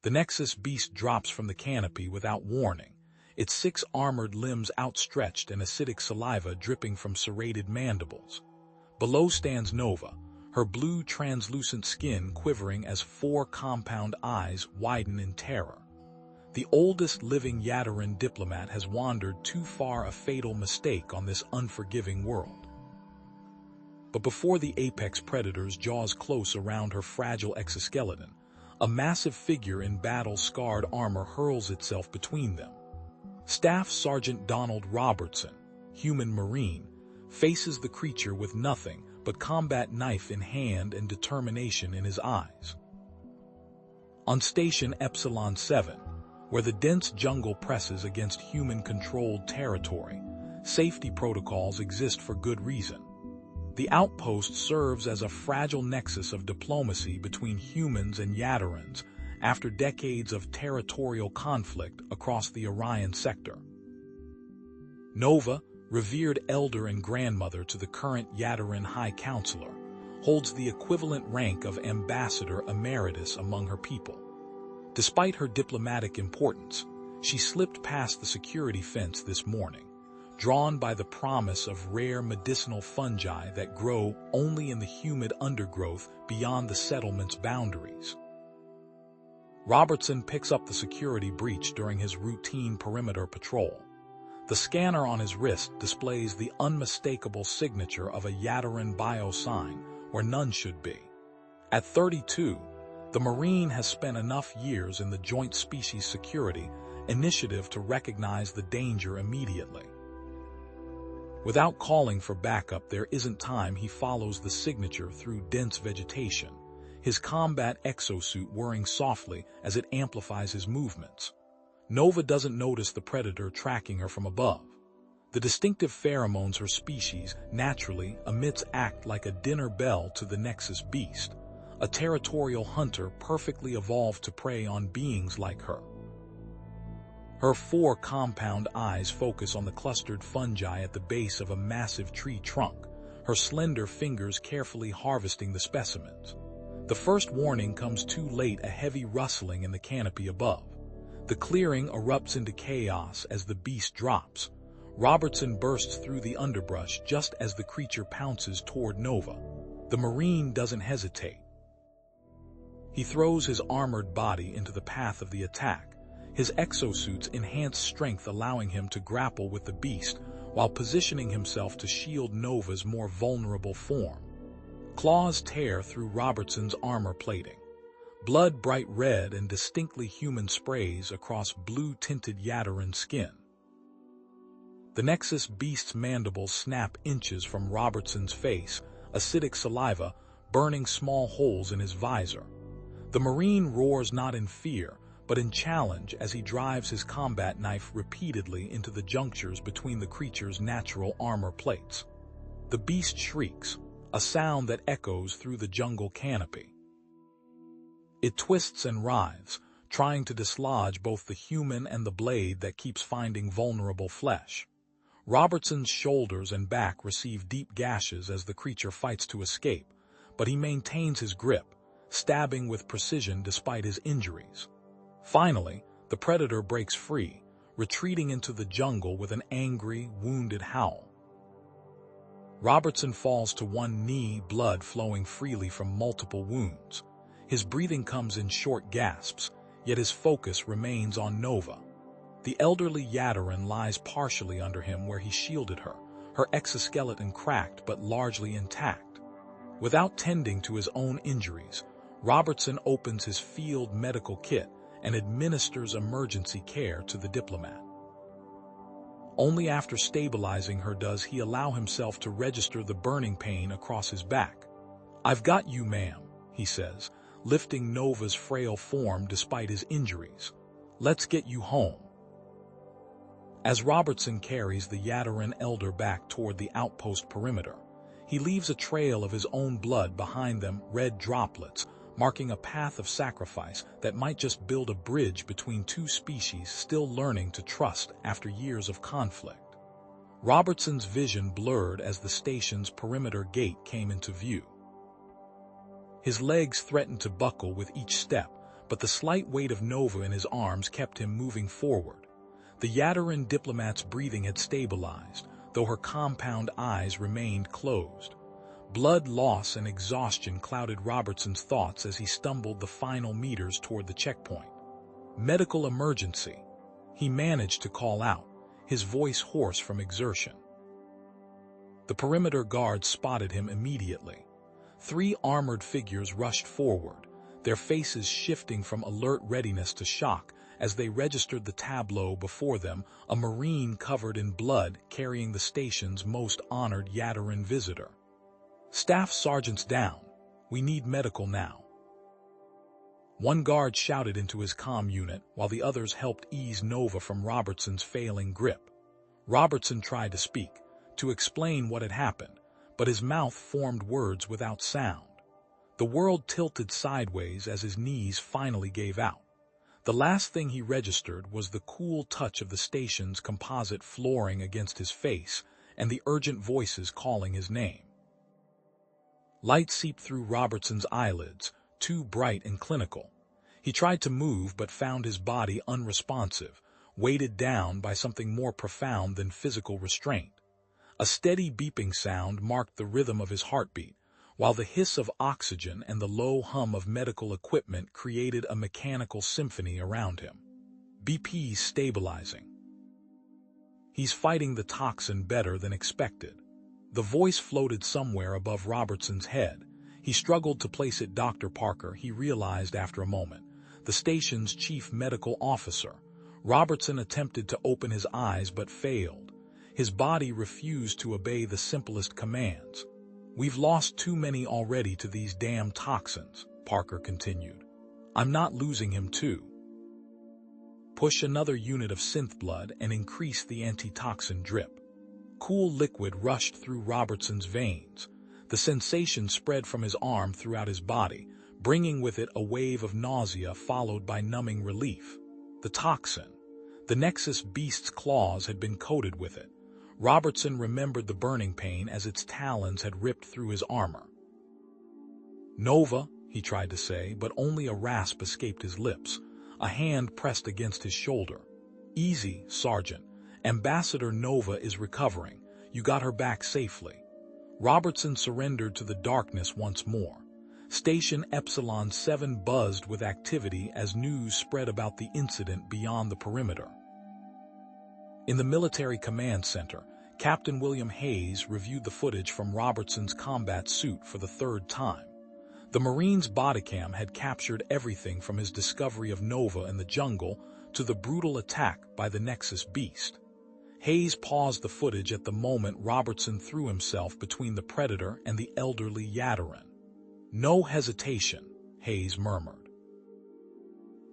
The Nexus beast drops from the canopy without warning, its 6 armored limbs outstretched and acidic saliva dripping from serrated mandibles. Below stands Nova, her blue translucent skin quivering as 4 compound eyes widen in terror. The oldest living Yadaran diplomat has wandered too far, a fatal mistake on this unforgiving world. But before the apex predator's jaws close around her fragile exoskeleton, a massive figure in battle-scarred armor hurls itself between them. Staff Sergeant Donald Robertson, human Marine, faces the creature with nothing but combat knife in hand and determination in his eyes. On Station Epsilon 7, where the dense jungle presses against human-controlled territory, safety protocols exist for good reason. The outpost serves as a fragile nexus of diplomacy between humans and Yadarans after decades of territorial conflict across the Orion sector. Nova, revered elder and grandmother to the current Yadaran High Counselor, holds the equivalent rank of Ambassador Emeritus among her people. Despite her diplomatic importance, she slipped past the security fence this morning, drawn by the promise of rare medicinal fungi that grow only in the humid undergrowth beyond the settlement's boundaries. Robertson picks up the security breach during his routine perimeter patrol. The scanner on his wrist displays the unmistakable signature of a Yadaran biosign where none should be. At 32, the Marine has spent enough years in the Joint Species Security Initiative to recognize the danger immediately. Without calling for backup, there isn't time. He follows the signature through dense vegetation, his combat exosuit whirring softly as it amplifies his movements. Nova doesn't notice the predator tracking her from above. The distinctive pheromones her species naturally emits act like a dinner bell to the Nexus beast, a territorial hunter perfectly evolved to prey on beings like her. Her 4 compound eyes focus on the clustered fungi at the base of a massive tree trunk, her slender fingers carefully harvesting the specimens. The first warning comes too late, a heavy rustling in the canopy above. The clearing erupts into chaos as the beast drops. Robertson bursts through the underbrush just as the creature pounces toward Nova. The Marine doesn't hesitate. He throws his armored body into the path of the attack, his exosuit's enhanced strength allowing him to grapple with the beast while positioning himself to shield Nova's more vulnerable form. Claws tear through Robertson's armor plating. Blood bright red and distinctly human sprays across blue-tinted Yadaran skin. The Nexus beast's mandibles snap inches from Robertson's face, acidic saliva burning small holes in his visor. The Marine roars not in fear, but in challenge as he drives his combat knife repeatedly into the junctures between the creature's natural armor plates. The beast shrieks, a sound that echoes through the jungle canopy. It twists and writhes, trying to dislodge both the human and the blade that keeps finding vulnerable flesh. Robertson's shoulders and back receive deep gashes as the creature fights to escape, but he maintains his grip, stabbing with precision despite his injuries. Finally, the predator breaks free, retreating into the jungle with an angry, wounded howl. Robertson falls to one knee, blood flowing freely from multiple wounds. His breathing comes in short gasps, yet his focus remains on Nova. The elderly Yadaran lies partially under him where he shielded her, her exoskeleton cracked but largely intact. Without tending to his own injuries, Robertson opens his field medical kit and administers emergency care to the diplomat. Only after stabilizing her does he allow himself to register the burning pain across his back. "I've got you, ma'am," he says, lifting Nova's frail form despite his injuries. "Let's get you home." As Robertson carries the Yadaran elder back toward the outpost perimeter, he leaves a trail of his own blood behind them, red droplets, marking a path of sacrifice that might just build a bridge between two species still learning to trust after years of conflict. Robertson's vision blurred as the station's perimeter gate came into view. His legs threatened to buckle with each step, but the slight weight of Nova in his arms kept him moving forward. The Yadaran diplomat's breathing had stabilized, though her compound eyes remained closed. Blood loss and exhaustion clouded Robertson's thoughts as he stumbled the final meters toward the checkpoint. Medical emergency. He managed to call out, his voice hoarse from exertion. The perimeter guards spotted him immediately. 3 armored figures rushed forward, their faces shifting from alert readiness to shock as they registered the tableau before them, a Marine covered in blood carrying the station's most honored Yadaran visitor. "Staff sergeants down. We need medical now." One guard shouted into his comm unit while the others helped ease Nova from Robertson's failing grip. Robertson tried to speak, to explain what had happened, but his mouth formed words without sound. The world tilted sideways as his knees finally gave out. The last thing he registered was the cool touch of the station's composite flooring against his face and the urgent voices calling his name. Light seeped through Robertson's eyelids, too bright and clinical. He tried to move but found his body unresponsive, weighted down by something more profound than physical restraint. A steady beeping sound marked the rhythm of his heartbeat, while the hiss of oxygen and the low hum of medical equipment created a mechanical symphony around him. BP's stabilizing. He's fighting the toxin better than expected. The voice floated somewhere above Robertson's head. He struggled to place it. Dr. Parker, he realized after a moment, the station's chief medical officer. Robertson attempted to open his eyes but failed. His body refused to obey the simplest commands. "We've lost too many already to these damn toxins," Parker continued. "I'm not losing him too." Push another unit of synth blood and increase the antitoxin drip. Cool liquid rushed through Robertson's veins. The sensation spread from his arm throughout his body, bringing with it a wave of nausea followed by numbing relief. The toxin. The Nexus beast's claws had been coated with it. Robertson remembered the burning pain as its talons had ripped through his armor. "Nova," he tried to say, but only a rasp escaped his lips. A hand pressed against his shoulder. "Easy, Sergeant. Ambassador Nova is recovering. You got her back safely." Robertson surrendered to the darkness once more. Station Epsilon 7 buzzed with activity as news spread about the incident beyond the perimeter. In the military command center, Captain William Hayes reviewed the footage from Robertson's combat suit for the 3rd time. The Marine's bodycam had captured everything from his discovery of Nova in the jungle to the brutal attack by the Nexus beast. Hayes paused the footage at the moment Robertson threw himself between the Predator and the elderly Yadaran. "No hesitation," Hayes murmured.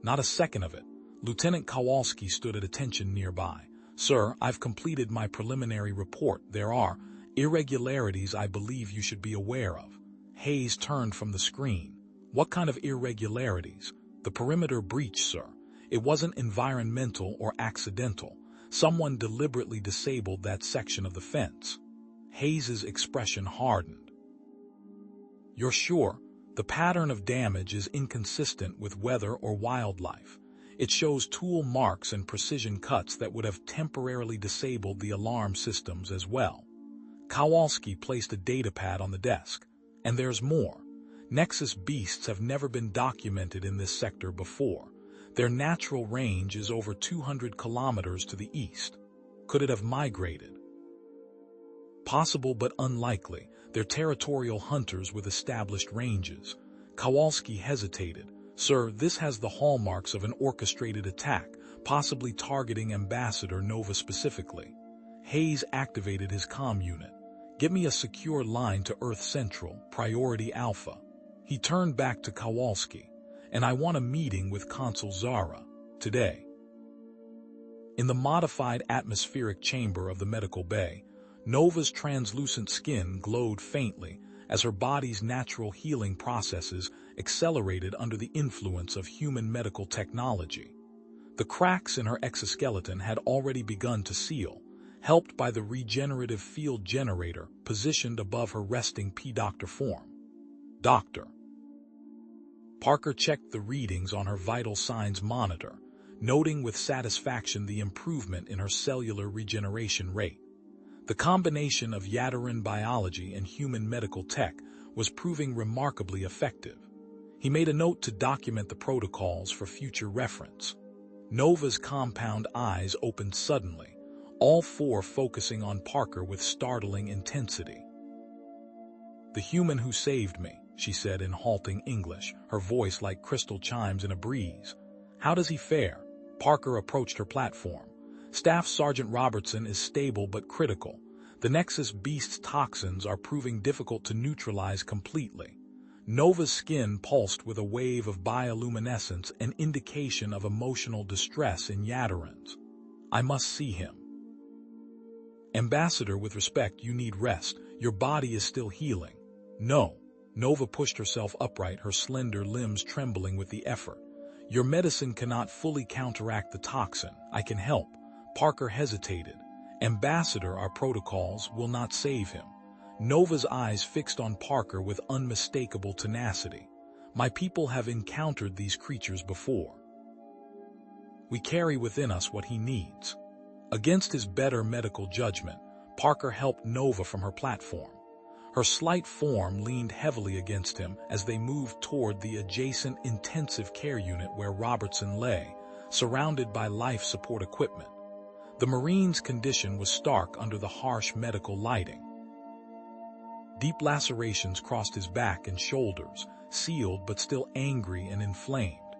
Not a second of it. Lieutenant Kowalski stood at attention nearby. "Sir, I've completed my preliminary report. There are irregularities I believe you should be aware of." Hayes turned from the screen. "What kind of irregularities?" "The perimeter breach, sir. It wasn't environmental or accidental. Someone deliberately disabled that section of the fence." Hayes's expression hardened. "You're sure? The pattern of damage is inconsistent with weather or wildlife. It shows tool marks and precision cuts that would have temporarily disabled the alarm systems as well." Kowalski placed a datapad on the desk. "And there's more. Nexus beasts have never been documented in this sector before. Their natural range is over 200 kilometers to the east. Could it have migrated?" "Possible but unlikely. They're territorial hunters with established ranges." Kowalski hesitated. "Sir, this has the hallmarks of an orchestrated attack, possibly targeting Ambassador Nova specifically." Hayes activated his comm unit. "Get me a secure line to Earth Central, Priority Alpha." He turned back to Kowalski. "And I want a meeting with Consul Zara, today." In the modified atmospheric chamber of the medical bay, Nova's translucent skin glowed faintly as her body's natural healing processes accelerated under the influence of human medical technology. The cracks in her exoskeleton had already begun to seal, helped by the regenerative field generator positioned above her resting P-Doctor form. "Doctor." Parker checked the readings on her vital signs monitor, noting with satisfaction the improvement in her cellular regeneration rate. The combination of Yadarin biology and human medical tech was proving remarkably effective. He made a note to document the protocols for future reference. Nova's compound eyes opened suddenly, all four focusing on Parker with startling intensity. "The human who saved me," she said in halting English, her voice like crystal chimes in a breeze. "How does he fare?" Parker approached her platform. "Staff Sergeant Robertson is stable but critical. The Nexus Beast's toxins are proving difficult to neutralize completely." Nova's skin pulsed with a wave of bioluminescence, an indication of emotional distress in Yadarin's. "I must see him." "Ambassador, with respect, you need rest. Your body is still healing." "No." Nova pushed herself upright, her slender limbs trembling with the effort. "Your medicine cannot fully counteract the toxin. I can help." Parker hesitated. "Ambassador, our protocols will not save him." Nova's eyes fixed on Parker with unmistakable tenacity. "My people have encountered these creatures before. We carry within us what he needs." Against his better medical judgment, Parker helped Nova from her platform. Her slight form leaned heavily against him as they moved toward the adjacent intensive care unit where Robertson lay, surrounded by life support equipment. The Marine's condition was stark under the harsh medical lighting. Deep lacerations crossed his back and shoulders, sealed but still angry and inflamed.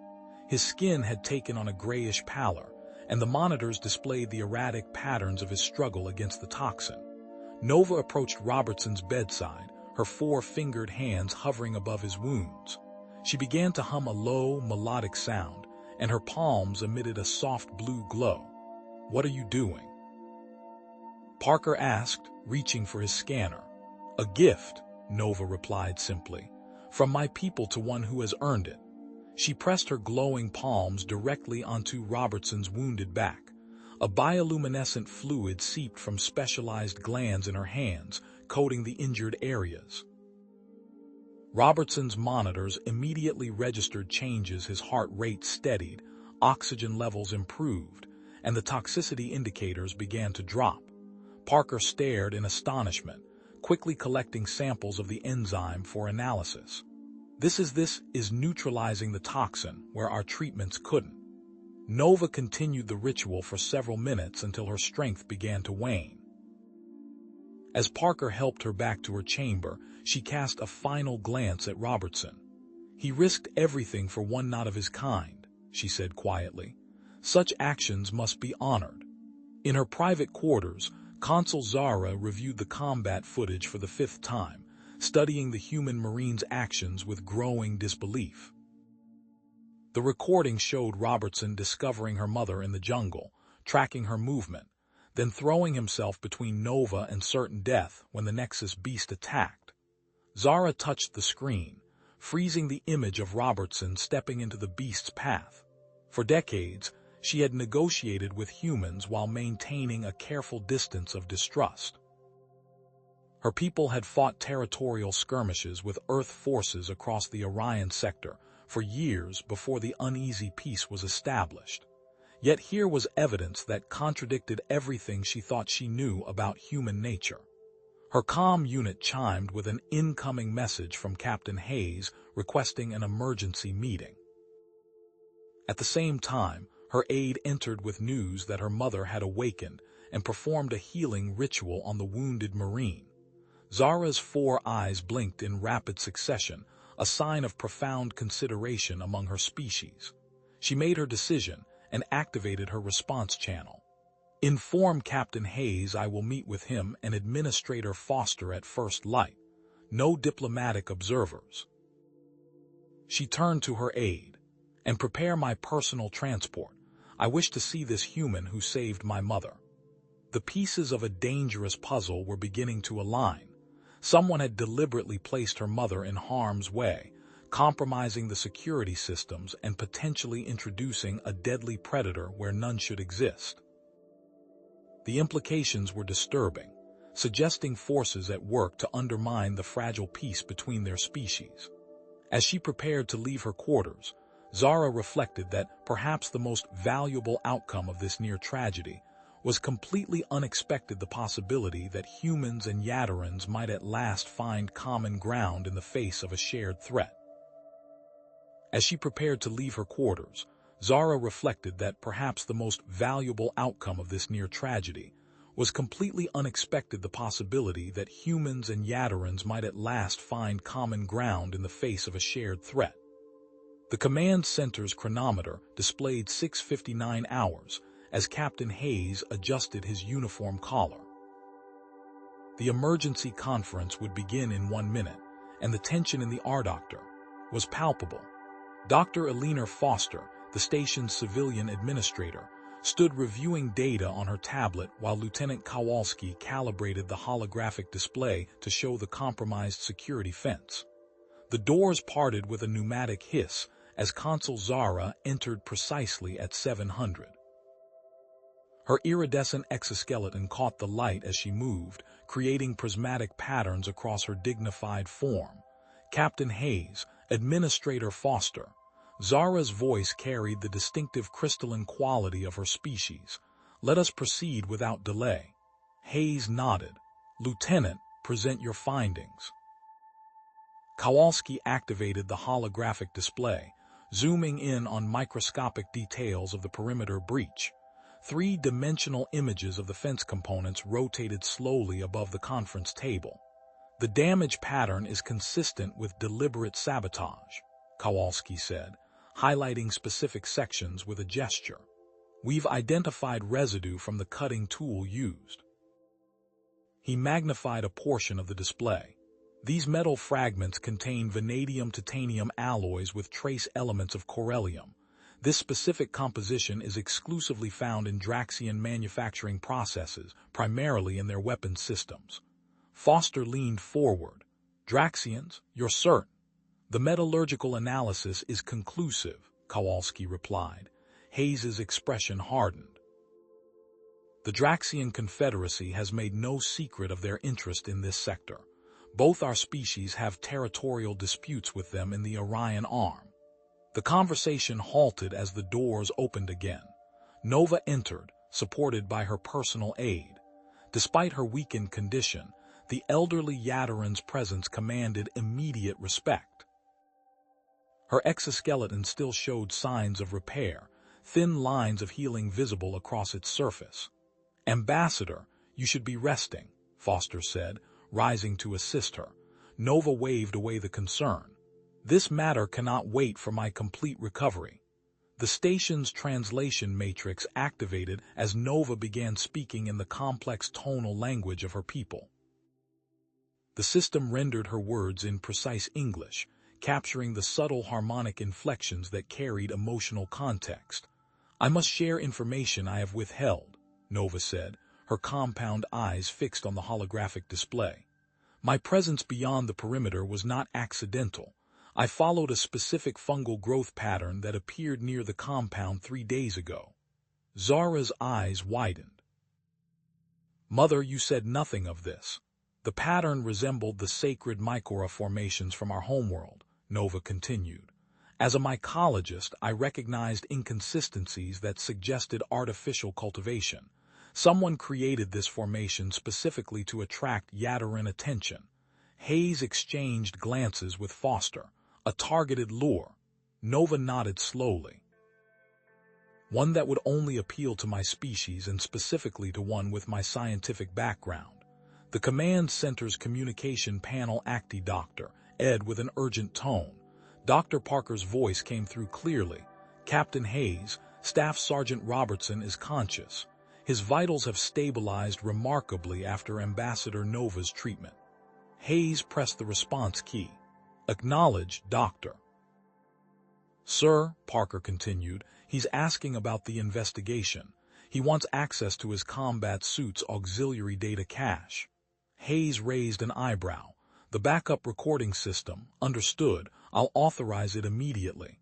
His skin had taken on a grayish pallor, and the monitors displayed the erratic patterns of his struggle against the toxin. Nova approached Robertson's bedside, her four-fingered hands hovering above his wounds. She began to hum a low, melodic sound, and her palms emitted a soft blue glow. "What are you doing?" Parker asked, reaching for his scanner. "A gift," Nova replied simply, "from my people to one who has earned it." She pressed her glowing palms directly onto Robertson's wounded back. A bioluminescent fluid seeped from specialized glands in her hands, coating the injured areas. Robertson's monitors immediately registered changes. His heart rate steadied, oxygen levels improved, and the toxicity indicators began to drop. Parker stared in astonishment, quickly collecting samples of the enzyme for analysis. This is neutralizing the toxin where our treatments couldn't." Nova continued the ritual for several minutes until her strength began to wane. As Parker helped her back to her chamber, she cast a final glance at Robertson. "He risked everything for one not of his kind," she said quietly. "Such actions must be honored." In her private quarters, Consul Zara reviewed the combat footage for the fifth time, studying the human Marine's actions with growing disbelief. The recording showed Robertson discovering her mother in the jungle, tracking her movement, then throwing himself between Nova and certain death when the Nexus Beast attacked. Zara touched the screen, freezing the image of Robertson stepping into the Beast's path. For decades, she had negotiated with humans while maintaining a careful distance of distrust. Her people had fought territorial skirmishes with Earth forces across the Orion sector for years before the uneasy peace was established. Yet here was evidence that contradicted everything she thought she knew about human nature. Her comm unit chimed with an incoming message from Captain Hayes requesting an emergency meeting. At the same time, her aide entered with news that her mother had awakened and performed a healing ritual on the wounded Marine. Zara's four eyes blinked in rapid succession, a sign of profound consideration among her species. She made her decision and activated her response channel. "Inform Captain Hayes I will meet with him and Administrator Foster at first light. No diplomatic observers." She turned to her aide. "And prepare my personal transport. I wish to see this human who saved my mother." The pieces of a dangerous puzzle were beginning to align. Someone had deliberately placed her mother in harm's way, compromising the security systems and potentially introducing a deadly predator where none should exist. The implications were disturbing, suggesting forces at work to undermine the fragile peace between their species. As she prepared to leave her quarters, Zara reflected that perhaps the most valuable outcome of this near tragedy was completely unexpected: the possibility that humans and Yatarans might at last find common ground in the face of a shared threat. As she prepared to leave her quarters, Zara reflected that perhaps the most valuable outcome of this near tragedy was completely unexpected: the possibility that humans and Yatarans might at last find common ground in the face of a shared threat. The command center's chronometer displayed 6:59 hours as Captain Hayes adjusted his uniform collar. The emergency conference would begin in 1 minute, and the tension in the air doctor was palpable. Dr. Eleanor Foster, the station's civilian administrator, stood reviewing data on her tablet while Lieutenant Kowalski calibrated the holographic display to show the compromised security fence. The doors parted with a pneumatic hiss as Consul Zara entered precisely at 700. Her iridescent exoskeleton caught the light as she moved, creating prismatic patterns across her dignified form. Captain Hayes, Administrator Foster. Zara's voice carried the distinctive crystalline quality of her species. Let us proceed without delay. Hayes nodded. Lieutenant, present your findings. Kowalski activated the holographic display, zooming in on microscopic details of the perimeter breach. Three-dimensional images of the fence components rotated slowly above the conference table. The damage pattern is consistent with deliberate sabotage, Kowalski said, highlighting specific sections with a gesture. We've identified residue from the cutting tool used. He magnified a portion of the display. These metal fragments contain vanadium-titanium alloys with trace elements of corellium. This specific composition is exclusively found in Draxian manufacturing processes, primarily in their weapons systems. Foster leaned forward. Draxians, you're certain? The metallurgical analysis is conclusive, Kowalski replied. Hayes's expression hardened. The Draxian Confederacy has made no secret of their interest in this sector. Both our species have territorial disputes with them in the Orion Arm. The conversation halted as the doors opened again. Nova entered, supported by her personal aide. Despite her weakened condition, the elderly Yataran's presence commanded immediate respect. Her exoskeleton still showed signs of repair, thin lines of healing visible across its surface. Ambassador, you should be resting, Foster said, rising to assist her. Nova waved away the concern. This matter cannot wait for my complete recovery. The station's translation matrix activated as Nova began speaking in the complex tonal language of her people. The system rendered her words in precise English, capturing the subtle harmonic inflections that carried emotional context. I must share information I have withheld, Nova said, her compound eyes fixed on the holographic display. My presence beyond the perimeter was not accidental. I followed a specific fungal growth pattern that appeared near the compound 3 days ago. Zara's eyes widened. Mother, you said nothing of this. The pattern resembled the sacred mycora formations from our homeworld, Nova continued. As a mycologist, I recognized inconsistencies that suggested artificial cultivation. Someone created this formation specifically to attract Yataran attention. Hayes exchanged glances with Foster. A targeted lure. Nova nodded slowly. One that would only appeal to my species and specifically to one with my scientific background. The command center's communication panel acted Dr. Ed with an urgent tone. Dr. Parker's voice came through clearly. Captain Hayes, Staff Sergeant Robertson is conscious. His vitals have stabilized remarkably after Ambassador Nova's treatment. Hayes pressed the response key. Acknowledge, Doctor. Sir, Parker continued, he's asking about the investigation. He wants access to his combat suit's auxiliary data cache. Hayes raised an eyebrow. The backup recording system, understood, I'll authorize it immediately.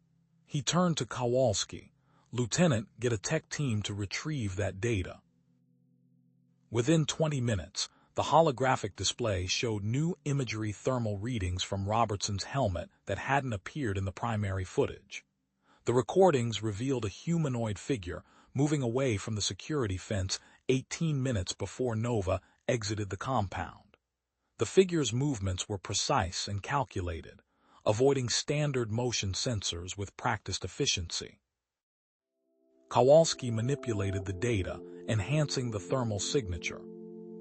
He turned to Kowalski. Lieutenant, get a tech team to retrieve that data. Within 20 minutes, The holographic display showed new imagery thermal readings from Robertson's helmet that hadn't appeared in the primary footage. The recordings revealed a humanoid figure moving away from the security fence 18 minutes before Nova exited the compound. The figure's movements were precise and calculated, avoiding standard motion sensors with practiced efficiency. Kowalski manipulated the data, enhancing the thermal signature.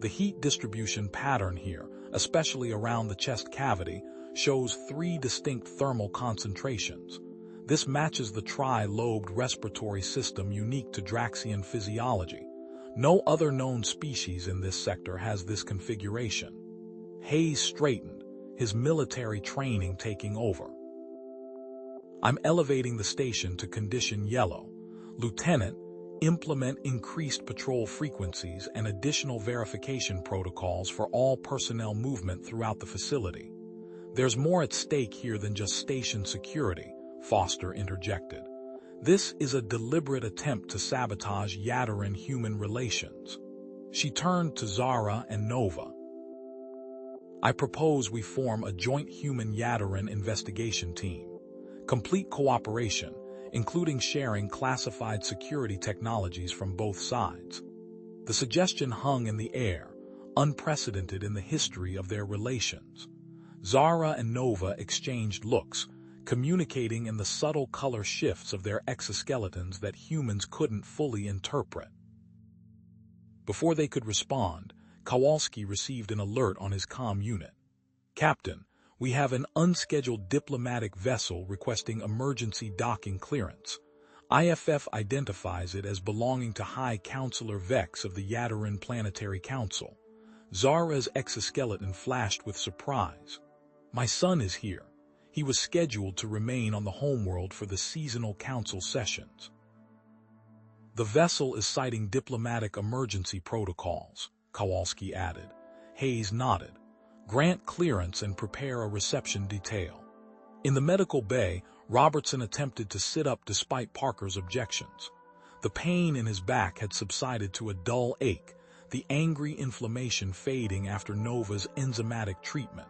The heat distribution pattern here, especially around the chest cavity, shows 3 distinct thermal concentrations. This matches the tri-lobed respiratory system unique to Draxian physiology. No other known species in this sector has this configuration. Hayes straightened, his military training taking over. I'm elevating the station to condition yellow. Lieutenant, implement increased patrol frequencies and additional verification protocols for all personnel movement throughout the facility. There's more at stake here than just station security, Foster interjected. This is a deliberate attempt to sabotage Yadaran-human relations. She turned to Zara and Nova. I propose we form a joint human-Yadaran investigation team. Complete cooperation, including sharing classified security technologies from both sides. The suggestion hung in the air, unprecedented in the history of their relations. Zara and Nova exchanged looks, communicating in the subtle color shifts of their exoskeletons that humans couldn't fully interpret. Before they could respond, Kowalski received an alert on his comm unit. Captain, we have an unscheduled diplomatic vessel requesting emergency docking clearance. IFF identifies it as belonging to High Counselor Vex of the Yadaran Planetary Council. Zara's exoskeleton flashed with surprise. My son is here. He was scheduled to remain on the homeworld for the seasonal council sessions. The vessel is citing diplomatic emergency protocols, Kowalski added. Hayes nodded. Grant clearance and prepare a reception detail. In the medical bay, Robertson attempted to sit up despite Parker's objections. The pain in his back had subsided to a dull ache, the angry inflammation fading after Nova's enzymatic treatment.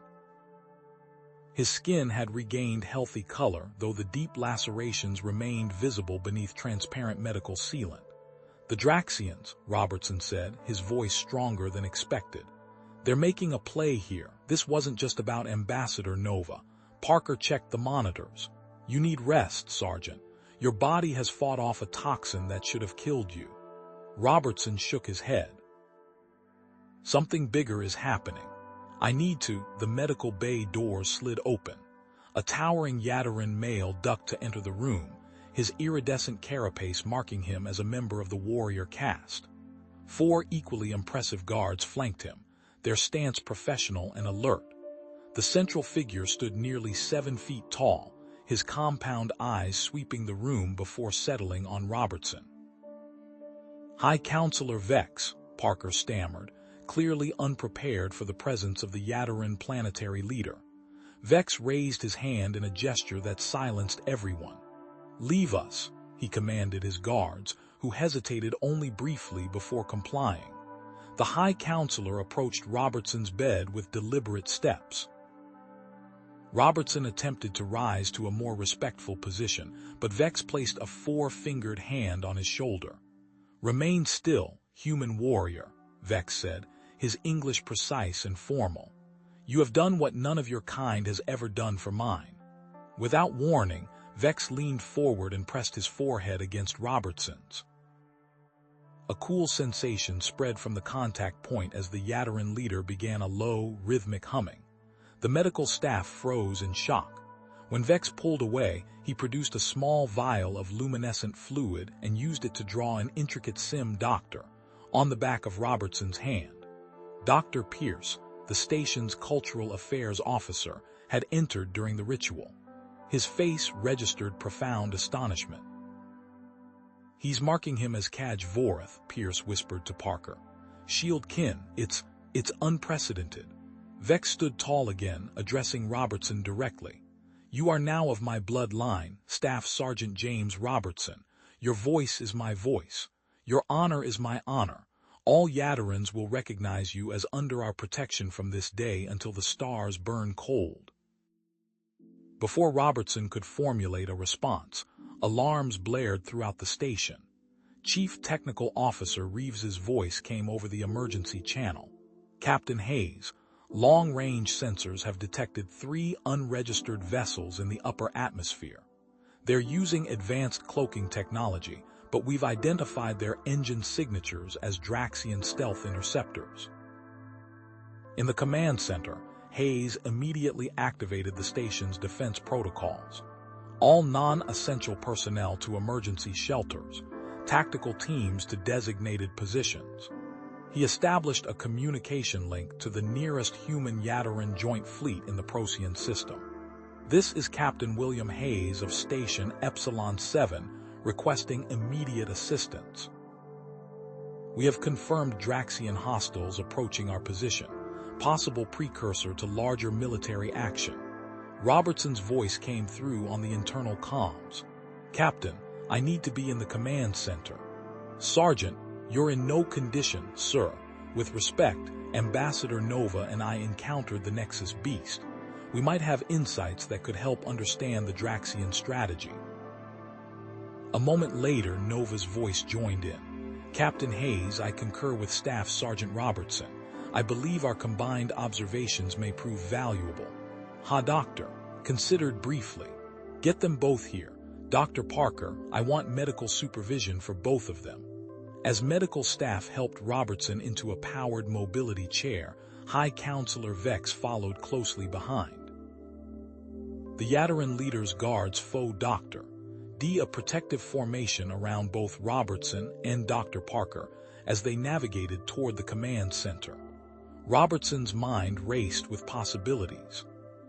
His skin had regained healthy color, though the deep lacerations remained visible beneath transparent medical sealant. The Draxians, Robertson said, his voice stronger than expected. They're making a play here. This wasn't just about Ambassador Nova. Parker checked the monitors. You need rest, Sergeant. Your body has fought off a toxin that should have killed you. Robertson shook his head. Something bigger is happening. I need to. The medical bay doors slid open. A towering Yadaran male ducked to enter the room, his iridescent carapace marking him as a member of the warrior caste. 4 equally impressive guards flanked him, their stance professional and alert. The central figure stood nearly 7 feet tall, his compound eyes sweeping the room before settling on Robertson. High Counselor Vex, Parker stammered, clearly unprepared for the presence of the Yadaran planetary leader. Vex raised his hand in a gesture that silenced everyone. Leave us, he commanded his guards, who hesitated only briefly before complying. The High Counselor approached Robertson's bed with deliberate steps. Robertson attempted to rise to a more respectful position, but Vex placed a 4-fingered hand on his shoulder. Remain still, human warrior, Vex said, his English precise and formal. You have done what none of your kind has ever done for mine. Without warning, Vex leaned forward and pressed his forehead against Robertson's. A cool sensation spread from the contact point as the Yadaran leader began a low, rhythmic humming. The medical staff froze in shock. When Vex pulled away, he produced a small vial of luminescent fluid and used it to draw an intricate sim doctor on the back of Robertson's hand. Dr. Pierce, the station's cultural affairs officer, had entered during the ritual. His face registered profound astonishment. He's marking him as Kaj Vorath, Pierce whispered to Parker. Shield kin, it's unprecedented. Vex stood tall again, addressing Robertson directly. You are now of my bloodline, Staff Sergeant James Robertson. Your voice is my voice. Your honor is my honor. All Yatarans will recognize you as under our protection from this day until the stars burn cold." Before Robertson could formulate a response, alarms blared throughout the station. Chief Technical Officer Reeves's voice came over the emergency channel. "Captain Hayes, long-range sensors have detected 3 unregistered vessels in the upper atmosphere. They're using advanced cloaking technology, but we've identified their engine signatures as Draxian stealth interceptors." In the command center, Hayes immediately activated the station's defense protocols. All non-essential personnel to emergency shelters, tactical teams to designated positions. He established a communication link to the nearest human Yataran joint fleet in the Procyon system. "This is Captain William Hayes of Station Epsilon 7, requesting immediate assistance. We have confirmed Draxian hostiles approaching our position, possible precursor to larger military action." Robertson's voice came through on the internal comms. "Captain, I need to be in the command center." "Sergeant, you're in no condition, sir. With respect, Ambassador Nova and I encountered the Nexus Beast. We might have insights that could help understand the Draxian strategy." A moment later, Nova's voice joined in. "Captain Hayes, I concur with Staff Sergeant Robertson. I believe our combined observations may prove valuable." Doctor, considered briefly. "Get them both here. Dr. Parker, I want medical supervision for both of them." As medical staff helped Robertson into a powered mobility chair, High Counselor Vex followed closely behind. The Yataran leader's guards faux Dr. D a protective formation around both Robertson and Dr. Parker as they navigated toward the command center. Robertson's mind raced with possibilities.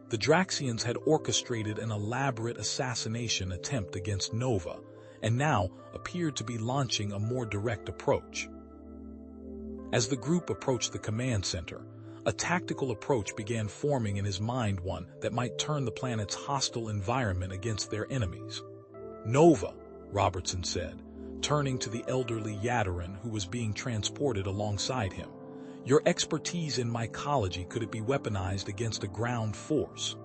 The Draxians had orchestrated an elaborate assassination attempt against Nova, and now appeared to be launching a more direct approach. As the group approached the command center, a tactical approach began forming in his mind, one that might turn the planet's hostile environment against their enemies. "Nova," Robertson said, turning to the elderly Yataran who was being transported alongside him. "Your expertise in mycology, could it be weaponized against a ground force?"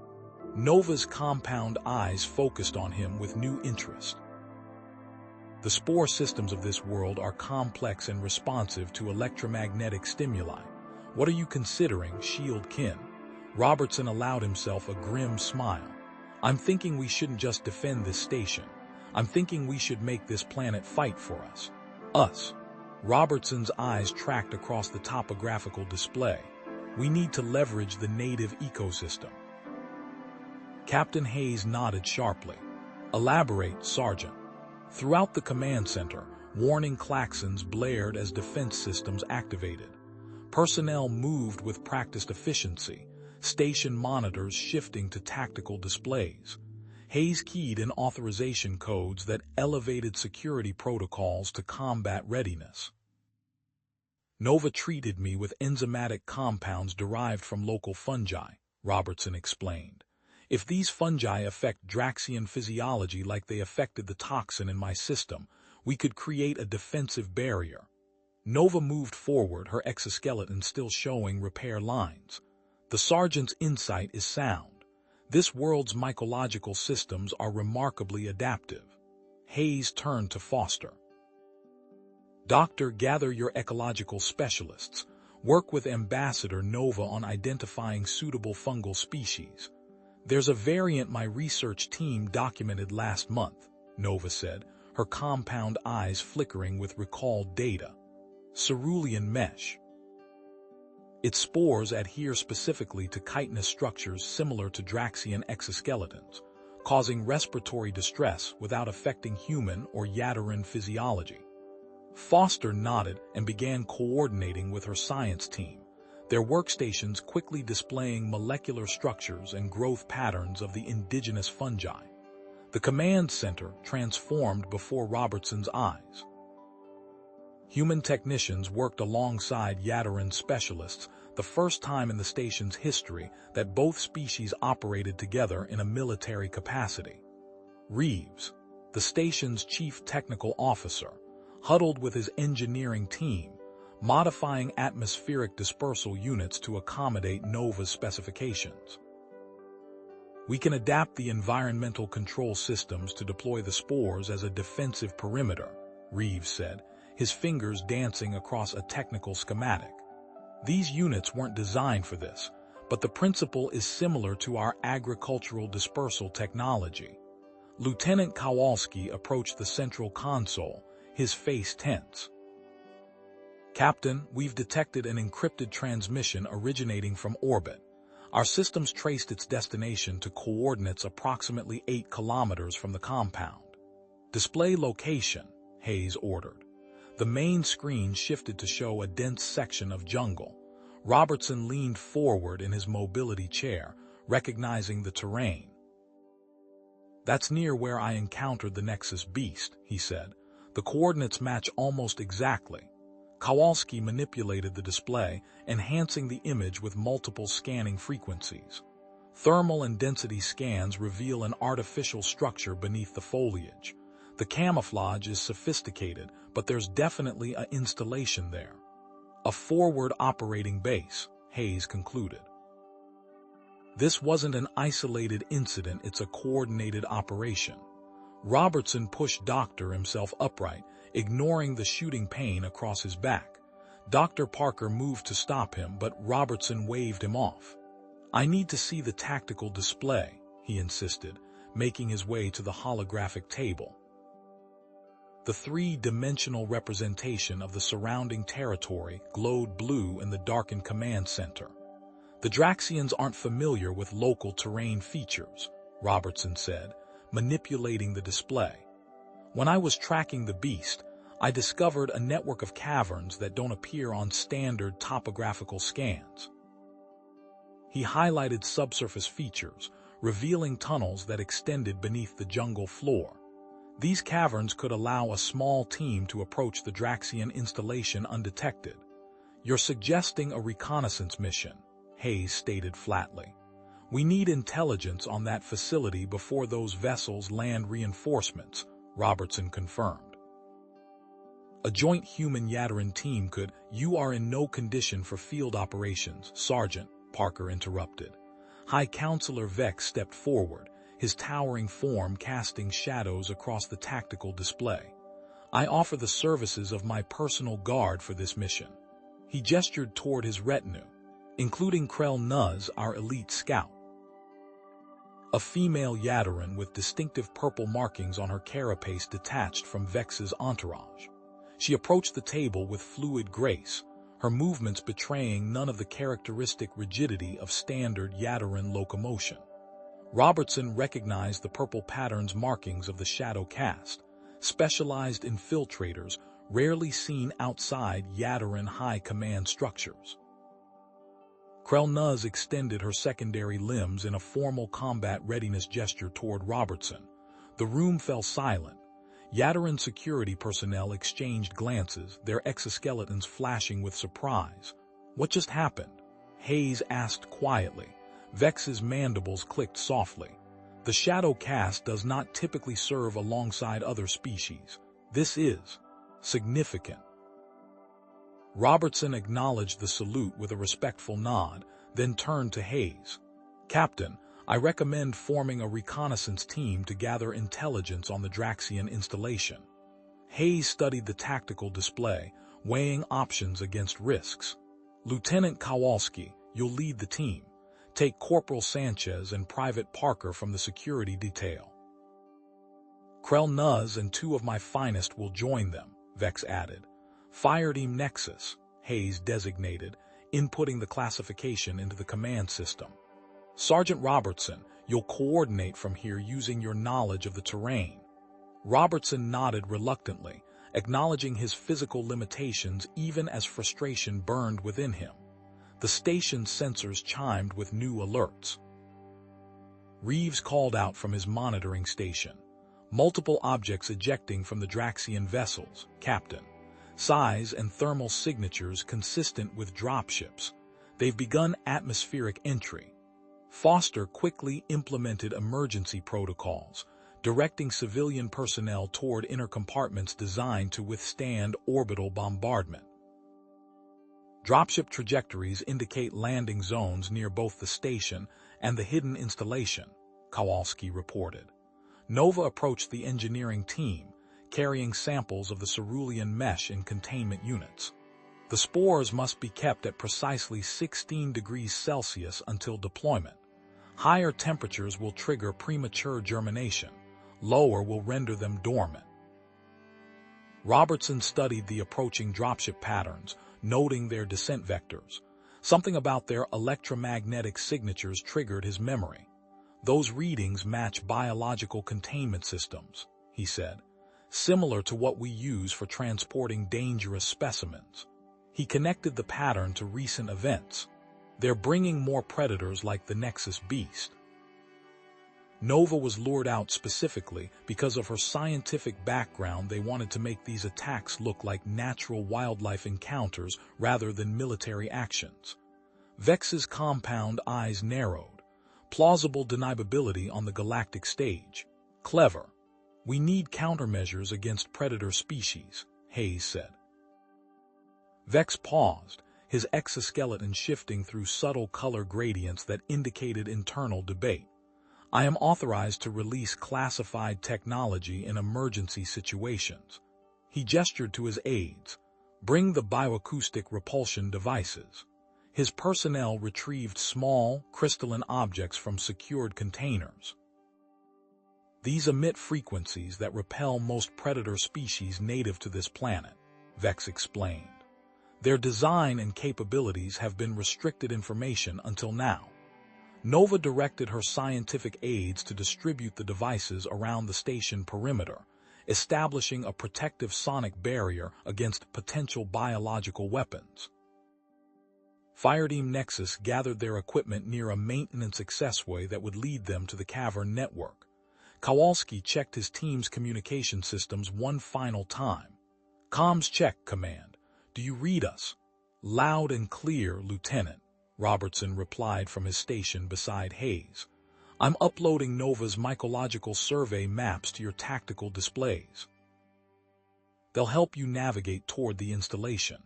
Nova's compound eyes focused on him with new interest. "The spore systems of this world are complex and responsive to electromagnetic stimuli. What are you considering, Shield Kin?" Robertson allowed himself a grim smile. "I'm thinking we shouldn't just defend this station. I'm thinking we should make this planet fight for us." "Us?" Robertson's eyes tracked across the topographical display. "We need to leverage the native ecosystem." Captain Hayes nodded sharply. "Elaborate, Sergeant." Throughout the command center, warning klaxons blared as defense systems activated. Personnel moved with practiced efficiency, station monitors shifting to tactical displays. Hayes keyed in authorization codes that elevated security protocols to combat readiness. "Nova treated me with enzymatic compounds derived from local fungi," Robertson explained. "If these fungi affect Draxian physiology like they affected the toxin in my system, we could create a defensive barrier." Nova moved forward, her exoskeleton still showing repair lines. "The sergeant's insight is sound. This world's mycological systems are remarkably adaptive." Hayes turned to Foster. "Doctor, gather your ecological specialists. Work with Ambassador Nova on identifying suitable fungal species. There's a variant my research team documented last month," Nova said, her compound eyes flickering with recalled data. "Cerulean mesh. Its spores adhere specifically to chitinous structures similar to Draxian exoskeletons, causing respiratory distress without affecting human or Yataran physiology." Foster nodded and began coordinating with her science team, their workstations quickly displaying molecular structures and growth patterns of the indigenous fungi. The command center transformed before Robertson's eyes. Human technicians worked alongside Yataran specialists, the first time in the station's history that both species operated together in a military capacity. Reeves, the station's chief technical officer, huddled with his engineering team, modifying atmospheric dispersal units to accommodate Nova's specifications. We can adapt the environmental control systems to deploy the spores as a defensive perimeter, Reeves said, his fingers dancing across a technical schematic. These units weren't designed for this, but the principle is similar to our agricultural dispersal technology. Lieutenant Kowalski approached the central console, his face tense. "Captain, we've detected an encrypted transmission originating from orbit. Our systems traced its destination to coordinates approximately 8 kilometers from the compound. Display location," Hayes ordered. The main screen shifted to show a dense section of jungle. Robertson leaned forward in his mobility chair, recognizing the terrain. "That's near where I encountered the Nexus beast," he said. "The coordinates match almost exactly." Kowalski manipulated the display, enhancing the image with multiple scanning frequencies. Thermal and density scans reveal an artificial structure beneath the foliage. The camouflage is sophisticated, but there's definitely an installation there. "A forward operating base," Hayes concluded. "This wasn't an isolated incident, it's a coordinated operation." Robertson pushed Doctor himself upright, ignoring the shooting pain across his back. Dr. Parker moved to stop him, but Robertson waved him off. "I need to see the tactical display," he insisted, making his way to the holographic table. The three-dimensional representation of the surrounding territory glowed blue in the darkened command center. "The Draxians aren't familiar with local terrain features," Robertson said, manipulating the display. "When I was tracking the beast, I discovered a network of caverns that don't appear on standard topographical scans." He highlighted subsurface features, revealing tunnels that extended beneath the jungle floor. These caverns could allow a small team to approach the Draxian installation undetected. "You're suggesting a reconnaissance mission," Hayes stated flatly. "We need intelligence on that facility before those vessels land reinforcements," Robertson confirmed. "A joint human-Yataran team could—" "You are in no condition for field operations, Sergeant," Parker interrupted. High Counselor Vex stepped forward, his towering form casting shadows across the tactical display. "I offer the services of my personal guard for this mission." He gestured toward his retinue, including Krell Nuz, our elite scout. A female Yataran with distinctive purple markings on her carapace detached from Vex's entourage. She approached the table with fluid grace, her movements betraying none of the characteristic rigidity of standard Yataran locomotion. Robertson recognized the purple pattern's markings of the Shadow Caste, specialized infiltrators rarely seen outside Yataran high command structures. Krell Nuz extended her secondary limbs in a formal combat readiness gesture toward Robertson. The room fell silent. Yataran security personnel exchanged glances, their exoskeletons flashing with surprise. "What just happened?" Hayes asked quietly. Vex's mandibles clicked softly. "The Shadow Caste does not typically serve alongside other species. This is significant." Robertson acknowledged the salute with a respectful nod, then turned to Hayes. "Captain, I recommend forming a reconnaissance team to gather intelligence on the Draxian installation." Hayes studied the tactical display, weighing options against risks. "Lieutenant Kowalski, you'll lead the team. Take Corporal Sanchez and Private Parker from the security detail. Krell Nuz and 2 of my finest will join them," Vex added. "Fireteam Nexus," Hayes designated, inputting the classification into the command system. "Sergeant Robertson, you'll coordinate from here using your knowledge of the terrain." Robertson nodded reluctantly, acknowledging his physical limitations even as frustration burned within him. The station's sensors chimed with new alerts. Reeves called out from his monitoring station. "Multiple objects ejecting from the Draxian vessels, Captain. Size and thermal signatures consistent with dropships. They've begun atmospheric entry." Foster quickly implemented emergency protocols, directing civilian personnel toward inner compartments designed to withstand orbital bombardment. Dropship trajectories indicate landing zones near both the station and the hidden installation, Kowalski reported. Nova approached the engineering team, carrying samples of the cerulean mesh in containment units. The spores must be kept at precisely 16 degrees Celsius until deployment. Higher temperatures will trigger premature germination. Lower will render them dormant. Robertson studied the approaching dropship patterns, noting their descent vectors. Something about their electromagnetic signatures triggered his memory. Those readings match biological containment systems, he said, similar to what we use for transporting dangerous specimens. He connected the pattern to recent events. They're bringing more predators like the Nexus beast. Nova was lured out specifically because of her scientific background. They wanted to make these attacks look like natural wildlife encounters rather than military actions. Vex's compound eyes narrowed. Plausible deniability on the galactic stage. Clever. We need countermeasures against predator species, Hayes said. Vex paused, his exoskeleton shifting through subtle color gradients that indicated internal debate. I am authorized to release classified technology in emergency situations. He gestured to his aides. Bring the bioacoustic repulsion devices. His personnel retrieved small, crystalline objects from secured containers. These emit frequencies that repel most predator species native to this planet, Vex explained. Their design and capabilities have been restricted information until now. Nova directed her scientific aides to distribute the devices around the station perimeter, establishing a protective sonic barrier against potential biological weapons. Fireteam Nexus gathered their equipment near a maintenance accessway that would lead them to the cavern network. Kowalski checked his team's communication systems one final time. Comms check, Command. Do you read us? Loud and clear, Lieutenant, Robertson replied from his station beside Hayes. I'm uploading Nova's mycological survey maps to your tactical displays. They'll help you navigate toward the installation.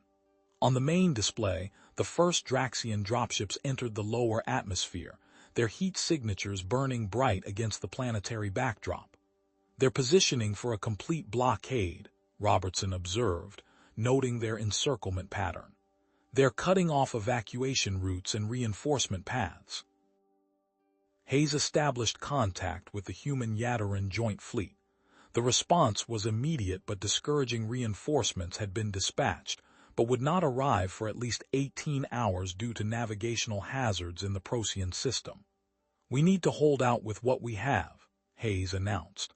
On the main display, the first Draxian dropships entered the lower atmosphere, their heat signatures burning bright against the planetary backdrop. They're positioning for a complete blockade, Robertson observed, noting their encirclement pattern. They're cutting off evacuation routes and reinforcement paths. Hayes established contact with the human Yadaran Joint Fleet. The response was immediate, but discouraging reinforcements had been dispatched, but would not arrive for at least 18 hours due to navigational hazards in the Procyon system. We need to hold out with what we have, Hayes announced.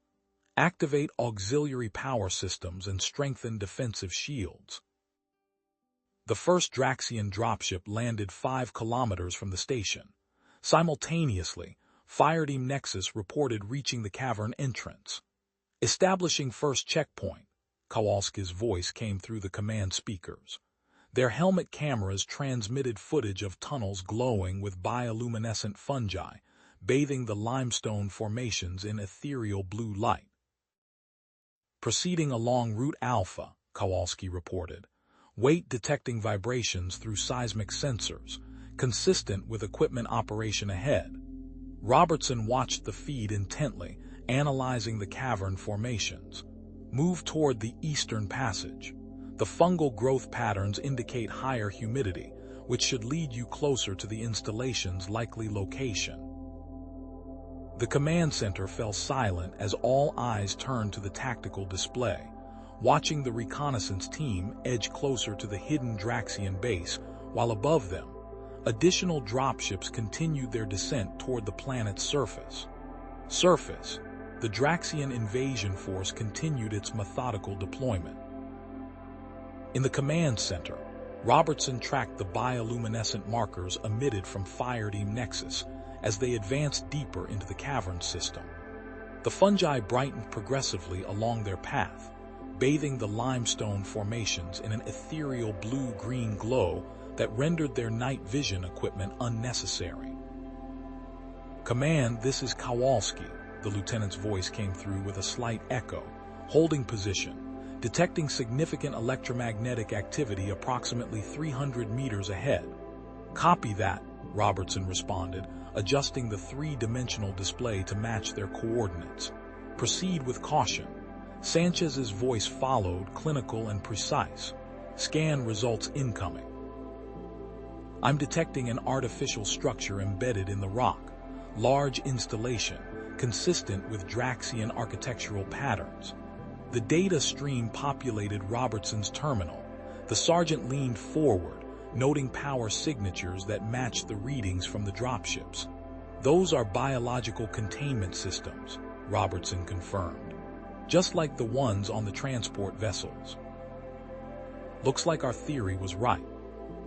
Activate auxiliary power systems and strengthen defensive shields. The first Draxian dropship landed 5 kilometers from the station. Simultaneously, Fireteam Nexus reported reaching the cavern entrance. Establishing first checkpoint, Kowalski's voice came through the command speakers. Their helmet cameras transmitted footage of tunnels glowing with bioluminescent fungi, bathing the limestone formations in ethereal blue light. Proceeding along Route Alpha, Kowalski reported. Weight detecting vibrations through seismic sensors, consistent with equipment operation ahead. Robertson watched the feed intently, analyzing the cavern formations. Move toward the eastern passage. The fungal growth patterns indicate higher humidity, which should lead you closer to the installation's likely location. The command center fell silent as all eyes turned to the tactical display, watching the reconnaissance team edge closer to the hidden Draxian base, while above them, additional dropships continued their descent toward the planet's surface. The Draxian invasion force continued its methodical deployment. In the command center, Robertson tracked the bioluminescent markers emitted from Fireteam Nexus as they advanced deeper into the cavern system. The fungi brightened progressively along their path, bathing the limestone formations in an ethereal blue-green glow that rendered their night vision equipment unnecessary. Command, this is Kowalski, the lieutenant's voice came through with a slight echo. Holding position. detecting significant electromagnetic activity approximately 300 meters ahead. "Copy that," Robertson responded, adjusting the three-dimensional display to match their coordinates. "Proceed with caution." Sanchez's voice followed, clinical and precise. "Scan results incoming." "I'm detecting an artificial structure embedded in the rock. Large installation, consistent with Draxian architectural patterns." The data stream populated Robertson's terminal. The sergeant leaned forward, noting power signatures that matched the readings from the dropships. "Those are biological containment systems," Robertson confirmed. "Just like the ones on the transport vessels." "Looks like our theory was right."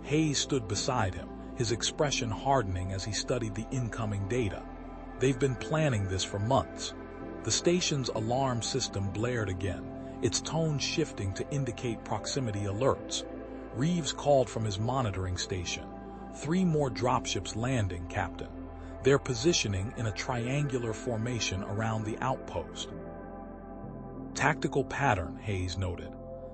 Hayes stood beside him, his expression hardening as he studied the incoming data. "They've been planning this for months." The station's alarm system blared again, its tone shifting to indicate proximity alerts. Reeves called from his monitoring station. "3 more dropships landing, Captain. They're positioning in a triangular formation around the outpost." "Tactical pattern," Hayes noted.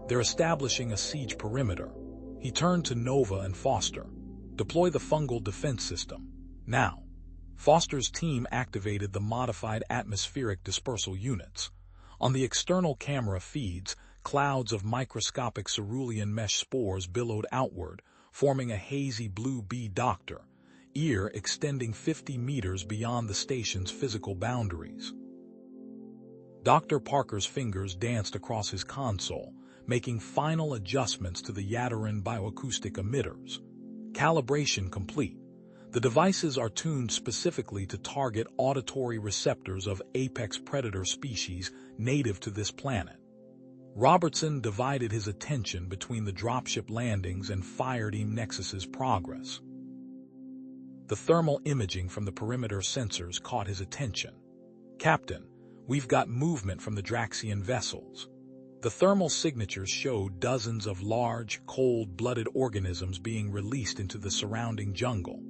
"They're establishing a siege perimeter." He turned to Nova and Foster. "Deploy the fungal defense system. Now." Foster's team activated the modified atmospheric dispersal units. On the external camera feeds, clouds of microscopic cerulean mesh spores billowed outward, forming a hazy blue bee doctor, ear extending 50 meters beyond the station's physical boundaries. Dr. Parker's fingers danced across his console, making final adjustments to the Yadarin bioacoustic emitters. Calibration complete. The devices are tuned specifically to target auditory receptors of apex predator species native to this planet. Robertson divided his attention between the dropship landings and Fireteam Nexus's progress. The thermal imaging from the perimeter sensors caught his attention. "Captain, we've got movement from the Draxian vessels." The thermal signatures showed dozens of large, cold-blooded organisms being released into the surrounding jungle.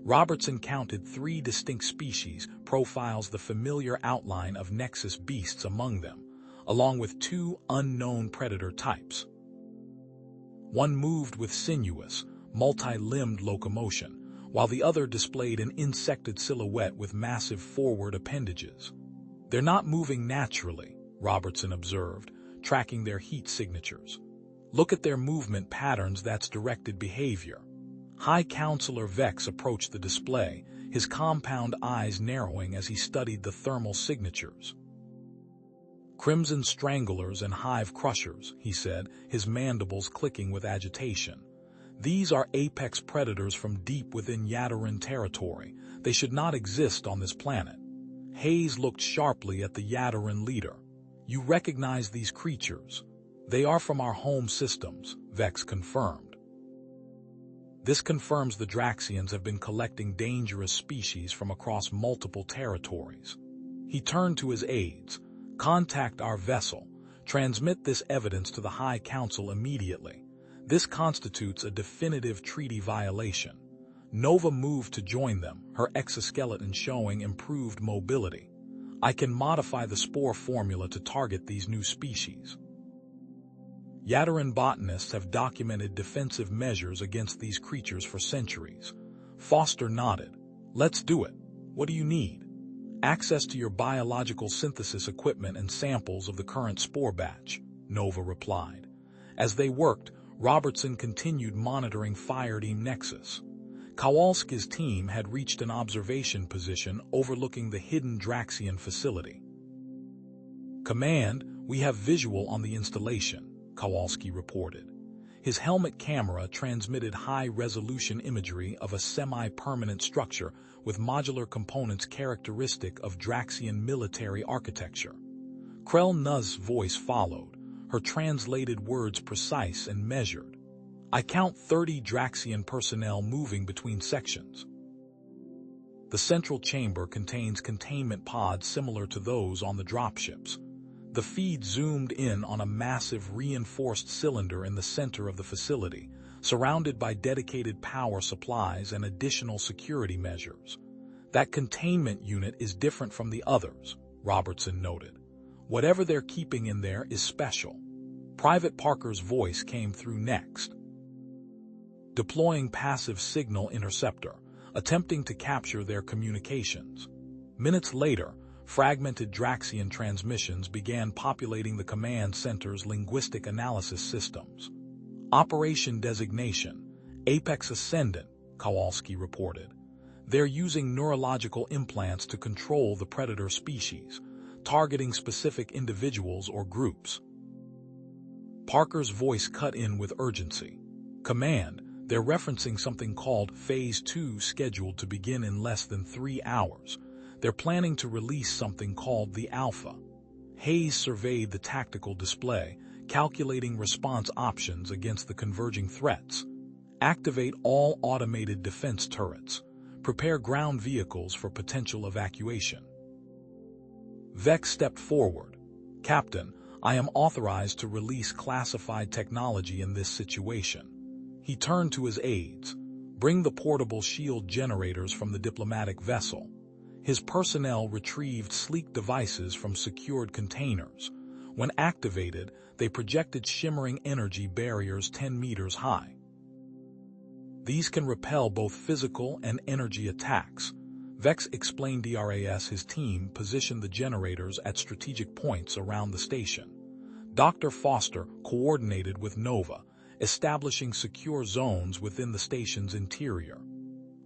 Robertson counted 3 distinct species, profiles the familiar outline of Nexus beasts among them, along with 2 unknown predator types. One moved with sinuous, multi-limbed locomotion, while the other displayed an insected silhouette with massive forward appendages. "They're not moving naturally," Robertson observed, tracking their heat signatures. "Look at their movement patterns, that's directed behavior." High Counselor Vex approached the display, his compound eyes narrowing as he studied the thermal signatures. "Crimson stranglers and hive crushers," he said, his mandibles clicking with agitation. "These are apex predators from deep within Yadarin territory. They should not exist on this planet." Hayes looked sharply at the Yadarin leader. "You recognize these creatures?" "They are from our home systems," Vex confirmed. "This confirms the Draxians have been collecting dangerous species from across multiple territories." He turned to his aides. "Contact our vessel. Transmit this evidence to the High Council immediately. This constitutes a definitive treaty violation." Nova moved to join them, her exoskeleton showing improved mobility. "I can modify the spore formula to target these new species." Yadarin botanists have documented defensive measures against these creatures for centuries. Foster nodded. "Let's do it. What do you need?" "Access to your biological synthesis equipment and samples of the current spore batch," Nova replied. As they worked, Robertson continued monitoring Fireteam Nexus. Kowalski's team had reached an observation position overlooking the hidden Draxian facility. "Command, we have visual on the installation," Kowalski reported. His helmet camera transmitted high-resolution imagery of a semi-permanent structure with modular components characteristic of Draxian military architecture. Krell Nuzz's voice followed, her translated words precise and measured. "I count 30 Draxian personnel moving between sections." The central chamber contains containment pods similar to those on the dropships. The feed zoomed in on a massive reinforced cylinder in the center of the facility, surrounded by dedicated power supplies and additional security measures. "That containment unit is different from the others," Robertson noted. "Whatever they're keeping in there is special." Private Parker's voice came through next. Deploying passive signal interceptor, attempting to capture their communications. Minutes later, fragmented Draxian transmissions began populating the command center's linguistic analysis systems. Operation designation, Apex Ascendant, Kowalski reported. They're using neurological implants to control the predator species, targeting specific individuals or groups. Parker's voice cut in with urgency. Command, they're referencing something called Phase 2 scheduled to begin in less than 3 hours. They're planning to release something called the Alpha. Hayes surveyed the tactical display, calculating response options against the converging threats. Activate all automated defense turrets. Prepare ground vehicles for potential evacuation. Vex stepped forward. Captain, I am authorized to release classified technology in this situation. He turned to his aides. Bring the portable shield generators from the diplomatic vessel. His personnel retrieved sleek devices from secured containers. When activated, they projected shimmering energy barriers 10 meters high. These can repel both physical and energy attacks. Vex explained DRAS his team positioned the generators at strategic points around the station. Dr. Foster coordinated with Nova, establishing secure zones within the station's interior.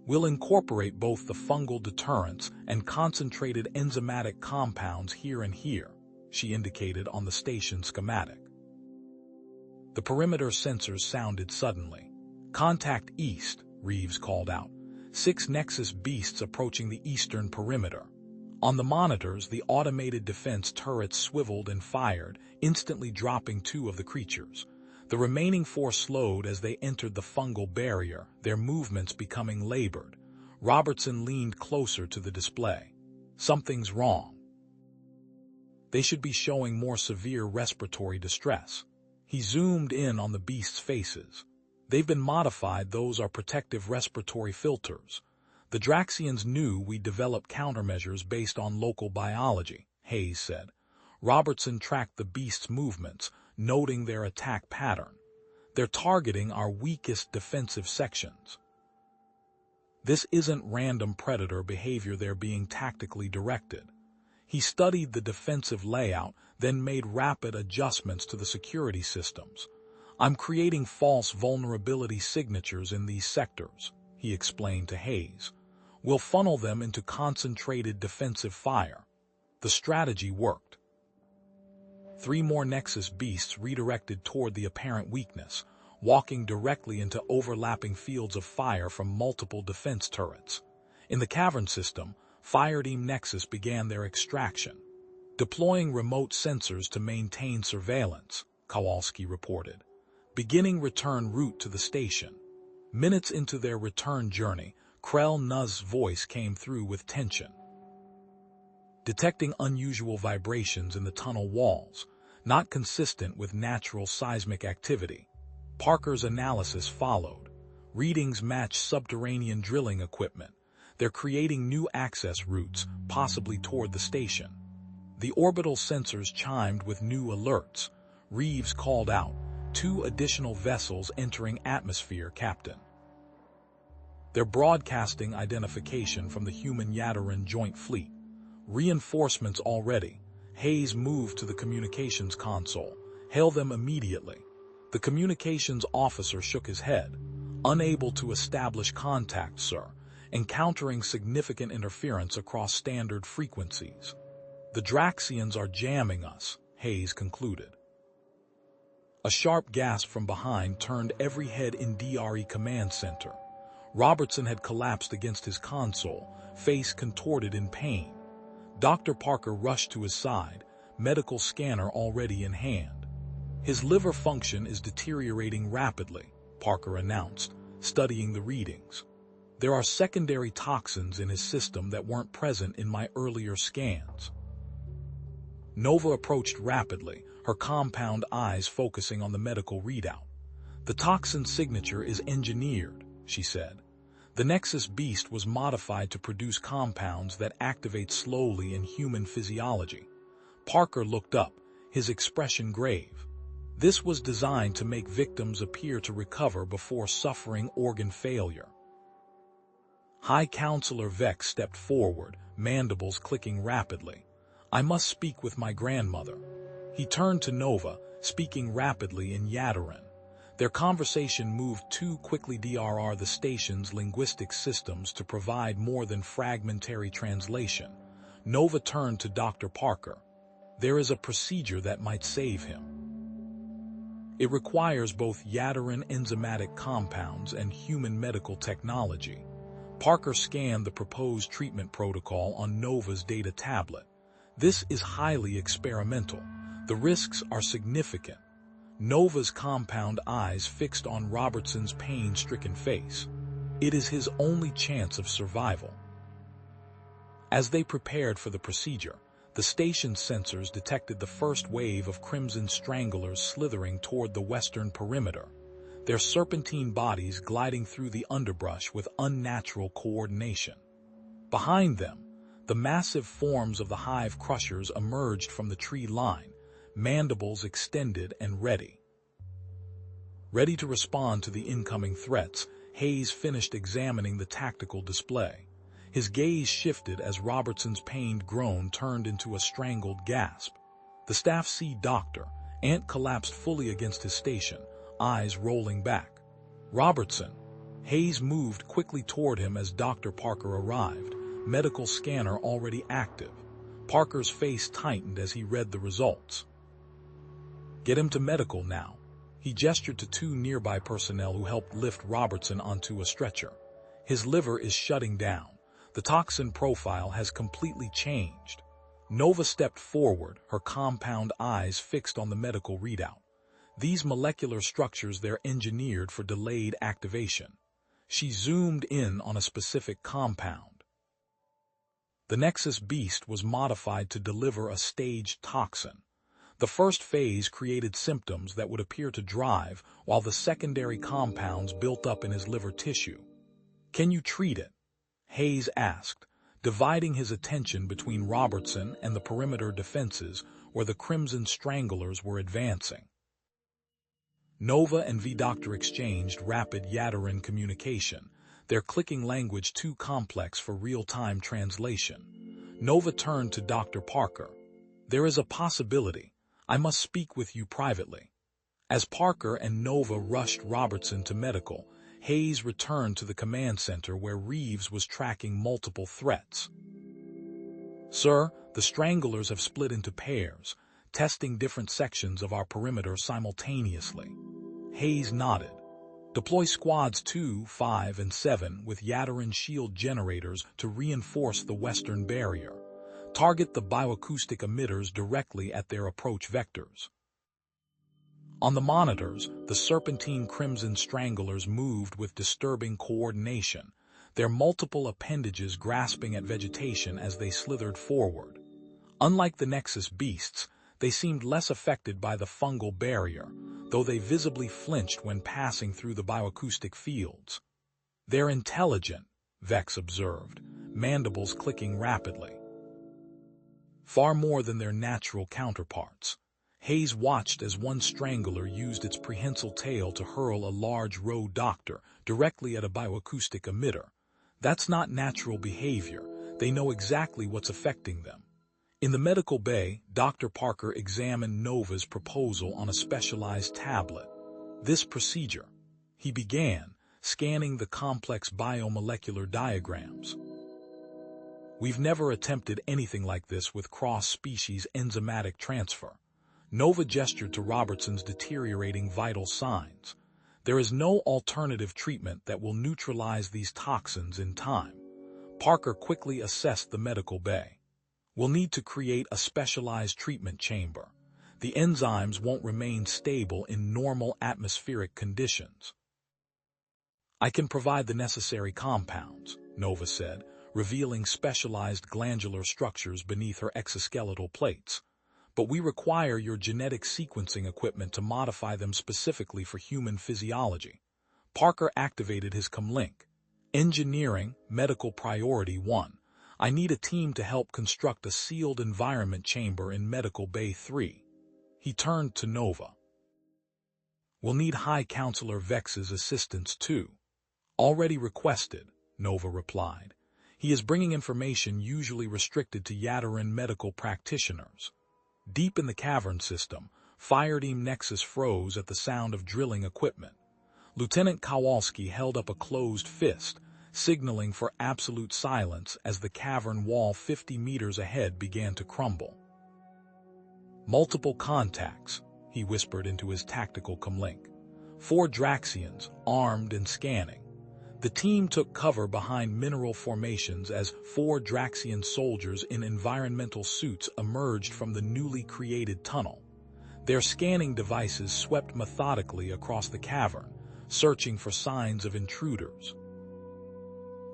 We'll incorporate both the fungal deterrents and concentrated enzymatic compounds here and here, she indicated on the station schematic. The perimeter sensors sounded suddenly. Contact east, Reeves called out. 6 Nexus beasts approaching the eastern perimeter. On the monitors, the automated defense turrets swiveled and fired, instantly dropping 2 of the creatures. The remaining 4 slowed as they entered the fungal barrier, their movements becoming labored. Robertson leaned closer to the display. Something's wrong. They should be showing more severe respiratory distress. He zoomed in on the beasts' faces. They've been modified, those are protective respiratory filters. The Draxians knew we developed countermeasures based on local biology, Hayes said. Robertson tracked the beasts' movements, noting their attack pattern. They're targeting our weakest defensive sections. This isn't random predator behavior, they're being tactically directed. He studied the defensive layout, then made rapid adjustments to the security systems. I'm creating false vulnerability signatures in these sectors, he explained to Hayes. We'll funnel them into concentrated defensive fire. The strategy worked. 3 more Nexus beasts redirected toward the apparent weakness, walking directly into overlapping fields of fire from multiple defense turrets. In the cavern system, Fireteam Nexus began their extraction. Deploying remote sensors to maintain surveillance, Kowalski reported. Beginning return route to the station. Minutes into their return journey, Krell Nuzz's voice came through with tension. Detecting unusual vibrations in the tunnel walls, not consistent with natural seismic activity. Parker's analysis followed. Readings match subterranean drilling equipment. They're creating new access routes, possibly toward the station. The orbital sensors chimed with new alerts. Reeves called out, 2 additional vessels entering atmosphere, Captain. They're broadcasting identification from the human Yataran Joint Fleet. Reinforcements already. Hayes moved to the communications console. Hail them immediately. The communications officer shook his head. Unable to establish contact, sir. Encountering significant interference across standard frequencies. The Draxians are jamming us, Hayes concluded. A sharp gasp from behind turned every head in DRE command center. Robertson had collapsed against his console, face contorted in pain. Dr. Parker rushed to his side, medical scanner already in hand. His liver function is deteriorating rapidly, Parker announced, studying the readings. There are secondary toxins in his system that weren't present in my earlier scans. Nova approached rapidly, her compound eyes focusing on the medical readout. The toxin signature is engineered, she said. The Nexus beast was modified to produce compounds that activate slowly in human physiology. Parker looked up, his expression grave. This was designed to make victims appear to recover before suffering organ failure. High Counselor Vex stepped forward, mandibles clicking rapidly. "I must speak with my grandmother." He turned to Nova, speaking rapidly in Yadarin. Their conversation moved too quickly for the station's linguistic systems to provide more than fragmentary translation. Nova turned to Dr. Parker. "There is a procedure that might save him. It requires both Yadarin enzymatic compounds and human medical technology." Parker scanned the proposed treatment protocol on Nova's data tablet. "This is highly experimental. The risks are significant." Nova's compound eyes fixed on Robertson's pain-stricken face. It is his only chance of survival. As they prepared for the procedure, the station's sensors detected the first wave of Crimson Stranglers slithering toward the western perimeter, their serpentine bodies gliding through the underbrush with unnatural coordination. Behind them, the massive forms of the hive crushers emerged from the tree line, mandibles extended and ready. Ready to respond to the incoming threats, Hayes finished examining the tactical display. His gaze shifted as Robertson's pained groan turned into a strangled gasp. The Staff C doctor, Ant collapsed fully against his station, eyes rolling back. "Robertson." Hayes moved quickly toward him as Dr. Parker arrived, medical scanner already active. Parker's face tightened as he read the results. "Get him to medical now." He gestured to two nearby personnel who helped lift Robertson onto a stretcher. "His liver is shutting down. The toxin profile has completely changed." Nova stepped forward, her compound eyes fixed on the medical readout. "These molecular structures, they're engineered for delayed activation." She zoomed in on a specific compound. The Nexus Beast was modified to deliver a staged toxin. The first phase created symptoms that would appear to drive, while the secondary compounds built up in his liver tissue. "Can you treat it?" Hayes asked, dividing his attention between Robertson and the perimeter defenses where the Crimson Stranglers were advancing. Nova and V-Doctor exchanged rapid Yadarin communication, their clicking language too complex for real-time translation. Nova turned to Dr. Parker. "There is a possibility. I must speak with you privately." As Parker and Nova rushed Robertson to medical, Hayes returned to the command center where Reeves was tracking multiple threats. "Sir, the Stranglers have split into pairs, testing different sections of our perimeter simultaneously." Hayes nodded. "Deploy squads 2, 5, and 7 with Yadarin shield generators to reinforce the western barrier. Target the bioacoustic emitters directly at their approach vectors." On the monitors, the serpentine Crimson Stranglers moved with disturbing coordination, their multiple appendages grasping at vegetation as they slithered forward. Unlike the Nexus Beasts, they seemed less affected by the fungal barrier, though they visibly flinched when passing through the bioacoustic fields. "They're intelligent," Vex observed, mandibles clicking rapidly. "Far more than their natural counterparts." Hayes watched as one Strangler used its prehensile tail to hurl a large roe doctor directly at a bioacoustic emitter. "That's not natural behavior. They know exactly what's affecting them." In the medical bay, Dr. Parker examined Nova's proposal on a specialized tablet. "This procedure," he began, scanning the complex biomolecular diagrams. "We've never attempted anything like this with cross-species enzymatic transfer." Nova gestured to Robertson's deteriorating vital signs. "There is no alternative treatment that will neutralize these toxins in time." Parker quickly assessed the medical bay. "We'll need to create a specialized treatment chamber. The enzymes won't remain stable in normal atmospheric conditions." "I can provide the necessary compounds," Nova said, revealing specialized glandular structures beneath her exoskeletal plates. "But we require your genetic sequencing equipment to modify them specifically for human physiology." Parker activated his comlink. "Engineering, medical priority 1. I need a team to help construct a sealed environment chamber in Medical Bay 3. He turned to Nova. We'll need High Counselor Vex's assistance too. Already requested, Nova replied. He is bringing information usually restricted to Yataran medical practitioners. Deep in the cavern system, Fire Team Nexus froze at the sound of drilling equipment. Lieutenant Kowalski held up a closed fist, signaling for absolute silence as the cavern wall 50 meters ahead began to crumble. Multiple contacts, he whispered into his tactical comlink. 4 Draxians, armed and scanning. The team took cover behind mineral formations as 4 Draxian soldiers in environmental suits emerged from the newly created tunnel. Their scanning devices swept methodically across the cavern, searching for signs of intruders.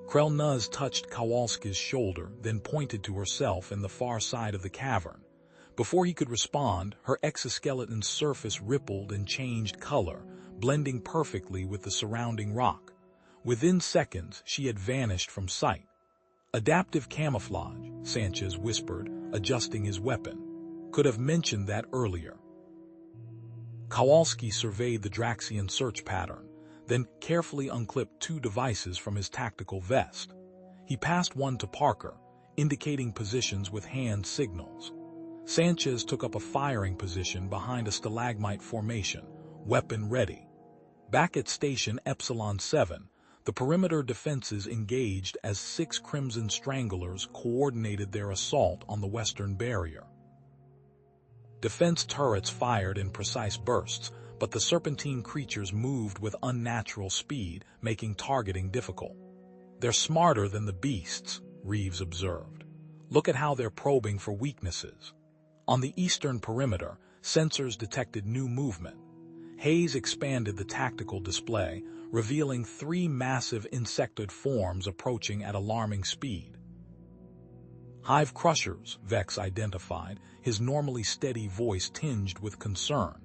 Krelnuz touched Kowalski's shoulder, then pointed to herself in the far side of the cavern. Before he could respond, her exoskeleton's surface rippled and changed color, blending perfectly with the surrounding rock. Within seconds, she had vanished from sight. Adaptive camouflage, Sanchez whispered, adjusting his weapon. Could have mentioned that earlier. Kowalski surveyed the Draxian search pattern, then carefully unclipped 2 devices from his tactical vest. He passed one to Parker, indicating positions with hand signals. Sanchez took up a firing position behind a stalagmite formation, weapon ready. Back at Station Epsilon 7, the perimeter defenses engaged as 6 Crimson Stranglers coordinated their assault on the western barrier. Defense turrets fired in precise bursts, but the serpentine creatures moved with unnatural speed, making targeting difficult. They're smarter than the beasts, Reeves observed. Look at how they're probing for weaknesses. On the eastern perimeter, sensors detected new movement. Hayes expanded the tactical display, revealing 3 massive insectoid forms approaching at alarming speed. Hive Crushers, Vex identified, his normally steady voice tinged with concern.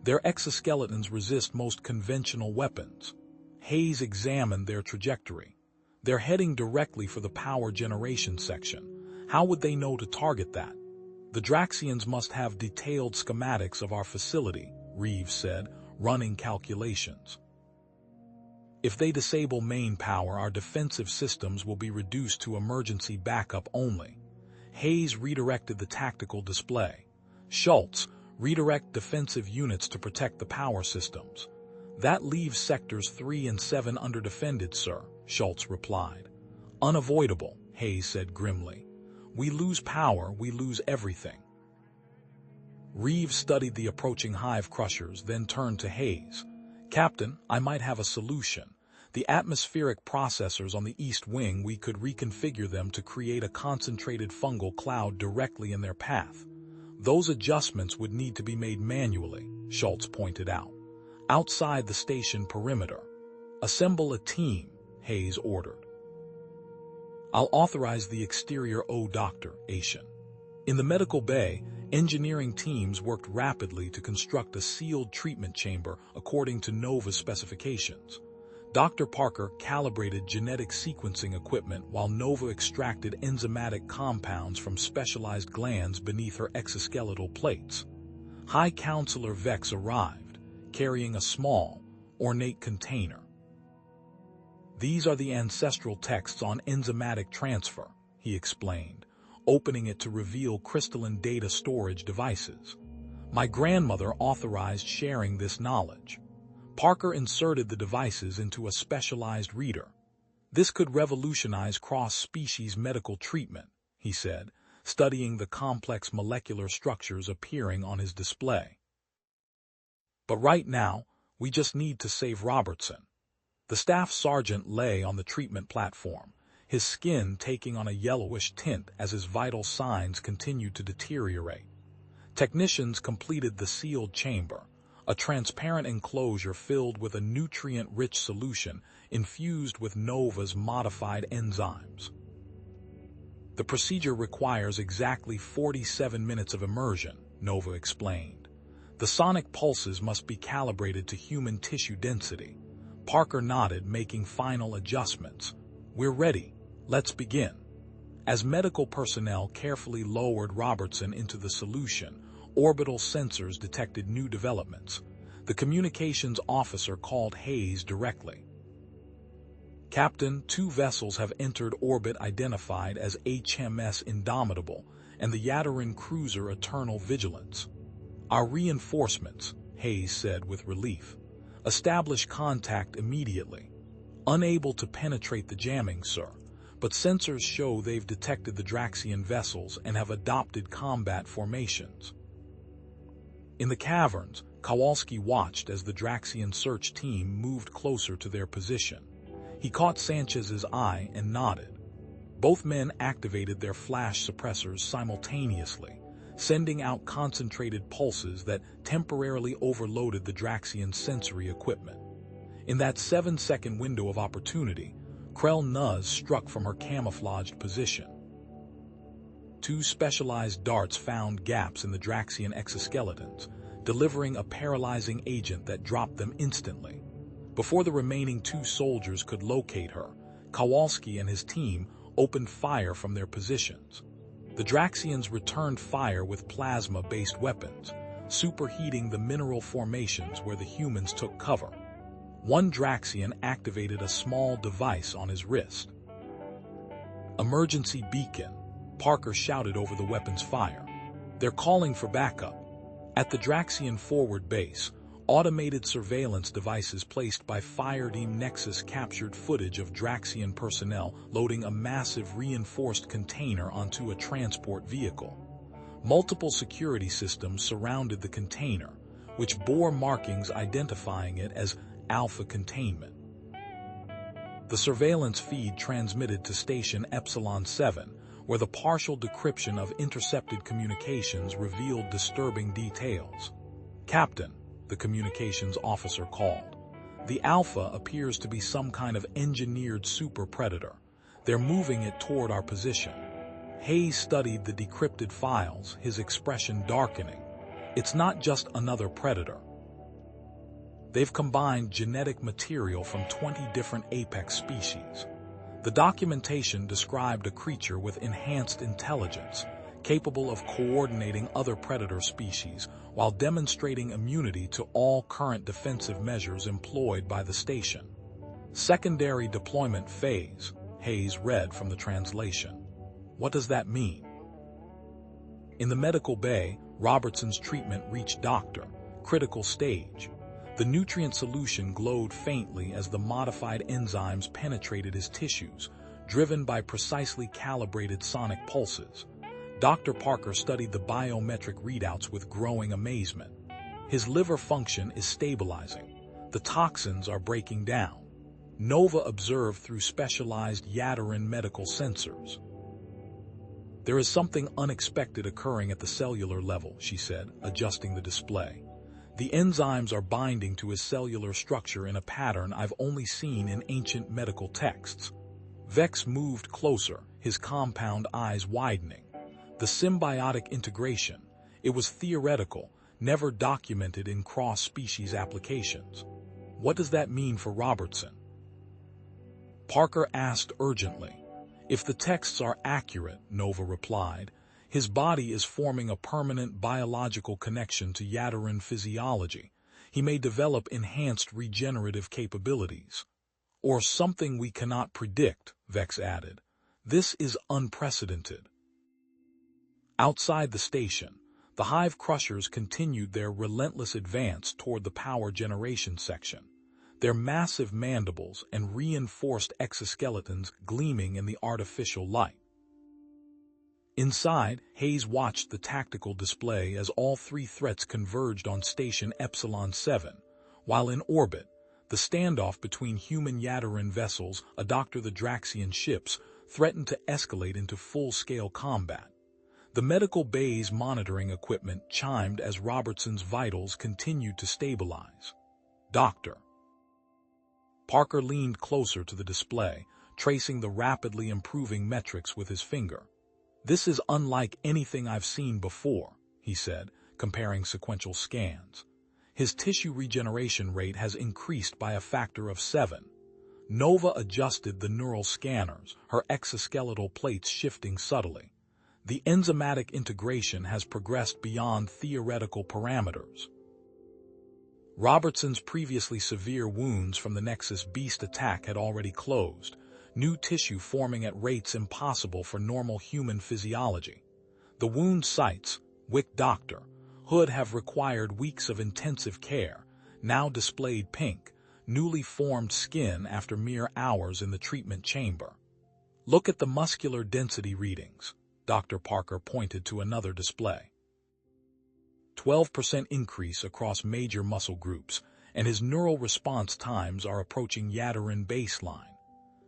Their exoskeletons resist most conventional weapons. Hayes examined their trajectory. They're heading directly for the power generation section. How would they know to target that? The Draxians must have detailed schematics of our facility, Reeves said, running calculations. If they disable main power, our defensive systems will be reduced to emergency backup only. Hayes redirected the tactical display. Schultz, redirect defensive units to protect the power systems. That leaves sectors 3 and 7 underdefended, sir, Schultz replied. Unavoidable, Hayes said grimly. We lose power, we lose everything. Reeves studied the approaching Hive Crushers, then turned to Hayes. Captain, I might have a solution. The atmospheric processors on the east wing, we could reconfigure them to create a concentrated fungal cloud directly in their path. Those adjustments would need to be made manually, Schultz pointed out. Outside the station perimeter. Assemble a team, Hayes ordered. I'll authorize the exterior Dr. Asian. In the medical bay, engineering teams worked rapidly to construct a sealed treatment chamber according to Nova's specifications. Dr. Parker calibrated genetic sequencing equipment while Nova extracted enzymatic compounds from specialized glands beneath her exoskeletal plates. High Counselor Vex arrived, carrying a small, ornate container. These are the ancestral texts on enzymatic transfer, he explained, opening it to reveal crystalline data storage devices. My grandmother authorized sharing this knowledge. Parker inserted the devices into a specialized reader. This could revolutionize cross-species medical treatment, he said, studying the complex molecular structures appearing on his display. But right now, we just need to save Robertson. The staff sergeant lay on the treatment platform, his skin taking on a yellowish tint as his vital signs continued to deteriorate. Technicians completed the sealed chamber, a transparent enclosure filled with a nutrient-rich solution infused with Nova's modified enzymes. The procedure requires exactly 47 minutes of immersion, Nova explained. The sonic pulses must be calibrated to human tissue density. Parker nodded, making final adjustments. We're ready. Let's begin. As medical personnel carefully lowered Robertson into the solution, orbital sensors detected new developments. The communications officer called Hayes directly. "Captain, 2 vessels have entered orbit identified as HMS Indomitable and the Yadarin cruiser Eternal Vigilance. Our reinforcements," Hayes said with relief, "establish contact immediately. Unable to penetrate the jamming, sir, but sensors show they've detected the Draxian vessels and have adopted combat formations." In the caverns, Kowalski watched as the Draxian search team moved closer to their position. He caught Sanchez's eye and nodded. Both men activated their flash suppressors simultaneously, sending out concentrated pulses that temporarily overloaded the Draxian sensory equipment. In that 7-second window of opportunity, Krell Nuz struck from her camouflaged position. 2 specialized darts found gaps in the Draxian exoskeletons, delivering a paralyzing agent that dropped them instantly. Before the remaining 2 soldiers could locate her, Kowalski and his team opened fire from their positions. The Draxians returned fire with plasma-based weapons, superheating the mineral formations where the humans took cover. One Draxian activated a small device on his wrist. "Emergency beacon," Parker shouted over the weapon's fire. "They're calling for backup." At the Draxian forward base, automated surveillance devices placed by Fireteam Nexus captured footage of Draxian personnel loading a massive reinforced container onto a transport vehicle. Multiple security systems surrounded the container, which bore markings identifying it as Alpha Containment. The surveillance feed transmitted to Station Epsilon 7, where the partial decryption of intercepted communications revealed disturbing details. "Captain," the communications officer called, "the Alpha appears to be some kind of engineered super predator. They're moving it toward our position." Hayes studied the decrypted files, his expression darkening. "It's not just another predator. They've combined genetic material from 20 different apex species." The documentation described a creature with enhanced intelligence, capable of coordinating other predator species while demonstrating immunity to all current defensive measures employed by the station. "Secondary deployment phase," Hayes read from the translation. "What does that mean?" In the medical bay, Robertson's treatment reached Dr. Critical stage. The nutrient solution glowed faintly as the modified enzymes penetrated his tissues, driven by precisely calibrated sonic pulses. Dr. Parker studied the biometric readouts with growing amazement. His liver function is stabilizing. The toxins are breaking down. Nova observed through specialized Yadarin medical sensors. "There is something unexpected occurring at the cellular level," she said, adjusting the display. "The enzymes are binding to his cellular structure in a pattern I've only seen in ancient medical texts." Vex moved closer, his compound eyes widening. The symbiotic integration, it was theoretical, never documented in cross-species applications. "What does that mean for Robertson?" Parker asked urgently. "If the texts are accurate," Nova replied, "his body is forming a permanent biological connection to Yadarin physiology. He may develop enhanced regenerative capabilities." "Or something we cannot predict," Vex added. "This is unprecedented." Outside the station, the Hive Crushers continued their relentless advance toward the power generation section, their massive mandibles and reinforced exoskeletons gleaming in the artificial light. Inside, Hayes watched the tactical display as all 3 threats converged on Station Epsilon 7, while in orbit, the standoff between human Yadarin vessels, Dr. the Draxian ships, threatened to escalate into full-scale combat. The medical bay's monitoring equipment chimed as Robertson's vitals continued to stabilize. "Doctor." Parker leaned closer to the display, tracing the rapidly improving metrics with his finger. "This is unlike anything I've seen before," he said, comparing sequential scans. "His tissue regeneration rate has increased by a factor of 7. Nova adjusted the neural scanners, her exoskeletal plates shifting subtly. The enzymatic integration has progressed beyond theoretical parameters." Robertson's previously severe wounds from the Nexus Beast attack had already closed, new tissue forming at rates impossible for normal human physiology. The wound sites, Wick Doctor, Hood have required weeks of intensive care, now displayed pink, newly formed skin after mere hours in the treatment chamber. Look at the muscular density readings. Dr. Parker pointed to another display. 12% increase across major muscle groups, and his neural response times are approaching Yatterin baseline.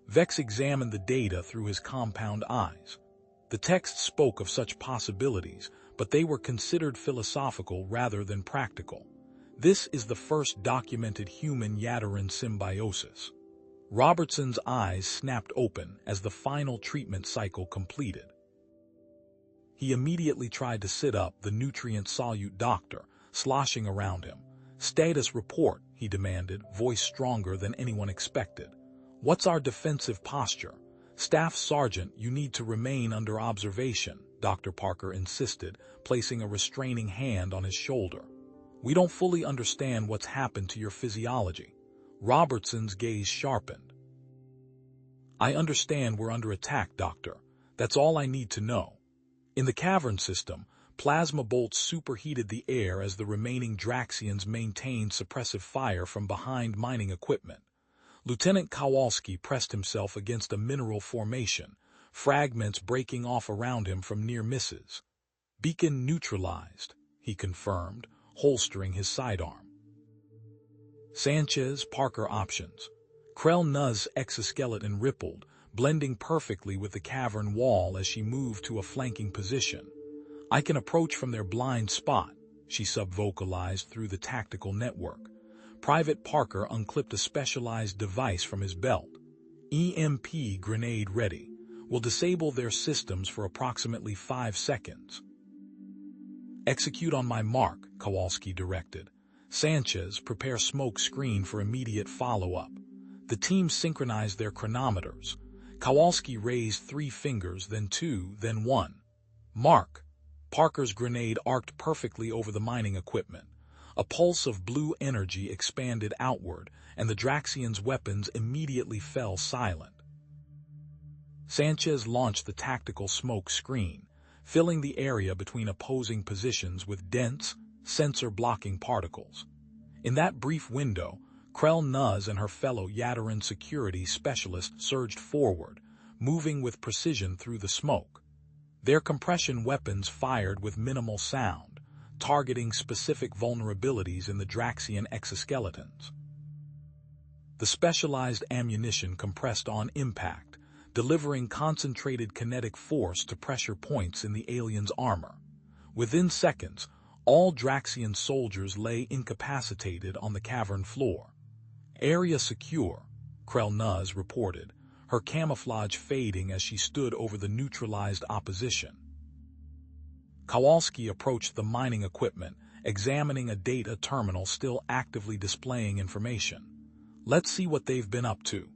Vex examined the data through his compound eyes. The text spoke of such possibilities, but they were considered philosophical rather than practical. This is the first documented human Yatterin symbiosis. Robertson's eyes snapped open as the final treatment cycle completed. He immediately tried to sit up, the nutrient-solute doctor, sloshing around him. "Status report," he demanded, voice stronger than anyone expected. "What's our defensive posture?" "Staff Sergeant, you need to remain under observation," Dr. Parker insisted, placing a restraining hand on his shoulder. "We don't fully understand what's happened to your physiology." Robertson's gaze sharpened. "I understand we're under attack, Doctor. That's all I need to know." In the cavern system, plasma bolts superheated the air as the remaining Draxians maintained suppressive fire from behind mining equipment. Lieutenant Kowalski pressed himself against a mineral formation, fragments breaking off around him from near misses. "Beacon neutralized," he confirmed, holstering his sidearm. Sanchez, Parker options. Krell Nuzz's exoskeleton rippled, blending perfectly with the cavern wall as she moved to a flanking position. "I can approach from their blind spot," she subvocalized through the tactical network. Private Parker unclipped a specialized device from his belt. "EMP grenade ready. Will disable their systems for approximately 5 seconds. "Execute on my mark," Kowalski directed. "Sanchez, prepare smoke screen for immediate follow-up." The team synchronized their chronometers. Kowalski raised 3 fingers, then 2, then 1. "Mark." Parker's grenade arced perfectly over the mining equipment. A pulse of blue energy expanded outward, and the Draxians' weapons immediately fell silent. Sanchez launched the tactical smoke screen, filling the area between opposing positions with dense, sensor-blocking particles. In that brief window, Krell Nuzz and her fellow Yatterin security specialist surged forward, moving with precision through the smoke. Their compression weapons fired with minimal sound, targeting specific vulnerabilities in the Draxian exoskeletons. The specialized ammunition compressed on impact, delivering concentrated kinetic force to pressure points in the aliens' armor. Within seconds, all Draxian soldiers lay incapacitated on the cavern floor. "Area secure," Krell Nuzz reported, her camouflage fading as she stood over the neutralized opposition. Kowalski approached the mining equipment, examining a data terminal still actively displaying information. "Let's see what they've been up to."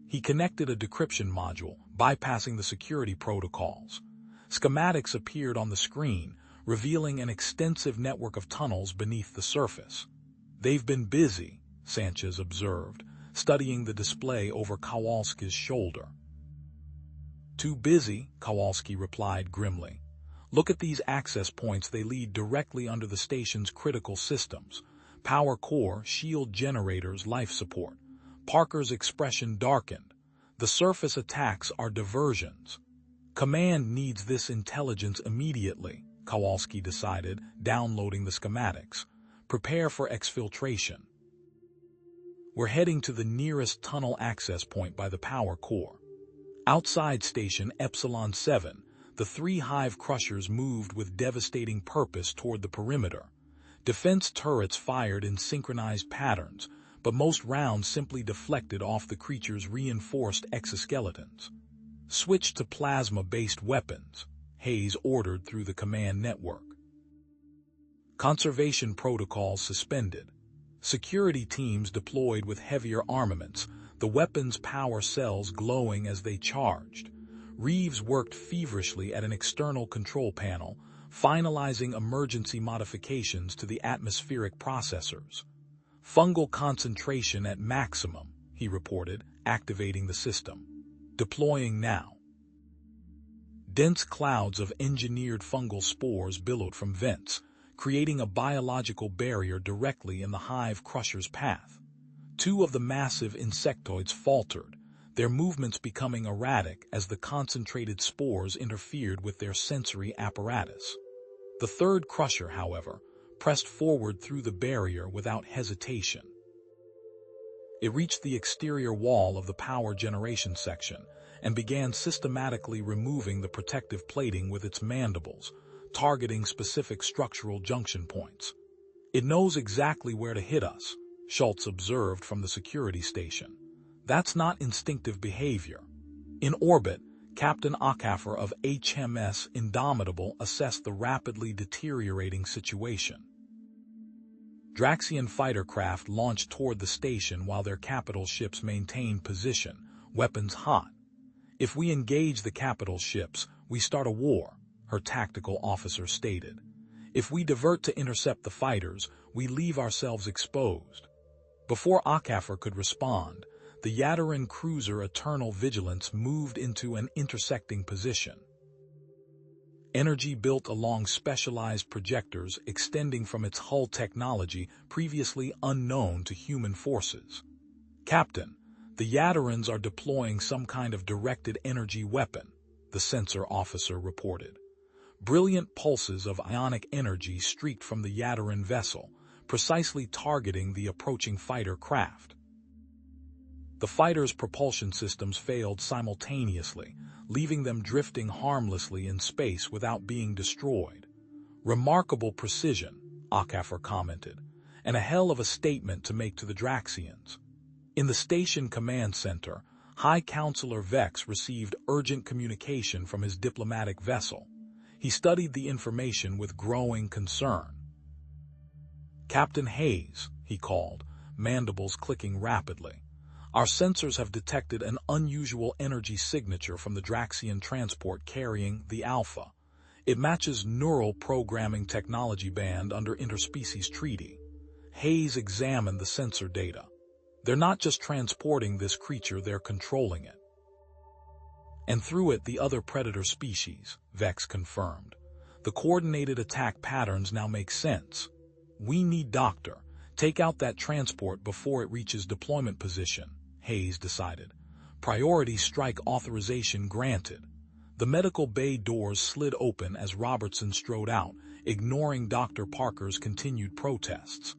He connected a decryption module, bypassing the security protocols. Schematics appeared on the screen, revealing an extensive network of tunnels beneath the surface. "They've been busy," Sanchez observed, studying the display over Kowalski's shoulder. "Too busy," Kowalski replied grimly. "Look at these access points. They lead directly under the station's critical systems. Power core, shield generators, life support." Parker's expression darkened. "The surface attacks are diversions." "Command needs this intelligence immediately," Kowalski decided, downloading the schematics. "Prepare for exfiltration." "We're heading to the nearest tunnel access point by the power core." Outside Station Epsilon 7, the 3 hive crushers moved with devastating purpose toward the perimeter. Defense turrets fired in synchronized patterns, but most rounds simply deflected off the creature's reinforced exoskeletons. "Switch to plasma-based weapons," Hayes ordered through the command network. Conservation protocols suspended. Security teams deployed with heavier armaments, the weapons' power cells glowing as they charged. Reeves worked feverishly at an external control panel, finalizing emergency modifications to the atmospheric processors. Fungal concentration at maximum, he reported, activating the system. Deploying now. Dense clouds of engineered fungal spores billowed from vents, creating a biological barrier directly in the hive crusher's path. Two of the massive insectoids faltered, their movements becoming erratic as the concentrated spores interfered with their sensory apparatus. The third crusher, however, pressed forward through the barrier without hesitation. It reached the exterior wall of the power generation section and began systematically removing the protective plating with its mandibles, targeting specific structural junction points. It knows exactly where to hit us, Schultz observed from the security station. That's not instinctive behavior. In orbit, Captain Ackafer of HMS Indomitable assessed the rapidly deteriorating situation. Draxian fighter craft launched toward the station while their capital ships maintained position, weapons hot. If we engage the capital ships, we start a war, her tactical officer stated. If we divert to intercept the fighters, we leave ourselves exposed. Before Ackafer could respond, the Yadarin cruiser Eternal Vigilance moved into an intersecting position. Energy built along specialized projectors extending from its hull technology previously unknown to human forces. Captain, the Yadarins are deploying some kind of directed energy weapon, the sensor officer reported. Brilliant pulses of ionic energy streaked from the Yadarin vessel, precisely targeting the approaching fighter craft. The fighter's propulsion systems failed simultaneously, leaving them drifting harmlessly in space without being destroyed. Remarkable precision, Ackafer commented, and a hell of a statement to make to the Draxians. In the station command center, High Counselor Vex received urgent communication from his diplomatic vessel. He studied the information with growing concern. Captain Hayes, he called, mandibles clicking rapidly. Our sensors have detected an unusual energy signature from the Draxian transport carrying the Alpha. It matches neural programming technology band under interspecies treaty. Hayes examined the sensor data. They're not just transporting this creature, they're controlling it. And through it, the other predator species, Vex confirmed. The coordinated attack patterns now make sense. We need Doctor. Take out that transport before it reaches deployment position, Hayes decided. Priority strike authorization granted. The medical bay doors slid open as Robertson strode out, ignoring Dr. Parker's continued protests.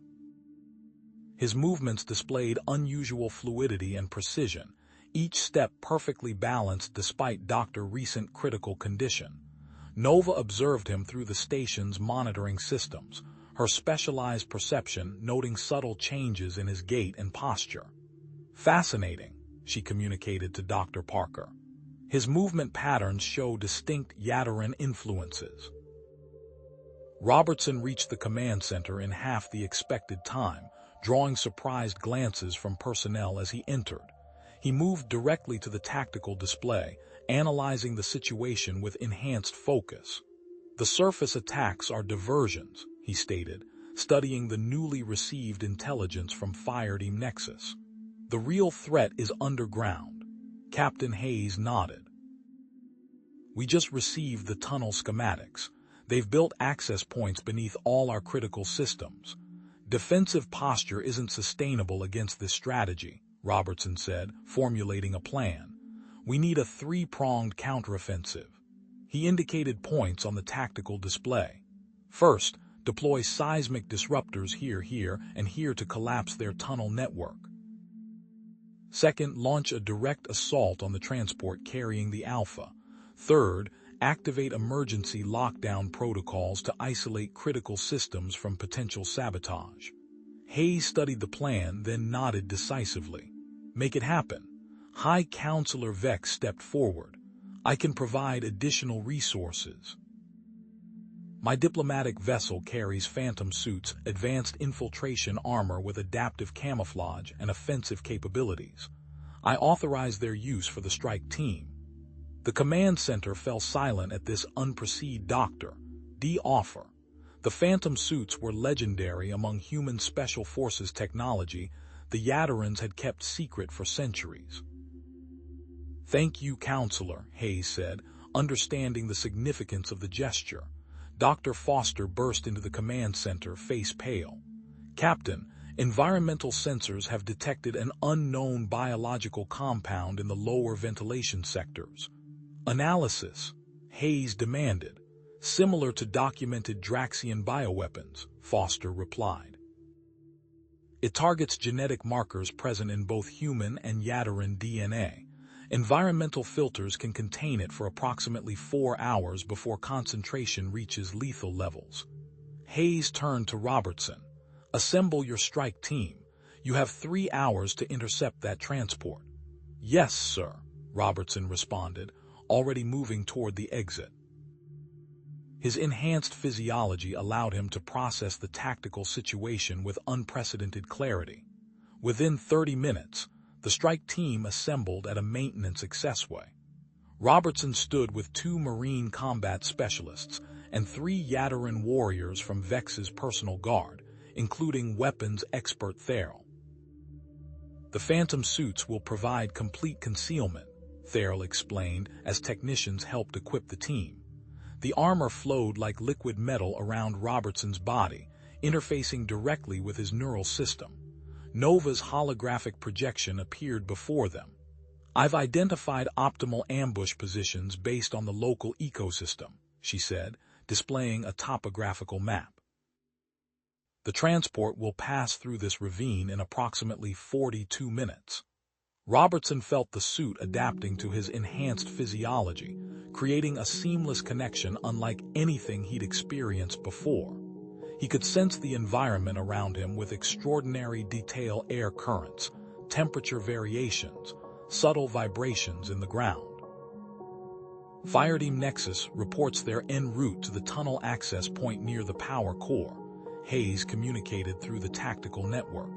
His movements displayed unusual fluidity and precision, each step perfectly balanced despite Dr. recent critical condition. Nova observed him through the station's monitoring systems, her specialized perception noting subtle changes in his gait and posture. Fascinating, she communicated to Dr. Parker. His movement patterns show distinct Yadarin influences. Robertson reached the command center in half the expected time, drawing surprised glances from personnel as he entered. He moved directly to the tactical display, analyzing the situation with enhanced focus. The surface attacks are diversions, he stated, studying the newly received intelligence from Fireteam Nexus. The real threat is underground. Captain Hayes nodded. We just received the tunnel schematics. They've built access points beneath all our critical systems. Defensive posture isn't sustainable against this strategy, Robertson said, formulating a plan. We need a three-pronged counteroffensive. He indicated points on the tactical display. First, deploy seismic disruptors here, and here to collapse their tunnel network. Second, launch a direct assault on the transport carrying the Alpha. Third, activate emergency lockdown protocols to isolate critical systems from potential sabotage. Hayes studied the plan, then nodded decisively. Make it happen. High Counselor Vex stepped forward. I can provide additional resources. My diplomatic vessel carries phantom suits, advanced infiltration armor with adaptive camouflage and offensive capabilities. I authorize their use for the strike team. The command center fell silent at this unperceived Doctor. D offer. The Phantom suits were legendary among human special forces technology the Yatarans had kept secret for centuries. "Thank you, Counselor," Hayes said, understanding the significance of the gesture. Dr. Foster burst into the command center, face pale. "Captain, environmental sensors have detected an unknown biological compound in the lower ventilation sectors." "Analysis," Hayes demanded. "Similar to documented Draxian bioweapons," Foster replied. "It targets genetic markers present in both human and Yataran DNA. Environmental filters can contain it for approximately 4 hours before concentration reaches lethal levels." Hayes turned to Robertson. "Assemble your strike team. You have 3 hours to intercept that transport." "Yes, sir," Robertson responded, already moving toward the exit. His enhanced physiology allowed him to process the tactical situation with unprecedented clarity. Within 30 minutes, the strike team assembled at a maintenance accessway. Robertson stood with 2 Marine combat specialists and 3 Yataran warriors from Vex's personal guard, including weapons expert Therl. "The Phantom suits will provide complete concealment," Therl explained as technicians helped equip the team. The armor flowed like liquid metal around Robertson's body, interfacing directly with his neural system. Nova's holographic projection appeared before them. "I've identified optimal ambush positions based on the local ecosystem," she said, displaying a topographical map. "The transport will pass through this ravine in approximately 42 minutes. Robertson felt the suit adapting to his enhanced physiology, creating a seamless connection unlike anything he'd experienced before. He could sense the environment around him with extraordinary detail: air currents, temperature variations, subtle vibrations in the ground. Fireteam Nexus reports they're en route to the tunnel access point near the power core, Hayes communicated through the tactical network.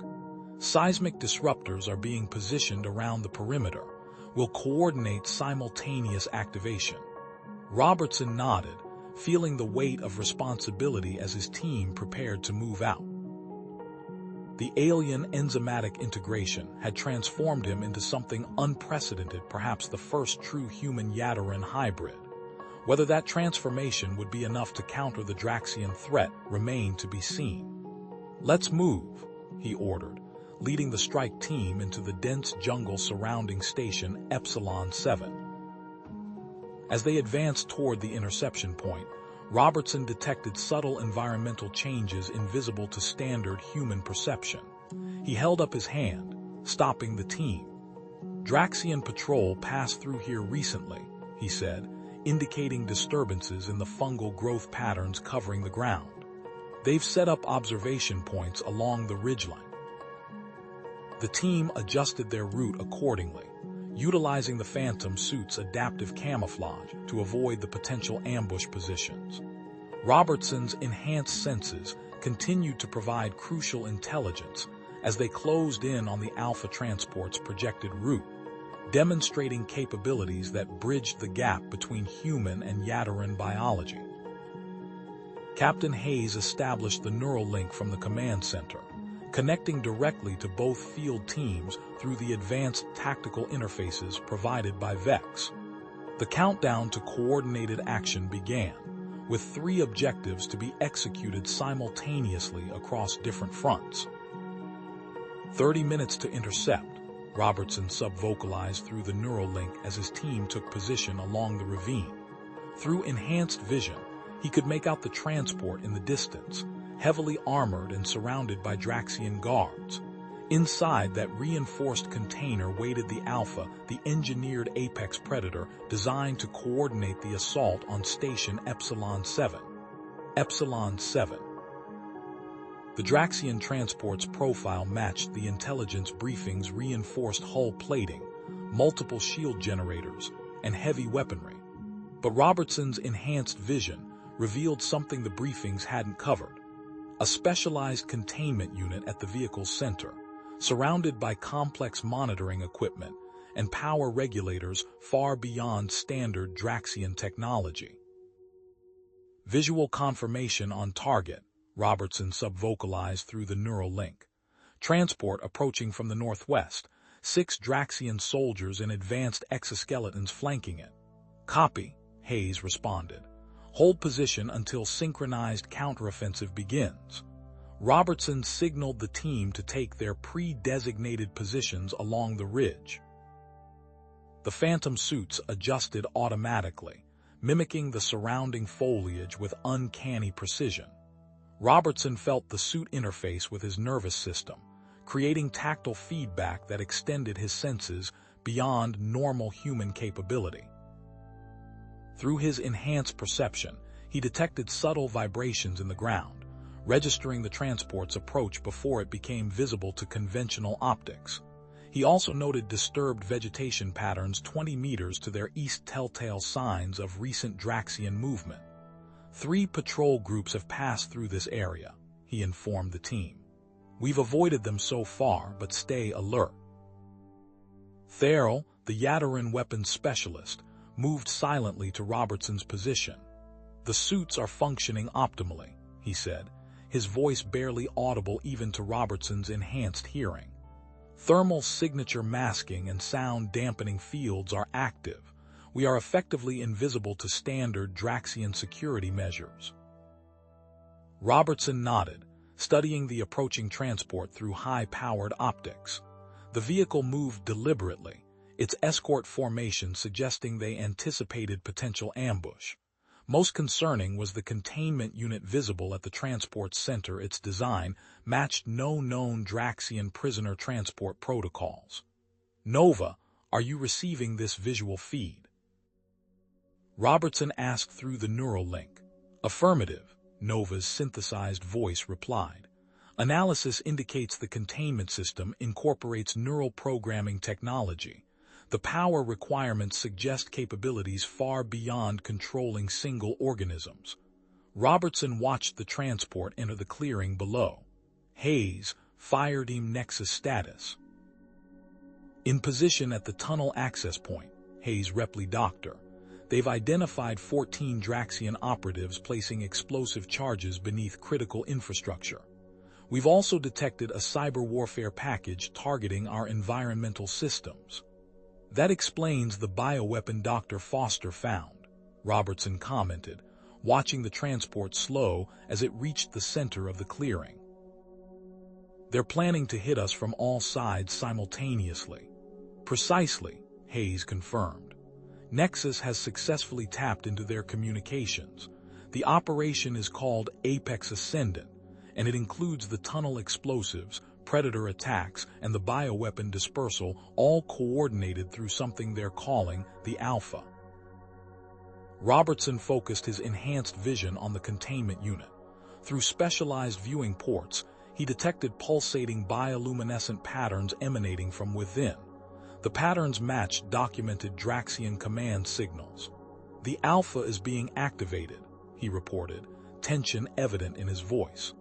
Seismic disruptors are being positioned around the perimeter. We'll coordinate simultaneous activation." Robertson nodded, feeling the weight of responsibility as his team prepared to move out. The alien enzymatic integration had transformed him into something unprecedented, perhaps the first true human-Yataran hybrid. Whether that transformation would be enough to counter the Draxian threat remained to be seen. "Let's move," he ordered, leading the strike team into the dense jungle surrounding Station Epsilon 7. As they advanced toward the interception point, Robertson detected subtle environmental changes invisible to standard human perception. He held up his hand, stopping the team. "Draxian patrol passed through here recently," he said, indicating disturbances in the fungal growth patterns covering the ground. "They've set up observation points along the ridgeline." The team adjusted their route accordingly, utilizing the Phantom suit's adaptive camouflage to avoid the potential ambush positions. Robertson's enhanced senses continued to provide crucial intelligence as they closed in on the Alpha transport's projected route, demonstrating capabilities that bridged the gap between human and Yataran biology. Captain Hayes established the neural link from the command center, connecting directly to both field teams through the advanced tactical interfaces provided by Vex. The countdown to coordinated action began, with 3 objectives to be executed simultaneously across different fronts. 30 minutes to intercept, Robertson sub-vocalized through the neural link as his team took position along the ravine. Through enhanced vision, he could make out the transport in the distance, heavily armored and surrounded by Draxian guards. Inside that reinforced container waited the Alpha, the engineered apex predator designed to coordinate the assault on Station Epsilon 7. Epsilon 7. The Draxian transport's profile matched the intelligence briefing's reinforced hull plating, multiple shield generators, and heavy weaponry. But Robertson's enhanced vision revealed something the briefings hadn't covered: a specialized containment unit at the vehicle's center, surrounded by complex monitoring equipment and power regulators far beyond standard Draxian technology. Visual confirmation on target, Robertson subvocalized through the neural link. Transport approaching from the northwest, 6 Draxian soldiers in advanced exoskeletons flanking it. Copy, Hayes responded. Hold position until synchronized counteroffensive begins. Robertson signaled the team to take their pre-designated positions along the ridge. The phantom suits adjusted automatically, mimicking the surrounding foliage with uncanny precision. Robertson felt the suit interface with his nervous system, creating tactile feedback that extended his senses beyond normal human capability. Through his enhanced perception, he detected subtle vibrations in the ground, registering the transport's approach before it became visible to conventional optics. He also noted disturbed vegetation patterns 20 meters to their east, telltale signs of recent Draxian movement. 3 patrol groups have passed through this area, he informed the team. We've avoided them so far, but stay alert. Therrell, the Yadarin weapons specialist, moved silently to Robertson's position. The suits are functioning optimally, he said, his voice barely audible even to Robertson's enhanced hearing. Thermal signature masking and sound dampening fields are active. We are effectively invisible to standard Draxian security measures. Robertson nodded, studying the approaching transport through high-powered optics. The vehicle moved deliberately, its escort formation suggesting they anticipated potential ambush. Most concerning was the containment unit visible at the transport's center. Its design matched no known Draxian prisoner transport protocols. Nova, are you receiving this visual feed? Robertson asked through the neural link. Affirmative, Nova's synthesized voice replied. Analysis indicates the containment system incorporates neural programming technology. The power requirements suggest capabilities far beyond controlling single organisms. Robertson watched the transport enter the clearing below. Hayes, Fire Team Nexus status. In position at the tunnel access point, Hayes Repley Doctor. They've identified 14 Draxian operatives placing explosive charges beneath critical infrastructure. We've also detected a cyber warfare package targeting our environmental systems. That explains the bioweapon Dr. Foster found, Robertson commented, watching the transport slow as it reached the center of the clearing. They're planning to hit us from all sides simultaneously. Precisely, Hayes confirmed. Nexus has successfully tapped into their communications. The operation is called Apex Ascendant, and it includes the tunnel explosives, predator attacks, and the bioweapon dispersal, all coordinated through something they're calling the Alpha. Robertson focused his enhanced vision on the containment unit. Through specialized viewing ports, he detected pulsating bioluminescent patterns emanating from within. The patterns matched documented Draxian command signals. The Alpha is being activated, he reported, tension evident in his voice.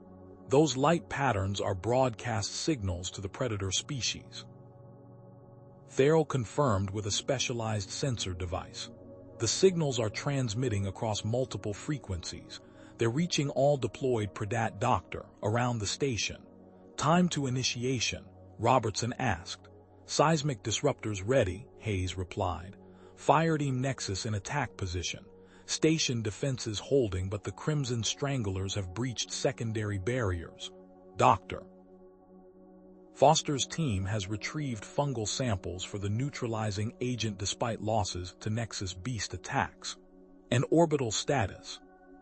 Those light patterns are broadcast signals to the predator species. Therrell confirmed with a specialized sensor device. The signals are transmitting across multiple frequencies. They're reaching all deployed Predat Doctor around the station. Time to initiation, Robertson asked. Seismic disruptors ready, Hayes replied. Fire Team Nexus in attack position. Station defenses holding, but the Crimson Stranglers have breached secondary barriers. Doctor. Foster's team has retrieved fungal samples for the neutralizing agent despite losses to Nexus Beast attacks. An orbital status.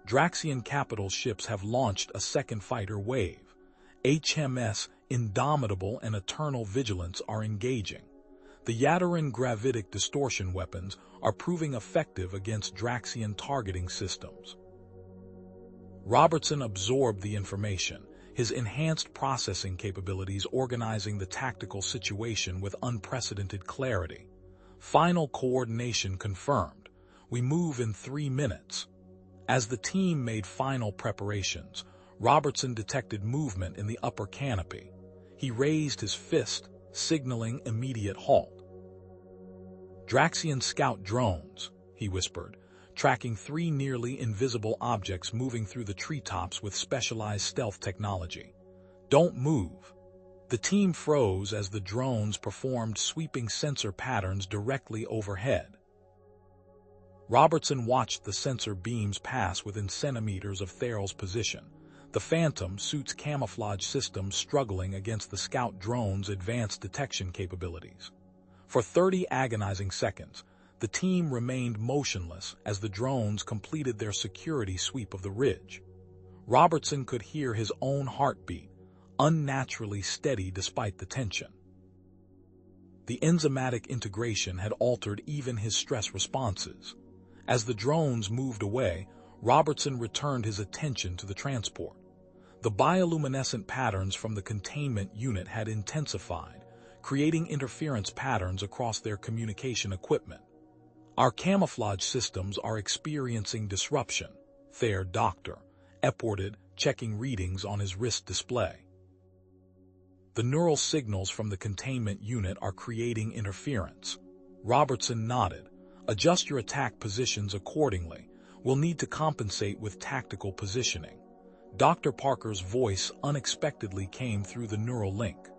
Draxian capital ships have launched a second fighter wave. HMS Indomitable and Eternal Vigilance are engaging. The Yadarin gravitic distortion weapons are proving effective against Draxian targeting systems. Robertson absorbed the information, his enhanced processing capabilities organizing the tactical situation with unprecedented clarity. Final coordination confirmed. We move in 3 minutes. As the team made final preparations, Robertson detected movement in the upper canopy. He raised his fist, signaling immediate halt. Draxian scout drones, he whispered, tracking 3 nearly invisible objects moving through the treetops with specialized stealth technology. "Don't move." The team froze as the drones performed sweeping sensor patterns directly overhead. Robertson watched the sensor beams pass within centimeters of Therrell's position, the Phantom suit's camouflage system struggling against the scout drone's advanced detection capabilities. For 30 agonizing seconds, the team remained motionless as the drones completed their security sweep of the ridge. Robertson could hear his own heartbeat, unnaturally steady despite the tension. The enzymatic integration had altered even his stress responses. As the drones moved away, Robertson returned his attention to the transport. The bioluminescent patterns from the containment unit had intensified, creating interference patterns across their communication equipment. "Our camouflage systems are experiencing disruption," Thayer Doctor reported, checking readings on his wrist display. "The neural signals from the containment unit are creating interference." Robertson nodded. "Adjust your attack positions accordingly. We'll need to compensate with tactical positioning." Dr. Parker's voice unexpectedly came through the neural link.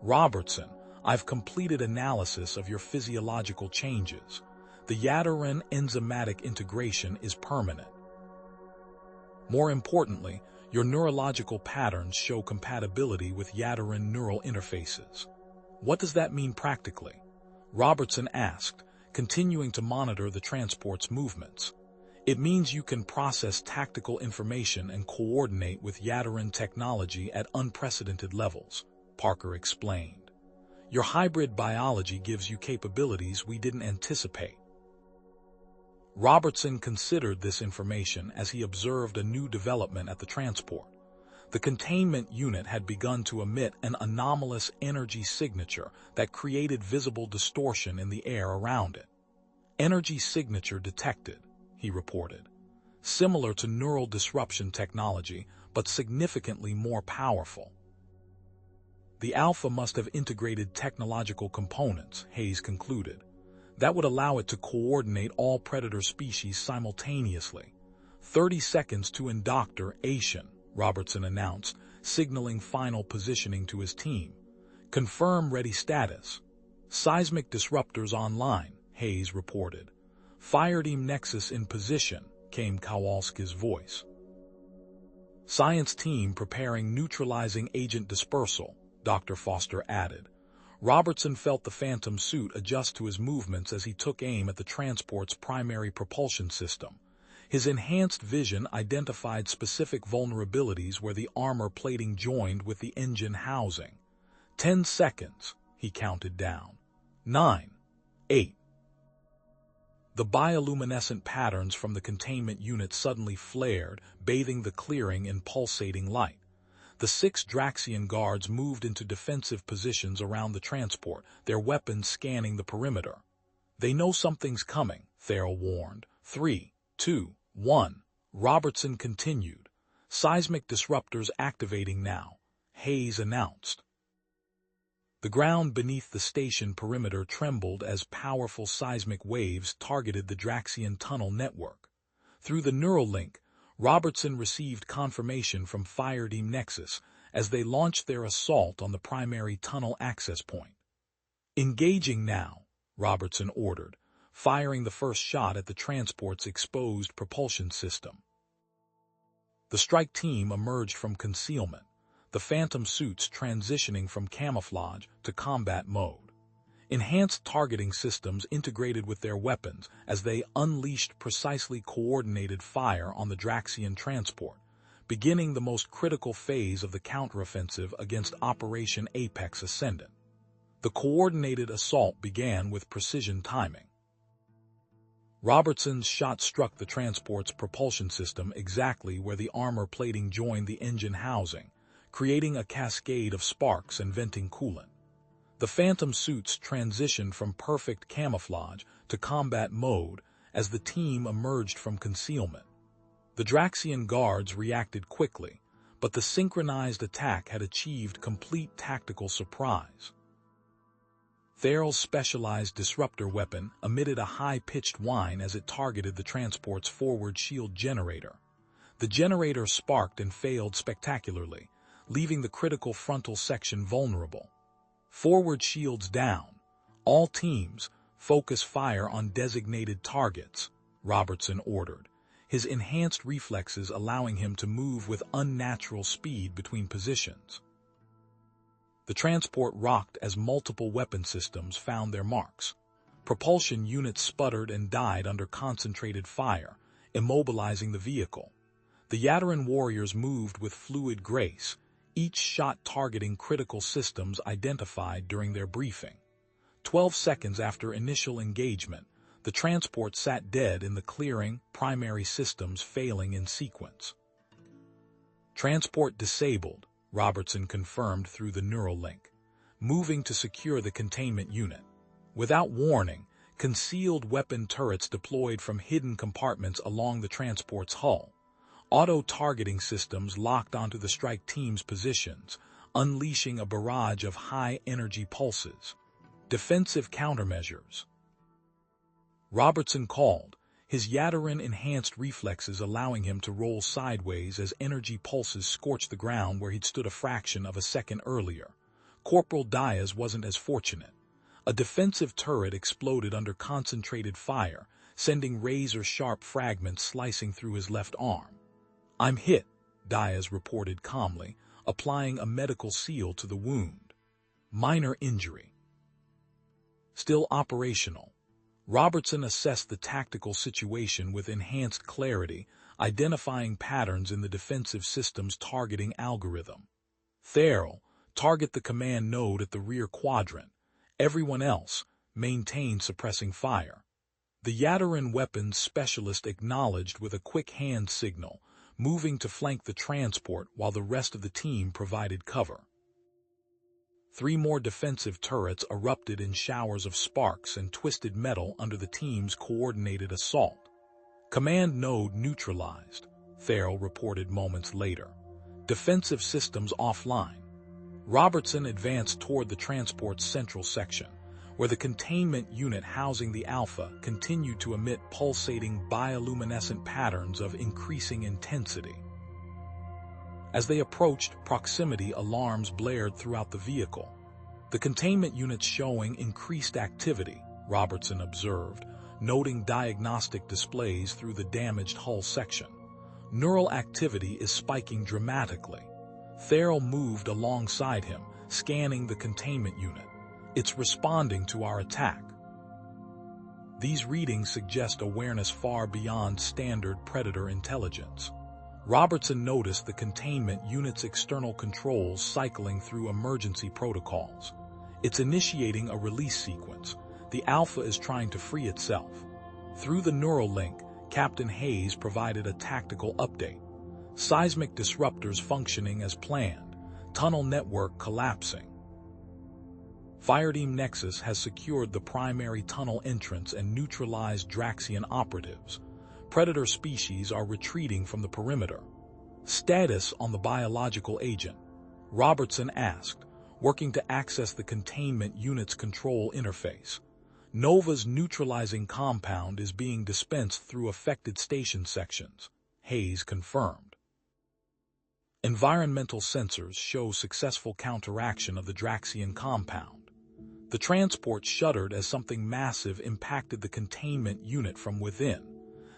"Robertson, I've completed analysis of your physiological changes. The Yadarin enzymatic integration is permanent. More importantly, your neurological patterns show compatibility with Yadarin neural interfaces." "What does that mean practically?" Robertson asked, continuing to monitor the transport's movements. "It means you can process tactical information and coordinate with Yadarin technology at unprecedented levels," Parker explained. "Your hybrid biology gives you capabilities we didn't anticipate." Robertson considered this information as he observed a new development at the transport. The containment unit had begun to emit an anomalous energy signature that created visible distortion in the air around it. "Energy signature detected," he reported. "Similar to neural disruption technology, but significantly more powerful." "The Alpha must have integrated technological components," Hayes concluded. "That would allow it to coordinate all predator species simultaneously." 30 seconds to indoctrination, Robertson announced, signaling final positioning to his team. "Confirm ready status." "Seismic disruptors online," Hayes reported. "Fireteam Nexus in position," came Kowalski's voice. "Science team preparing neutralizing agent dispersal," Dr. Foster added. Robertson felt the Phantom suit adjust to his movements as he took aim at the transport's primary propulsion system. His enhanced vision identified specific vulnerabilities where the armor plating joined with the engine housing. 10 seconds, he counted down. 9, 8. The bioluminescent patterns from the containment unit suddenly flared, bathing the clearing in pulsating light. The 6 Draxian guards moved into defensive positions around the transport, their weapons scanning the perimeter. "They know something's coming," Therrell warned. 3, 2, 1. Robertson continued. "Seismic disruptors activating now," Hayes announced. The ground beneath the station perimeter trembled as powerful seismic waves targeted the Draxian tunnel network. Through the neural link, Robertson received confirmation from Fireteam Nexus as they launched their assault on the primary tunnel access point. "Engaging now," Robertson ordered, firing the first shot at the transport's exposed propulsion system. The strike team emerged from concealment, the Phantom suits transitioning from camouflage to combat mode. Enhanced targeting systems integrated with their weapons as they unleashed precisely coordinated fire on the Draxian transport, beginning the most critical phase of the counteroffensive against Operation Apex Ascendant. The coordinated assault began with precision timing. Robertson's shot struck the transport's propulsion system exactly where the armor plating joined the engine housing, creating a cascade of sparks and venting coolant. The Phantom suits transitioned from perfect camouflage to combat mode as the team emerged from concealment. The Draxian guards reacted quickly, but the synchronized attack had achieved complete tactical surprise. Theral's specialized disruptor weapon emitted a high-pitched whine as it targeted the transport's forward shield generator. The generator sparked and failed spectacularly, leaving the critical frontal section vulnerable. Forward shields down. All teams, focus fire on designated targets, Robertson ordered, his enhanced reflexes allowing him to move with unnatural speed between positions. The transport rocked as multiple weapon systems found their marks. Propulsion units sputtered and died under concentrated fire, immobilizing the vehicle. The Yataran warriors moved with fluid grace, each shot targeting critical systems identified during their briefing. 12 seconds after initial engagement, the transport sat dead in the clearing, primary systems failing in sequence. Transport disabled, Robertson confirmed through the neural link, moving to secure the containment unit. Without warning, concealed weapon turrets deployed from hidden compartments along the transport's hull. Auto-targeting systems locked onto the strike team's positions, unleashing a barrage of high-energy pulses. Defensive countermeasures. Robertson called, his Yataran-enhanced reflexes allowing him to roll sideways as energy pulses scorched the ground where he'd stood a fraction of a second earlier. Corporal Diaz wasn't as fortunate. A defensive turret exploded under concentrated fire, sending razor-sharp fragments slicing through his left arm. "I'm hit," Diaz reported calmly, applying a medical seal to the wound. "Minor injury." Still operational. Robertson assessed the tactical situation with enhanced clarity, identifying patterns in the defensive system's targeting algorithm. Theral, target the command node at the rear quadrant. Everyone else, maintain suppressing fire. The Yataran weapons specialist acknowledged with a quick hand signal, moving to flank the transport while the rest of the team provided cover. 3 more defensive turrets erupted in showers of sparks and twisted metal under the team's coordinated assault. "Command node neutralized," Theral reported moments later. "Defensive systems offline." Robertson advanced toward the transport's central section, where the containment unit housing the Alpha continued to emit pulsating bioluminescent patterns of increasing intensity. As they approached, proximity alarms blared throughout the vehicle. The containment units showing increased activity, Robertson observed, noting diagnostic displays through the damaged hull section. Neural activity is spiking dramatically. Theral moved alongside him, scanning the containment unit. "It's responding to our attack." These readings suggest awareness far beyond standard predator intelligence. Robertson noticed the containment unit's external controls cycling through emergency protocols. It's initiating a release sequence. The Alpha is trying to free itself. Through the neural link, Captain Hayes provided a tactical update. Seismic disruptors functioning as planned. Tunnel network collapsing. Fireteam Nexus has secured the primary tunnel entrance and neutralized Draxian operatives. Predator species are retreating from the perimeter. "Status on the biological agent?" Robertson asked, working to access the containment unit's control interface. "Nova's neutralizing compound is being dispensed through affected station sections," Hayes confirmed. Environmental sensors show successful counteraction of the Draxian compound. The transport shuddered as something massive impacted the containment unit from within.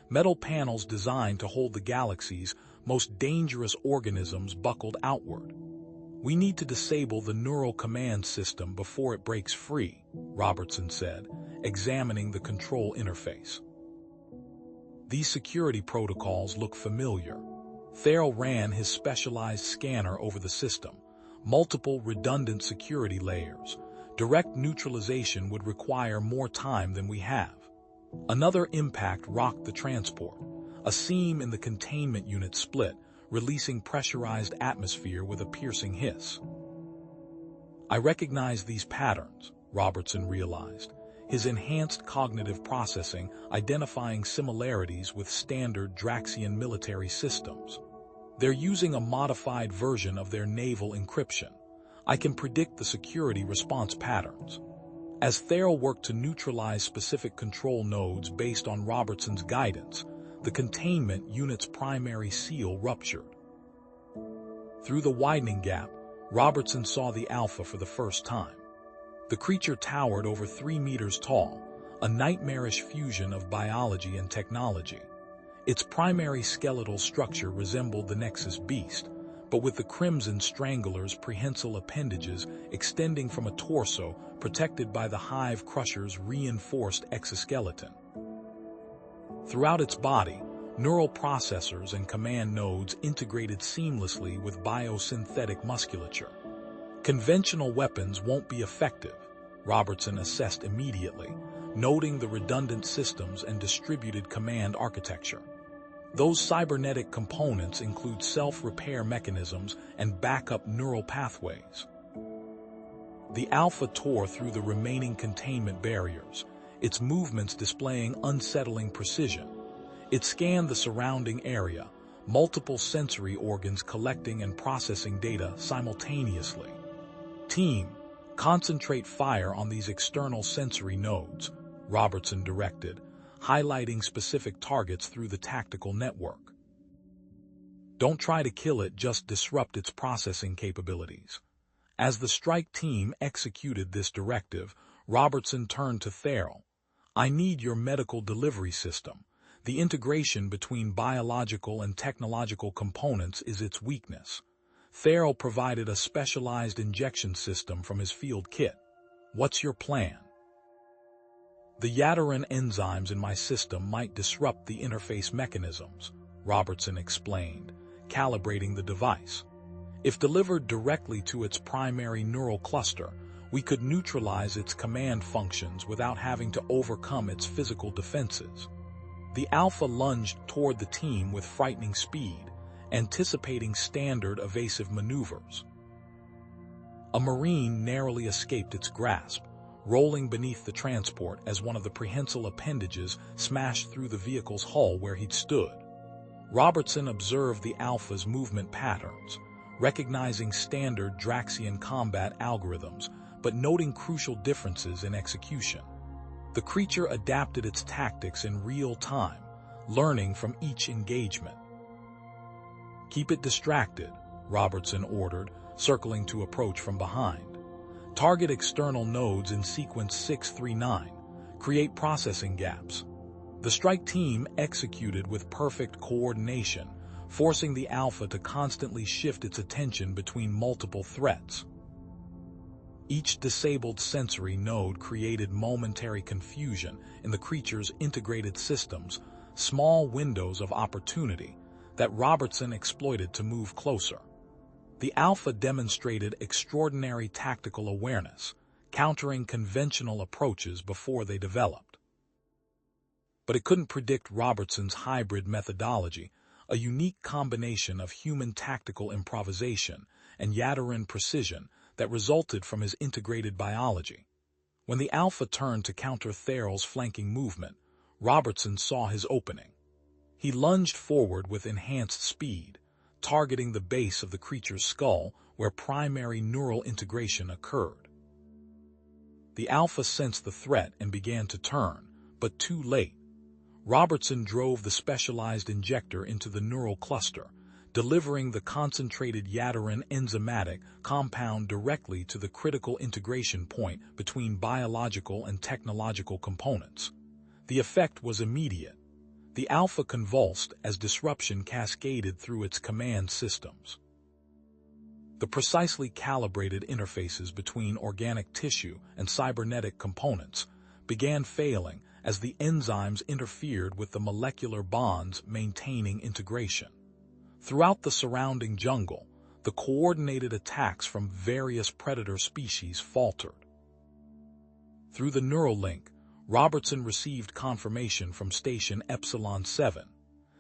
Metal panels designed to hold the galaxy's most dangerous organisms buckled outward. "We need to disable the neural command system before it breaks free," Robertson said, examining the control interface. These security protocols look familiar. Theral ran his specialized scanner over the system. Multiple redundant security layers. Direct neutralization would require more time than we have. Another impact rocked the transport. A seam in the containment unit split, releasing pressurized atmosphere with a piercing hiss. "I recognize these patterns," Robertson realized, his enhanced cognitive processing identifying similarities with standard Draxian military systems. "They're using a modified version of their naval encryption. I can predict the security response patterns." As Thale worked to neutralize specific control nodes based on Robertson's guidance, the containment unit's primary seal ruptured. Through the widening gap, Robertson saw the Alpha for the first time. The creature towered over 3 meters tall, a nightmarish fusion of biology and technology. Its primary skeletal structure resembled the Nexus beast, but with the Crimson Strangler's prehensile appendages extending from a torso protected by the Hive Crusher's reinforced exoskeleton. Throughout its body, neural processors and command nodes integrated seamlessly with biosynthetic musculature. Conventional weapons won't be effective, Robertson assessed immediately, noting the redundant systems and distributed command architecture. Those cybernetic components include self-repair mechanisms and backup neural pathways. The Alpha tore through the remaining containment barriers, its movements displaying unsettling precision. It scanned the surrounding area, multiple sensory organs collecting and processing data simultaneously. Team, concentrate fire on these external sensory nodes, Robertson directed, highlighting specific targets through the tactical network. Don't try to kill it, just disrupt its processing capabilities. As the strike team executed this directive, Robertson turned to Thale. I need your medical delivery system. The integration between biological and technological components is its weakness. Thale provided a specialized injection system from his field kit. What's your plan? The Yadarin enzymes in my system might disrupt the interface mechanisms, Robertson explained, calibrating the device. If delivered directly to its primary neural cluster, we could neutralize its command functions without having to overcome its physical defenses. The Alpha lunged toward the team with frightening speed, anticipating standard evasive maneuvers. A Marine narrowly escaped its grasp, rolling beneath the transport as one of the prehensile appendages smashed through the vehicle's hull where he'd stood. Robertson observed the Alpha's movement patterns, recognizing standard Draxian combat algorithms, but noting crucial differences in execution. The creature adapted its tactics in real time, learning from each engagement. Keep it distracted, Robertson ordered, circling to approach from behind. Target external nodes in sequence 639. Create processing gaps. The strike team executed with perfect coordination, forcing the Alpha to constantly shift its attention between multiple threats. Each disabled sensory node created momentary confusion in the creature's integrated systems, small windows of opportunity that Robertson exploited to move closer. The Alpha demonstrated extraordinary tactical awareness, countering conventional approaches before they developed. But it couldn't predict Robertson's hybrid methodology, a unique combination of human tactical improvisation and Yadarin precision that resulted from his integrated biology. When the Alpha turned to counter Thale's flanking movement, Robertson saw his opening. He lunged forward with enhanced speed, targeting the base of the creature's skull where primary neural integration occurred. The Alpha sensed the threat and began to turn, but too late. Robertson drove the specialized injector into the neural cluster, delivering the concentrated Yadarin enzymatic compound directly to the critical integration point between biological and technological components. The effect was immediate. The Alpha convulsed as disruption cascaded through its command systems. The precisely calibrated interfaces between organic tissue and cybernetic components began failing as the enzymes interfered with the molecular bonds maintaining integration. Throughout the surrounding jungle, the coordinated attacks from various predator species faltered. Through the neural link, Robertson received confirmation from Station Epsilon 7.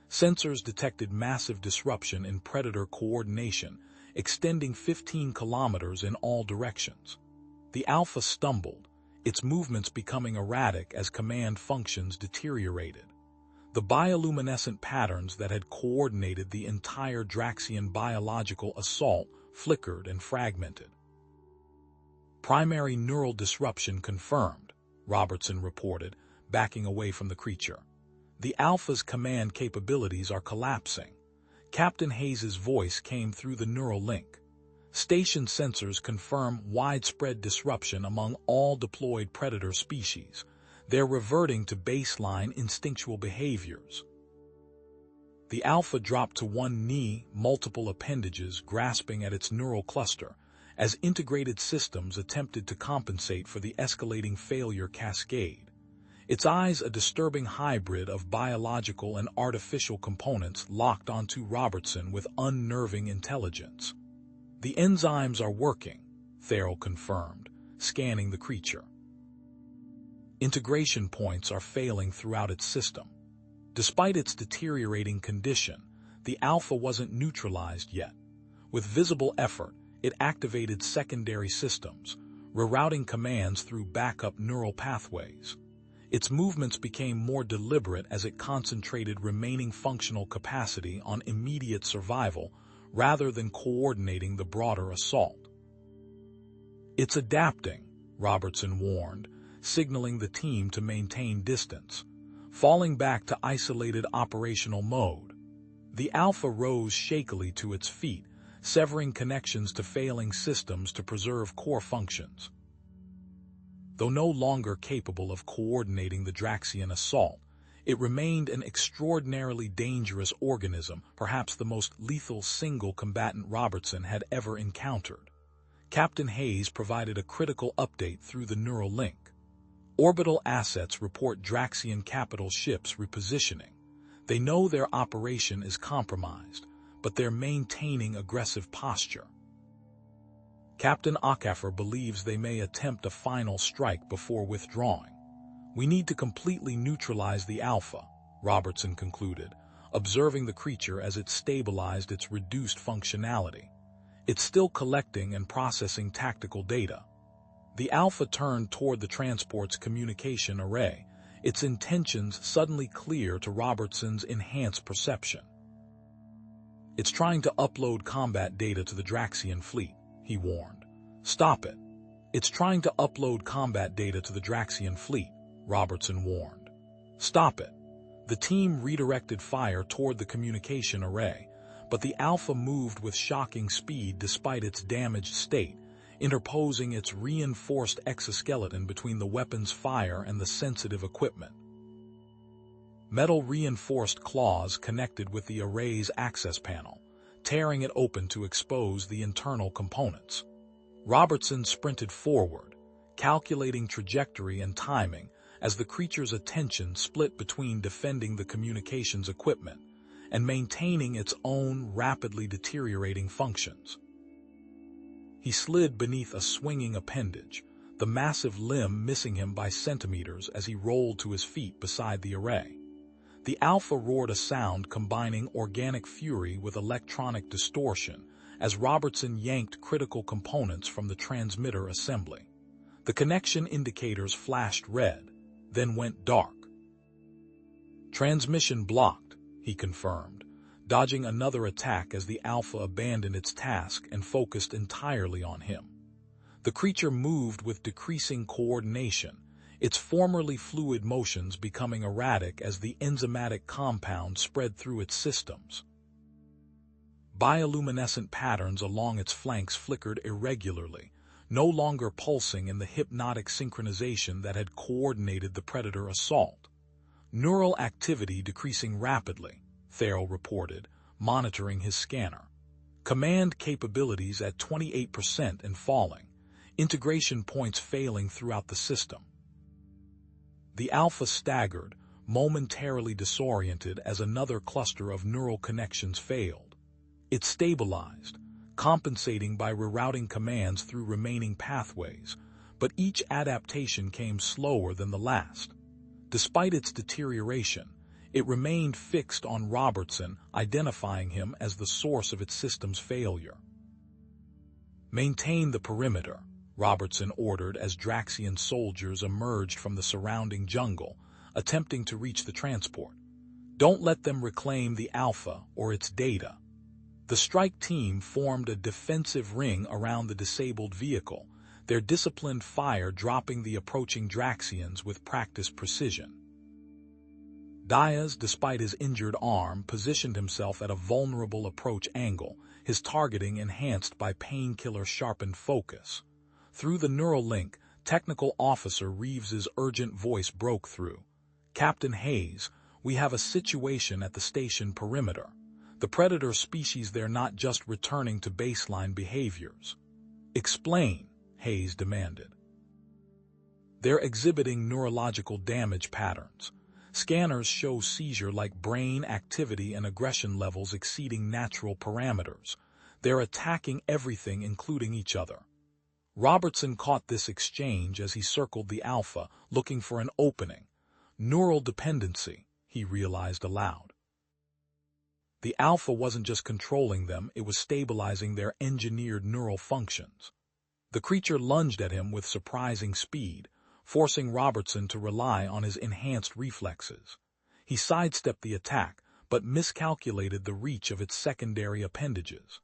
Sensors detected massive disruption in predator coordination, extending 15 kilometers in all directions. The Alpha stumbled, its movements becoming erratic as command functions deteriorated. The bioluminescent patterns that had coordinated the entire Draxian biological assault flickered and fragmented. Primary neural disruption confirmed, Robertson reported, backing away from the creature. The Alpha's command capabilities are collapsing. Captain Hayes's voice came through the neural link. Station sensors confirm widespread disruption among all deployed predator species. They're reverting to baseline instinctual behaviors. The Alpha dropped to one knee, multiple appendages grasping at its neural cluster, as integrated systems attempted to compensate for the escalating failure cascade. Its eyes, a disturbing hybrid of biological and artificial components, locked onto Robertson with unnerving intelligence. The enzymes are working, Therrell confirmed, scanning the creature. Integration points are failing throughout its system. Despite its deteriorating condition, the Alpha wasn't neutralized yet. With visible effort, it activated secondary systems, rerouting commands through backup neural pathways. Its movements became more deliberate as it concentrated remaining functional capacity on immediate survival rather than coordinating the broader assault. It's adapting, Robertson warned, signaling the team to maintain distance, falling back to isolated operational mode. The Alpha rose shakily to its feet, severing connections to failing systems to preserve core functions. Though no longer capable of coordinating the Draxian assault, it remained an extraordinarily dangerous organism, perhaps the most lethal single combatant Robertson had ever encountered. Captain Hayes provided a critical update through the neural link. Orbital assets report Draxian capital ships repositioning. They know their operation is compromised, but they're maintaining aggressive posture. Captain Okafor believes they may attempt a final strike before withdrawing. We need to completely neutralize the Alpha, Robertson concluded, observing the creature as it stabilized its reduced functionality. It's still collecting and processing tactical data. The Alpha turned toward the transport's communication array, its intentions suddenly clear to Robertson's enhanced perception. It's trying to upload combat data to the Draxian fleet, he warned. Stop it. It's trying to upload combat data to the Draxian fleet, Robertson warned. Stop it. The team redirected fire toward the communication array, but the Alpha moved with shocking speed despite its damaged state, interposing its reinforced exoskeleton between the weapon's fire and the sensitive equipment. Metal-reinforced claws connected with the array's access panel, tearing it open to expose the internal components. Robertson sprinted forward, calculating trajectory and timing as the creature's attention split between defending the communications equipment and maintaining its own rapidly deteriorating functions. He slid beneath a swinging appendage, the massive limb missing him by centimeters as he rolled to his feet beside the array. The Alpha roared a sound combining organic fury with electronic distortion as Robertson yanked critical components from the transmitter assembly. The connection indicators flashed red, then went dark. Transmission blocked, he confirmed, dodging another attack as the Alpha abandoned its task and focused entirely on him. The creature moved with decreasing coordination, its formerly fluid motions becoming erratic as the enzymatic compound spread through its systems. Bioluminescent patterns along its flanks flickered irregularly, no longer pulsing in the hypnotic synchronization that had coordinated the predator assault. Neural activity decreasing rapidly, Therrell reported, monitoring his scanner. Command capabilities at 28% and falling, integration points failing throughout the system. The Alpha staggered, momentarily disoriented as another cluster of neural connections failed. It stabilized, compensating by rerouting commands through remaining pathways, but each adaptation came slower than the last. Despite its deterioration, it remained fixed on Robertson, identifying him as the source of its system's failure. Maintain the perimeter, Robertson ordered as Draxian soldiers emerged from the surrounding jungle, attempting to reach the transport. Don't let them reclaim the Alpha or its data. The strike team formed a defensive ring around the disabled vehicle, their disciplined fire dropping the approaching Draxians with practiced precision. Diaz, despite his injured arm, positioned himself at a vulnerable approach angle, his targeting enhanced by painkiller-sharpened focus. Through the neural link, Technical Officer Reeves's urgent voice broke through. "Captain Hayes, we have a situation at the station perimeter. The predator species there not just returning to baseline behaviors." "Explain," Hayes demanded. "They're exhibiting neurological damage patterns. Scanners show seizure-like brain activity and aggression levels exceeding natural parameters. They're attacking everything, including each other." Robertson caught this exchange as he circled the Alpha, looking for an opening. Neural dependency, he realized aloud. The Alpha wasn't just controlling them, it was stabilizing their engineered neural functions. The creature lunged at him with surprising speed, forcing Robertson to rely on his enhanced reflexes. He sidestepped the attack, but miscalculated the reach of its secondary appendages.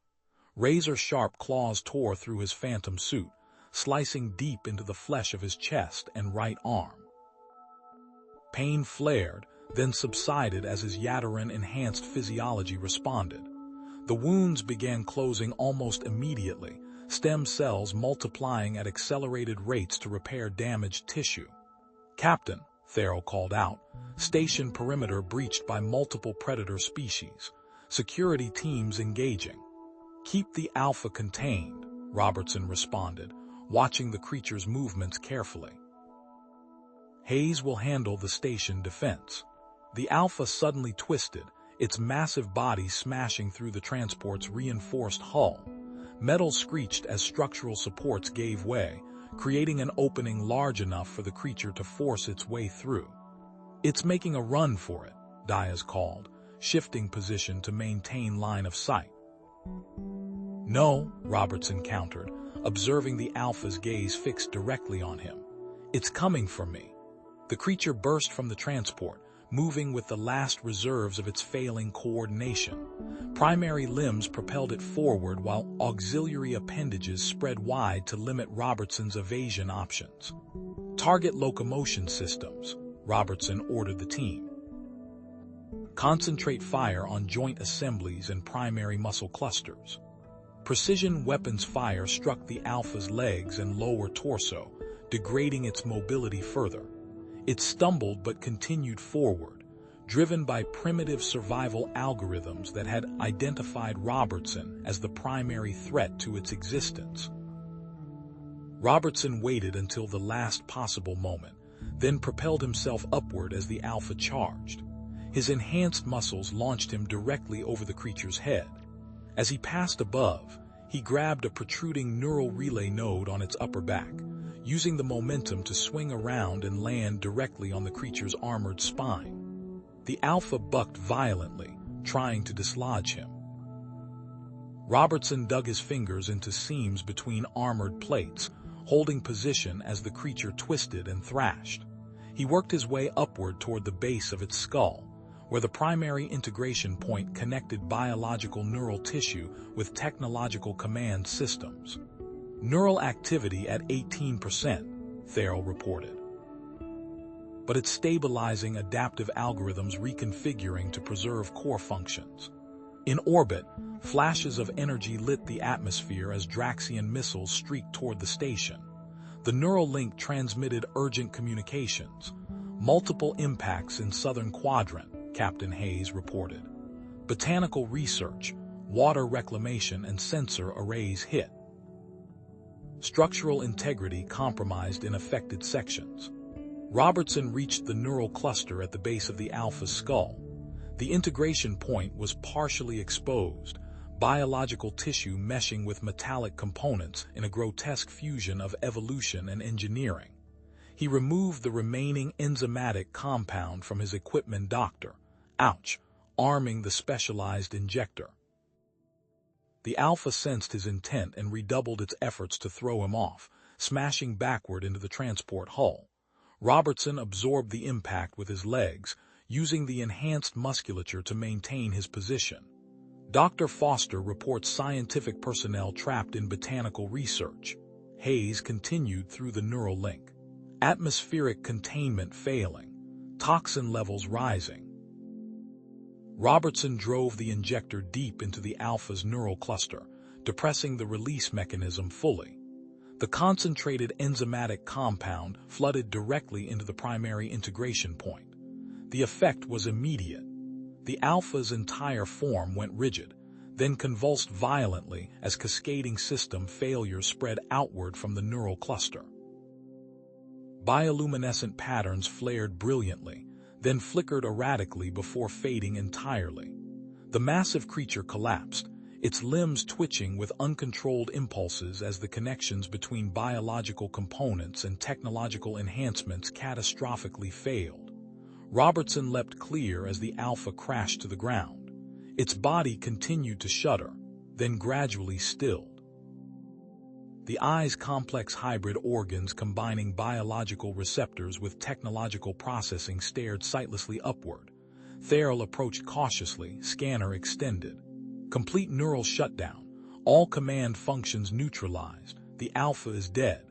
Razor-sharp claws tore through his phantom suit, slicing deep into the flesh of his chest and right arm. Pain flared, then subsided as his Yatteran-enhanced physiology responded. The wounds began closing almost immediately, stem cells multiplying at accelerated rates to repair damaged tissue. "Captain," Thero called out, "station perimeter breached by multiple predator species. Security teams engaging." "Keep the Alpha contained," Robertson responded, watching the creature's movements carefully. "Hayes will handle the station defense." The Alpha suddenly twisted, its massive body smashing through the transport's reinforced hull. Metal screeched as structural supports gave way, creating an opening large enough for the creature to force its way through. "It's making a run for it," Diaz called, shifting position to maintain line of sight. "No," Robertson countered, observing the Alpha's gaze fixed directly on him. "It's coming for me." The creature burst from the transport, moving with the last reserves of its failing coordination. Primary limbs propelled it forward while auxiliary appendages spread wide to limit Robertson's evasion options. "Target locomotion systems," Robertson ordered the team. "Concentrate fire on joint assemblies and primary muscle clusters." Precision weapons fire struck the Alpha's legs and lower torso, degrading its mobility further. It stumbled but continued forward, driven by primitive survival algorithms that had identified Robertson as the primary threat to its existence. Robertson waited until the last possible moment, then propelled himself upward as the Alpha charged. His enhanced muscles launched him directly over the creature's head. As he passed above, he grabbed a protruding neural relay node on its upper back, using the momentum to swing around and land directly on the creature's armored spine. The Alpha bucked violently, trying to dislodge him. Robertson dug his fingers into seams between armored plates, holding position as the creature twisted and thrashed. He worked his way upward toward the base of its skull, where the primary integration point connected biological neural tissue with technological command systems. "Neural activity at 18%, Thero reported. But it's stabilizing adaptive algorithms reconfiguring to preserve core functions. In orbit, flashes of energy lit the atmosphere as Draxian missiles streaked toward the station. The neural link transmitted urgent communications. "Multiple impacts in southern quadrant," Captain Hayes reported. "Botanical research, water reclamation, and sensor arrays hit. Structural integrity compromised in affected sections." Robertson reached the neural cluster at the base of the Alpha's skull. The integration point was partially exposed, biological tissue meshing with metallic components in a grotesque fusion of evolution and engineering. He removed the remaining enzymatic compound from his equipment doctor, arming the specialized injector. The Alpha sensed his intent and redoubled its efforts to throw him off, smashing backward into the transport hull. Robertson absorbed the impact with his legs, using the enhanced musculature to maintain his position. Dr. Foster reports scientific personnel trapped in botanical research. Hayes continued through the neural link. Atmospheric containment failing. Toxin levels rising. Robertson drove the injector deep into the Alpha's neural cluster, depressing the release mechanism fully. The concentrated enzymatic compound flooded directly into the primary integration point. The effect was immediate. The Alpha's entire form went rigid, then convulsed violently as cascading system failures spread outward from the neural cluster. Bioluminescent patterns flared brilliantly, then flickered erratically before fading entirely. The massive creature collapsed, its limbs twitching with uncontrolled impulses as the connections between biological components and technological enhancements catastrophically failed. Robertson leapt clear as the Alpha crashed to the ground. Its body continued to shudder, then gradually stilled. The eye's complex hybrid organs combining biological receptors with technological processing stared sightlessly upward. Therill approached cautiously, scanner extended. Complete neural shutdown. All command functions neutralized. The Alpha is dead.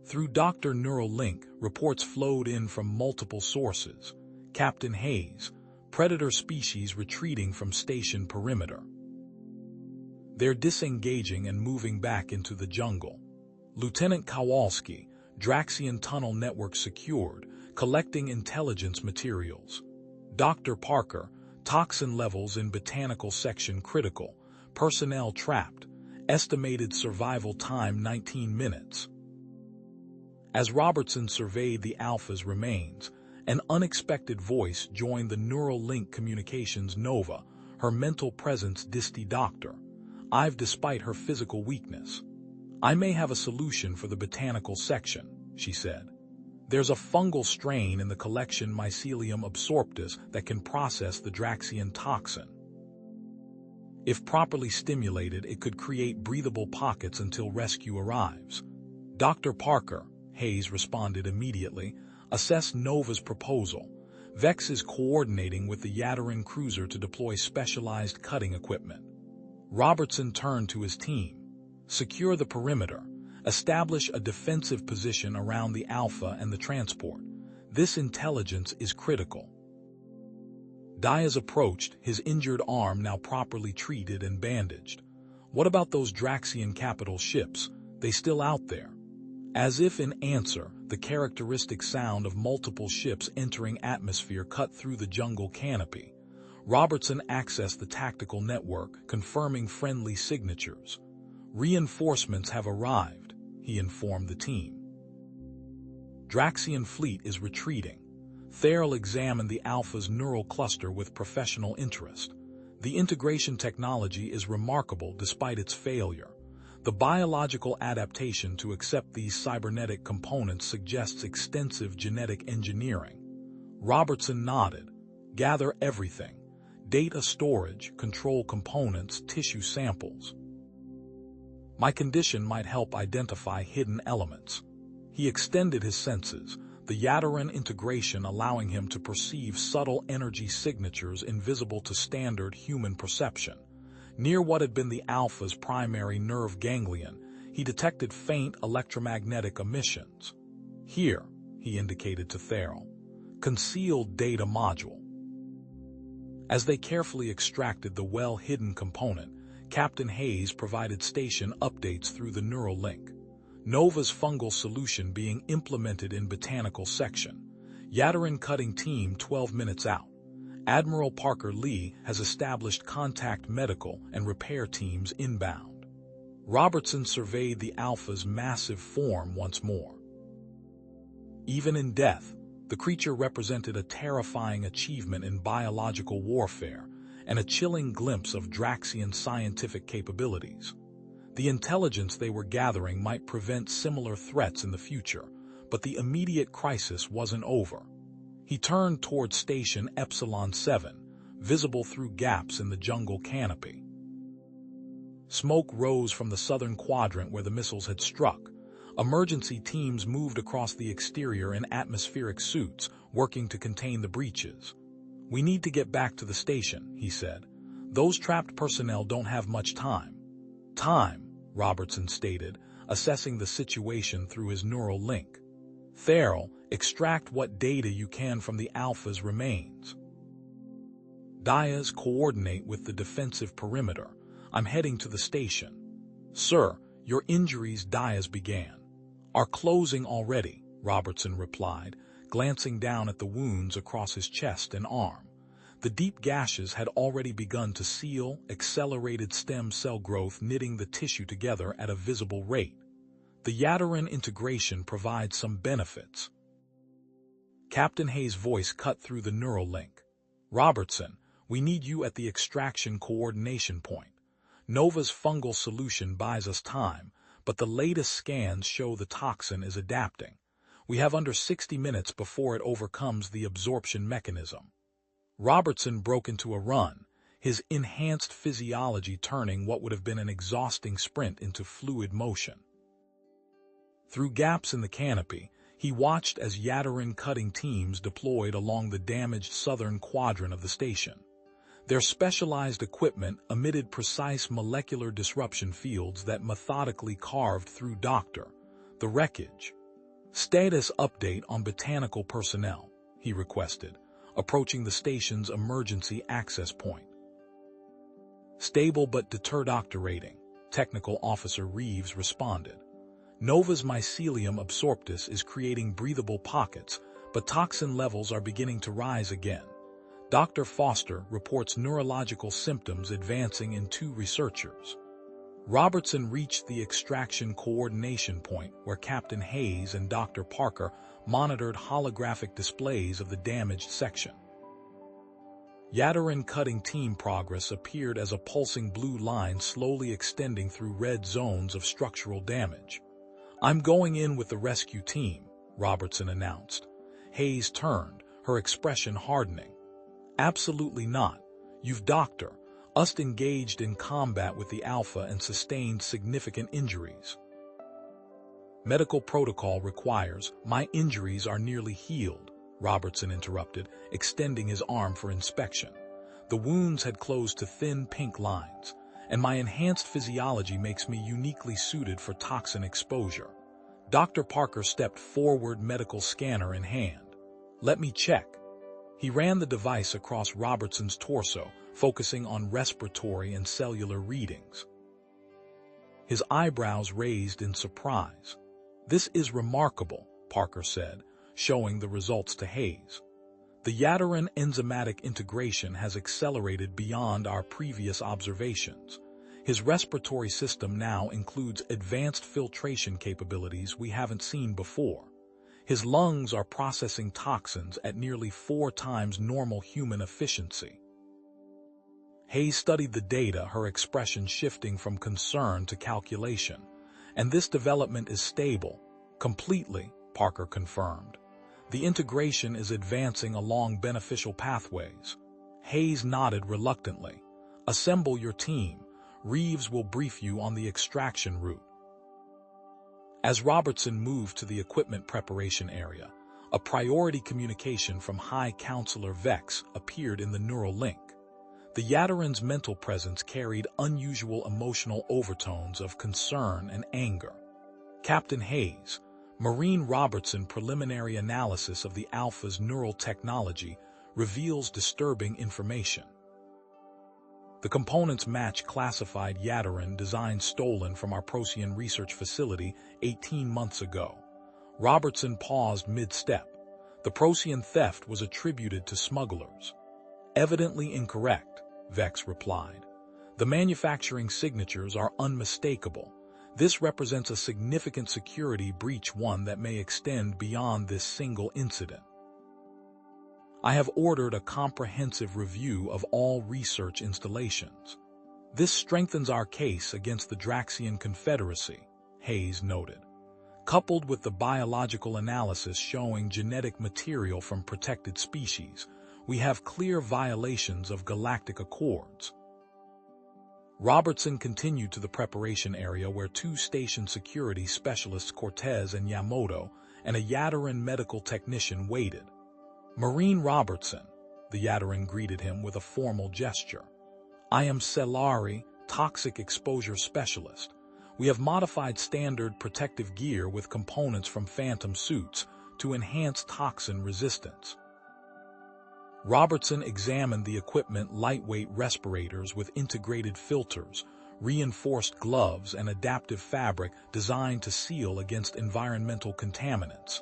Through Dr. Neural Link, reports flowed in from multiple sources. Captain Hayes, predator species retreating from station perimeter. They're disengaging and moving back into the jungle. Lieutenant Kowalski, Draxian tunnel network secured, collecting intelligence materials. Dr. Parker, toxin levels in botanical section critical, personnel trapped, estimated survival time 19 minutes. As Robertson surveyed the Alpha's remains, an unexpected voice joined the neural link communications Nova, her mental presence Disty Doctor. I've despite her physical weakness. I may have a solution for the botanical section, she said. There's a fungal strain in the collection Mycelium absorptus that can process the Draxian toxin. If properly stimulated, it could create breathable pockets until rescue arrives. Dr. Parker, Hayes responded immediately, assess Nova's proposal. Vex is coordinating with the Yadarin cruiser to deploy specialized cutting equipment. Robertson turned to his team. Secure the perimeter. Establish a defensive position around the Alpha and the transport. This intelligence is critical. Diaz approached, his injured arm now properly treated and bandaged. What about those Draxian capital ships? They still out there? As if in answer, the characteristic sound of multiple ships entering atmosphere cut through the jungle canopy. Robertson accessed the tactical network, confirming friendly signatures. Reinforcements have arrived, he informed the team. Draxian fleet is retreating. Therill examined the Alpha's neural cluster with professional interest. The integration technology is remarkable despite its failure. The biological adaptation to accept these cybernetic components suggests extensive genetic engineering. Robertson nodded. Gather everything. Data storage, control components, tissue samples. My condition might help identify hidden elements. He extended his senses, the Yadarin integration allowing him to perceive subtle energy signatures invisible to standard human perception. Near what had been the Alpha's primary nerve ganglion, he detected faint electromagnetic emissions. Here, he indicated to Therill, concealed data module. As they carefully extracted the well-hidden component, Captain Hayes provided station updates through the neural link. Nova's fungal solution being implemented in botanical section. Yadarin cutting team 12 minutes out. Admiral Parker Lee has established contact medical and repair teams inbound. Robertson surveyed the Alpha's massive form once more. Even in death, the creature represented a terrifying achievement in biological warfare and a chilling glimpse of Draxian scientific capabilities. The intelligence they were gathering might prevent similar threats in the future, but the immediate crisis wasn't over. He turned toward Station Epsilon 7, visible through gaps in the jungle canopy. Smoke rose from the southern quadrant where the missiles had struck. Emergency teams moved across the exterior in atmospheric suits, working to contain the breaches. We need to get back to the station, he said. Those trapped personnel don't have much time. Time, Robertson stated, assessing the situation through his neural link. Theral, extract what data you can from the Alpha's remains. Diaz, coordinate with the defensive perimeter. I'm heading to the station. Sir, your injuries, Diaz began. Are closing already, Robertson replied, glancing down at the wounds across his chest and arm. The deep gashes had already begun to seal, accelerated stem cell growth knitting the tissue together at a visible rate. The Yadarin integration provides some benefits. Captain Hayes' voice cut through the neural link. Robertson, we need you at the extraction coordination point. Nova's fungal solution buys us time, but the latest scans show the toxin is adapting. We have under 60 minutes before it overcomes the absorption mechanism. Robertson broke into a run, his enhanced physiology turning what would have been an exhausting sprint into fluid motion. Through gaps in the canopy, he watched as Yadarin cutting teams deployed along the damaged southern quadrant of the station. Their specialized equipment emitted precise molecular disruption fields that methodically carved through the wreckage. Status update on botanical personnel, he requested, approaching the station's emergency access point. Stable but deterred rating, Technical Officer Reeves responded. Nova's mycelium absorptus is creating breathable pockets, but toxin levels are beginning to rise again. Dr. Foster reports neurological symptoms advancing in 2 researchers. Robertson reached the extraction coordination point where Captain Hayes and Dr. Parker monitored holographic displays of the damaged section. Yadarin cutting team progress appeared as a pulsing blue line slowly extending through red zones of structural damage. I'm going in with the rescue team, Robertson announced. Hayes turned, her expression hardening. Absolutely not. You've us engaged in combat with the Alpha and sustained significant injuries. Medical protocol requires, my injuries are nearly healed, Robertson interrupted, extending his arm for inspection. The wounds had closed to thin pink lines, and my enhanced physiology makes me uniquely suited for toxin exposure. Dr. Parker stepped forward, medical scanner in hand. Let me check. He ran the device across Robertson's torso, focusing on respiratory and cellular readings. His eyebrows raised in surprise. This is remarkable, Parker said, showing the results to Hayes. The Yadarin enzymatic integration has accelerated beyond our previous observations. His respiratory system now includes advanced filtration capabilities we haven't seen before. His lungs are processing toxins at nearly 4 times normal human efficiency. Hayes studied the data, her expression shifting from concern to calculation. And this development is stable. Completely, Parker confirmed. The integration is advancing along beneficial pathways. Hayes nodded reluctantly. Assemble your team. Reeves will brief you on the extraction route. As Robertson moved to the equipment preparation area, a priority communication from High Counselor Vex appeared in the neural link. The Yadarin's mental presence carried unusual emotional overtones of concern and anger. Captain Hayes, Marine Robertson preliminary analysis of the Alpha's neural technology reveals disturbing information. The components match classified Yadarin design stolen from our Procyon research facility 18 months ago. Robertson paused mid-step. The Procyon theft was attributed to smugglers. Evidently incorrect, Vex replied. The manufacturing signatures are unmistakable. This represents a significant security breach, one that may extend beyond this single incident. I have ordered a comprehensive review of all research installations. This strengthens our case against the Draxian Confederacy, Hayes noted. Coupled with the biological analysis showing genetic material from protected species, we have clear violations of galactic accords. Robertson continued to the preparation area where 2 station security specialists, Cortez and Yamamoto, and a Yadarin medical technician waited. Marine Robertson, the Yadarin greeted him with a formal gesture. I am Celari, toxic exposure specialist. We have modified standard protective gear with components from phantom suits to enhance toxin resistance. Robertson examined the equipment: lightweight respirators with integrated filters, reinforced gloves, and adaptive fabric designed to seal against environmental contaminants.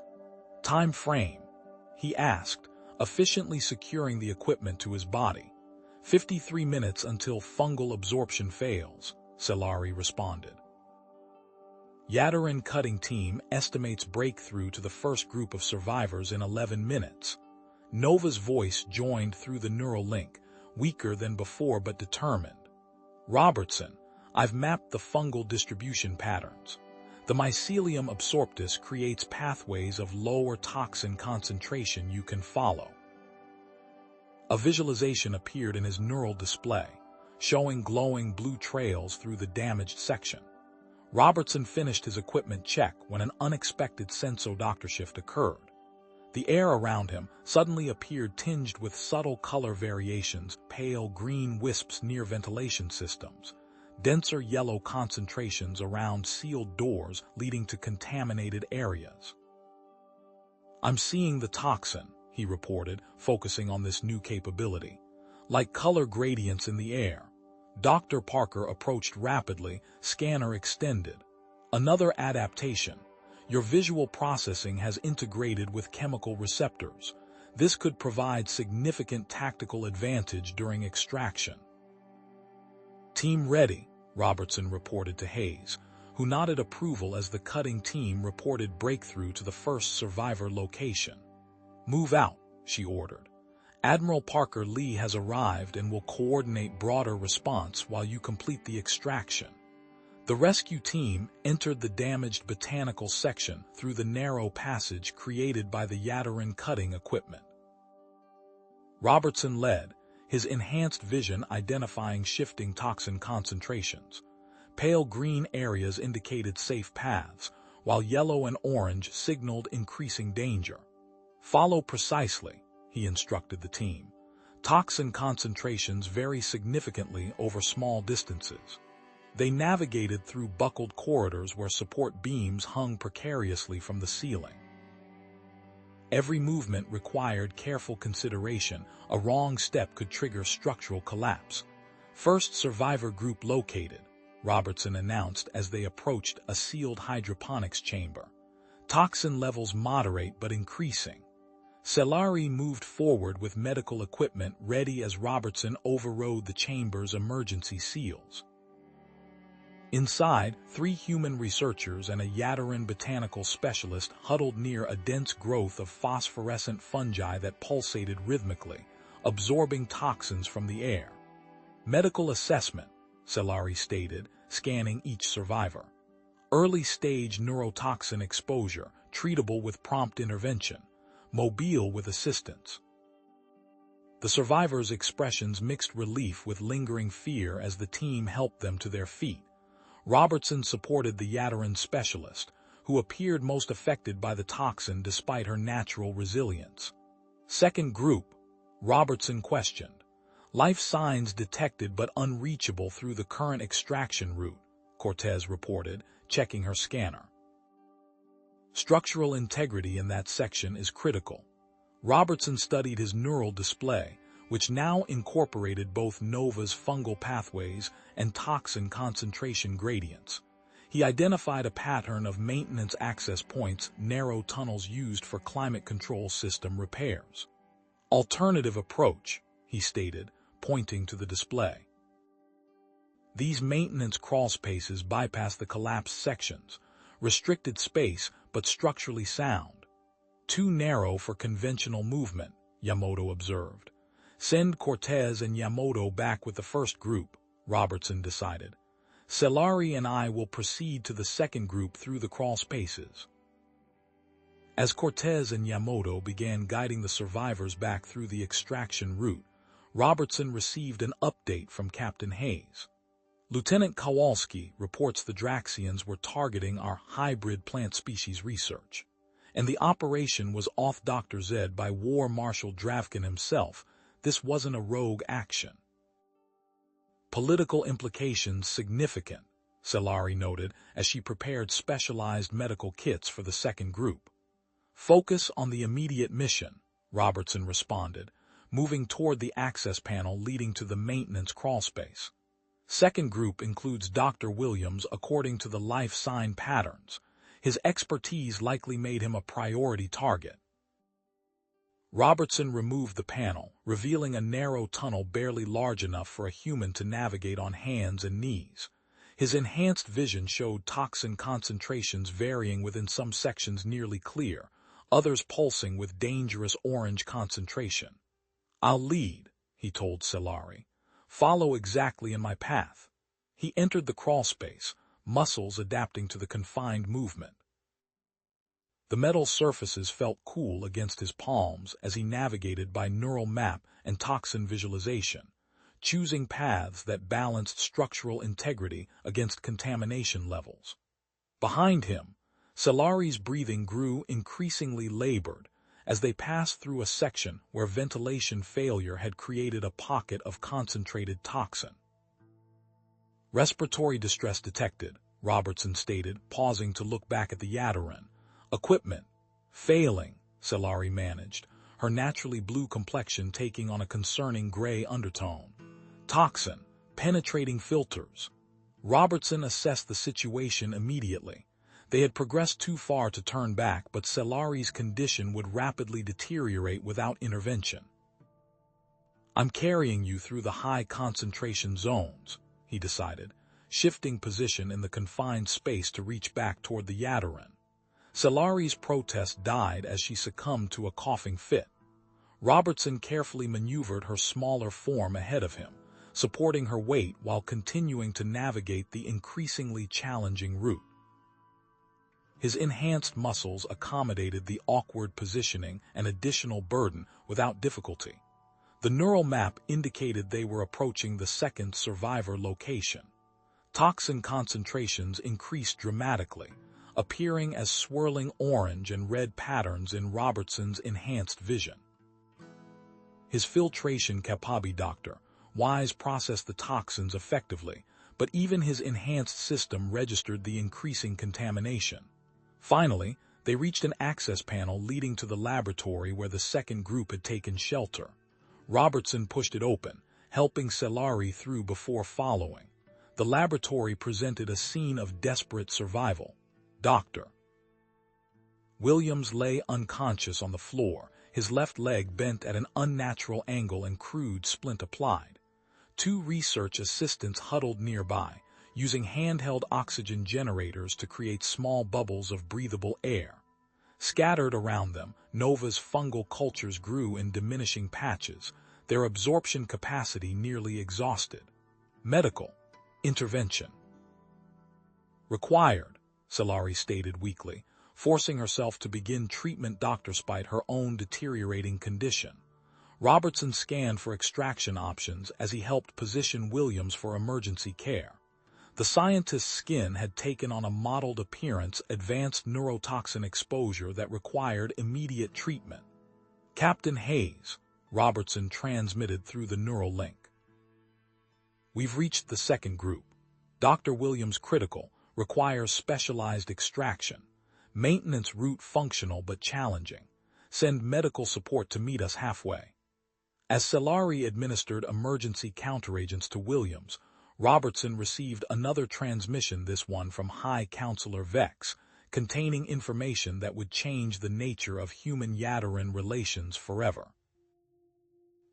Time frame? He asked, efficiently securing the equipment to his body. 53 minutes until fungal absorption fails, Selari responded. Yadarin cutting team estimates breakthrough to the first group of survivors in 11 minutes. Nova's voice joined through the neural link, weaker than before but determined. Robertson, I've mapped the fungal distribution patterns. The Mycelium absorptus creates pathways of lower toxin concentration you can follow. A visualization appeared in his neural display, showing glowing blue trails through the damaged section. Robertson finished his equipment check when an unexpected sensodoctor shift occurred. The air around him suddenly appeared tinged with subtle color variations: pale green wisps near ventilation systems, denser yellow concentrations around sealed doors leading to contaminated areas. I'm seeing the toxin, he reported, focusing on this new capability. Like color gradients in the air. Dr. Parker approached rapidly, scanner extended. Another adaptation. Your visual processing has integrated with chemical receptors. This could provide significant tactical advantage during extraction. Team ready, Robertson reported to Hayes, who nodded approval as the cutting team reported breakthrough to the first survivor location. Move out, she ordered. Admiral Parker Lee has arrived and will coordinate broader response while you complete the extraction. The rescue team entered the damaged botanical section through the narrow passage created by the Yadarin cutting equipment. Robertson led, his enhanced vision identifying shifting toxin concentrations. Pale green areas indicated safe paths, while yellow and orange signaled increasing danger. Follow precisely, he instructed the team. Toxin concentrations vary significantly over small distances. They navigated through buckled corridors where support beams hung precariously from the ceiling. Every movement required careful consideration. A wrong step could trigger structural collapse. First survivor group located, Robertson announced as they approached a sealed hydroponics chamber. Toxin levels moderate but increasing. Selari moved forward with medical equipment ready as Robertson overrode the chamber's emergency seals. Inside, 3 human researchers and a Yadarin botanical specialist huddled near a dense growth of phosphorescent fungi that pulsated rhythmically, absorbing toxins from the air. Medical assessment, Selari stated, scanning each survivor. Early-stage neurotoxin exposure, treatable with prompt intervention. Mobile with assistance. The survivors' expressions mixed relief with lingering fear as the team helped them to their feet. Robertson supported the Yadarin specialist, who appeared most affected by the toxin despite her natural resilience. Second group, Robertson questioned. Life signs detected but unreachable through the current extraction route, Cortez reported, checking her scanner. Structural integrity in that section is critical. Robertson studied his neural display, which now incorporated both Nova's fungal pathways and toxin concentration gradients. He identified a pattern of maintenance access points, narrow tunnels used for climate control system repairs. Alternative approach, he stated, pointing to the display. These maintenance crawlspaces bypass the collapsed sections, restricted space but structurally sound. Too narrow for conventional movement, Yamamoto observed. Send Cortez and Yamamoto back with the first group, Robertson decided. Selari and I will proceed to the second group through the crawlspaces. As Cortez and Yamamoto began guiding the survivors back through the extraction route, Robertson received an update from Captain Hayes. Lieutenant Kowalski reports the Draxians were targeting our hybrid plant species research, and the operation was off Dr. Zed by War Marshal Dravkin himself. This wasn't a rogue action. Political implications significant, Selari noted as she prepared specialized medical kits for the second group. Focus on the immediate mission, Robertson responded, moving toward the access panel leading to the maintenance crawlspace. Second group includes Dr. Williams according to the life sign patterns. His expertise likely made him a priority target. Robertson removed the panel, revealing a narrow tunnel barely large enough for a human to navigate on hands and knees. His enhanced vision showed toxin concentrations varying within some sections nearly clear, others pulsing with dangerous orange concentration. "I'll lead," he told Selari. "Follow exactly in my path." He entered the crawlspace, muscles adapting to the confined movement. The metal surfaces felt cool against his palms as he navigated by neural map and toxin visualization, choosing paths that balanced structural integrity against contamination levels. Behind him, Selari's breathing grew increasingly labored as they passed through a section where ventilation failure had created a pocket of concentrated toxin. "Respiratory distress detected," Robertson stated, pausing to look back at the Yadarin. "Equipment failing," Selari managed, her naturally blue complexion taking on a concerning gray undertone. "Toxin penetrating filters." Robertson assessed the situation immediately. They had progressed too far to turn back, but Selari's condition would rapidly deteriorate without intervention. "I'm carrying you through the high concentration zones," he decided, shifting position in the confined space to reach back toward the Yadarin. Selari's protest died as she succumbed to a coughing fit. Robertson carefully maneuvered her smaller form ahead of him, supporting her weight while continuing to navigate the increasingly challenging route. His enhanced muscles accommodated the awkward positioning and additional burden without difficulty. The neural map indicated they were approaching the second survivor location. Toxin concentrations increased dramatically, appearing as swirling orange and red patterns in Robertson's enhanced vision. His filtration capabi doctor, Wise, processed the toxins effectively, but even his enhanced system registered the increasing contamination. Finally, they reached an access panel leading to the laboratory where the second group had taken shelter. Robertson pushed it open, helping Selari through before following. The laboratory presented a scene of desperate survival. Dr. Williams lay unconscious on the floor, his left leg bent at an unnatural angle and crude splint applied. Two research assistants huddled nearby, using handheld oxygen generators to create small bubbles of breathable air. Scattered around them, Nova's fungal cultures grew in diminishing patches, their absorption capacity nearly exhausted. Medical intervention required, Selari stated weakly, forcing herself to begin treatment despite her own deteriorating condition. Robertson scanned for extraction options as he helped position Williams for emergency care. The scientist's skin had taken on a mottled appearance, advanced neurotoxin exposure that required immediate treatment. "Captain Hayes," Robertson transmitted through the neural link. "We've reached the second group. Dr. Williams critical, requires specialized extraction. Maintenance route functional but challenging. Send medical support to meet us halfway." As Selari administered emergency counteragents to Williams, Robertson received another transmission, this one from High Counselor Vex, containing information that would change the nature of human-Yadarin relations forever.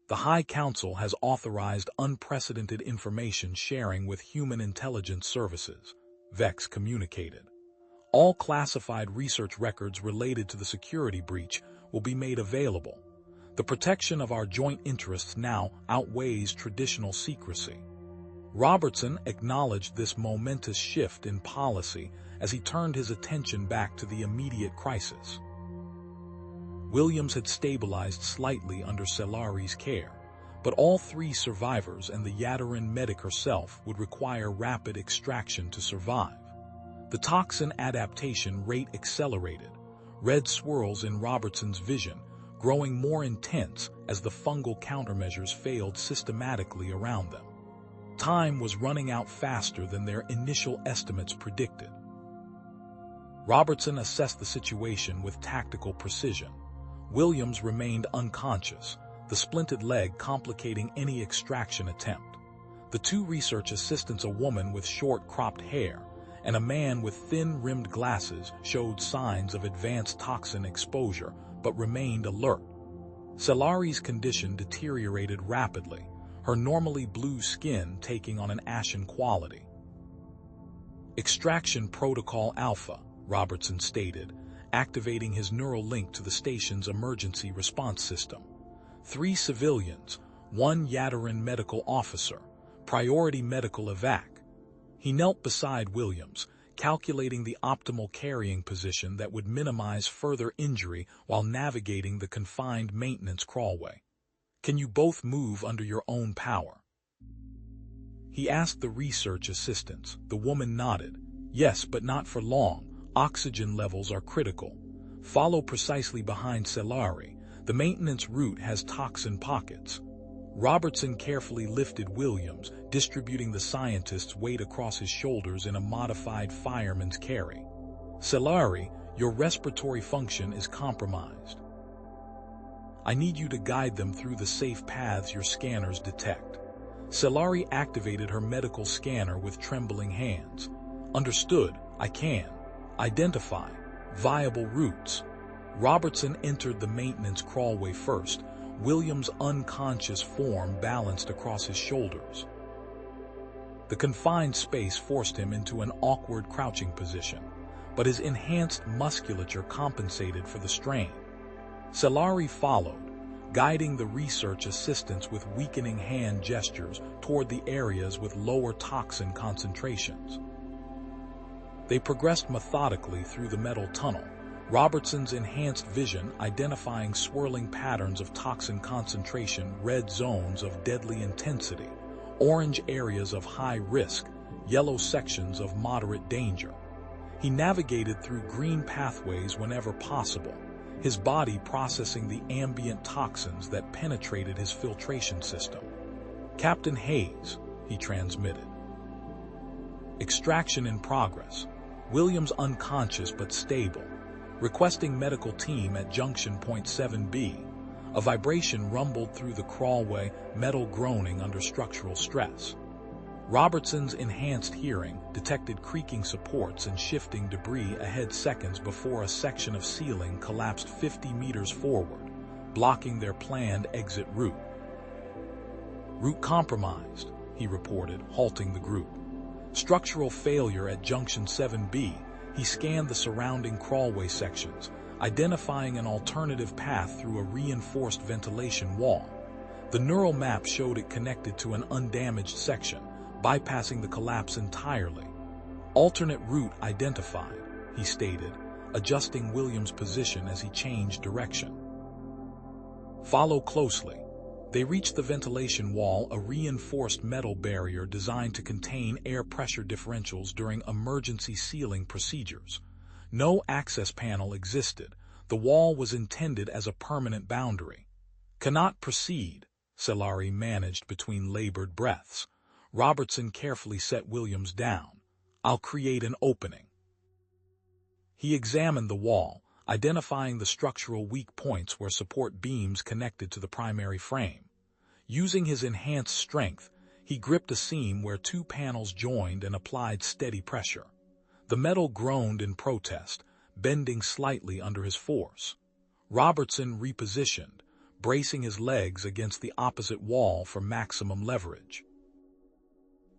"The High Council has authorized unprecedented information sharing with human intelligence services," Vex communicated. "All classified research records related to the security breach will be made available. The protection of our joint interests now outweighs traditional secrecy." Robertson acknowledged this momentous shift in policy as he turned his attention back to the immediate crisis. Williams had stabilized slightly under Selari's care, but all three survivors and the Yadarin medic herself would require rapid extraction to survive. The toxin adaptation rate accelerated, red swirls in Robertson's vision growing more intense as the fungal countermeasures failed systematically around them. Time was running out faster than their initial estimates predicted. Robertson assessed the situation with tactical precision. Williams remained unconscious, the splinted leg complicating any extraction attempt. The two research assistants, a woman with short cropped hair and a man with thin-rimmed glasses, showed signs of advanced toxin exposure but remained alert. Cellari's condition deteriorated rapidly, her normally blue skin taking on an ashen quality. Extraction Protocol Alpha, Robertson stated, activating his neural link to the station's emergency response system. 3 civilians, 1 Yadarin medical officer, priority medical evac. He knelt beside Williams, calculating the optimal carrying position that would minimize further injury while navigating the confined maintenance crawlway. "Can you both move under your own power?" he asked the research assistants. The woman nodded. "Yes, but not for long. Oxygen levels are critical. Follow precisely behind Cellari. The maintenance route has toxin pockets." Robertson carefully lifted Williams, distributing the scientist's weight across his shoulders in a modified fireman's carry. "Cellari, your respiratory function is compromised. I need you to guide them through the safe paths your scanners detect." Cellari activated her medical scanner with trembling hands. "Understood, I can. Identify viable routes." Robertson entered the maintenance crawlway first, Williams' unconscious form balanced across his shoulders. The confined space forced him into an awkward crouching position, but his enhanced musculature compensated for the strain. Cellari followed, guiding the research assistants with weakening hand gestures toward the areas with lower toxin concentrations. They progressed methodically through the metal tunnel, Robertson's enhanced vision identifying swirling patterns of toxin concentration, red zones of deadly intensity, orange areas of high risk, yellow sections of moderate danger. He navigated through green pathways whenever possible, his body processing the ambient toxins that penetrated his filtration system. "Captain Hayes," he transmitted. "Extraction in progress. Williams unconscious but stable. Requesting medical team at junction point 7B. A vibration rumbled through the crawlway, metal groaning under structural stress. Robertson's enhanced hearing detected creaking supports and shifting debris ahead seconds before a section of ceiling collapsed 50 meters forward, blocking their planned exit route. "Route compromised," he reported, halting the group. "Structural failure at junction 7B. He scanned the surrounding crawlway sections, identifying an alternative path through a reinforced ventilation wall. The neural map showed it connected to an undamaged section, bypassing the collapse entirely. "Alternate route identified," he stated, adjusting Williams' position as he changed direction. "Follow closely." They reached the ventilation wall, a reinforced metal barrier designed to contain air pressure differentials during emergency sealing procedures. No access panel existed. The wall was intended as a permanent boundary. "Cannot proceed," Cellari managed between labored breaths. Robertson carefully set Williams down. "I'll create an opening." He examined the wall, identifying the structural weak points where support beams connected to the primary frame. Using his enhanced strength, he gripped a seam where 2 panels joined and applied steady pressure. The metal groaned in protest, bending slightly under his force. Robertson repositioned, bracing his legs against the opposite wall for maximum leverage.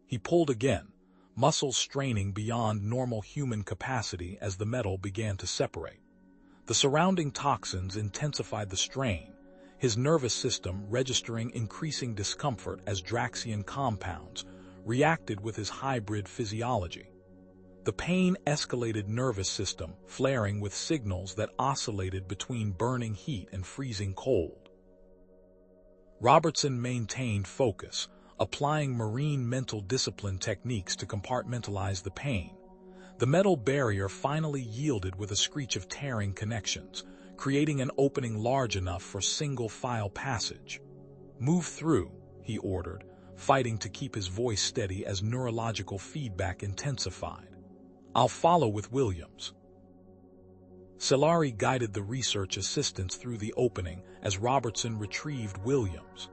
He pulled again, muscles straining beyond normal human capacity as the metal began to separate. The surrounding toxins intensified the strain, his nervous system registering increasing discomfort as Draxian compounds reacted with his hybrid physiology. The pain-escalated nervous system flaring with signals that oscillated between burning heat and freezing cold. Robertson maintained focus, applying marine mental discipline techniques to compartmentalize the pain. The metal barrier finally yielded with a screech of tearing connections, creating an opening large enough for single-file passage. "Move through," he ordered, fighting to keep his voice steady as neurological feedback intensified. "I'll follow with Williams." Solari guided the research assistants through the opening as Robertson retrieved Williams.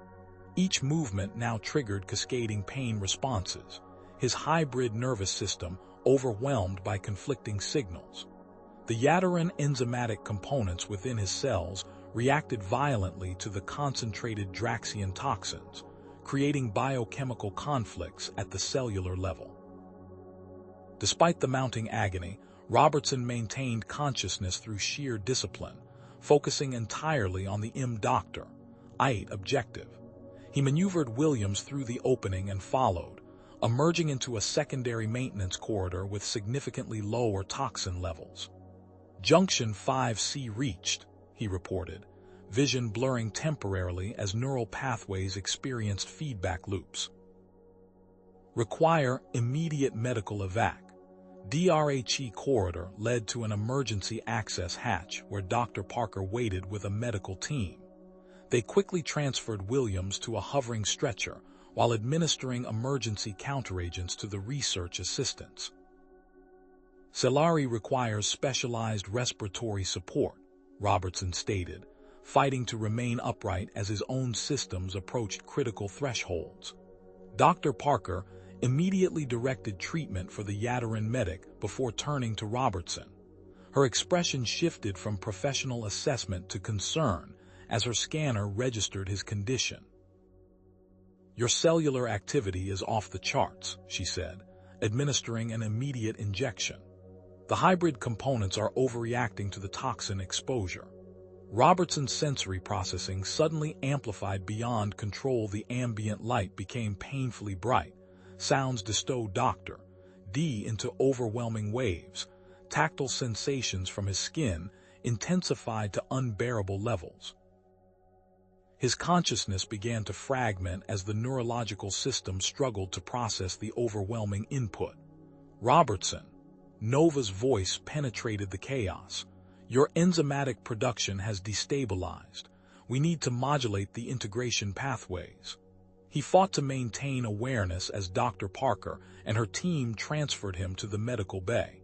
Each movement now triggered cascading pain responses, his hybrid nervous system overwhelmed by conflicting signals. The yatterin enzymatic components within his cells reacted violently to the concentrated Draxian toxins, creating biochemical conflicts at the cellular level. Despite the mounting agony, Robertson maintained consciousness through sheer discipline, focusing entirely on the Doctor objective. He maneuvered Williams through the opening and followed, emerging into a secondary maintenance corridor with significantly lower toxin levels. "Junction 5C reached," he reported, vision blurring temporarily as neural pathways experienced feedback loops. "Require immediate medical evac." DRHE corridor led to an emergency access hatch where Dr. Parker waited with a medical team. They quickly transferred Williams to a hovering stretcher while administering emergency counteragents to the research assistants. "Solari requires specialized respiratory support," Robertson stated, fighting to remain upright as his own systems approached critical thresholds. Dr. Parker immediately directed treatment for the yatterin medic before turning to Robertson. Her expression shifted from professional assessment to concern as her scanner registered his condition. "Your cellular activity is off the charts," she said, administering an immediate injection. "The hybrid components are overreacting to the toxin exposure." Robertson's sensory processing suddenly amplified beyond control. The ambient light became painfully bright. Sounds distilled Dr. D into overwhelming waves. Tactile sensations from his skin intensified to unbearable levels. His consciousness began to fragment as the neurological system struggled to process the overwhelming input. "Robertson," Nova's voice penetrated the chaos. "Your enzymatic production has destabilized. We need to modulate the integration pathways." He fought to maintain awareness as Dr. Parker and her team transferred him to the medical bay.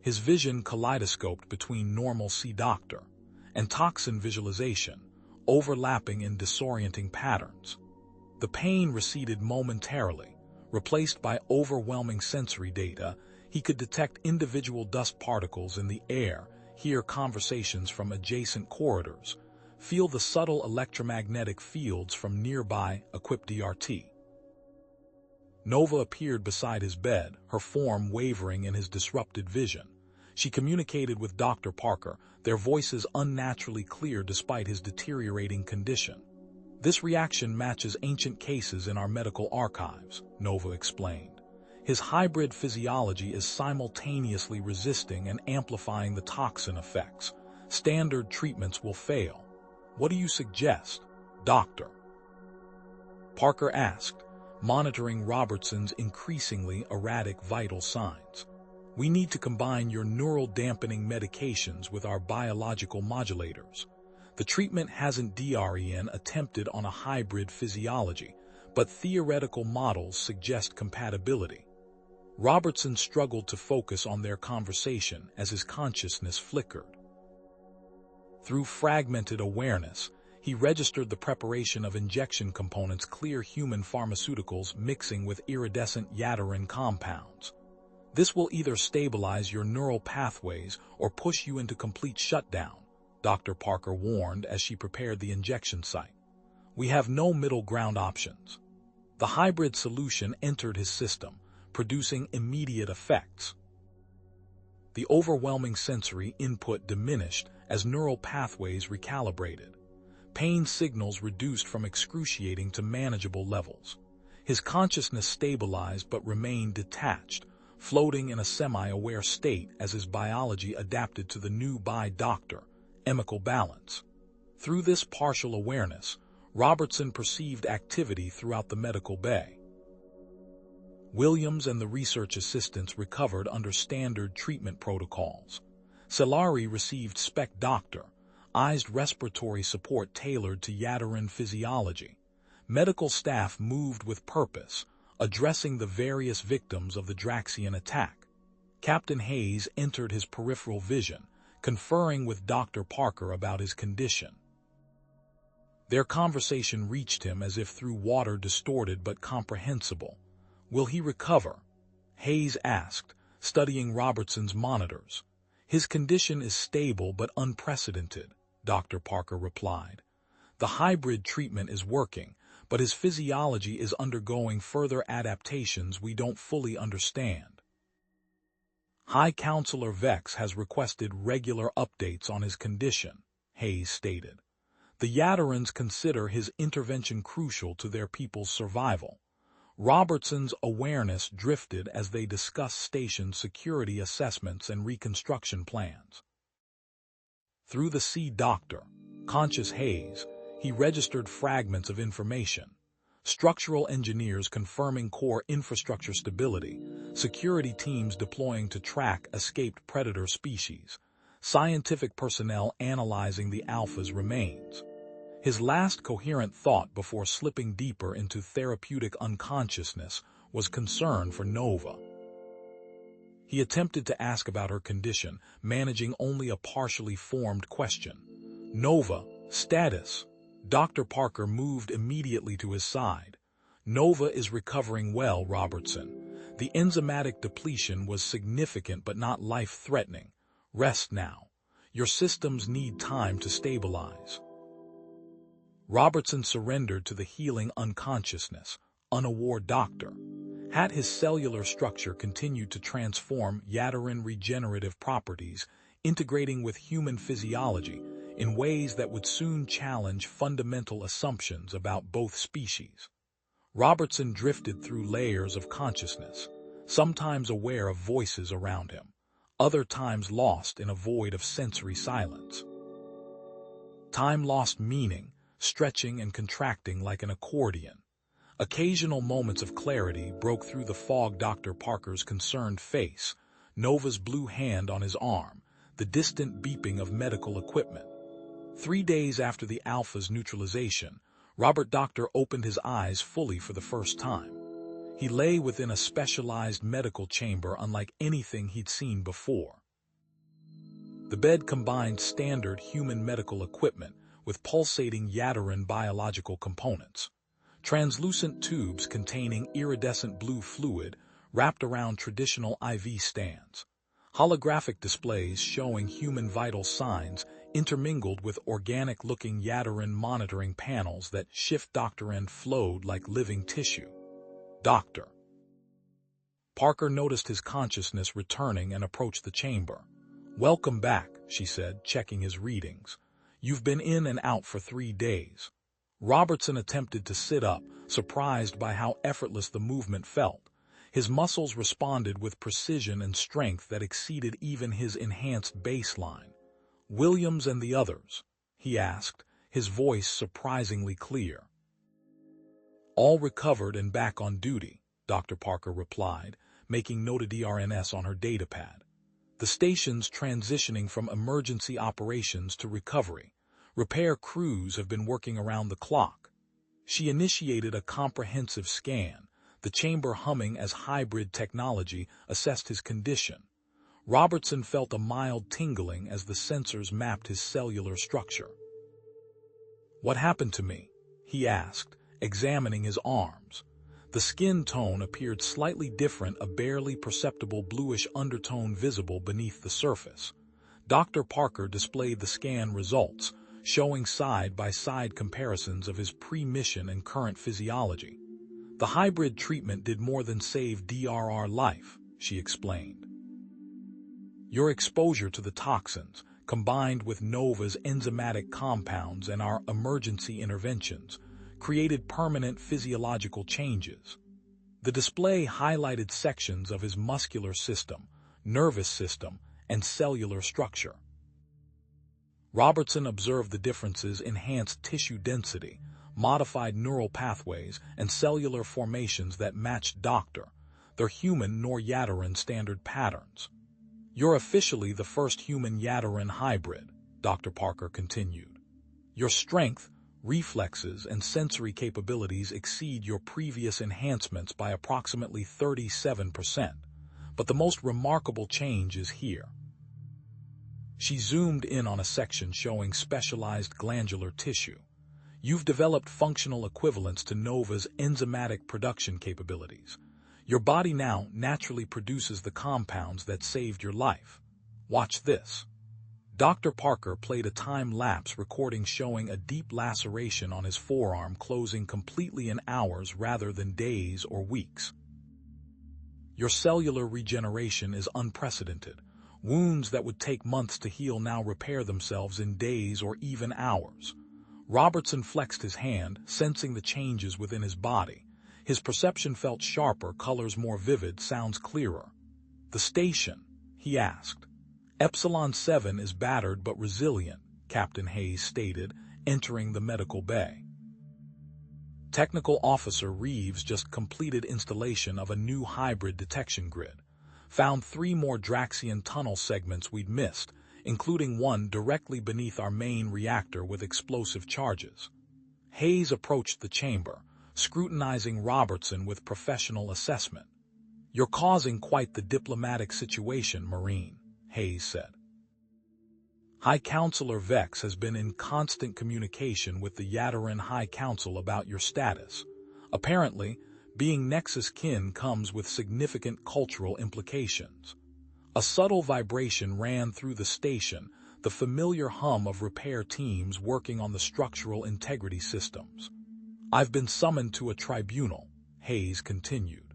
His vision kaleidoscoped between normalcy Doctor and toxin visualization, overlapping in disorienting patterns. The pain receded momentarily, replaced by overwhelming sensory data. He could detect individual dust particles in the air, hear conversations from adjacent corridors, feel the subtle electromagnetic fields from nearby equipped DRT. Nova appeared beside his bed, her form wavering in his disrupted vision. She communicated with Dr. Parker, their voices unnaturally clear despite his deteriorating condition. "This reaction matches ancient cases in our medical archives," Nova explained. "His hybrid physiology is simultaneously resisting and amplifying the toxin effects. Standard treatments will fail. What do you suggest, Doctor?" Parker asked, monitoring Robertson's increasingly erratic vital signs. "We need to combine your neural dampening medications with our biological modulators. The treatment hasn't attempted on a hybrid physiology, but theoretical models suggest compatibility." Robertson struggled to focus on their conversation as his consciousness flickered. Through fragmented awareness, he registered the preparation of injection components, clear human pharmaceuticals mixing with iridescent yatterin compounds. "This will either stabilize your neural pathways or push you into complete shutdown," Dr. Parker warned as she prepared the injection site. "We have no middle ground options." The hybrid solution entered his system, producing immediate effects. The overwhelming sensory input diminished as neural pathways recalibrated. Pain signals reduced from excruciating to manageable levels. His consciousness stabilized but remained detached, floating in a semi-aware state as his biology adapted to the new Doctor chemical balance. Through this partial awareness, Robertson perceived activity throughout the medical bay. Williams and the research assistants recovered under standard treatment protocols. Solari received Spec Doctor, ized respiratory support tailored to yatterin physiology. medical staff moved with purpose, addressing the various victims of the Draxian attack. Captain Hayes entered his peripheral vision, conferring with Dr. Parker about his condition. Their conversation reached him as if through water distorted but comprehensible. "Will he recover?" Hayes asked, studying Robertson's monitors. "His condition is stable but unprecedented," Dr. Parker replied. "The hybrid treatment is working, but his physiology is undergoing further adaptations we don't fully understand." High Counselor Vex has requested regular updates on his condition, Hayes stated. The Yatarans consider his intervention crucial to their people's survival. Robertson's awareness drifted as they discussed station security assessments and reconstruction plans. Through the Sea Doctor, conscious Hayes, he registered fragments of information. Structural engineers confirming core infrastructure stability, security teams deploying to track escaped predator species, scientific personnel analyzing the Alpha's remains. His last coherent thought before slipping deeper into therapeutic unconsciousness was concern for Nova. He attempted to ask about her condition, managing only a partially formed question. "Nova, status?" Dr. Parker moved immediately to his side. "Nova is recovering well, Robertson. The enzymatic depletion was significant but not life-threatening. Rest now. Your systems need time to stabilize." Robertson surrendered to the healing unconsciousness, unaware doctor. Had his cellular structure continued to transform Yataran regenerative properties, integrating with human physiology in ways that would soon challenge fundamental assumptions about both species. Robertson drifted through layers of consciousness, sometimes aware of voices around him, other times lost in a void of sensory silence. Time lost meaning, stretching and contracting like an accordion. Occasional moments of clarity broke through the fog. Dr. Parker's concerned face, Nova's blue hand on his arm, the distant beeping of medical equipment. 3 days after the Alpha's neutralization, Robert Doctor opened his eyes fully for the first time. He lay within a specialized medical chamber unlike anything he'd seen before. The bed combined standard human medical equipment with pulsating Yataran biological components. Translucent tubes containing iridescent blue fluid wrapped around traditional IV stands. Holographic displays showing human vital signs intermingled with organic-looking Yataran monitoring panels that shift doctor and flowed like living tissue. Dr. Parker noticed his consciousness returning and approached the chamber. "Welcome back," she said, checking his readings. "You've been in and out for 3 days." Robertson attempted to sit up, surprised by how effortless the movement felt. His muscles responded with precision and strength that exceeded even his enhanced baseline. "Williams and the others?" he asked, his voice surprisingly clear. "All recovered and back on duty," Dr. Parker replied, making note of DRNS on her datapad. "The station's transitioning from emergency operations to recovery. Repair crews have been working around the clock." She initiated a comprehensive scan, the chamber humming as hybrid technology assessed his condition. Robertson felt a mild tingling as the sensors mapped his cellular structure. "What happened to me?" he asked, examining his arms. The skin tone appeared slightly different, a barely perceptible bluish undertone visible beneath the surface. Dr. Parker displayed the scan results, showing side-by-side comparisons of his pre-mission and current physiology. "The hybrid treatment did more than save DRR life," she explained. "Your exposure to the toxins, combined with Nova's enzymatic compounds and our emergency interventions, created permanent physiological changes." The display highlighted sections of his muscular system, nervous system, and cellular structure. Robertson observed the differences: enhanced tissue density, modified neural pathways, and cellular formations that matched their human nor Yataran standard patterns. "You're officially the first human Yataran hybrid," Dr. Parker continued. "Your strength, reflexes, and sensory capabilities exceed your previous enhancements by approximately 37%. But the most remarkable change is here. She zoomed in on a section showing specialized glandular tissue. You've developed functional equivalents to Nova's enzymatic production capabilities. Your body now naturally produces the compounds that saved your life. Watch this. Dr. Parker played a time-lapse recording showing a deep laceration on his forearm closing completely in hours rather than days or weeks. Your cellular regeneration is unprecedented. Wounds that would take months to heal now repair themselves in days or even hours. Robertson flexed his hand, sensing the changes within his body. His perception felt sharper, colors more vivid, sounds clearer. "The station?" he asked. "Epsilon 7 is battered but resilient," Captain Hayes stated, entering the medical bay. Technical Officer Reeves just completed installation of a new hybrid detection grid. Found 3 more Draxian tunnel segments we'd missed, including one directly beneath our main reactor with explosive charges. Hayes approached the chamber, scrutinizing Robertson with professional assessment. "You're causing quite the diplomatic situation, Marine," Hayes said. "High Counselor Vex has been in constant communication with the Yadaran High Council about your status. Apparently, being Nexus kin comes with significant cultural implications." A subtle vibration ran through the station, the familiar hum of repair teams working on the structural integrity systems. "I've been summoned to a tribunal," Hayes continued.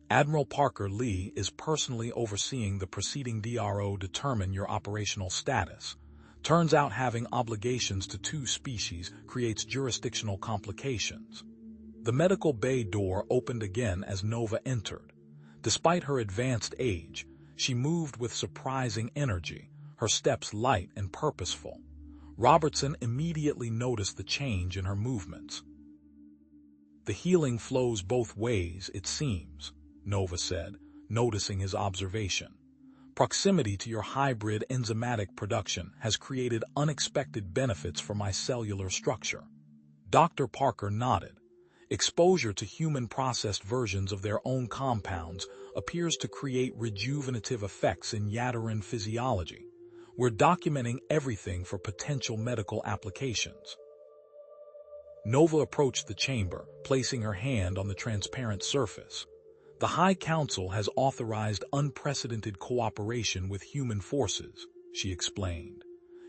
"Admiral Parker Lee is personally overseeing the proceeding. DRO determine your operational status. Turns out having obligations to 2 species creates jurisdictional complications." The medical bay door opened again as Nova entered. Despite her advanced age, she moved with surprising energy, her steps light and purposeful. Robertson immediately noticed the change in her movements. "The healing flows both ways, it seems," Nova said, noticing his observation. "Proximity to your hybrid enzymatic production has created unexpected benefits for my cellular structure." Dr. Parker nodded. "Exposure to human-processed versions of their own compounds appears to create rejuvenative effects in Yadaran physiology. We're documenting everything for potential medical applications." Nova approached the chamber, placing her hand on the transparent surface. "The High Council has authorized unprecedented cooperation with human forces," she explained.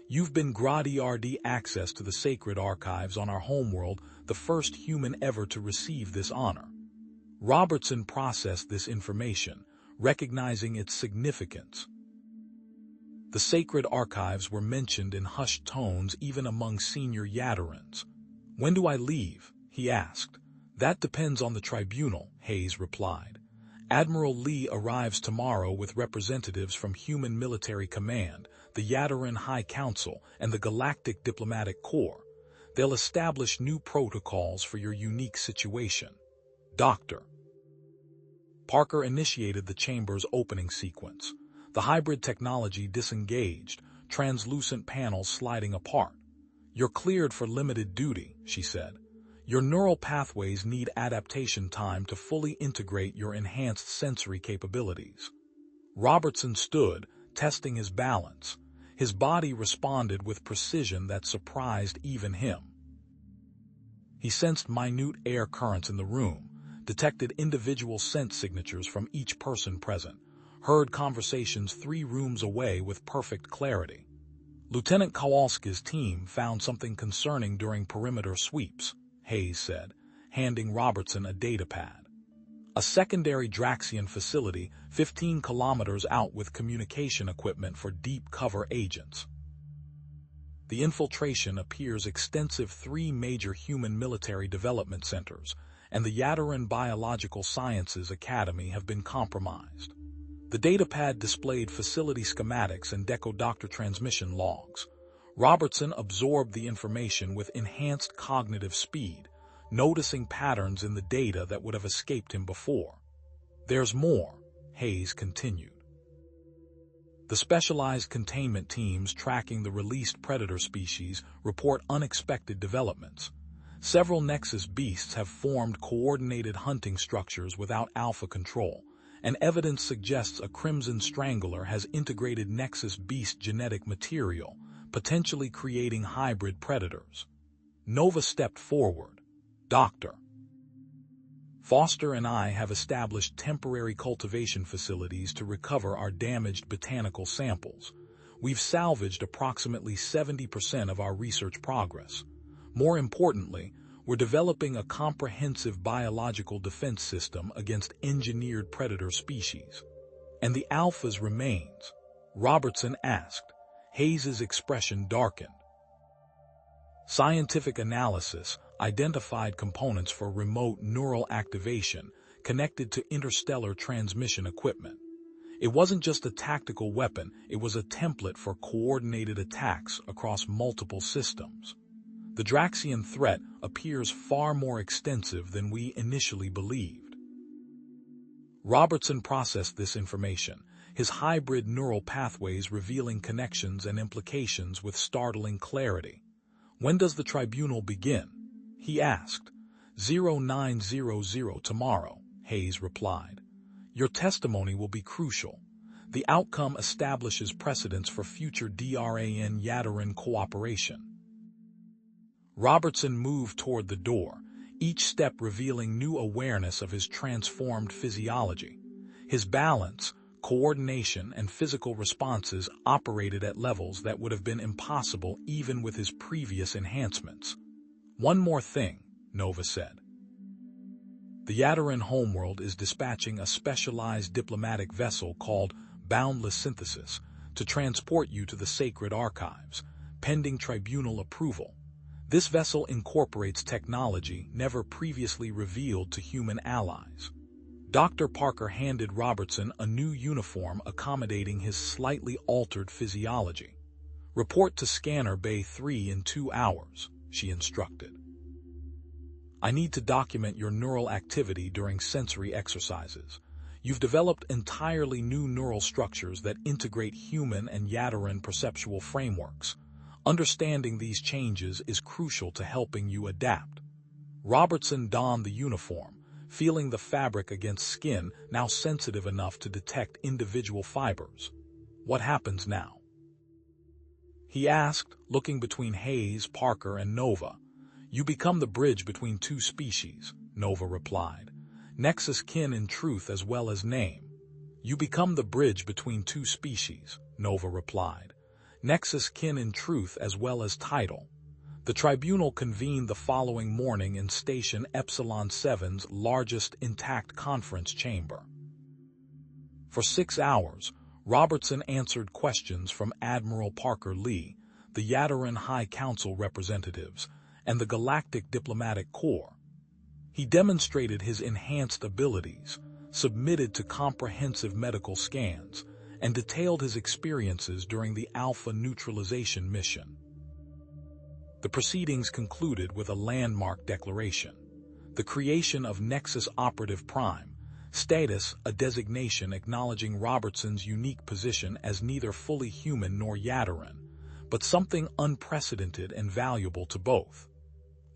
"You've been granted access to the sacred archives on our homeworld, the first human ever to receive this honor." Robertson processed this information, recognizing its significance. The sacred archives were mentioned in hushed tones even among senior Yadarans. "When do I leave?" he asked. "That depends on the tribunal," Hayes replied. "Admiral Lee arrives tomorrow with representatives from Human Military Command, the Yadaran High Council, and the Galactic Diplomatic Corps. They'll establish new protocols for your unique situation." Dr. Parker initiated the chamber's opening sequence. The hybrid technology disengaged, translucent panels sliding apart. "You're cleared for limited duty," she said. "Your neural pathways need adaptation time to fully integrate your enhanced sensory capabilities." Robertson stood, testing his balance. His body responded with precision that surprised even him. He sensed minute air currents in the room, detected individual scent signatures from each person present, heard conversations 3 rooms away with perfect clarity. "Lieutenant Kowalski's team found something concerning during perimeter sweeps," Hayes said, handing Robertson a datapad. "A secondary Draxian facility 15 kilometers out with communication equipment for deep cover agents. The infiltration appears extensive. 3 major human military development centers and the Yadaran Biological Sciences Academy have been compromised." The datapad displayed facility schematics and decodoctor transmission logs. Robertson absorbed the information with enhanced cognitive speed, noticing patterns in the data that would have escaped him before. "There's more," Hayes continued. The specialized containment teams tracking the released predator species report unexpected developments. Several Nexus beasts have formed coordinated hunting structures without alpha control, and evidence suggests a Crimson Strangler has integrated Nexus beast genetic material, potentially creating hybrid predators. Nova stepped forward. Doctor Foster and I have established temporary cultivation facilities to recover our damaged botanical samples. We've salvaged approximately 70% of our research progress. More importantly, we're developing a comprehensive biological defense system against engineered predator species. And the alphas remains? Robertson asked. Hayes's expression darkened. Scientific analysis identified components for remote neural activation connected to interstellar transmission equipment. It wasn't just a tactical weapon, it was a template for coordinated attacks across multiple systems. The Draxian threat appears far more extensive than we initially believed. Robertson processed this information, his hybrid neural pathways revealing connections and implications with startling clarity. When does the tribunal begin? He asked. 0900 tomorrow, Hayes replied. Your testimony will be crucial. The outcome establishes precedents for future DRAN-Yadarin cooperation. Robertson moved toward the door, each step revealing new awareness of his transformed physiology. His balance, coordination, and physical responses operated at levels that would have been impossible even with his previous enhancements. One more thing, Nova said. The Yadarin homeworld is dispatching a specialized diplomatic vessel called Boundless Synthesis to transport you to the sacred archives, pending tribunal approval. This vessel incorporates technology never previously revealed to human allies. Dr. Parker handed Robertson a new uniform accommodating his slightly altered physiology. Report to Scanner Bay 3 in 2 hours, she instructed. I need to document your neural activity during sensory exercises. You've developed entirely new neural structures that integrate human and Yadarin perceptual frameworks. Understanding these changes is crucial to helping you adapt. Robertson donned the uniform, feeling the fabric against skin now sensitive enough to detect individual fibers. What happens now? He asked, looking between Hayes, Parker, and Nova. You become the bridge between two species, Nova replied. Nexus kin in truth as well as name. You become the bridge between two species, Nova replied. Nexus kin in truth as well as title. The tribunal convened the following morning in Station Epsilon 7's largest intact conference chamber. For 6 hours, Robertson answered questions from Admiral Parker Lee, the Yadarin High Council representatives, and the Galactic Diplomatic Corps. He demonstrated his enhanced abilities, submitted to comprehensive medical scans, and detailed his experiences during the Alpha neutralization mission. The proceedings concluded with a landmark declaration. The creation of Nexus Operative Prime, status a designation acknowledging Robertson's unique position as neither fully human nor Yadarin, but something unprecedented and valuable to both.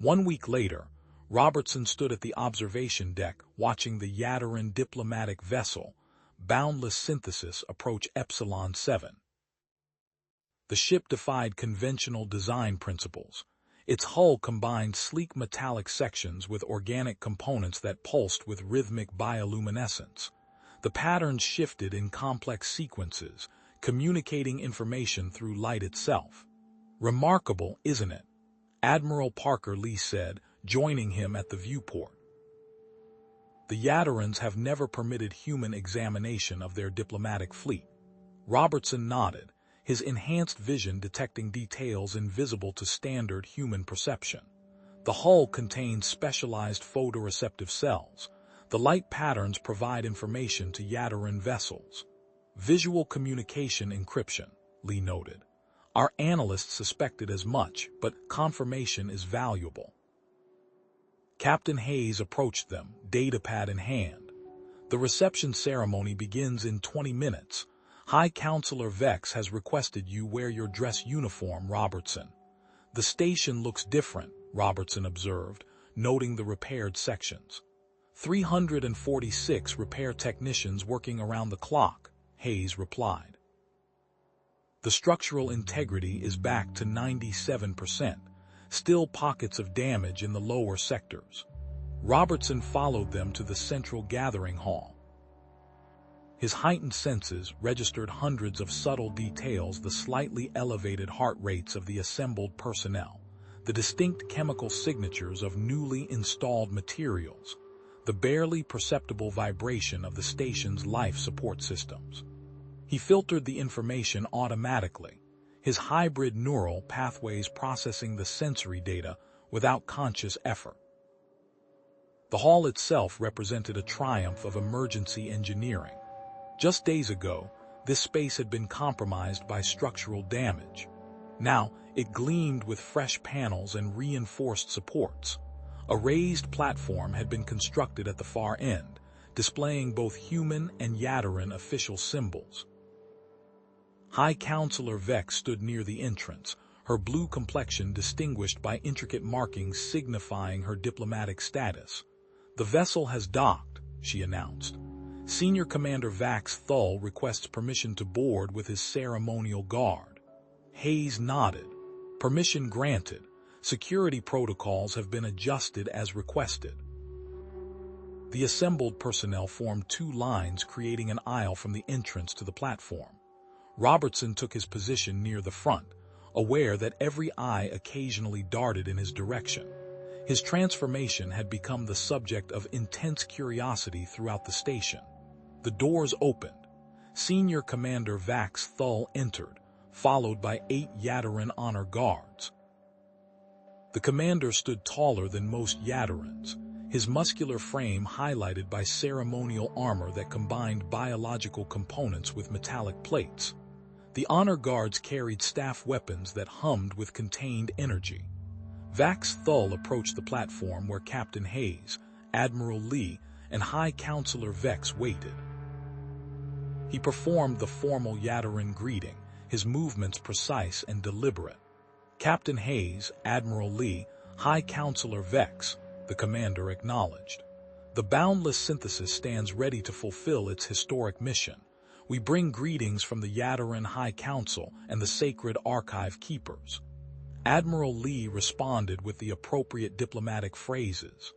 1 week later, Robertson stood at the observation deck watching the Yadarin diplomatic vessel, Boundless Synthesis, approach Epsilon 7. The ship defied conventional design principles. Its hull combined sleek metallic sections with organic components that pulsed with rhythmic bioluminescence. The patterns shifted in complex sequences, communicating information through light itself. Remarkable, isn't it? Admiral Parker Lee said, joining him at the viewport. The Yadarins have never permitted human examination of their diplomatic fleet. Robertson nodded, his enhanced vision detecting details invisible to standard human perception. The hull contains specialized photoreceptive cells. The light patterns provide information to Yadarin vessels. Visual communication encryption, Lee noted. Our analysts suspected as much, but confirmation is valuable. Captain Hayes approached them, datapad in hand. The reception ceremony begins in 20 minutes. High Counselor Vex has requested you wear your dress uniform, Robertson. The station looks different, Robertson observed, noting the repaired sections. 346 repair technicians working around the clock, Hayes replied. The structural integrity is back to 97%, still pockets of damage in the lower sectors. Robertson followed them to the central gathering hall. His heightened senses registered hundreds of subtle details: the slightly elevated heart rates of the assembled personnel, the distinct chemical signatures of newly installed materials, the barely perceptible vibration of the station's life support systems. He filtered the information automatically, his hybrid neural pathways processing the sensory data without conscious effort. The hall itself represented a triumph of emergency engineering. Just days ago, this space had been compromised by structural damage. Now, it gleamed with fresh panels and reinforced supports. A raised platform had been constructed at the far end, displaying both human and Yadaran official symbols. High Counselor Vex stood near the entrance, her blue complexion distinguished by intricate markings signifying her diplomatic status. "The vessel has docked," she announced. "Senior Commander Vax Thull requests permission to board with his ceremonial guard." Hayes nodded. "Permission granted. Security protocols have been adjusted as requested." The assembled personnel formed two lines, creating an aisle from the entrance to the platform. Robertson took his position near the front, aware that every eye occasionally darted in his direction. His transformation had become the subject of intense curiosity throughout the station. The doors opened. Senior Commander Vax Thull entered, followed by 8 Yadaran honor guards. The commander stood taller than most Yadarans, his muscular frame highlighted by ceremonial armor that combined biological components with metallic plates. The honor guards carried staff weapons that hummed with contained energy. Vax Thull approached the platform where Captain Hayes, Admiral Lee, and High Counselor Vex waited. He performed the formal Yadaran greeting, his movements precise and deliberate. "Captain Hayes, Admiral Lee, High Counselor Vex," the commander acknowledged. "The Boundless Synthesis stands ready to fulfill its historic mission. We bring greetings from the Yadaran High Council and the Sacred Archive Keepers." Admiral Lee responded with the appropriate diplomatic phrases.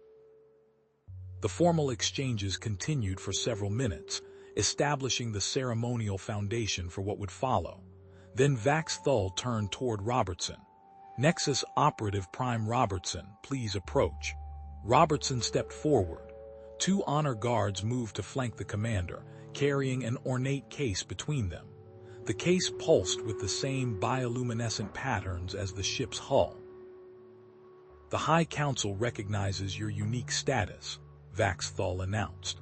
The formal exchanges continued for several minutes, establishing the ceremonial foundation for what would follow. Then Vax Thull turned toward Robertson. "Nexus Operative Prime Robertson, please approach." Robertson stepped forward. 2 honor guards moved to flank the commander, carrying an ornate case between them. The case pulsed with the same bioluminescent patterns as the ship's hull. "The High Council recognizes your unique status," Vax Thull announced.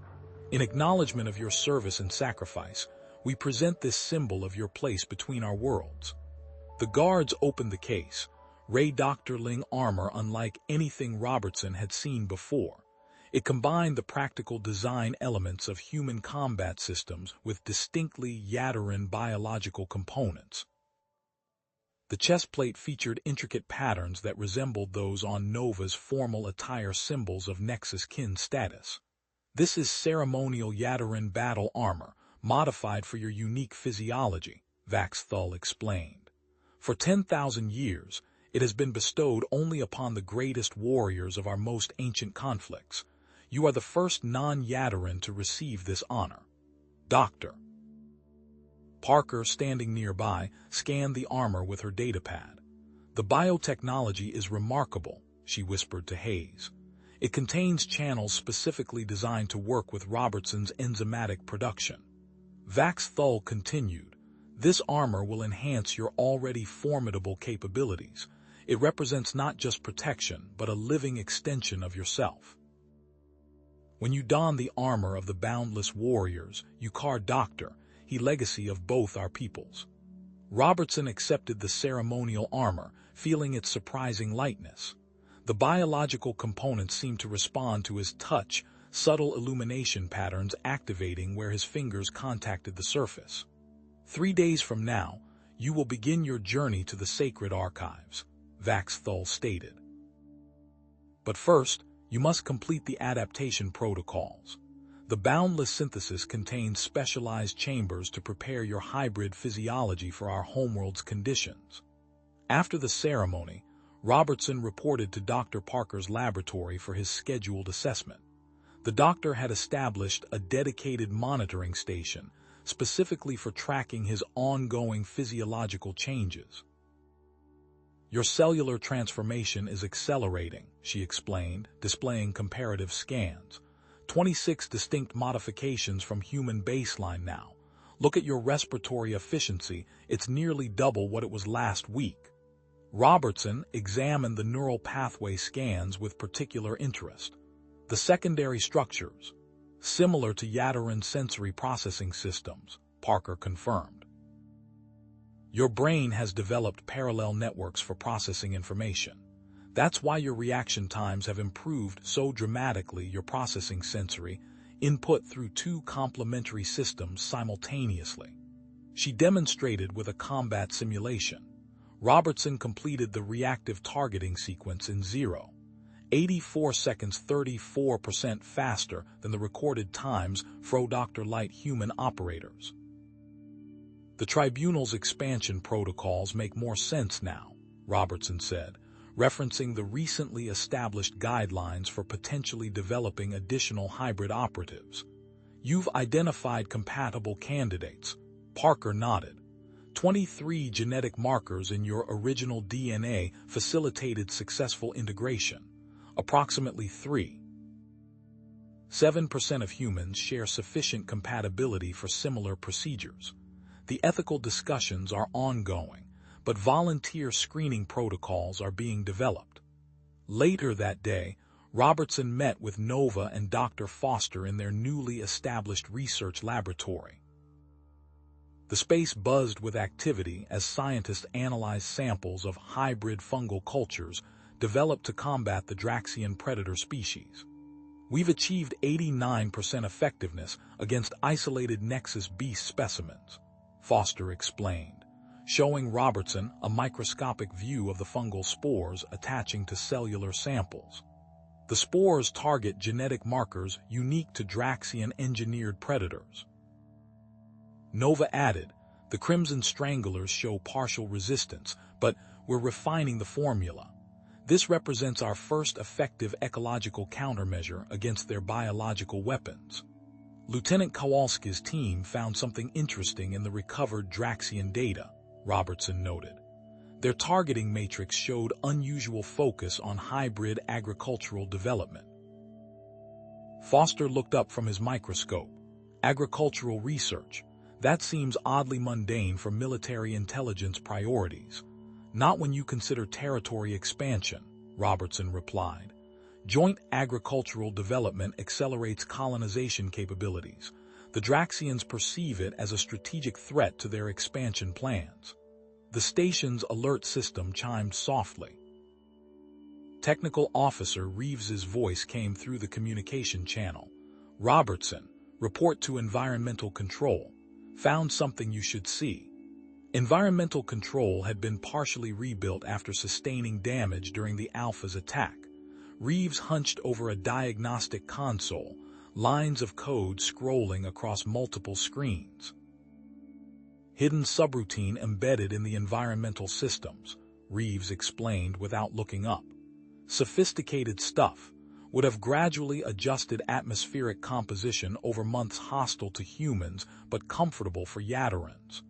"In acknowledgement of your service and sacrifice, we present this symbol of your place between our worlds." The guards opened the case, Ray Doctorling armor unlike anything Robertson had seen before. It combined the practical design elements of human combat systems with distinctly Yadaran biological components. The chest plate featured intricate patterns that resembled those on Nova's formal attire, symbols of Nexus kin status. "This is ceremonial Yadaran battle armor, modified for your unique physiology," Vax Thull explained. "For 10,000 years, it has been bestowed only upon the greatest warriors of our most ancient conflicts. You are the first non-Yadaran to receive this honor." Dr. Parker, standing nearby, scanned the armor with her datapad. "The biotechnology is remarkable," she whispered to Hayes. "It contains channels specifically designed to work with Robertson's enzymatic production." Vax Thull continued, "This armor will enhance your already formidable capabilities. It represents not just protection, but a living extension of yourself. When you don the armor of the Boundless Warriors, you are Doctor, he legacy of both our peoples." Robertson accepted the ceremonial armor, feeling its surprising lightness. The biological components seemed to respond to his touch, subtle illumination patterns activating where his fingers contacted the surface. 3 days from now, you will begin your journey to the sacred archives, Vaxthul stated. But first, you must complete the adaptation protocols. The boundless synthesis contains specialized chambers to prepare your hybrid physiology for our homeworld's conditions. After the ceremony, Robertson reported to Dr. Parker's laboratory for his scheduled assessment. The doctor had established a dedicated monitoring station specifically for tracking his ongoing physiological changes. Your cellular transformation is accelerating, she explained, displaying comparative scans. 26 distinct modifications from human baseline now. Look at your respiratory efficiency, it's nearly double what it was last week. Robertson examined the neural pathway scans with particular interest. The secondary structures, similar to Yadarin's sensory processing systems, Parker confirmed. Your brain has developed parallel networks for processing information. That's why your reaction times have improved so dramatically. Your processing sensory input through 2 complementary systems simultaneously. She demonstrated with a combat simulation. Robertson completed the reactive targeting sequence in 0.84 seconds, 34% faster than the recorded times for Dr. Light human operators. The tribunal's expansion protocols make more sense now, Robertson said, referencing the recently established guidelines for potentially developing additional hybrid operatives. You've identified compatible candidates, Parker nodded. 23 genetic markers in your original DNA facilitated successful integration. Approximately 3.7% of humans share sufficient compatibility for similar procedures. The ethical discussions are ongoing, but volunteer screening protocols are being developed. Later that day, Robertson met with Nova and Dr. Foster in their newly established research laboratory. The space buzzed with activity as scientists analyzed samples of hybrid fungal cultures developed to combat the Draxian predator species. We've achieved 89% effectiveness against isolated Nexus beast specimens, Foster explained, showing Robertson a microscopic view of the fungal spores attaching to cellular samples. The spores target genetic markers unique to Draxian-engineered predators. Nova added, the Crimson Stranglers show partial resistance, but we're refining the formula. This represents our first effective ecological countermeasure against their biological weapons. Lieutenant Kowalski's team found something interesting in the recovered Draxian data, Robertson noted. Their targeting matrix showed unusual focus on hybrid agricultural development. Foster looked up from his microscope. Agricultural research. That seems oddly mundane for military intelligence priorities. Not when you consider territory expansion, Robertson replied. Joint agricultural development accelerates colonization capabilities. The Draxians perceive it as a strategic threat to their expansion plans. The station's alert system chimed softly. Technical Officer Reeves's voice came through the communication channel. Robertson, report to Environmental Control. Found something you should see. Environmental Control had been partially rebuilt after sustaining damage during the Alpha's attack. Reeves hunched over a diagnostic console, lines of code scrolling across multiple screens. Hidden subroutine embedded in the environmental systems, Reeves explained without looking up. Sophisticated stuff would have gradually adjusted atmospheric composition over months, hostile to humans but comfortable for Yadarans.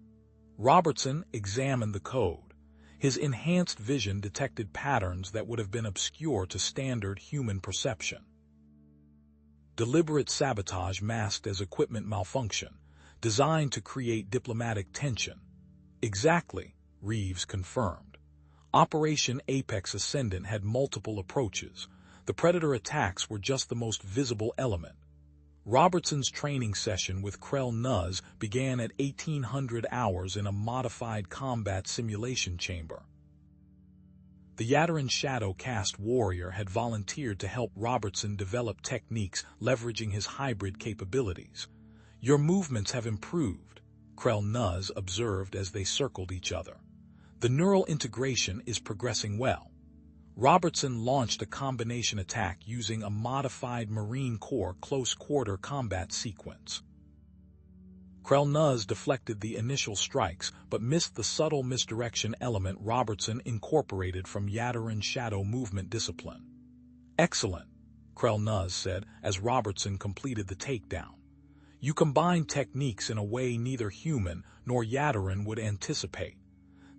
Robertson examined the code. His enhanced vision detected patterns that would have been obscure to standard human perception. Deliberate sabotage masked as equipment malfunction, designed to create diplomatic tension. Exactly, Reeves confirmed. Operation Apex Ascendant had multiple approaches. The Predator attacks were just the most visible element. Robertson's training session with Krell Nuz began at 1800 hours in a modified combat simulation chamber. The Yadarin Shadow Caste warrior had volunteered to help Robertson develop techniques leveraging his hybrid capabilities. Your movements have improved, Krell observed as they circled each other. The neural integration is progressing well. Robertson launched a combination attack using a modified Marine Corps close-quarter combat sequence. Krell deflected the initial strikes but missed the subtle misdirection element Robertson incorporated from Yadarin's shadow movement discipline. "Excellent," Krell said as Robertson completed the takedown. "You combine techniques in a way neither human nor Yadarin would anticipate.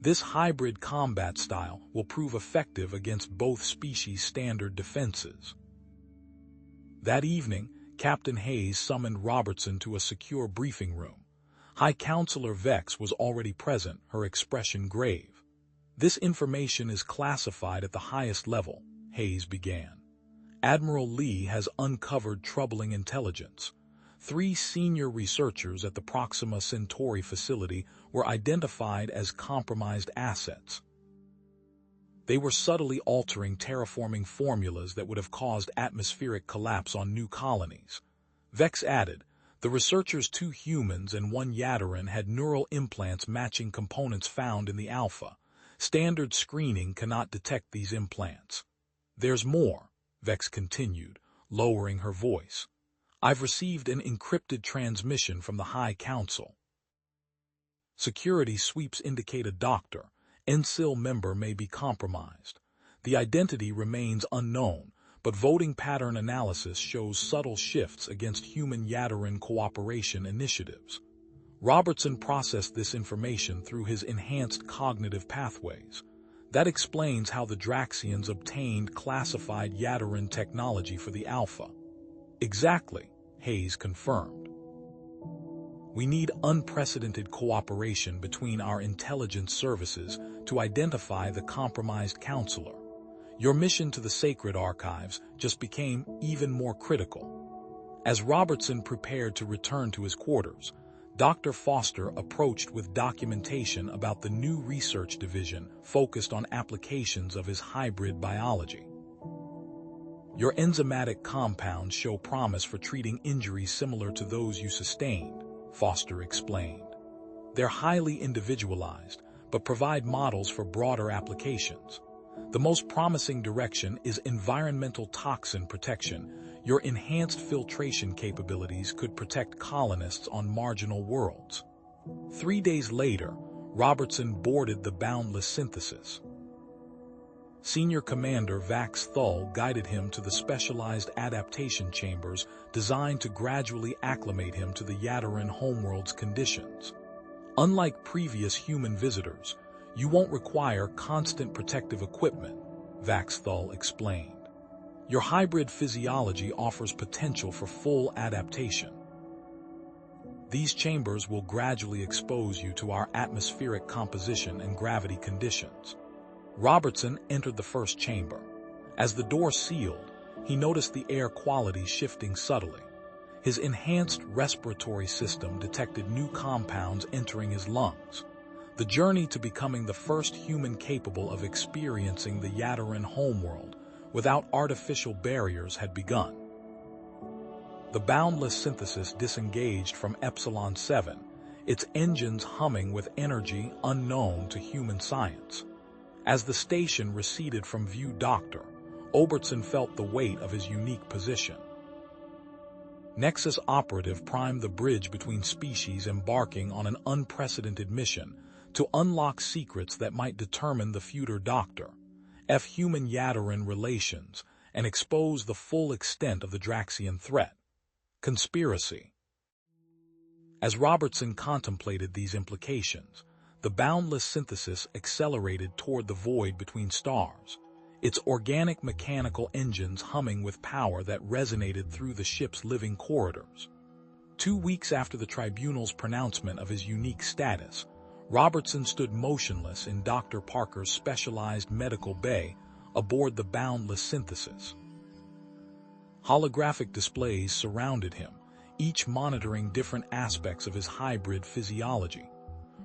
This hybrid combat style will prove effective against both species' standard defenses." That evening, Captain Hayes summoned Robertson to a secure briefing room. High Counselor Vex was already present, her expression grave. "This information is classified at the highest level," Hayes began. "Admiral Lee has uncovered troubling intelligence. 3 senior researchers at the Proxima Centauri facility were identified as compromised assets. They were subtly altering terraforming formulas that would have caused atmospheric collapse on new colonies." Vex added, "The researchers, 2 humans and 1 Yadarin, had neural implants matching components found in the Alpha. Standard screening cannot detect these implants." "There's more," Vex continued, lowering her voice. "I've received an encrypted transmission from the High Council. Security sweeps indicate a Doctor, NCIL member may be compromised. The identity remains unknown, but voting pattern analysis shows subtle shifts against human Yadarin cooperation initiatives." Robertson processed this information through his enhanced cognitive pathways. "That explains how the Draxians obtained classified Yadarin technology for the Alpha." "Exactly," Hayes confirmed. "We need unprecedented cooperation between our intelligence services to identify the compromised counselor. Your mission to the Sacred Archives just became even more critical." As Robertson prepared to return to his quarters, Dr. Foster approached with documentation about the new research division focused on applications of his hybrid biology. "Your enzymatic compounds show promise for treating injuries similar to those you sustained," Foster explained. "They're highly individualized, but provide models for broader applications. The most promising direction is environmental toxin protection. Your enhanced filtration capabilities could protect colonists on marginal worlds." 3 days later, Robertson boarded the Boundless Synthesis. Senior Commander Vax Thull guided him to the specialized adaptation chambers designed to gradually acclimate him to the Yadarin homeworld's conditions. "Unlike previous human visitors, you won't require constant protective equipment," Vax Thull explained. "Your hybrid physiology offers potential for full adaptation. These chambers will gradually expose you to our atmospheric composition and gravity conditions." Robertson entered the first chamber. As the door sealed, he noticed the air quality shifting subtly. His enhanced respiratory system detected new compounds entering his lungs. The journey to becoming the first human capable of experiencing the Yadarin homeworld without artificial barriers had begun. The Boundless Synthesis disengaged from Epsilon 7, its engines humming with energy unknown to human science. As the station receded from view, Dr. Obertson felt the weight of his unique position. Nexus Operative primed the bridge between species, embarking on an unprecedented mission to unlock secrets that might determine the future Doctor F human-Yadarin relations and expose the full extent of the Draxian threat. Conspiracy. As Robertson contemplated these implications, the Boundless Synthesis accelerated toward the void between stars, its organic mechanical engines humming with power that resonated through the ship's living corridors. 2 weeks after the Tribunal's pronouncement of his unique status, Robertson stood motionless in Dr. Parker's specialized medical bay aboard the Boundless Synthesis. Holographic displays surrounded him, each monitoring different aspects of his hybrid physiology.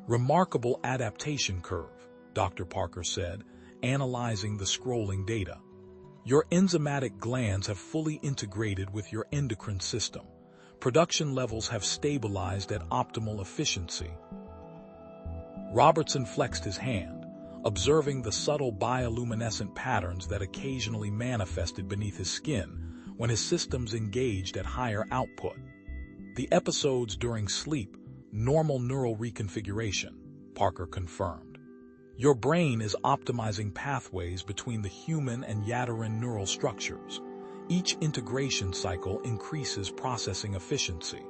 "Remarkable adaptation curve," Dr. Parker said, analyzing the scrolling data. "Your enzymatic glands have fully integrated with your endocrine system, Production levels have stabilized at optimal efficiency. Robertson flexed his hand, observing the subtle bioluminescent patterns that occasionally manifested beneath his skin when his systems engaged at higher output. The episodes during sleep, normal neural reconfiguration, Parker confirmed. Your brain is optimizing pathways between the human and Yadarin neural structures. Each integration cycle increases processing efficiency.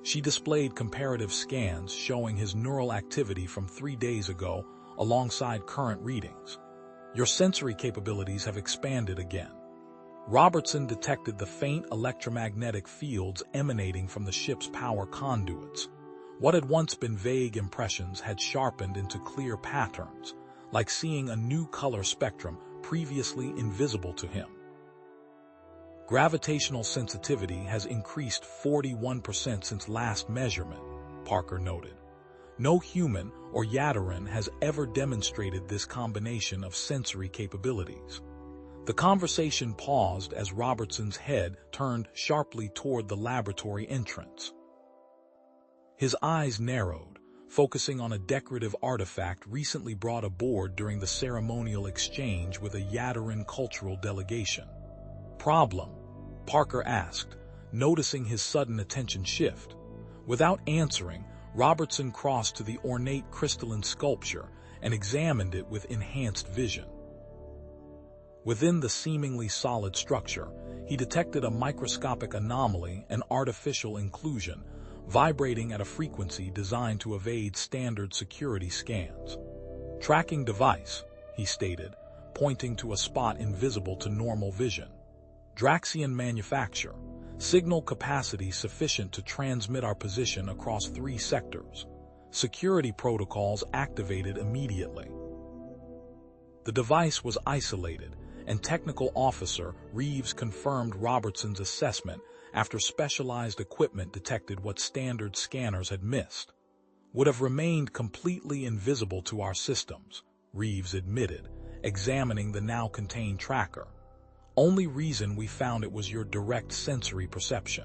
She displayed comparative scans showing his neural activity from 3 days ago alongside current readings. Your sensory capabilities have expanded again. Robertson detected the faint electromagnetic fields emanating from the ship's power conduits. What had once been vague impressions had sharpened into clear patterns, like seeing a new color spectrum previously invisible to him. Gravitational sensitivity has increased 41% since last measurement, Parker noted. No human or Yadarin has ever demonstrated this combination of sensory capabilities. The conversation paused as Robertson's head turned sharply toward the laboratory entrance. His eyes narrowed, focusing on a decorative artifact recently brought aboard during the ceremonial exchange with a Yadarin cultural delegation. Problem? Parker asked, noticing his sudden attention shift. Without answering, Robertson crossed to the ornate crystalline sculpture and examined it with enhanced vision. Within the seemingly solid structure, he detected a microscopic anomaly, an artificial inclusion, vibrating at a frequency designed to evade standard security scans. Tracking device, he stated, pointing to a spot invisible to normal vision. Draxian manufacture, signal capacity sufficient to transmit our position across 3 sectors. Security protocols activated immediately. The device was isolated, and Technical Officer Reeves confirmed Robertson's assessment after specialized equipment detected what standard scanners had missed. Would have remained completely invisible to our systems, Reeves admitted, examining the now contained tracker. Only reason we found it was your direct sensory perception.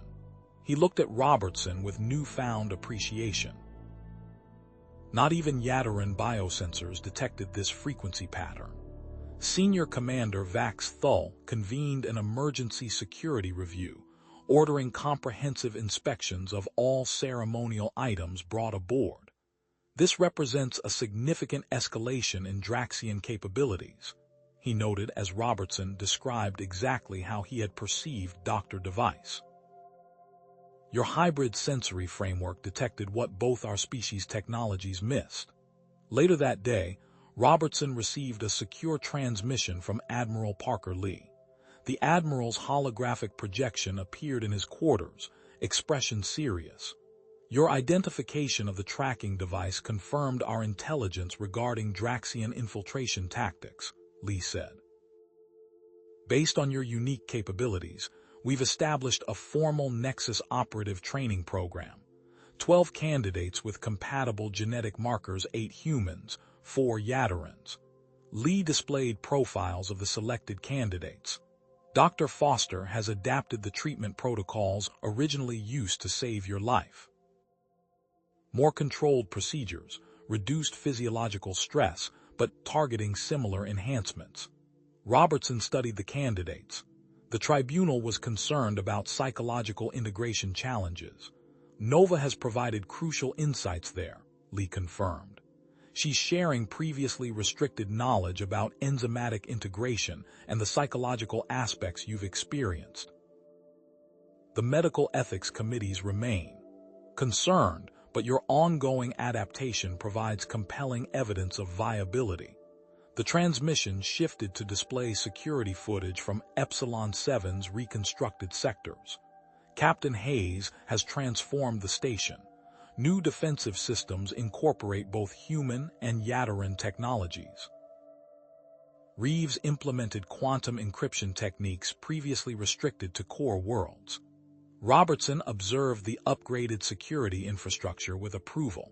He looked at Robertson with newfound appreciation. Not even Yadarin biosensors detected this frequency pattern. Senior Commander Vax Thull convened an emergency security review, ordering comprehensive inspections of all ceremonial items brought aboard. This represents a significant escalation in Draxian capabilities, he noted as Robertson described exactly how he had perceived Dr. Device. Your hybrid sensory framework detected what both our species' technologies missed. Later that day, Robertson received a secure transmission from Admiral Parker Lee. The Admiral's holographic projection appeared in his quarters, expression serious. Your identification of the tracking device confirmed our intelligence regarding Draxian infiltration tactics, Lee said. Based on your unique capabilities, we've established a formal Nexus operative training program. 12 candidates with compatible genetic markers, 8 humans, 4 Yadarins. Lee displayed profiles of the selected candidates. Dr. Foster has adapted the treatment protocols originally used to save your life. More controlled procedures, reduced physiological stress, but targeting similar enhancements. Robertson studied the candidates. The tribunal was concerned about psychological integration challenges. Nova has provided crucial insights there, Lee confirmed. She's sharing previously restricted knowledge about enzymatic integration and the psychological aspects you've experienced. The medical ethics committees remain concerned, but your ongoing adaptation provides compelling evidence of viability. The transmission shifted to display security footage from Epsilon 7's reconstructed sectors. Captain Hayes has transformed the station. New defensive systems incorporate both human and Yadarin technologies. Reeves implemented quantum encryption techniques previously restricted to core worlds. Robertson observed the upgraded security infrastructure with approval.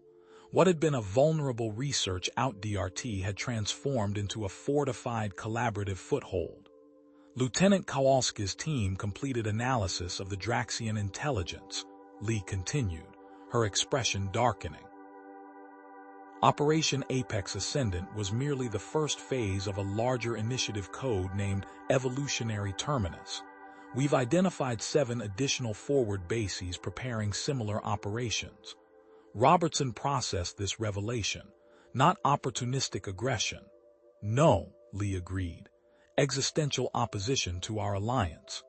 What had been a vulnerable research out DRT had transformed into a fortified collaborative foothold. Lieutenant Kowalski's team completed analysis of the Draxian intelligence, Lee continued, her expression darkening. Operation Apex Ascendant was merely the first phase of a larger initiative code named Evolutionary Terminus. We've identified 7 additional forward bases preparing similar operations. Robertson processed this revelation, not opportunistic aggression. No, Lee agreed, existential opposition to our alliance.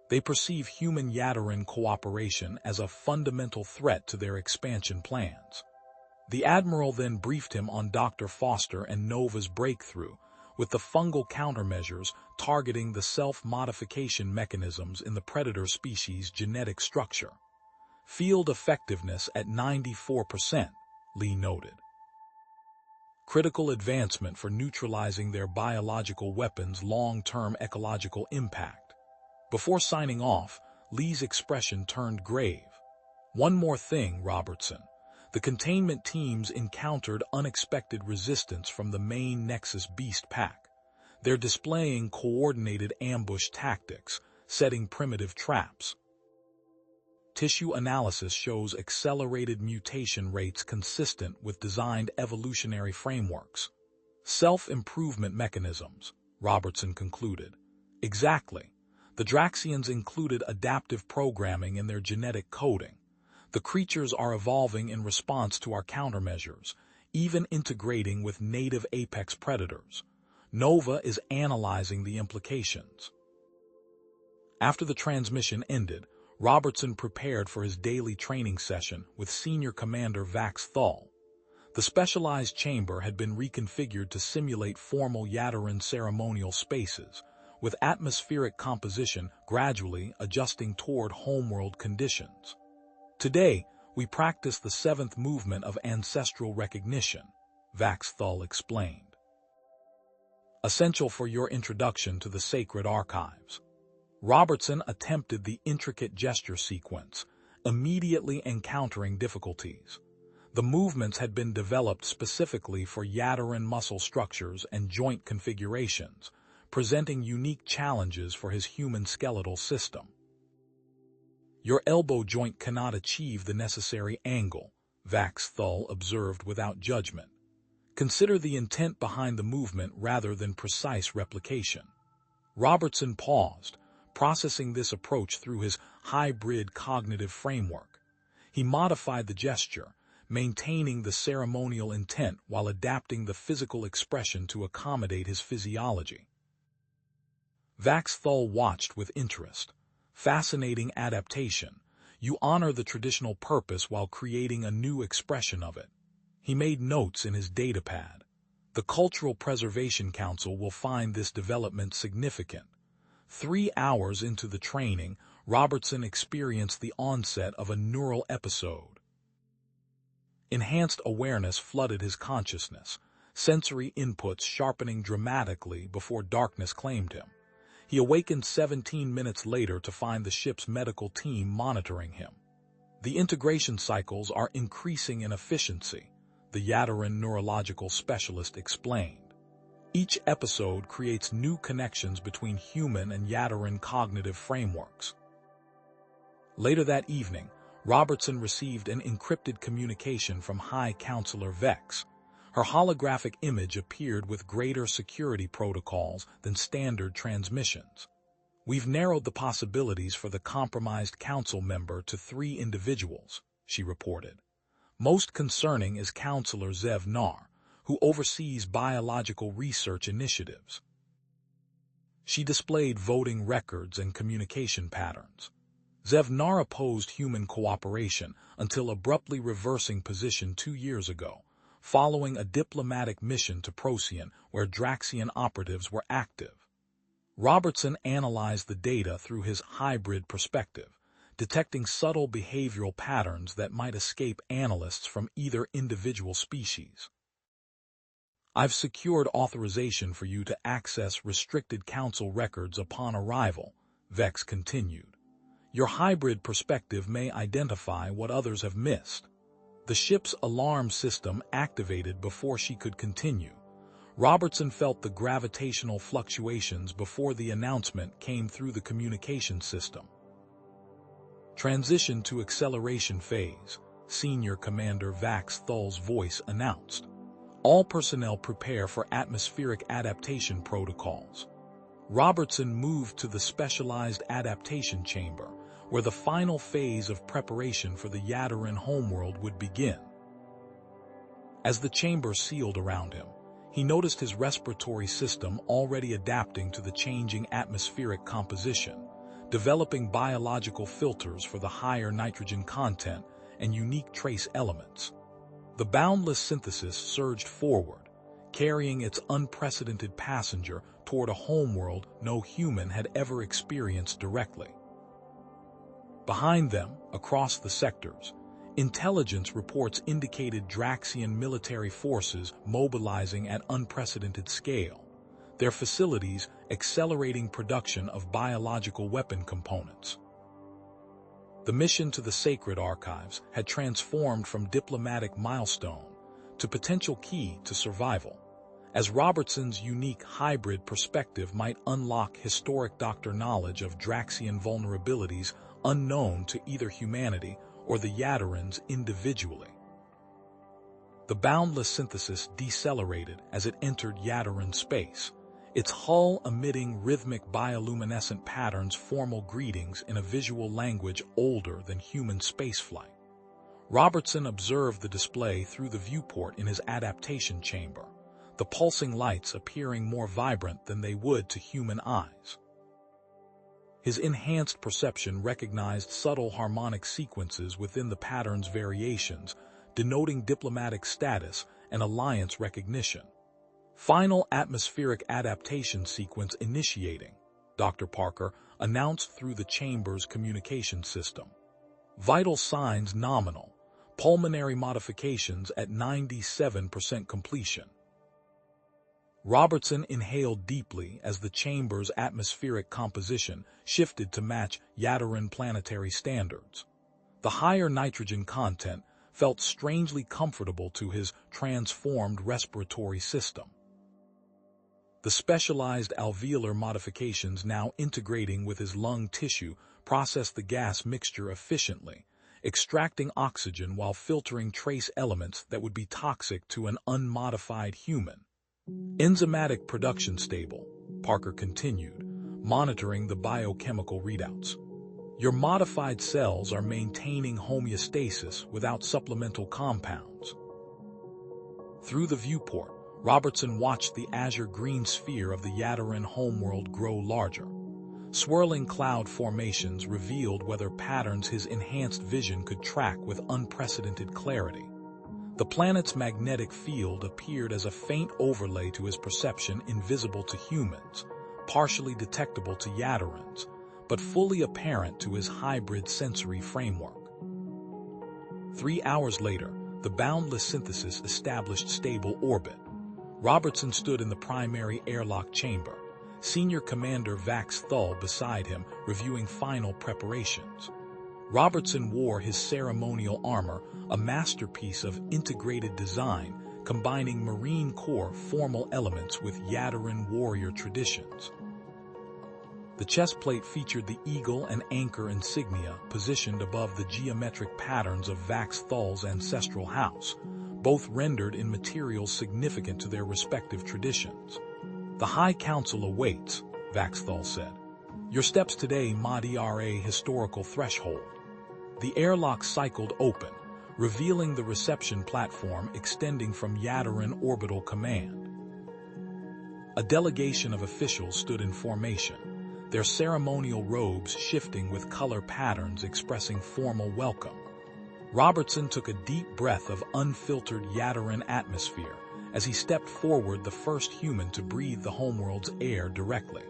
They perceive human Yadaran cooperation as a fundamental threat to their expansion plans. The Admiral then briefed him on Dr. Foster and Nova's breakthrough, with the fungal countermeasures targeting the self-modification mechanisms in the predator species' genetic structure. Field effectiveness at 94%, Lee noted. Critical advancement for neutralizing their biological weapons' long-term ecological impact. Before signing off, Lee's expression turned grave. One more thing, Robertson. The containment teams encountered unexpected resistance from the main Nexus Beast pack. They're displaying coordinated ambush tactics, setting primitive traps. Tissue analysis shows accelerated mutation rates consistent with designed evolutionary frameworks. Self-improvement mechanisms, Robertson concluded. Exactly. The Draxians included adaptive programming in their genetic coding. The creatures are evolving in response to our countermeasures, even integrating with native apex predators. Nova is analyzing the implications. After the transmission ended, Robertson prepared for his daily training session with Senior Commander Vax Thal. The specialized chamber had been reconfigured to simulate formal Yadaran ceremonial spaces, with atmospheric composition gradually adjusting toward homeworld conditions. Today, we practice the 7th movement of ancestral recognition, Vax Thal explained. Essential for your introduction to the sacred archives. Robertson attempted the intricate gesture sequence, immediately encountering difficulties. The movements had been developed specifically for Yadaran muscle structures and joint configurations, presenting unique challenges for his human skeletal system. Your elbow joint cannot achieve the necessary angle, Vax Thal observed without judgment. Consider the intent behind the movement rather than precise replication. Robertson paused, processing this approach through his hybrid cognitive framework. He modified the gesture, maintaining the ceremonial intent while adapting the physical expression to accommodate his physiology. Vax Thal watched with interest. Fascinating adaptation. You honor the traditional purpose while creating a new expression of it. He made notes in his datapad. The Cultural Preservation Council will find this development significant. 3 hours into the training, Robertson experienced the onset of a neural episode. Enhanced awareness flooded his consciousness, sensory inputs sharpening dramatically before darkness claimed him. He awakened 17 minutes later to find the ship's medical team monitoring him. The integration cycles are increasing in efficiency, the Yadaran neurological specialist explained. Each episode creates new connections between human and Yadaran cognitive frameworks. Later that evening, Robertson received an encrypted communication from High Counselor Vex. Her holographic image appeared with greater security protocols than standard transmissions. We've narrowed the possibilities for the compromised council member to 3 individuals, she reported. Most concerning is Counselor Zev Nar, who oversees biological research initiatives. She displayed voting records and communication patterns. Zev Nar opposed human cooperation until abruptly reversing position 2 years ago, following a diplomatic mission to Procyon where Draxian operatives were active. Robertson analyzed the data through his hybrid perspective, detecting subtle behavioral patterns that might escape analysts from either individual species. I've secured authorization for you to access restricted council records upon arrival, Vex continued. Your hybrid perspective may identify what others have missed. The ship's alarm system activated before she could continue. Robertson felt the gravitational fluctuations before the announcement came through the communication system. Transition to acceleration phase, Senior Commander Vax Thull's voice announced. All personnel prepare for atmospheric adaptation protocols. Robertson moved to the specialized adaptation chamber, where the final phase of preparation for the Yadarin homeworld would begin. As the chamber sealed around him, he noticed his respiratory system already adapting to the changing atmospheric composition, developing biological filters for the higher nitrogen content and unique trace elements. The boundless synthesis surged forward, carrying its unprecedented passenger toward a homeworld no human had ever experienced directly. Behind them, across the sectors, intelligence reports indicated Draxian military forces mobilizing at unprecedented scale, their facilities accelerating production of biological weapon components. The mission to the sacred archives had transformed from diplomatic milestone to potential key to survival, as Robertson's unique hybrid perspective might unlock historic doctor knowledge of Draxian vulnerabilities unknown to either humanity or the Yadarins individually. The boundless synthesis decelerated as it entered Yadarin space, its hull emitting rhythmic bioluminescent patterns, formal greetings in a visual language older than human spaceflight. Robertson observed the display through the viewport in his adaptation chamber, the pulsing lights appearing more vibrant than they would to human eyes. His enhanced perception recognized subtle harmonic sequences within the pattern's variations, denoting diplomatic status and alliance recognition. Final atmospheric adaptation sequence initiating, Dr. Parker announced through the chamber's communication system. Vital signs nominal, pulmonary modifications at 97% completion. Robertson inhaled deeply as the chamber's atmospheric composition shifted to match Yadarin planetary standards. The higher nitrogen content felt strangely comfortable to his transformed respiratory system. The specialized alveolar modifications now integrating with his lung tissue processed the gas mixture efficiently, extracting oxygen while filtering trace elements that would be toxic to an unmodified human. Enzymatic production stable, Parker continued, monitoring the biochemical readouts. Your modified cells are maintaining homeostasis without supplemental compounds. Through the viewport, Robertson watched the azure-green sphere of the Yadarin homeworld grow larger. Swirling cloud formations revealed whether patterns his enhanced vision could track with unprecedented clarity. The planet's magnetic field appeared as a faint overlay to his perception, invisible to humans, partially detectable to Yadarins, but fully apparent to his hybrid sensory framework. 3 hours later, the boundless synthesis established stable orbit. Robertson stood in the primary airlock chamber, Senior Commander Vax Thull beside him, reviewing final preparations. Robertson wore his ceremonial armor, a masterpiece of integrated design, combining Marine Corps formal elements with Yadarin warrior traditions. The chest plate featured the eagle and anchor insignia positioned above the geometric patterns of Vax Thull's ancestral house, both rendered in materials significant to their respective traditions. The High Council awaits, Vax Thull said. Your steps today are a historical threshold. The airlock cycled open, revealing the reception platform extending from Yadarin Orbital Command. A delegation of officials stood in formation, their ceremonial robes shifting with color patterns expressing formal welcome. Robertson took a deep breath of unfiltered Yadarin atmosphere as he stepped forward, the first human to breathe the homeworld's air directly.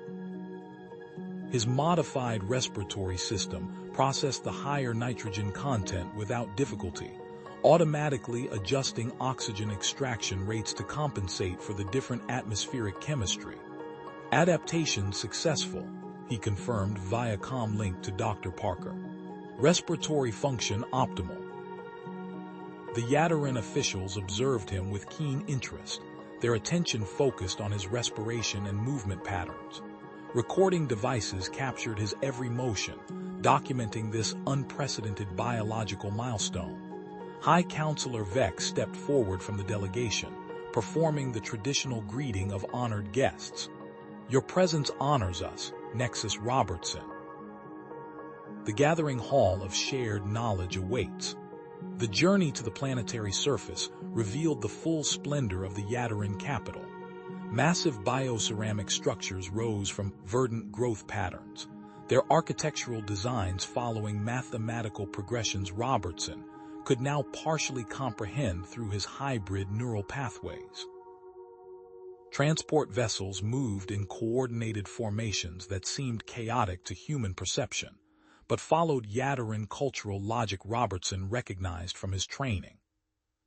His modified respiratory system processed the higher nitrogen content without difficulty, automatically adjusting oxygen extraction rates to compensate for the different atmospheric chemistry. Adaptation successful, he confirmed via comm link to Dr. Parker. Respiratory function optimal. The Yadarin officials observed him with keen interest, their attention focused on his respiration and movement patterns. Recording devices captured his every motion, documenting this unprecedented biological milestone. High Counselor Vex stepped forward from the delegation, performing the traditional greeting of honored guests. "Your presence honors us, Nexus Robertson." The gathering hall of shared knowledge awaits. The journey to the planetary surface revealed the full splendor of the Yadarin capital. Massive bioceramic structures rose from verdant growth patterns, their architectural designs following mathematical progressions Robertson could now partially comprehend through his hybrid neural pathways. Transport vessels moved in coordinated formations that seemed chaotic to human perception, but followed Yadarin cultural logic Robertson recognized from his training.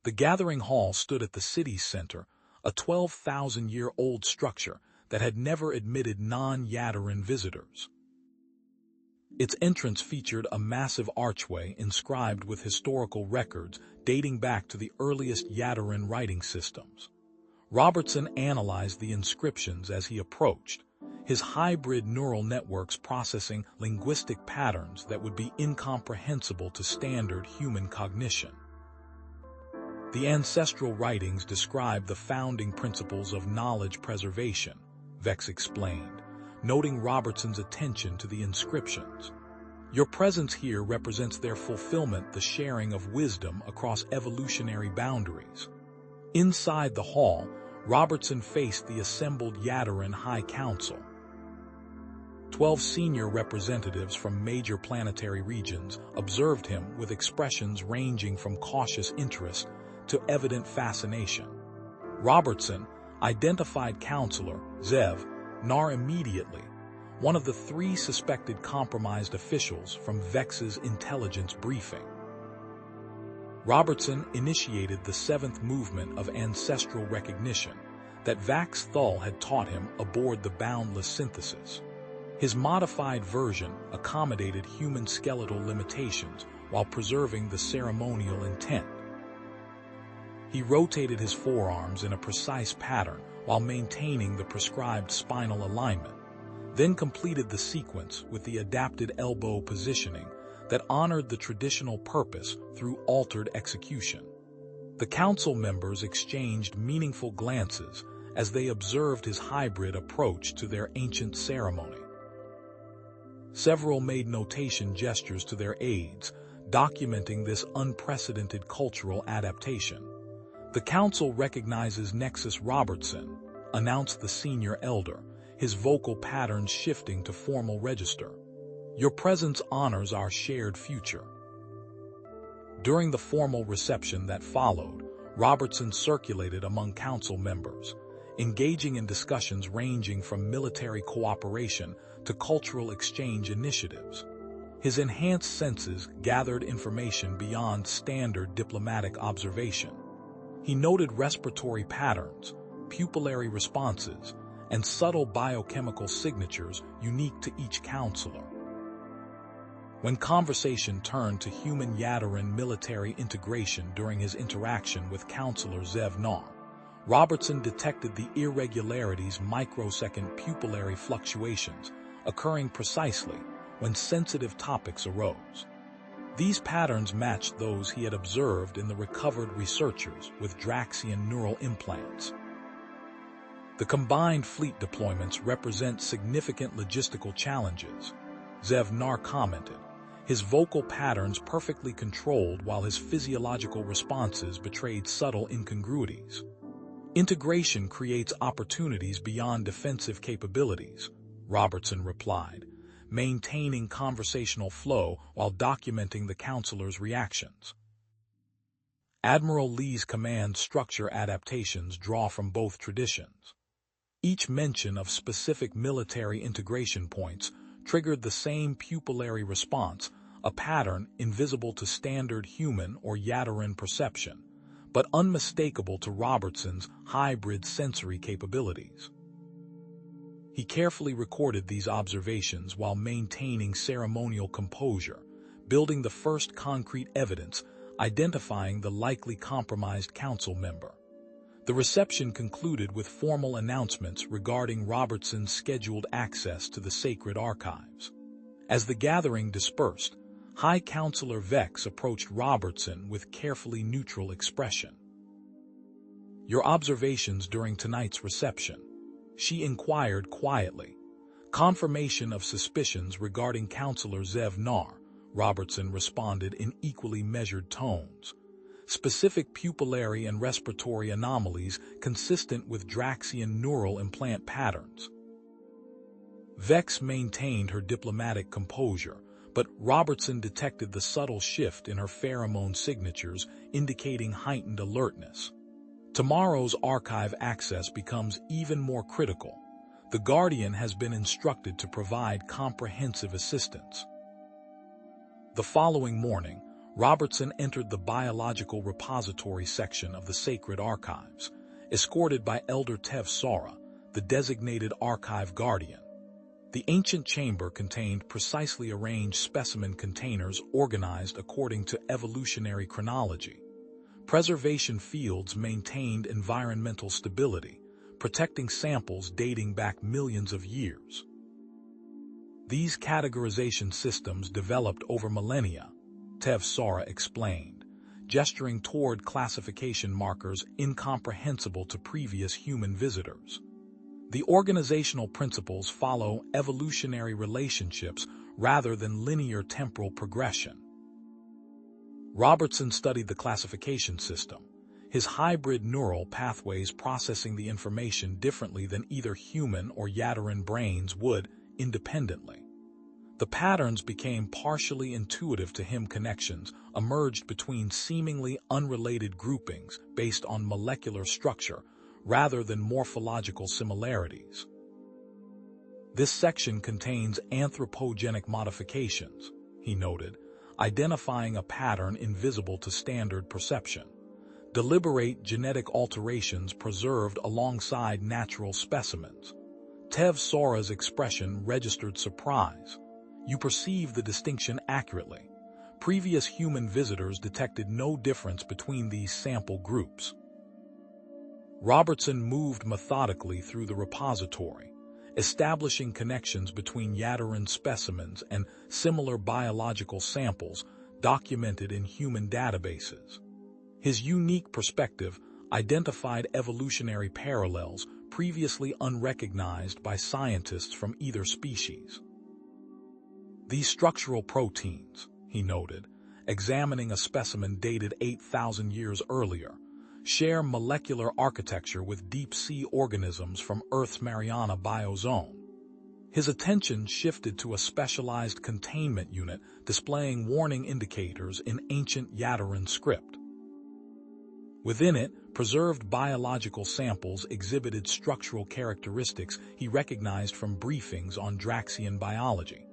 The gathering hall stood at the city's center, a 12,000-year-old structure that had never admitted non-Yadarin visitors. Its entrance featured a massive archway inscribed with historical records dating back to the earliest Yadarin writing systems. Robertson analyzed the inscriptions as he approached, his hybrid neural networks processing linguistic patterns that would be incomprehensible to standard human cognition. The ancestral writings describe the founding principles of knowledge preservation, Vex explained, noting Robertson's attention to the inscriptions. "Your presence here represents their fulfillment, the sharing of wisdom across evolutionary boundaries." Inside the hall, Robertson faced the assembled Yadarin High Council. 12 senior representatives from major planetary regions observed him with expressions ranging from cautious interest to evident fascination. Robertson identified Counselor Zev Nar immediately, one of the 3 suspected compromised officials from Vex's intelligence briefing. Robertson initiated the 7th movement of ancestral recognition that Vax Thul had taught him aboard the Boundless Synthesis. His modified version accommodated human skeletal limitations while preserving the ceremonial intent. He rotated his forearms in a precise pattern while maintaining the prescribed spinal alignment, then completed the sequence with the adapted elbow positioning that honored the traditional purpose through altered execution. The council members exchanged meaningful glances as they observed his hybrid approach to their ancient ceremony. Several made notation gestures to their aides, documenting this unprecedented cultural adaptation. "The council recognizes Nexus Robertson," announced the senior elder, his vocal patterns shifting to formal register. "Your presence honors our shared future." During the formal reception that followed, Robertson circulated among council members, engaging in discussions ranging from military cooperation to cultural exchange initiatives. His enhanced senses gathered information beyond standard diplomatic observation. He noted respiratory patterns, pupillary responses, and subtle biochemical signatures unique to each counselor. When conversation turned to human Yadarin military integration during his interaction with Counselor Zev Nar, Robertson detected the irregularities, microsecond pupillary fluctuations, occurring precisely when sensitive topics arose. These patterns matched those he had observed in the recovered researchers with Draxian neural implants. "The combined fleet deployments represent significant logistical challenges," Zev Nar commented, his vocal patterns perfectly controlled while his physiological responses betrayed subtle incongruities. "Integration creates opportunities beyond defensive capabilities," Robertson replied, maintaining conversational flow while documenting the counselor's reactions. Admiral Lee's command structure adaptations draw from both traditions. Each mention of specific military integration points triggered the same pupillary response, a pattern invisible to standard human or Yadarin perception, but unmistakable to Robertson's hybrid sensory capabilities. He carefully recorded these observations while maintaining ceremonial composure, building the first concrete evidence, identifying the likely compromised council member. The reception concluded with formal announcements regarding Robertson's scheduled access to the sacred archives. As the gathering dispersed, High Counselor Vex approached Robertson with carefully neutral expression. "Your observations during tonight's reception?" she inquired quietly. "Confirmation of suspicions regarding Counselor Zev Nar," Robertson responded in equally measured tones. "Specific pupillary and respiratory anomalies consistent with Draxian neural implant patterns." Vex maintained her diplomatic composure, but Robertson detected the subtle shift in her pheromone signatures, indicating heightened alertness. Tomorrow's archive access becomes even more critical. The Guardian has been instructed to provide comprehensive assistance. The following morning, Robertson entered the biological repository section of the Sacred Archives, escorted by Elder Tev Sora, the designated archive guardian. The ancient chamber contained precisely arranged specimen containers organized according to evolutionary chronology. Preservation fields maintained environmental stability, protecting samples dating back millions of years. These categorization systems developed over millennia, Tev Sora explained, gesturing toward classification markers incomprehensible to previous human visitors. The organizational principles follow evolutionary relationships rather than linear temporal progression. Robertson studied the classification system, his hybrid neural pathways processing the information differently than either human or Yadaran brains would independently. The patterns became partially intuitive to him. Connections emerged between seemingly unrelated groupings based on molecular structure rather than morphological similarities. "This section contains anthropogenic modifications," he noted, identifying a pattern invisible to standard perception. "Deliberate genetic alterations preserved alongside natural specimens." Tev Sora's expression registered surprise. "You perceive the distinction accurately. Previous human visitors detected no difference between these sample groups." Robertson moved methodically through the repository, establishing connections between Yadaran specimens and similar biological samples documented in human databases. His unique perspective identified evolutionary parallels previously unrecognized by scientists from either species. "These structural proteins," he noted, examining a specimen dated 8,000 years earlier, "share molecular architecture with deep-sea organisms from Earth's Mariana biozone." His attention shifted to a specialized containment unit displaying warning indicators in ancient Yadaran script. Within it, preserved biological samples exhibited structural characteristics he recognized from briefings on Draxian biology.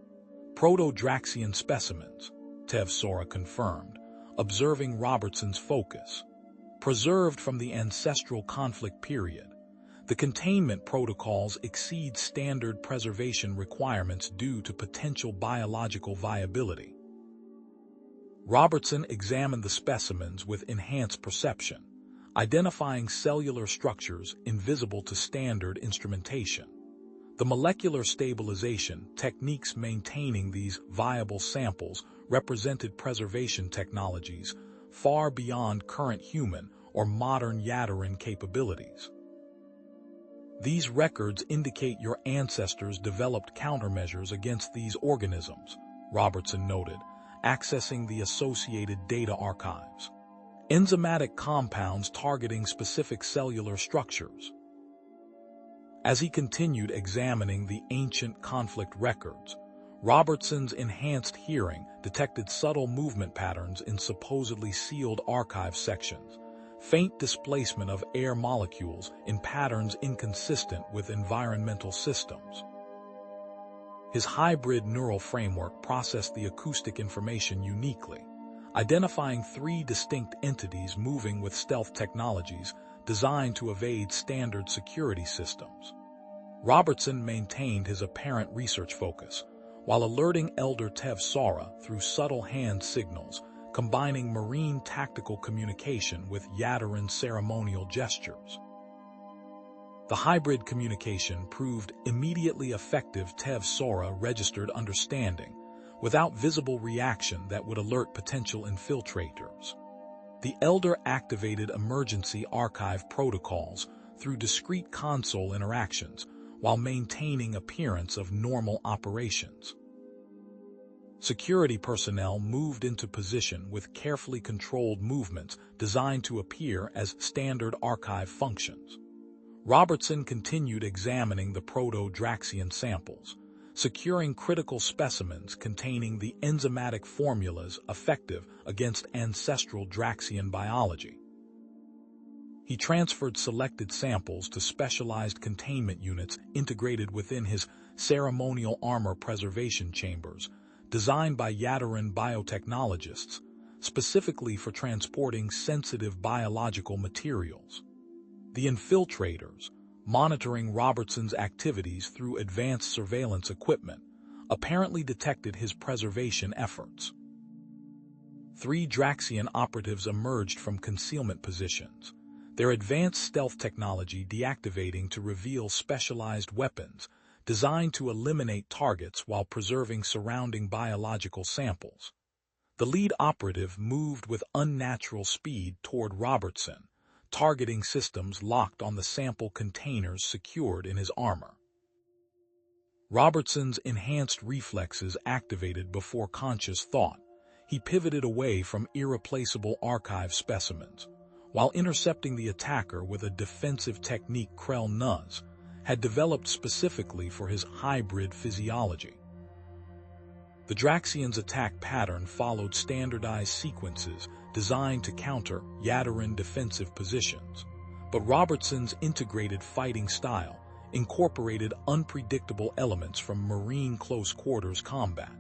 "Proto-Draxian specimens," Tev Sora confirmed, observing Robertson's focus. "Preserved from the ancestral conflict period. The containment protocols exceed standard preservation requirements due to potential biological viability." Robertson examined the specimens with enhanced perception, identifying cellular structures invisible to standard instrumentation. The molecular stabilization techniques maintaining these viable samples represented preservation technologies far beyond current human or modern Yadaran capabilities. "These records indicate your ancestors developed countermeasures against these organisms," Robertson noted, accessing the associated data archives. "Enzymatic compounds targeting specific cellular structures." As he continued examining the ancient conflict records, Robertson's enhanced hearing detected subtle movement patterns in supposedly sealed archive sections, faint displacement of air molecules in patterns inconsistent with environmental systems. His hybrid neural framework processed the acoustic information uniquely, identifying 3 distinct entities moving with stealth technologies designed to evade standard security systems. Robertson maintained his apparent research focus, while alerting Elder Tev Sora through subtle hand signals, combining marine tactical communication with Yadaran ceremonial gestures. The hybrid communication proved immediately effective. Tev-Sora registered understanding, without visible reaction that would alert potential infiltrators. The Elder activated emergency archive protocols through discrete console interactions while maintaining appearance of normal operations. Security personnel moved into position with carefully controlled movements designed to appear as standard archive functions. Robertson continued examining the Proto-Draxian samples, securing critical specimens containing the enzymatic formulas effective against ancestral Draxian biology. He transferred selected samples to specialized containment units integrated within his ceremonial armor preservation chambers, designed by Yadaran biotechnologists, specifically for transporting sensitive biological materials. The infiltrators, monitoring Robertson's activities through advanced surveillance equipment, apparently detected his preservation efforts. 3 Draxian operatives emerged from concealment positions, their advanced stealth technology deactivating to reveal specialized weapons designed to eliminate targets while preserving surrounding biological samples. The lead operative moved with unnatural speed toward Robertson, targeting systems locked on the sample containers secured in his armor. Robertson's enhanced reflexes activated before conscious thought. He pivoted away from irreplaceable archive specimens, while intercepting the attacker with a defensive technique Krell Nuz had developed specifically for his hybrid physiology. The Draxian's attack pattern followed standardized sequences designed to counter Yadaran defensive positions, but Robertson's integrated fighting style incorporated unpredictable elements from marine close-quarters combat.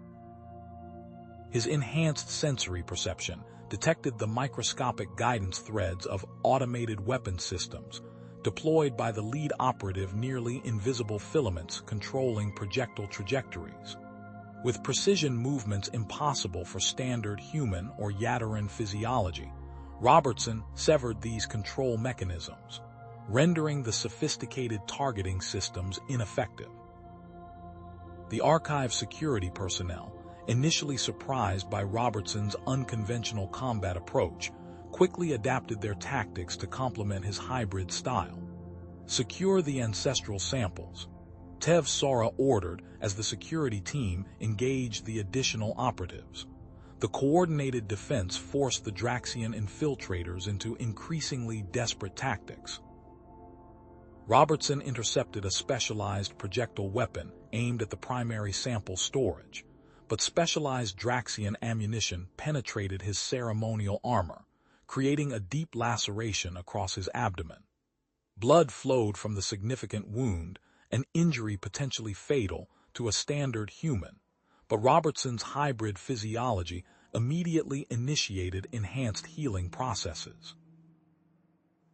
His enhanced sensory perception detected the microscopic guidance threads of automated weapon systems, deployed by the lead operative nearly invisible filaments controlling projectile trajectories. With precision movements impossible for standard human or Yadaran physiology, Robertson severed these control mechanisms, rendering the sophisticated targeting systems ineffective. The archive security personnel, initially surprised by Robertson's unconventional combat approach, quickly adapted their tactics to complement his hybrid style. Secure the ancestral samples, Tev-Sora ordered as the security team engaged the additional operatives. The coordinated defense forced the Draxian infiltrators into increasingly desperate tactics. Robertson intercepted a specialized projectile weapon aimed at the primary sample storage, but specialized Draxian ammunition penetrated his ceremonial armor, creating a deep laceration across his abdomen. Blood flowed from the significant wound, an injury potentially fatal to a standard human, but Robertson's hybrid physiology immediately initiated enhanced healing processes.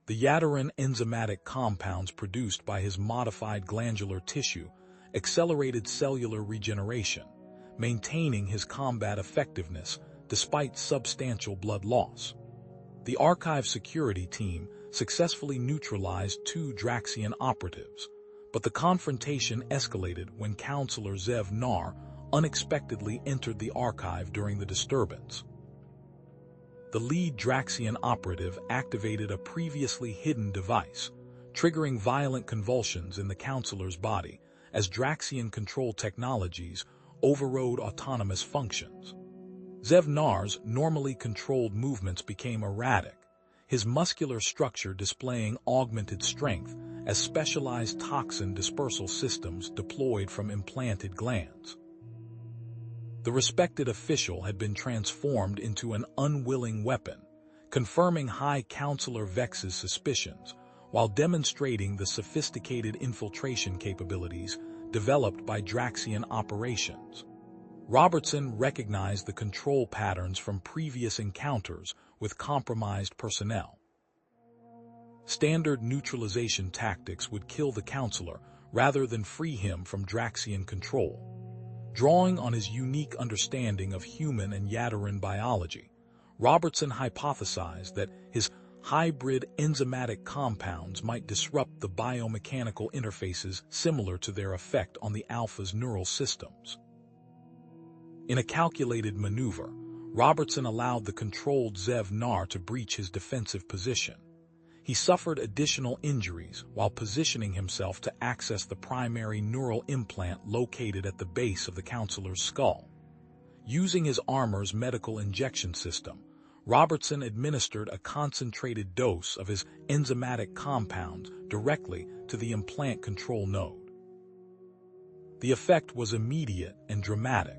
The Yadaran enzymatic compounds produced by his modified glandular tissue accelerated cellular regeneration, maintaining his combat effectiveness despite substantial blood loss. The archive security team successfully neutralized 2 Draxian operatives, but the confrontation escalated when Counselor Zev Nar unexpectedly entered the archive during the disturbance. The lead Draxian operative activated a previously hidden device, triggering violent convulsions in the counselor's body as Draxian control technologies overrode autonomous functions. Zev Nar's normally controlled movements became erratic, his muscular structure displaying augmented strength as specialized toxin dispersal systems deployed from implanted glands. The respected official had been transformed into an unwilling weapon, confirming High Counselor Vex's suspicions while demonstrating the sophisticated infiltration capabilities developed by Draxian operations. Robertson recognized the control patterns from previous encounters with compromised personnel. Standard neutralization tactics would kill the counselor rather than free him from Draxian control. Drawing on his unique understanding of human and Yadaran biology, Robertson hypothesized that his hybrid enzymatic compounds might disrupt the biomechanical interfaces similar to their effect on the alpha's neural systems. In a calculated maneuver, Robertson allowed the controlled Zev-Nar to breach his defensive position. He suffered additional injuries while positioning himself to access the primary neural implant located at the base of the counselor's skull. Using his armor's medical injection system, Robertson administered a concentrated dose of his enzymatic compounds directly to the implant control node. The effect was immediate and dramatic.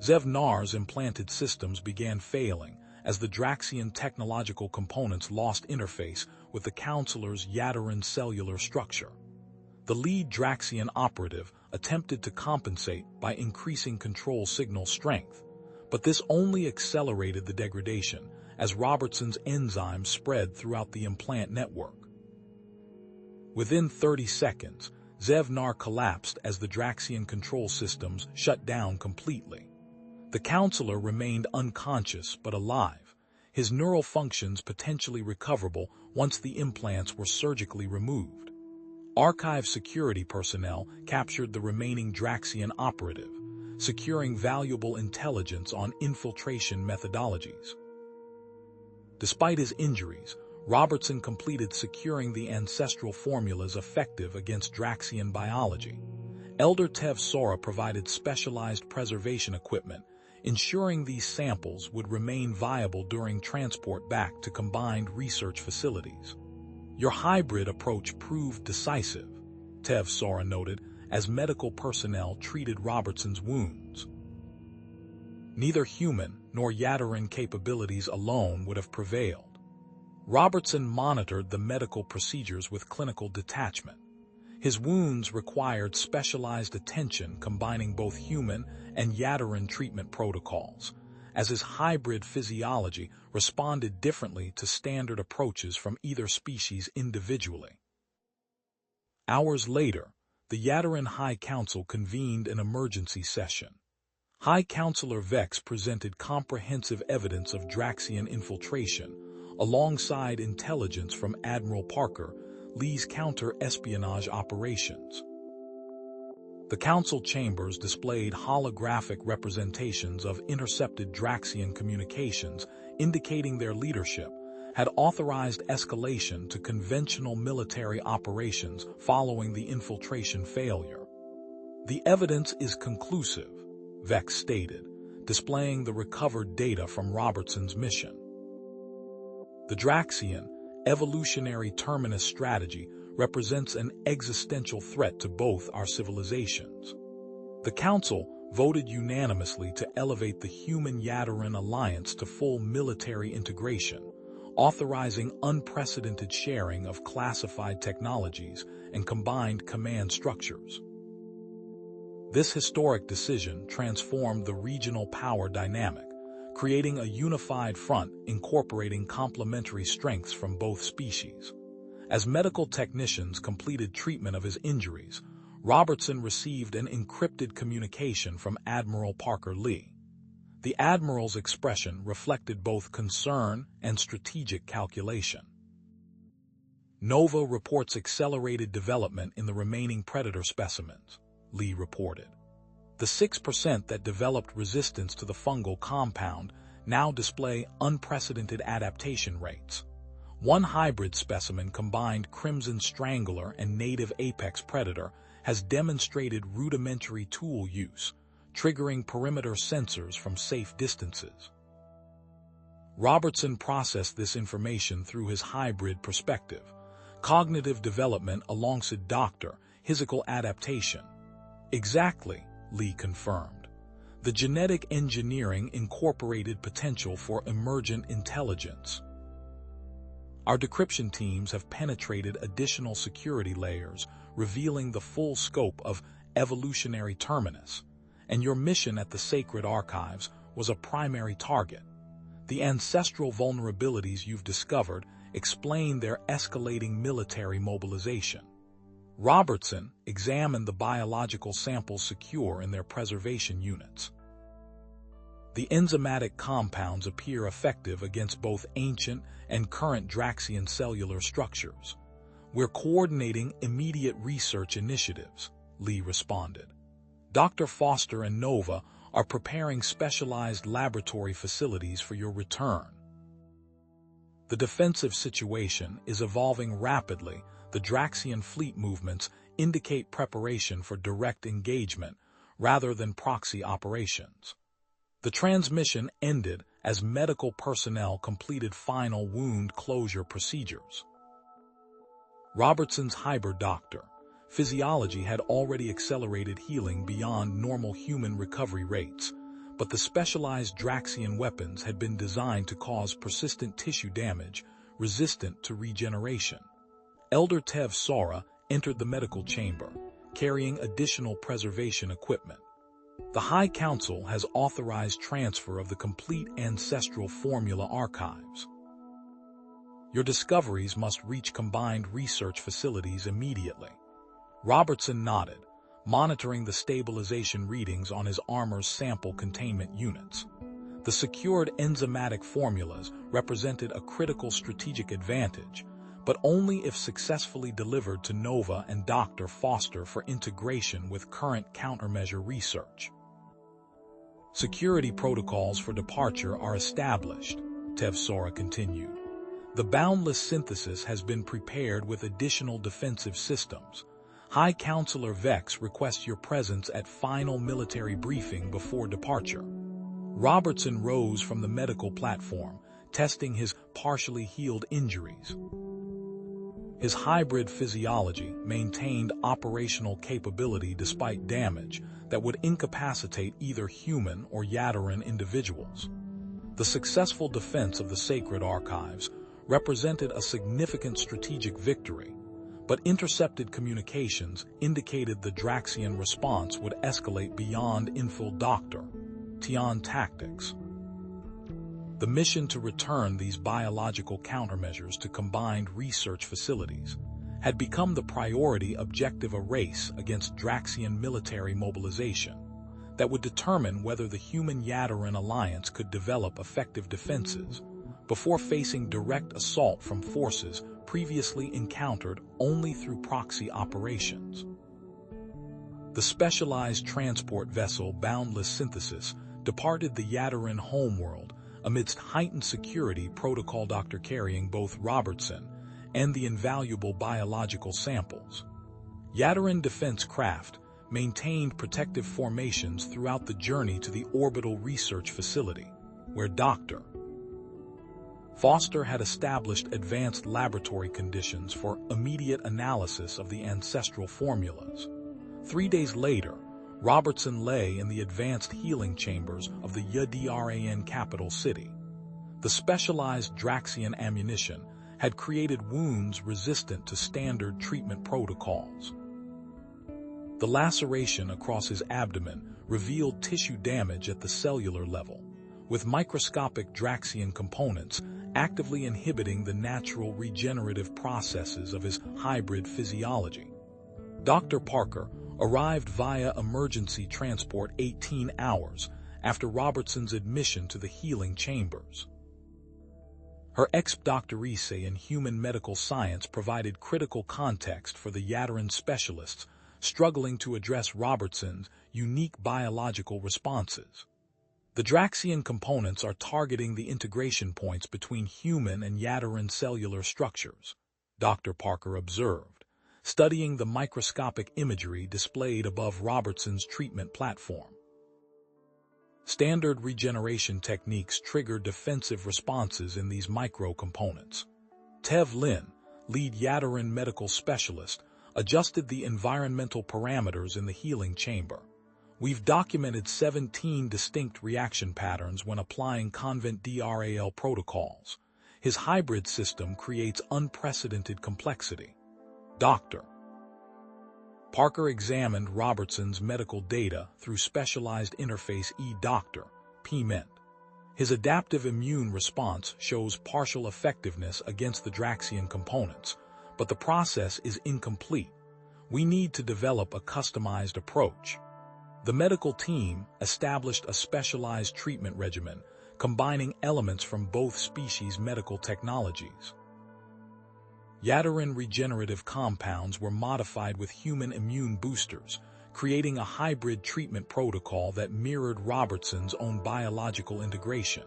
Zev-Nar's implanted systems began failing as the Draxian technological components lost interface with the counselor's Yadarin cellular structure. The lead Draxian operative attempted to compensate by increasing control signal strength, but this only accelerated the degradation as Robertson's enzymes spread throughout the implant network. Within 30 seconds, Zev-Nar collapsed as the Draxian control systems shut down completely. The counselor remained unconscious but alive, his neural functions potentially recoverable once the implants were surgically removed. Archive security personnel captured the remaining Draxian operative, securing valuable intelligence on infiltration methodologies. Despite his injuries, Robertson completed securing the ancestral formulas effective against Draxian biology. Elder Tev Sora provided specialized preservation equipment, ensuring these samples would remain viable during transport back to combined research facilities. Your hybrid approach proved decisive, Tev Sora noted, as medical personnel treated Robertson's wounds. Neither human nor Yadarin capabilities alone would have prevailed. Robertson monitored the medical procedures with clinical detachment. His wounds required specialized attention combining both human and Yadarin treatment protocols, as his hybrid physiology responded differently to standard approaches from either species individually. Hours later, the Yadarin High Council convened an emergency session. High Counselor Vex presented comprehensive evidence of Draxian infiltration, alongside intelligence from Admiral Parker, Lee's counter-espionage operations. The council chambers displayed holographic representations of intercepted Draxian communications, indicating their leadership had authorized escalation to conventional military operations following the infiltration failure. The evidence is conclusive, Vex stated, displaying the recovered data from Robertson's mission. The Draxian evolutionary terminus strategy represents an existential threat to both our civilizations. The Council voted unanimously to elevate the human-Yadarin alliance to full military integration, authorizing unprecedented sharing of classified technologies and combined command structures. This historic decision transformed the regional power dynamic, creating a unified front incorporating complementary strengths from both species. As medical technicians completed treatment of his injuries, Robertson received an encrypted communication from Admiral Parker Lee. The Admiral's expression reflected both concern and strategic calculation. Nova reports accelerated development in the remaining predator specimens, Lee reported. The 6% that developed resistance to the fungal compound now display unprecedented adaptation rates. One hybrid specimen combined Crimson Strangler and native apex predator has demonstrated rudimentary tool use, triggering perimeter sensors from safe distances. Robertson processed this information through his hybrid perspective, cognitive development alongside physical adaptation. Exactly, Lee confirmed. The genetic engineering incorporated potential for emergent intelligence. Our decryption teams have penetrated additional security layers, revealing the full scope of evolutionary terminus, and your mission at the Sacred Archives was a primary target. The ancestral vulnerabilities you've discovered explain their escalating military mobilization. Robertson examined the biological samples secure in their preservation units. The enzymatic compounds appear effective against both ancient and current Draxian cellular structures. We're coordinating immediate research initiatives, Lee responded. Dr. Foster and Nova are preparing specialized laboratory facilities for your return. The defensive situation is evolving rapidly. The Draxian fleet movements indicate preparation for direct engagement rather than proxy operations. The transmission ended as medical personnel completed final wound closure procedures. Robertson's hybrid doctor physiology had already accelerated healing beyond normal human recovery rates, but the specialized Draxian weapons had been designed to cause persistent tissue damage resistant to regeneration. Elder Tev Sora entered the medical chamber, carrying additional preservation equipment. The High Council has authorized transfer of the complete ancestral formula archives. Your discoveries must reach combined research facilities immediately. Robertson nodded, monitoring the stabilization readings on his armor's sample containment units. The secured enzymatic formulas represented a critical strategic advantage, but only if successfully delivered to Nova and Dr. Foster for integration with current countermeasure research. Security protocols for departure are established, Tev Sora continued. The boundless synthesis has been prepared with additional defensive systems. High Counselor Vex requests your presence at final military briefing before departure. Robertson rose from the medical platform, testing his partially healed injuries. His hybrid physiology maintained operational capability despite damage that would incapacitate either human or Yadaran individuals. The successful defense of the sacred archives represented a significant strategic victory, but intercepted communications indicated the Draxian response would escalate beyond infil doctor, Tian tactics. The mission to return these biological countermeasures to combined research facilities had become the priority objective, a race against Draxian military mobilization that would determine whether the human Yadaran alliance could develop effective defenses before facing direct assault from forces previously encountered only through proxy operations. The specialized transport vessel Boundless Synthesis departed the Yadaran homeworld amidst heightened security protocol, doctor carrying both Robertson and the invaluable biological samples. Yadaran defense craft maintained protective formations throughout the journey to the orbital research facility, where Dr. Foster had established advanced laboratory conditions for immediate analysis of the ancestral formulas. 3 days later, Robertson lay in the advanced healing chambers of the Yadran capital city. The specialized Draxian ammunition had created wounds resistant to standard treatment protocols. The laceration across his abdomen revealed tissue damage at the cellular level, with microscopic Draxian components actively inhibiting the natural regenerative processes of his hybrid physiology. Dr. Parker arrived via emergency transport 18 hours after Robertson's admission to the healing chambers. Her ex-doctorice in human medical science provided critical context for the Yadaran specialists struggling to address Robertson's unique biological responses. The Draxian components are targeting the integration points between human and Yadaran cellular structures, Dr. Parker observed, studying the microscopic imagery displayed above Robertson's treatment platform. Standard regeneration techniques trigger defensive responses in these micro-components. Tev Lin, lead Yadaran medical specialist, adjusted the environmental parameters in the healing chamber. We've documented 17 distinct reaction patterns when applying convent DRAL protocols. His hybrid system creates unprecedented complexity. Dr. Parker examined Robertson's medical data through specialized interface e-Doctor, PMENT. His adaptive immune response shows partial effectiveness against the Draxian components, but the process is incomplete. We need to develop a customized approach. The medical team established a specialized treatment regimen, combining elements from both species' medical technologies. Ytterine regenerative compounds were modified with human immune boosters, creating a hybrid treatment protocol that mirrored Robertson's own biological integration.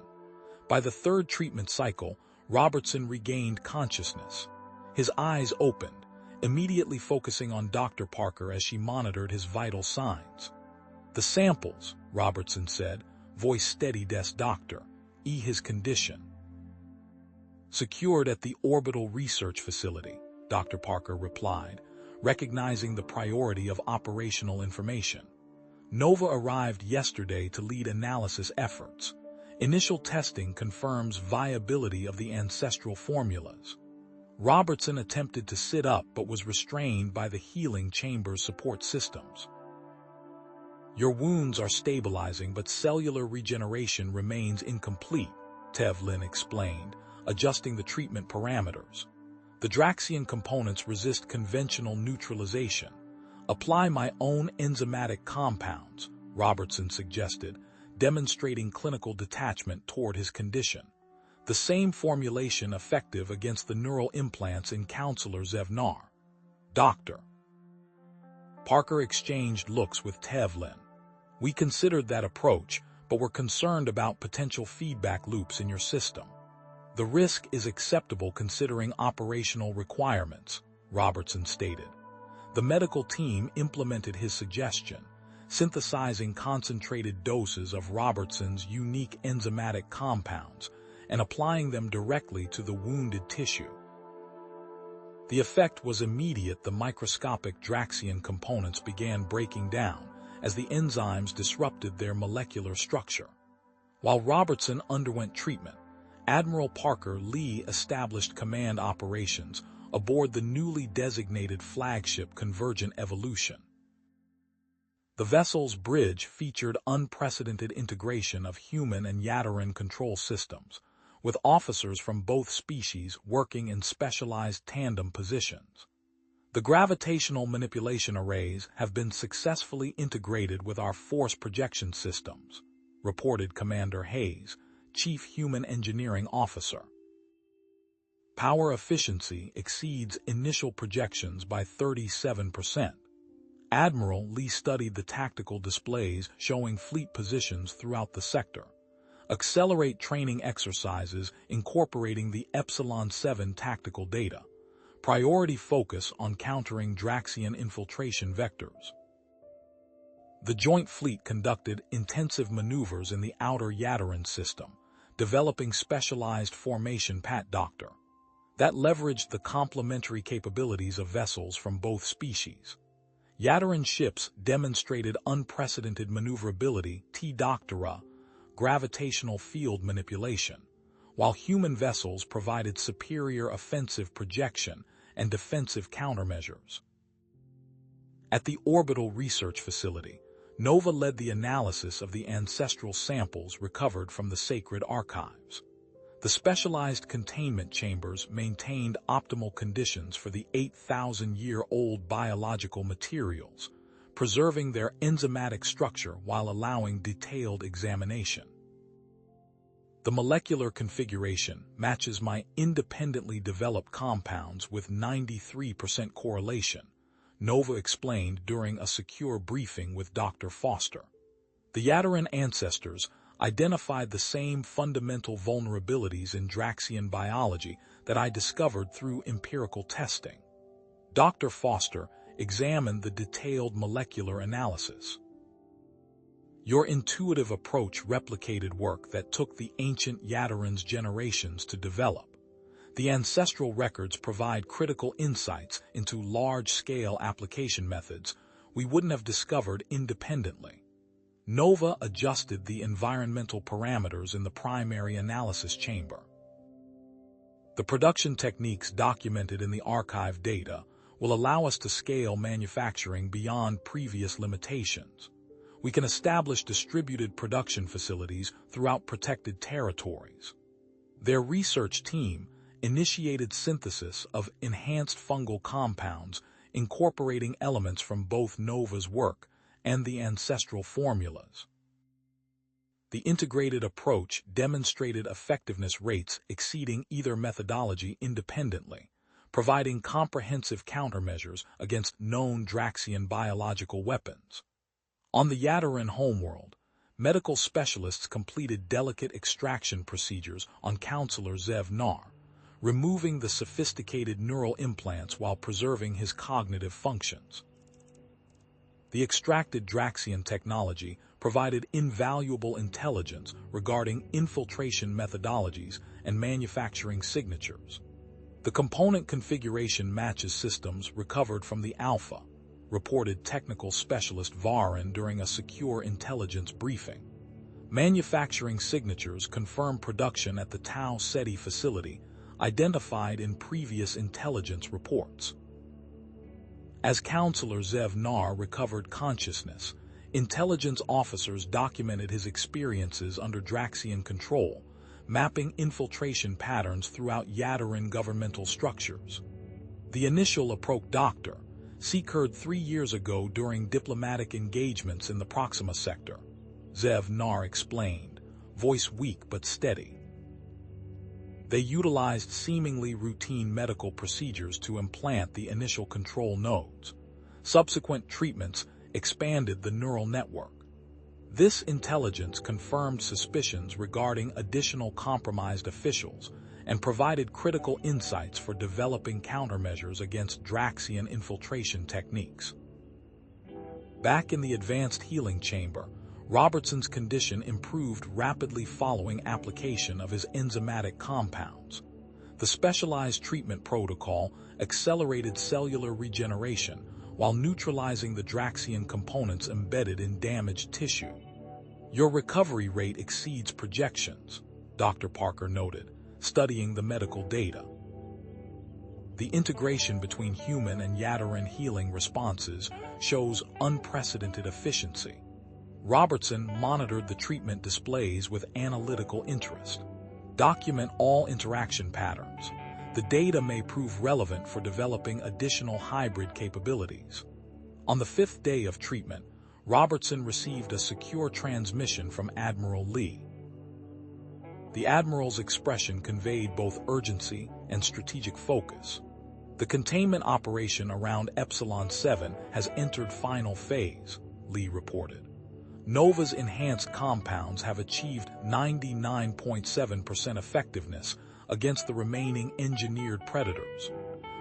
By the third treatment cycle, Robertson regained consciousness. His eyes opened, immediately focusing on Dr. Parker as she monitored his vital signs. "The samples," Robertson said, voice steady desk doctor, his condition. "Secured at the Orbital Research Facility," Dr. Parker replied, recognizing the priority of operational information. "Nova arrived yesterday to lead analysis efforts. Initial testing confirms viability of the ancestral formulas." Robertson attempted to sit up but was restrained by the healing chamber's support systems. "Your wounds are stabilizing, but cellular regeneration remains incomplete," Tevlin explained, adjusting the treatment parameters. "The Draxian components resist conventional neutralization. Apply my own enzymatic compounds," Robertson suggested, demonstrating clinical detachment toward his condition. "The same formulation effective against the neural implants in Counselor Zevnar." "Doctor." Parker exchanged looks with Tevlin. "We considered that approach, but were concerned about potential feedback loops in your system." "The risk is acceptable considering operational requirements," Robertson stated. The medical team implemented his suggestion, synthesizing concentrated doses of Robertson's unique enzymatic compounds and applying them directly to the wounded tissue. The effect was immediate. The microscopic Draxian components began breaking down as the enzymes disrupted their molecular structure. While Robertson underwent treatment, Admiral Parker Lee established command operations aboard the newly designated flagship Convergent Evolution. The vessel's bridge featured unprecedented integration of human and Ytterine control systems, with officers from both species working in specialized tandem positions. "The gravitational manipulation arrays have been successfully integrated with our force projection systems," reported Commander Hayes, Chief Human Engineering Officer. "Power efficiency exceeds initial projections by 37%. Admiral Lee studied the tactical displays showing fleet positions throughout the sector. Accelerate training exercises incorporating the Epsilon 7 tactical data. Priority focus on countering Draxian infiltration vectors." The joint fleet conducted intensive maneuvers in the outer Ytterine system, developing specialized formation Doctor that leveraged the complementary capabilities of vessels from both species. Ytterine ships demonstrated unprecedented maneuverability Doctora, gravitational field manipulation, while human vessels provided superior offensive projection and defensive countermeasures. At the Orbital Research Facility, Nova led the analysis of the ancestral samples recovered from the sacred archives. The specialized containment chambers maintained optimal conditions for the 8,000-year-old biological materials, preserving their enzymatic structure while allowing detailed examination. "The molecular configuration matches my independently developed compounds with 93% correlation," Nova explained during a secure briefing with Dr. Foster. "The Ytterine ancestors identified the same fundamental vulnerabilities in Draxian biology that I discovered through empirical testing." Dr. Foster examined the detailed molecular analysis. "Your intuitive approach replicated work that took the ancient Ytterines generations to develop. The ancestral records provide critical insights into large-scale application methods we wouldn't have discovered independently." Nova adjusted the environmental parameters in the primary analysis chamber. "The production techniques documented in the archive data will allow us to scale manufacturing beyond previous limitations. We can establish distributed production facilities throughout protected territories." Their research team initiated synthesis of enhanced fungal compounds incorporating elements from both Nova's work and the ancestral formulas. The integrated approach demonstrated effectiveness rates exceeding either methodology independently, providing comprehensive countermeasures against known Draxian biological weapons. On the Yadarin homeworld, medical specialists completed delicate extraction procedures on Counselor Zev Nar, removing the sophisticated neural implants while preserving his cognitive functions. The extracted Draxian technology provided invaluable intelligence regarding infiltration methodologies and manufacturing signatures. The component configuration matches systems recovered from the Alpha, reported technical specialist Varin during a secure intelligence briefing. Manufacturing signatures confirm production at the Tau Ceti facility, identified in previous intelligence reports. As Counselor Zev Nar recovered consciousness, intelligence officers documented his experiences under Draxian control, mapping infiltration patterns throughout Yadarin governmental structures. The initial approach doctor occurred 3 years ago during diplomatic engagements in the Proxima sector, Zev Nar explained, voice weak but steady. They utilized seemingly routine medical procedures to implant the initial control nodes. Subsequent treatments expanded the neural network. This intelligence confirmed suspicions regarding additional compromised officials and provided critical insights for developing countermeasures against Draxian infiltration techniques. Back in the advanced healing chamber, Robertson's condition improved rapidly following application of his enzymatic compounds. The specialized treatment protocol accelerated cellular regeneration while neutralizing the Draxian components embedded in damaged tissue. Your recovery rate exceeds projections, Dr. Parker noted, studying the medical data. The integration between human and Yadarin healing responses shows unprecedented efficiency. Robertson monitored the treatment displays with analytical interest. Document all interaction patterns. The data may prove relevant for developing additional hybrid capabilities. On the 5th day of treatment, Robertson received a secure transmission from Admiral Lee. The Admiral's expression conveyed both urgency and strategic focus. The containment operation around Epsilon 7 has entered final phase, Lee reported. Nova's enhanced compounds have achieved 99.7% effectiveness against the remaining engineered predators.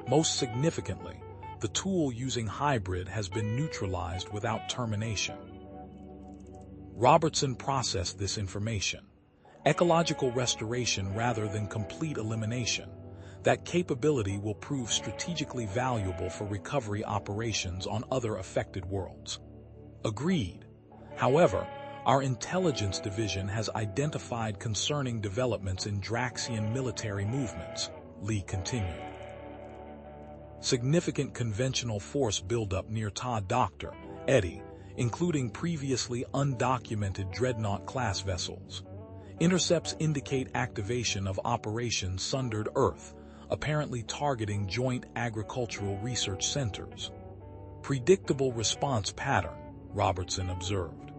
Most significantly, the tool using hybrid has been neutralized without termination. Robertson processed this information. Ecological restoration rather than complete elimination. That capability will prove strategically valuable for recovery operations on other affected worlds. Agreed. However, our intelligence division has identified concerning developments in Draxian military movements, Lee continued. Significant conventional force buildup near Ta Dr. Eddie, including previously undocumented dreadnought-class vessels. Intercepts indicate activation of Operation Sundered Earth, apparently targeting joint agricultural research centers. Predictable response pattern, Robertson observed.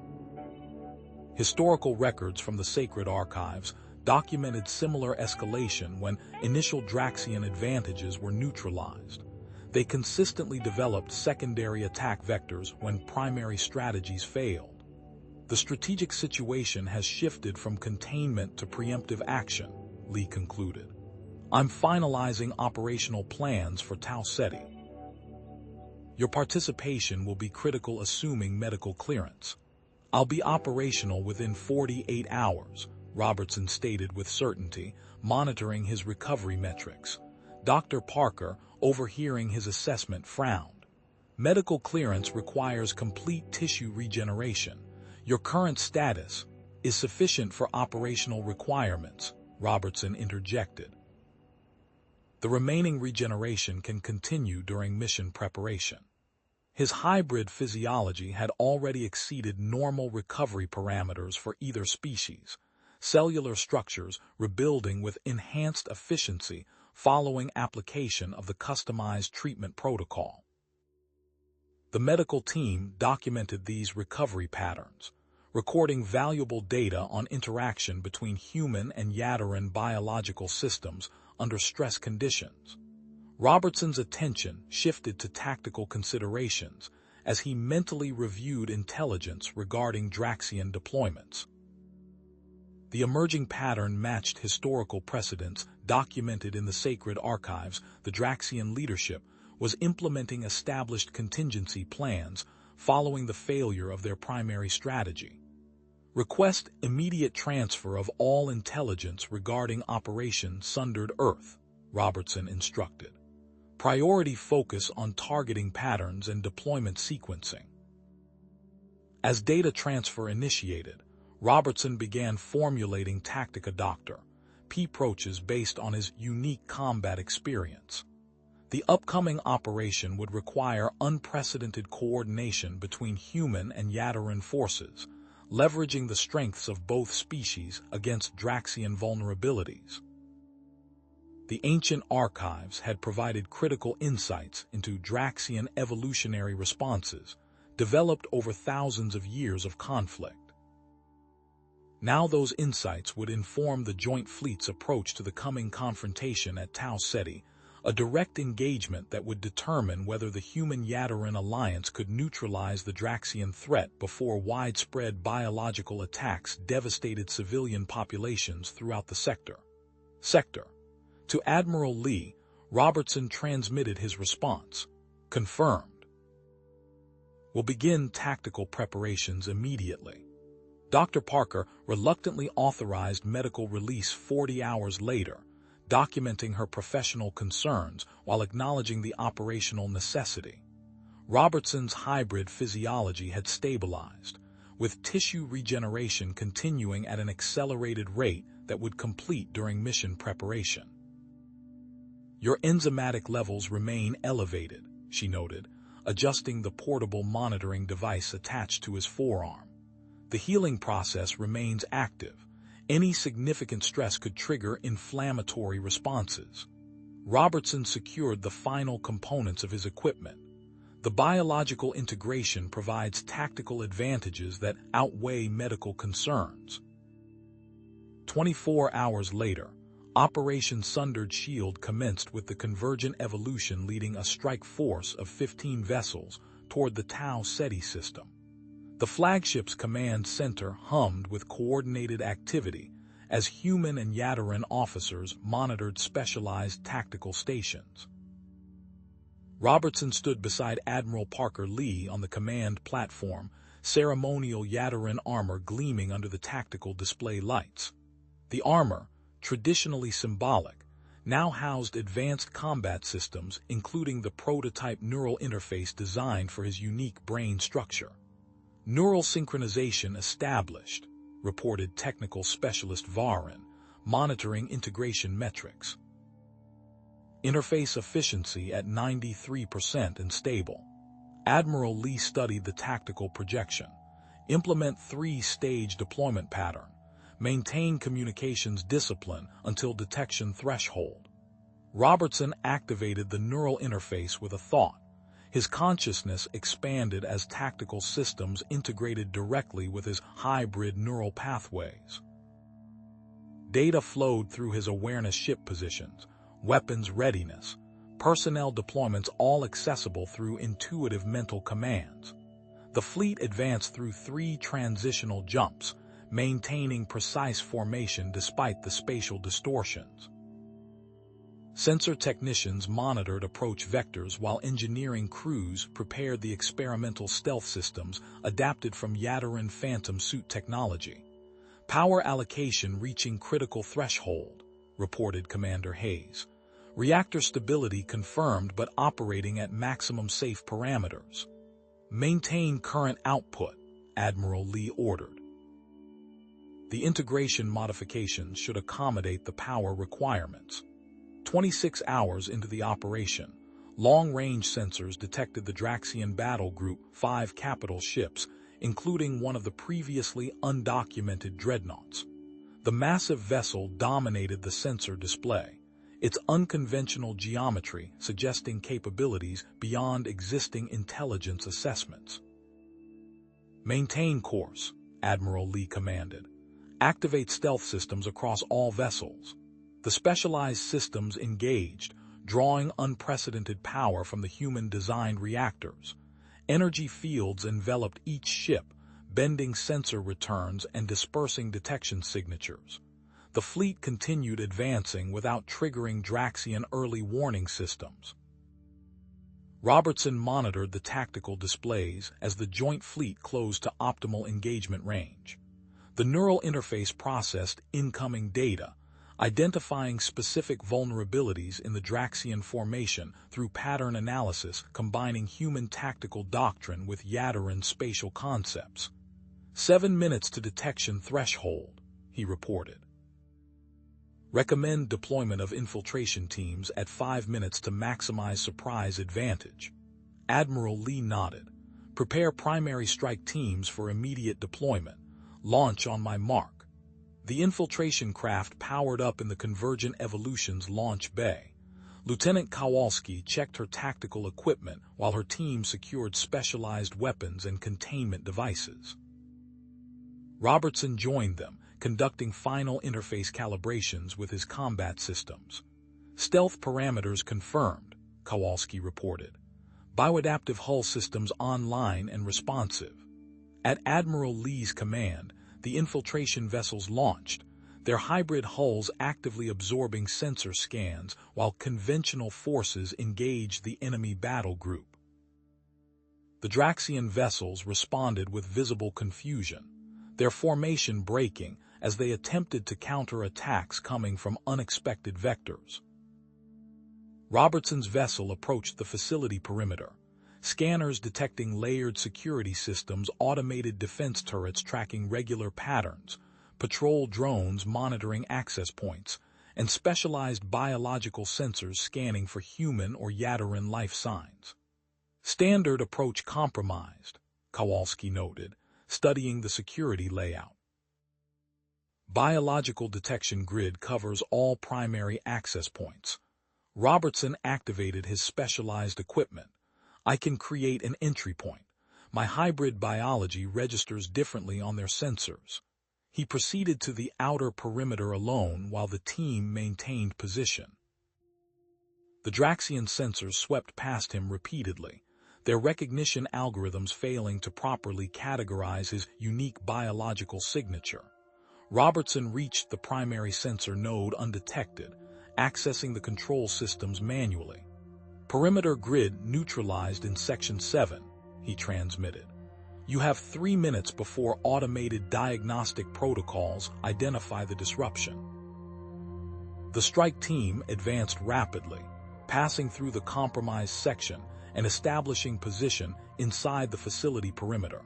Historical records from the sacred archives documented similar escalation when initial Draxian advantages were neutralized. They consistently developed secondary attack vectors when primary strategies failed. The strategic situation has shifted from containment to preemptive action, Lee concluded. I'm finalizing operational plans for Tau Ceti. Your participation will be critical assuming medical clearance. I'll be operational within 48 hours, Robertson stated with certainty, monitoring his recovery metrics. Dr. Parker, overhearing his assessment, frowned. Medical clearance requires complete tissue regeneration. Your current status is sufficient for operational requirements, Robertson interjected. The remaining regeneration can continue during mission preparation. His hybrid physiology had already exceeded normal recovery parameters for either species, cellular structures rebuilding with enhanced efficiency following application of the customized treatment protocol. The medical team documented these recovery patterns, recording valuable data on interaction between human and Yadaran biological systems under stress conditions. Robertson's attention shifted to tactical considerations as he mentally reviewed intelligence regarding Draxian deployments. The emerging pattern matched historical precedents documented in the sacred archives. The Draxian leadership was implementing established contingency plans following the failure of their primary strategy. Request immediate transfer of all intelligence regarding Operation Sundered Earth, Robertson instructed. Priority focus on targeting patterns and deployment sequencing. As data transfer initiated, Robertson began formulating Tactica Doctor P approaches based on his unique combat experience. The upcoming operation would require unprecedented coordination between human and Yadaran forces, leveraging the strengths of both species against Draxian vulnerabilities. The ancient archives had provided critical insights into Draxian evolutionary responses, developed over thousands of years of conflict. Now those insights would inform the joint fleet's approach to the coming confrontation at Tau Ceti, a direct engagement that would determine whether the human-Yadaran alliance could neutralize the Draxian threat before widespread biological attacks devastated civilian populations throughout the sector. To Admiral Lee, Robertson transmitted his response. Confirmed. We'll begin tactical preparations immediately. Dr. Parker reluctantly authorized medical release 40 hours later, documenting her professional concerns while acknowledging the operational necessity. Robertson's hybrid physiology had stabilized, with tissue regeneration continuing at an accelerated rate that would complete during mission preparation. Your enzymatic levels remain elevated, she noted, adjusting the portable monitoring device attached to his forearm. The healing process remains active. Any significant stress could trigger inflammatory responses. Robertson secured the final components of his equipment. The biological integration provides tactical advantages that outweigh medical concerns. 24 hours later, Operation Sundered Shield commenced with the convergent evolution leading a strike force of 15 vessels toward the Tau Ceti system. The flagship's command center hummed with coordinated activity as human and Yadaran officers monitored specialized tactical stations. Robertson stood beside Admiral Parker Lee on the command platform, ceremonial Yadaran armor gleaming under the tactical display lights. The armor, traditionally symbolic, now housed advanced combat systems including the prototype neural interface designed for his unique brain structure. Neural synchronization established, reported technical specialist Varin, monitoring integration metrics. Interface efficiency at 93% and stable. Admiral Lee studied the tactical projection. Implement 3-stage deployment pattern. Maintain communications discipline until detection threshold. Robertson activated the neural interface with a thought. His consciousness expanded as tactical systems integrated directly with his hybrid neural pathways. Data flowed through his awareness ship positions, weapons readiness, personnel deployments, all accessible through intuitive mental commands. The fleet advanced through 3 transitional jumps, maintaining precise formation despite the spatial distortions. Sensor technicians monitored approach vectors while engineering crews prepared the experimental stealth systems adapted from Yadaran Phantom suit technology. Power allocation reaching critical threshold, reported Commander Hayes. Reactor stability confirmed but operating at maximum safe parameters. Maintain current output, Admiral Lee ordered. The integration modifications should accommodate the power requirements. 26 hours into the operation, long-range sensors detected the Draxian Battle Group 5 capital ships, including one of the previously undocumented dreadnoughts. The massive vessel dominated the sensor display, its unconventional geometry suggesting capabilities beyond existing intelligence assessments. "Maintain course," Admiral Lee commanded. "Activate stealth systems across all vessels." The specialized systems engaged, drawing unprecedented power from the human-designed reactors. Energy fields enveloped each ship, bending sensor returns and dispersing detection signatures. The fleet continued advancing without triggering Draxian early warning systems. Robertson monitored the tactical displays as the joint fleet closed to optimal engagement range. The neural interface processed incoming data, identifying specific vulnerabilities in the Draxian formation through pattern analysis combining human tactical doctrine with Yadaran spatial concepts. 7 minutes to detection threshold, he reported. Recommend deployment of infiltration teams at 5 minutes to maximize surprise advantage. Admiral Lee nodded. Prepare primary strike teams for immediate deployment. Launch on my mark. The infiltration craft powered up in the Convergent Evolution's launch bay. Lieutenant Kowalski checked her tactical equipment while her team secured specialized weapons and containment devices. Robertson joined them, conducting final interface calibrations with his combat systems. Stealth parameters confirmed, Kowalski reported. Bioadaptive hull systems online and responsive. At Admiral Lee's command, the infiltration vessels launched, their hybrid hulls actively absorbing sensor scans while conventional forces engaged the enemy battle group. The Draxian vessels responded with visible confusion, their formation breaking as they attempted to counter attacks coming from unexpected vectors. Robertson's vessel approached the facility perimeter, scanners detecting layered security systems, automated defense turrets tracking regular patterns, patrol drones monitoring access points, and specialized biological sensors scanning for human or Yadaran life signs. Standard approach compromised, Kowalski noted, studying the security layout. Biological detection grid covers all primary access points. Robertson activated his specialized equipment. I can create an entry point. My hybrid biology registers differently on their sensors. He proceeded to the outer perimeter alone while the team maintained position. The Draxian sensors swept past him repeatedly, their recognition algorithms failing to properly categorize his unique biological signature. Robertson reached the primary sensor node undetected, accessing the control systems manually. Perimeter grid neutralized in Section 7, he transmitted. You have 3 minutes before automated diagnostic protocols identify the disruption. The strike team advanced rapidly, passing through the compromised section and establishing position inside the facility perimeter.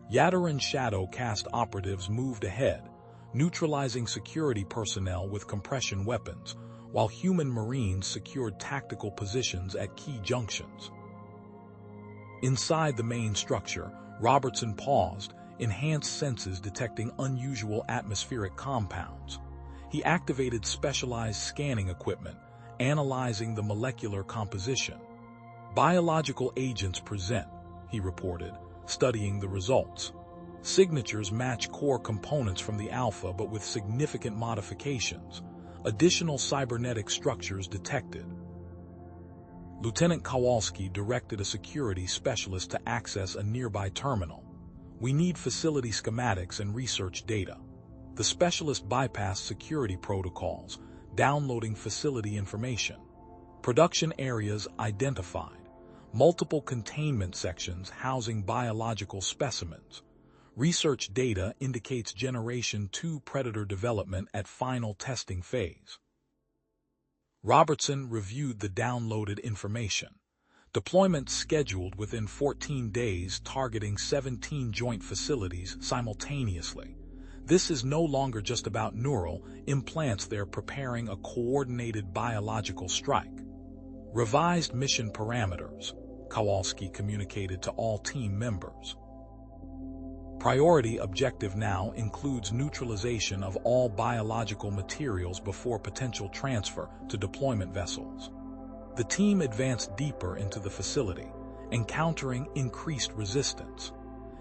Yadaran Shadow Caste operatives moved ahead, neutralizing security personnel with compression weapons, while human Marines secured tactical positions at key junctions. Inside the main structure, Robertson paused, enhanced senses detecting unusual atmospheric compounds. He activated specialized scanning equipment, analyzing the molecular composition. Biological agents present, he reported, studying the results. Signatures match core components from the Alpha but with significant modifications. Additional cybernetic structures detected. Lieutenant Kowalski directed a security specialist to access a nearby terminal. We need facility schematics and research data. The specialist bypassed security protocols, downloading facility information. Production areas identified. Multiple containment sections housing biological specimens. Research data indicates Generation 2 Predator development at final testing phase. Robertson reviewed the downloaded information. Deployment scheduled within 14 days, targeting 17 joint facilities simultaneously. This is no longer just about neural implants, they're preparing a coordinated biological strike. Revised mission parameters, Kowalski communicated to all team members. Priority objective now includes neutralization of all biological materials before potential transfer to deployment vessels. The team advanced deeper into the facility, encountering increased resistance.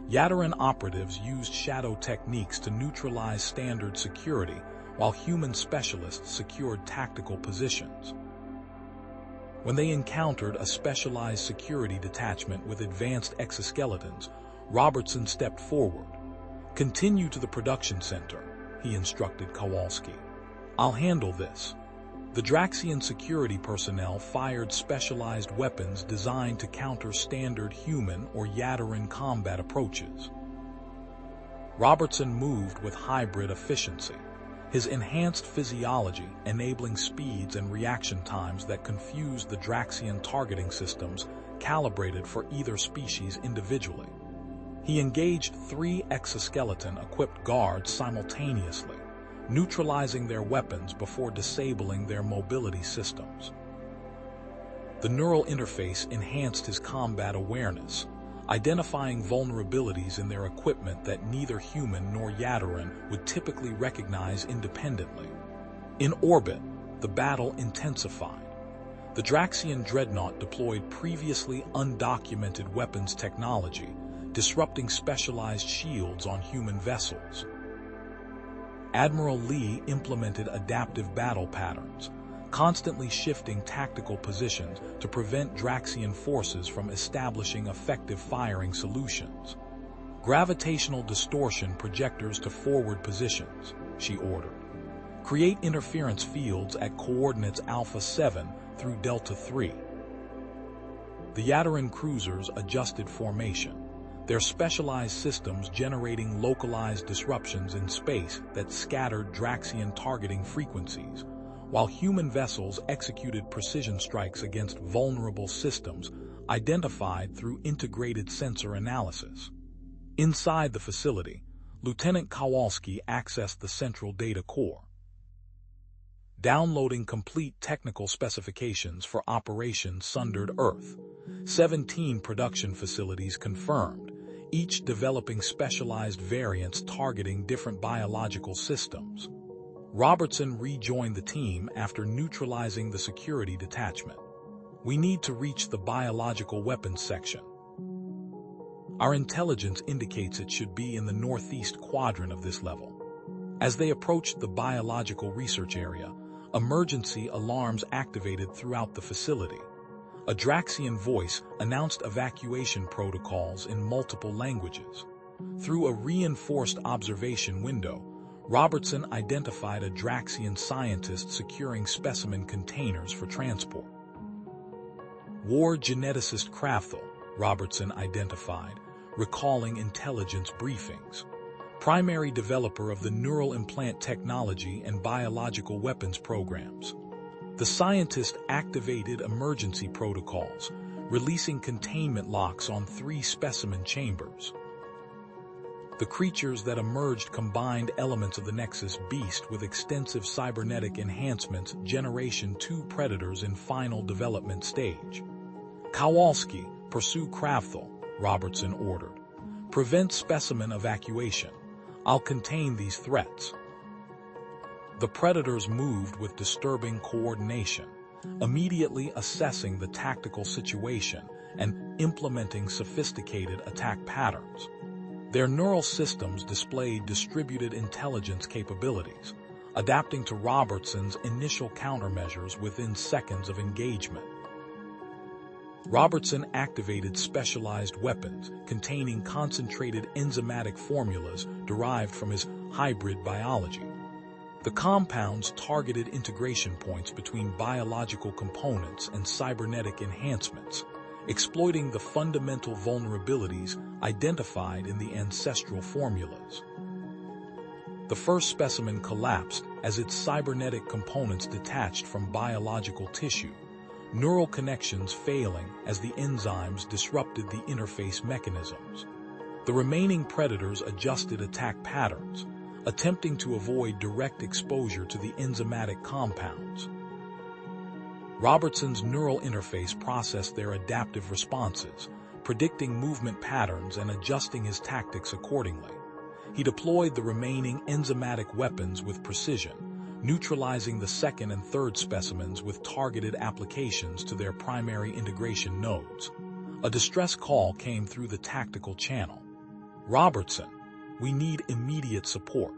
Yadaran operatives used shadow techniques to neutralize standard security, while human specialists secured tactical positions. When they encountered a specialized security detachment with advanced exoskeletons, Robertson stepped forward. "Continue to the production center," he instructed Kowalski. "I'll handle this." The Draxian security personnel fired specialized weapons designed to counter standard human or Yadaran combat approaches. Robertson moved with hybrid efficiency, his enhanced physiology enabling speeds and reaction times that confused the Draxian targeting systems calibrated for either species individually. He engaged 3 exoskeleton-equipped guards simultaneously, neutralizing their weapons before disabling their mobility systems. The neural interface enhanced his combat awareness, identifying vulnerabilities in their equipment that neither human nor Yadaran would typically recognize independently. In orbit, the battle intensified. The Draxian dreadnought deployed previously undocumented weapons technology, disrupting specialized shields on human vessels. Admiral Lee implemented adaptive battle patterns, constantly shifting tactical positions to prevent Draxian forces from establishing effective firing solutions. "Gravitational distortion projectors to forward positions," she ordered. "Create interference fields at coordinates Alpha 7 through Delta 3. The Yadaran cruisers adjusted formation, their specialized systems generating localized disruptions in space that scattered Draxian targeting frequencies, while human vessels executed precision strikes against vulnerable systems identified through integrated sensor analysis. Inside the facility, Lieutenant Kowalski accessed the central data core. Downloading complete technical specifications for Operation Sundered Earth. 17 production facilities confirmed, each developing specialized variants targeting different biological systems. Robertson rejoined the team after neutralizing the security detachment. "We need to reach the biological weapons section. Our intelligence indicates it should be in the northeast quadrant of this level." As they approached the biological research area, emergency alarms activated throughout the facility. A Draxian voice announced evacuation protocols in multiple languages. Through a reinforced observation window, Robertson identified a Draxian scientist securing specimen containers for transport. War geneticist Crafthel, Robertson identified, recalling intelligence briefings. Primary developer of the neural implant technology and biological weapons programs. The scientist activated emergency protocols, releasing containment locks on 3 specimen chambers. The creatures that emerged combined elements of the Nexus beast with extensive cybernetic enhancements, Generation 2 predators in final development stage. "Kowalski, pursue Crafthel," Robertson ordered. "Prevent specimen evacuation. I'll contain these threats." The predators moved with disturbing coordination, immediately assessing the tactical situation and implementing sophisticated attack patterns. Their neural systems displayed distributed intelligence capabilities, adapting to Robertson's initial countermeasures within seconds of engagement. Robertson activated specialized weapons containing concentrated enzymatic formulas derived from his hybrid biology. The compounds targeted integration points between biological components and cybernetic enhancements, exploiting the fundamental vulnerabilities identified in the ancestral formulas. The first specimen collapsed as its cybernetic components detached from biological tissue, neural connections failing as the enzymes disrupted the interface mechanisms. The remaining predators adjusted attack patterns, attempting to avoid direct exposure to the enzymatic compounds. Robertson's neural interface processed their adaptive responses, predicting movement patterns and adjusting his tactics accordingly. He deployed the remaining enzymatic weapons with precision, neutralizing the second and third specimens with targeted applications to their primary integration nodes. A distress call came through the tactical channel. "Robertson, we need immediate support."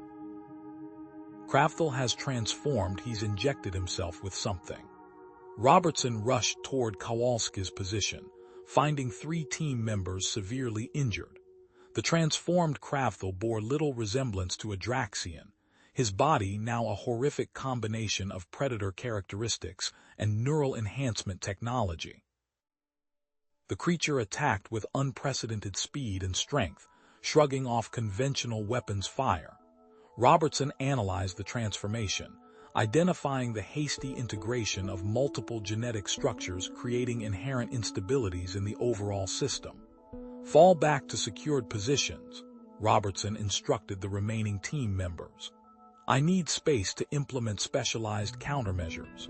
Kravthul has transformed. He's injected himself with something. Robertson rushed toward Kowalski's position, finding 3 team members severely injured. The transformed Kravthul bore little resemblance to a Draxian, his body now a horrific combination of predator characteristics and neural enhancement technology. The creature attacked with unprecedented speed and strength, shrugging off conventional weapons fire. Robertson analyzed the transformation, identifying the hasty integration of multiple genetic structures creating inherent instabilities in the overall system. "Fall back to secured positions," Robertson instructed the remaining team members. "I need space to implement specialized countermeasures."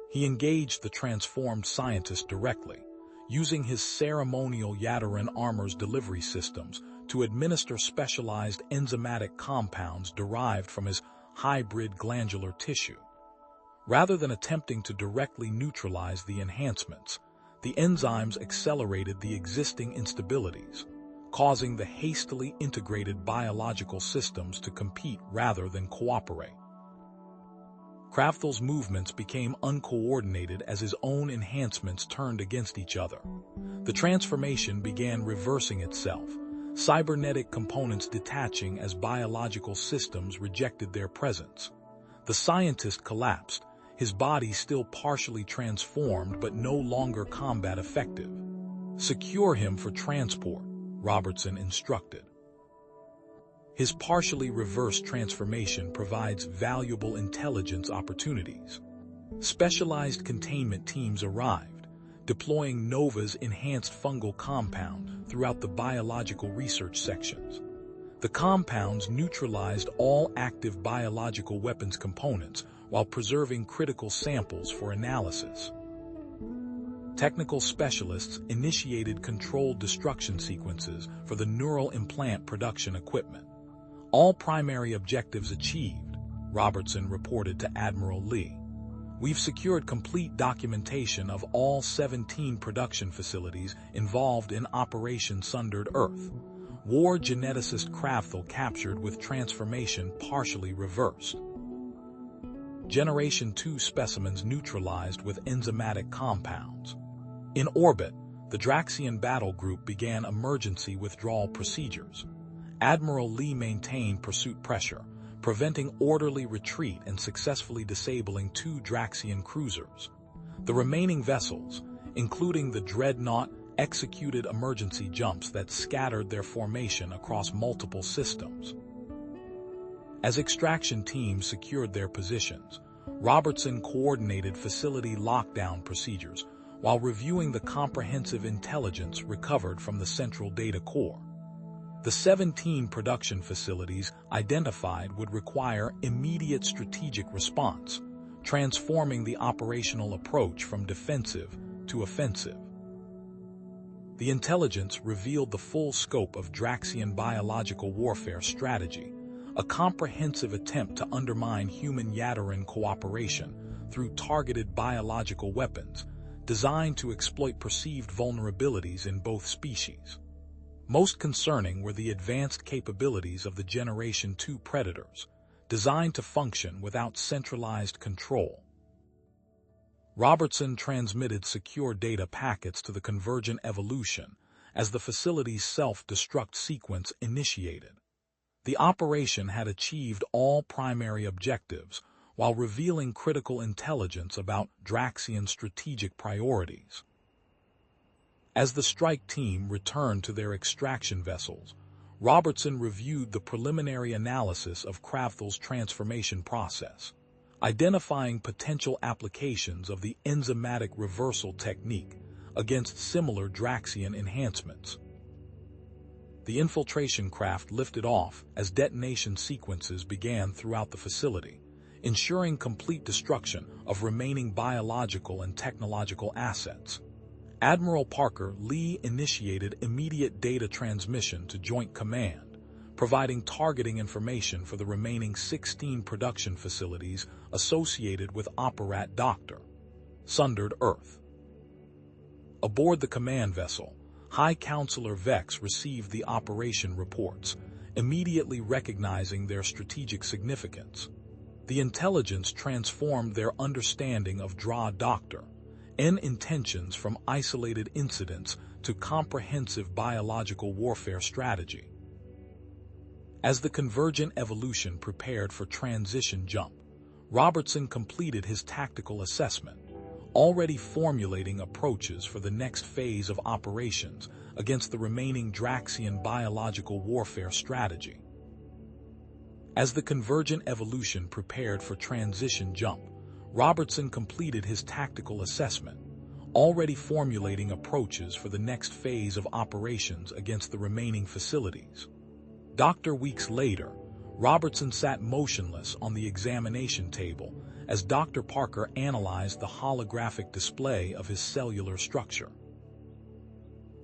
He engaged the transformed scientist directly, using his ceremonial Yadaran armor's delivery systems to administer specialized enzymatic compounds derived from his hybrid glandular tissue. Rather than attempting to directly neutralize the enhancements, the enzymes accelerated the existing instabilities, causing the hastily integrated biological systems to compete rather than cooperate. Kravthul's movements became uncoordinated as his own enhancements turned against each other. The transformation began reversing itself, cybernetic components detaching as biological systems rejected their presence. The scientist collapsed, his body still partially transformed but no longer combat effective. "Secure him for transport," Robertson instructed. His partially reversed transformation provides valuable intelligence opportunities. Specialized containment teams arrived, deploying Nova's enhanced fungal compound throughout the biological research sections. The compounds neutralized all active biological weapons components while preserving critical samples for analysis. Technical specialists initiated controlled destruction sequences for the neural implant production equipment. "All primary objectives achieved," Robertson reported to Admiral Lee. "We've secured complete documentation of all 17 production facilities involved in Operation Sundered Earth. War geneticist Kravthul captured with transformation partially reversed. Generation 2 specimens neutralized with enzymatic compounds." In orbit, the Draxian battle group began emergency withdrawal procedures. Admiral Lee maintained pursuit pressure, preventing orderly retreat and successfully disabling 2 Draxian cruisers. The remaining vessels, including the Dreadnought, executed emergency jumps that scattered their formation across multiple systems. As extraction teams secured their positions, Robertson coordinated facility lockdown procedures while reviewing the comprehensive intelligence recovered from the central data core. The 17 production facilities identified would require immediate strategic response, transforming the operational approach from defensive to offensive. The intelligence revealed the full scope of Draxian biological warfare strategy, a comprehensive attempt to undermine human Yadaran cooperation through targeted biological weapons designed to exploit perceived vulnerabilities in both species. Most concerning were the advanced capabilities of the Generation 2 predators, designed to function without centralized control. Robertson transmitted secure data packets to the Convergent Evolution as the facility's self-destruct sequence initiated. The operation had achieved all primary objectives while revealing critical intelligence about Draxian strategic priorities. As the strike team returned to their extraction vessels, Robertson reviewed the preliminary analysis of Kravthul's transformation process, identifying potential applications of the enzymatic reversal technique against similar Draxian enhancements. The infiltration craft lifted off as detonation sequences began throughout the facility, ensuring complete destruction of remaining biological and technological assets. Admiral Parker Lee initiated immediate data transmission to Joint Command, providing targeting information for the remaining 16 production facilities associated with Operat Doctor, Sundered Earth. Aboard the command vessel, High Counselor Vex received the operation reports, immediately recognizing their strategic significance. The intelligence transformed their understanding of Dra Doctor and intentions from isolated incidents to comprehensive biological warfare strategy. As the Convergent Evolution prepared for transition jump, Robertson completed his tactical assessment, already formulating approaches for the next phase of operations against the remaining Draxian biological warfare strategy. As the Convergent Evolution prepared for transition jump, Robertson completed his tactical assessment, already formulating approaches for the next phase of operations against the remaining facilities. Weeks later, Robertson sat motionless on the examination table as Dr. Parker analyzed the holographic display of his cellular structure.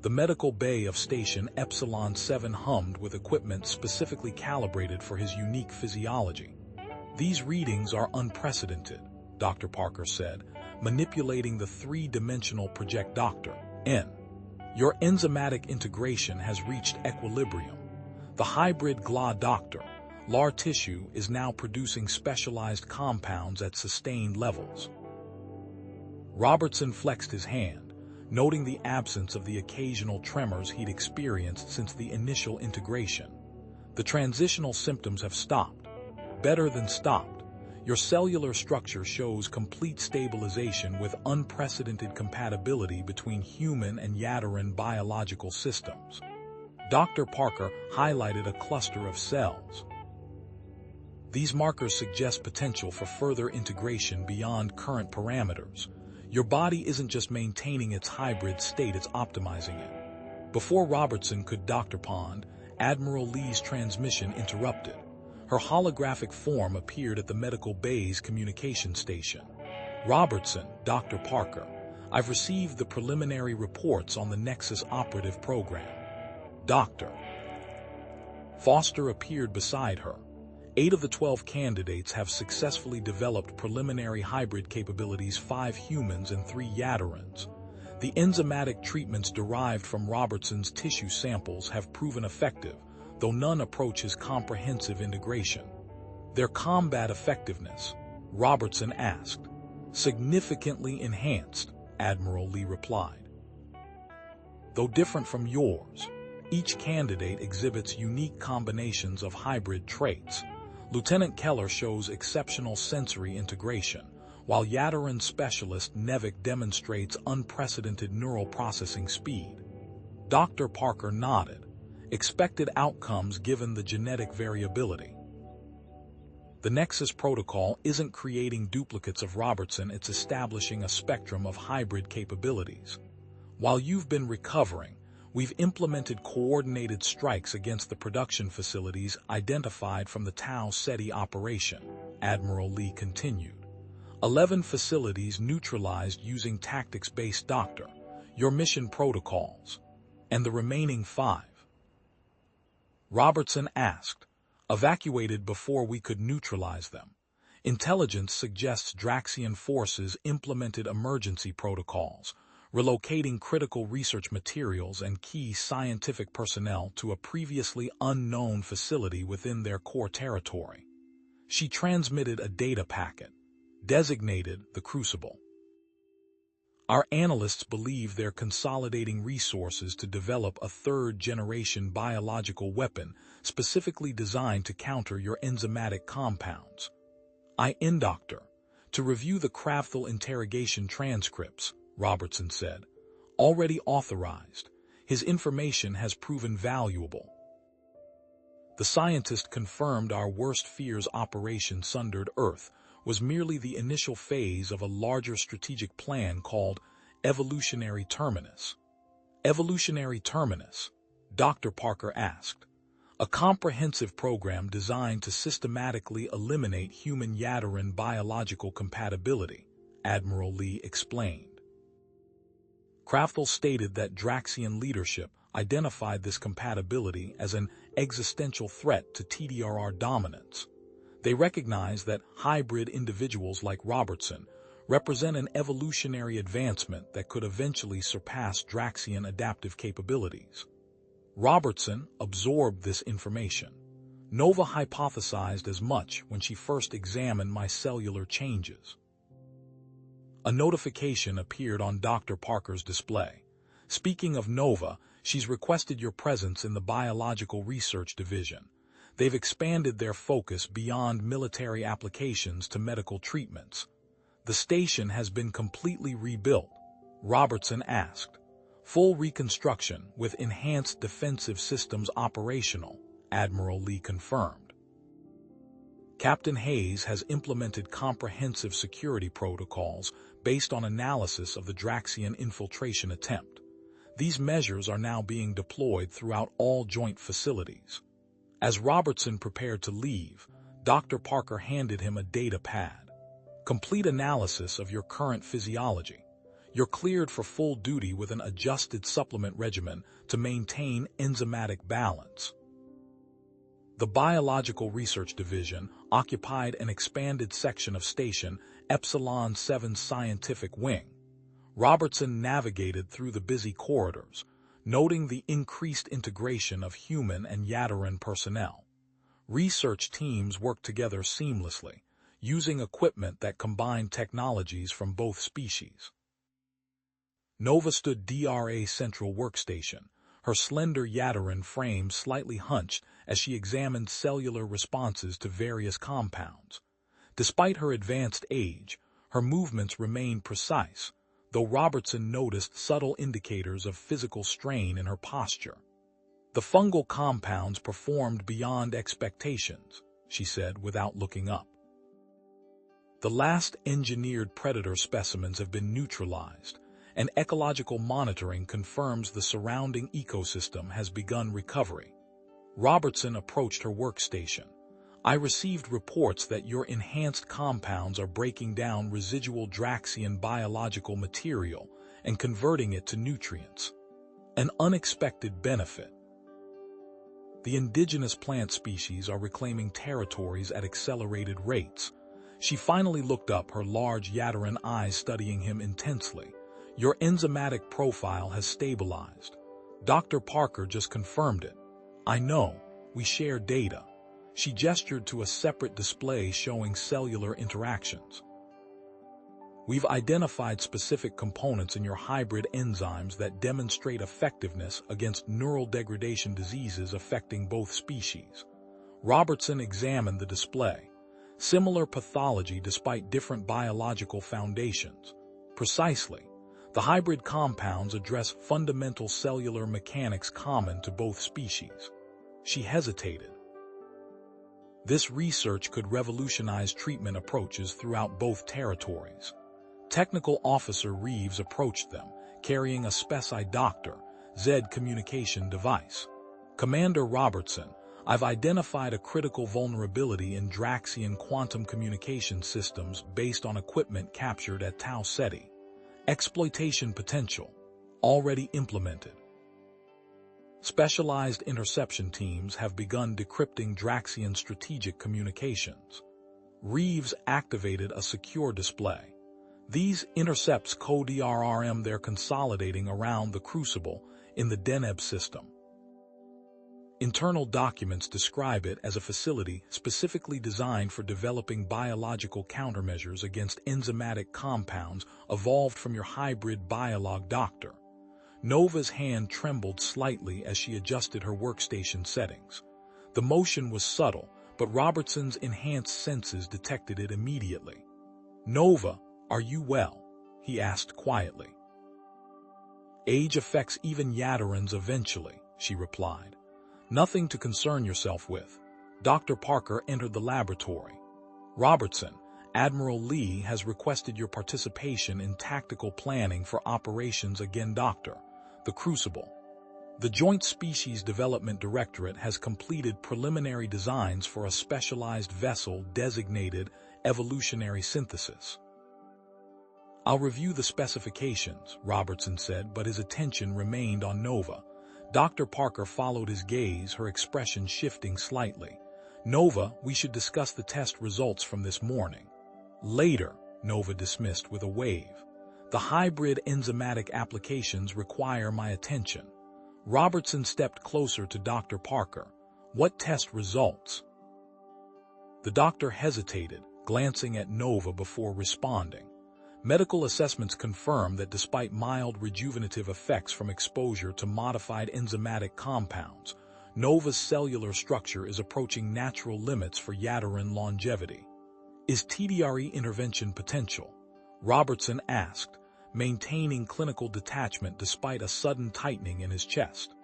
The medical bay of Station Epsilon 7 hummed with equipment specifically calibrated for his unique physiology. "These readings are unprecedented," Dr. Parker said, manipulating the three-dimensional project Dr. N. "Your enzymatic integration has reached equilibrium. The hybrid GLA Doctor, LAR tissue, is now producing specialized compounds at sustained levels." Robertson flexed his hand, noting the absence of the occasional tremors he'd experienced since the initial integration. "The transitional symptoms have stopped. Better than stopped. Your cellular structure shows complete stabilization with unprecedented compatibility between human and Yadaran biological systems." Dr. Parker highlighted a cluster of cells. "These markers suggest potential for further integration beyond current parameters. Your body isn't just maintaining its hybrid state, it's optimizing it." Before Robertson could Dr. Pond, Admiral Lee's transmission interrupted. Her holographic form appeared at the medical bay's communication station. "Robertson, Dr. Parker, I've received the preliminary reports on the Nexus operative program." Dr. Foster appeared beside her. 8 of the 12 candidates have successfully developed preliminary hybrid capabilities, 5 humans and 3 Yadarans. The enzymatic treatments derived from Robertson's tissue samples have proven effective, though none approach his comprehensive integration. "Their combat effectiveness?" Robertson asked. "Significantly enhanced," Admiral Lee replied. "Though different from yours. Each candidate exhibits unique combinations of hybrid traits. Lieutenant Keller shows exceptional sensory integration, while Yadaran specialist Nevik demonstrates unprecedented neural processing speed." Dr. Parker nodded. "Expected outcomes given the genetic variability." "The Nexus protocol isn't creating duplicates of Robertson, it's establishing a spectrum of hybrid capabilities. While you've been recovering, we've implemented coordinated strikes against the production facilities identified from the Tau Ceti operation," Admiral Lee continued. 11 facilities neutralized using tactics-based Doctor, your mission protocols, and the remaining 5. Robertson asked, "Evacuated before we could neutralize them. Intelligence suggests Draxian forces implemented emergency protocols, relocating critical research materials and key scientific personnel to a previously unknown facility within their core territory." She transmitted a data packet, designated the Crucible. "Our analysts believe they're consolidating resources to develop a third-generation biological weapon specifically designed to counter your enzymatic compounds." Doctor, to review the Crafthill interrogation transcripts," Robertson said. "Already authorized. His information has proven valuable." The scientist confirmed our worst fears Operation Sundered Earth was merely the initial phase of a larger strategic plan called Evolutionary Terminus. "Evolutionary Terminus?" Dr. Parker asked. "A comprehensive program designed to systematically eliminate human Yadaran biological compatibility," Admiral Lee explained. Crafthal stated that Draxian leadership identified this compatibility as an existential threat to TDRR dominance. They recognize that hybrid individuals like Robertson represent an evolutionary advancement that could eventually surpass Draxian adaptive capabilities. Robertson absorbed this information. Nova hypothesized as much when she first examined my cellular changes. A notification appeared on Dr. Parker's display. Speaking of Nova, she's requested your presence in the Biological Research Division. They've expanded their focus beyond military applications to medical treatments. The station has been completely rebuilt, Robertson asked. Full reconstruction with enhanced defensive systems operational, Admiral Lee confirmed. Captain Hayes has implemented comprehensive security protocols based on analysis of the Draxian infiltration attempt. These measures are now being deployed throughout all joint facilities. As Robertson prepared to leave, Dr. Parker handed him a data pad. Complete analysis of your current physiology. You're cleared for full duty with an adjusted supplement regimen to maintain enzymatic balance. The Biological Research Division occupied an expanded section of Station Epsilon 7's scientific wing. Robertson navigated through the busy corridors, noting the increased integration of human and Yadaran personnel. Research teams worked together seamlessly, using equipment that combined technologies from both species. Nova stood DRA Central Workstation, her slender Yadaran frame slightly hunched as she examined cellular responses to various compounds. Despite her advanced age, her movements remained precise, though Robertson noticed subtle indicators of physical strain in her posture. The fungal compounds performed beyond expectations, she said without looking up. The last engineered predator specimens have been neutralized, and ecological monitoring confirms the surrounding ecosystem has begun recovery. Robertson approached her workstation. I received reports that your enhanced compounds are breaking down residual Draxian biological material and converting it to nutrients. An unexpected benefit. The indigenous plant species are reclaiming territories at accelerated rates. She finally looked up, her large Yadaran eyes studying him intensely. Your enzymatic profile has stabilized. Dr. Parker just confirmed it. I know, we share data. She gestured to a separate display showing cellular interactions. We've identified specific components in your hybrid enzymes that demonstrate effectiveness against neural degradation diseases affecting both species. Robertson examined the display. Similar pathology despite different biological foundations. Precisely. The hybrid compounds address fundamental cellular mechanics common to both species. She hesitated. This research could revolutionize treatment approaches throughout both territories. Technical Officer Reeves approached them, carrying a Speci Doctor Z communication device. Commander Robertson, I've identified a critical vulnerability in Draxian quantum communication systems based on equipment captured at Tau Ceti. Exploitation potential, already implemented. Specialized interception teams have begun decrypting Draxian strategic communications. Reeves activated a secure display. These intercepts co-DRRM they're consolidating around the Crucible in the Deneb system. Internal documents describe it as a facility specifically designed for developing biological countermeasures against enzymatic compounds evolved from your hybrid biolog doctor. Nova's hand trembled slightly as she adjusted her workstation settings. The motion was subtle, but Robertson's enhanced senses detected it immediately. Nova, are you well? He asked quietly. Age affects even Yadarans eventually, she replied. Nothing to concern yourself with. Dr. Parker entered the laboratory. Robertson, Admiral Lee has requested your participation in tactical planning for operations again, Doctor. The Crucible. The Joint Species Development Directorate has completed preliminary designs for a specialized vessel designated evolutionary synthesis. I'll review the specifications, Robertson said, but his attention remained on Nova. Dr. Parker followed his gaze, her expression shifting slightly. Nova, we should discuss the test results from this morning. Later, Nova dismissed with a wave. The hybrid enzymatic applications require my attention. Robertson stepped closer to Dr. Parker. What test results? The doctor hesitated, glancing at Nova before responding. Medical assessments confirm that despite mild rejuvenative effects from exposure to modified enzymatic compounds, Nova's cellular structure is approaching natural limits for Yatteran longevity. Is TDRE intervention potential? Robertson asked, maintaining clinical detachment despite a sudden tightening in his chest.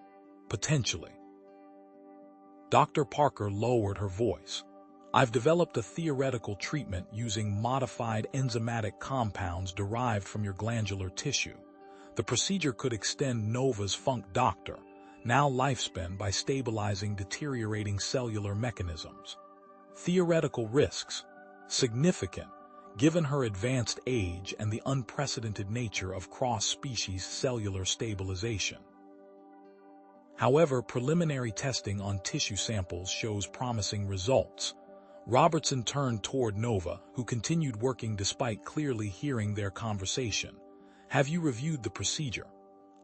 Potentially. Dr. Parker lowered her voice. I've developed a theoretical treatment using modified enzymatic compounds derived from your glandular tissue. The procedure could extend Nova's funk doctor, now lifespan, by stabilizing deteriorating cellular mechanisms. Theoretical risks. Significant, given her advanced age and the unprecedented nature of cross-species cellular stabilization. However, preliminary testing on tissue samples shows promising results. Robertson turned toward Nova, who continued working despite clearly hearing their conversation. Have you reviewed the procedure?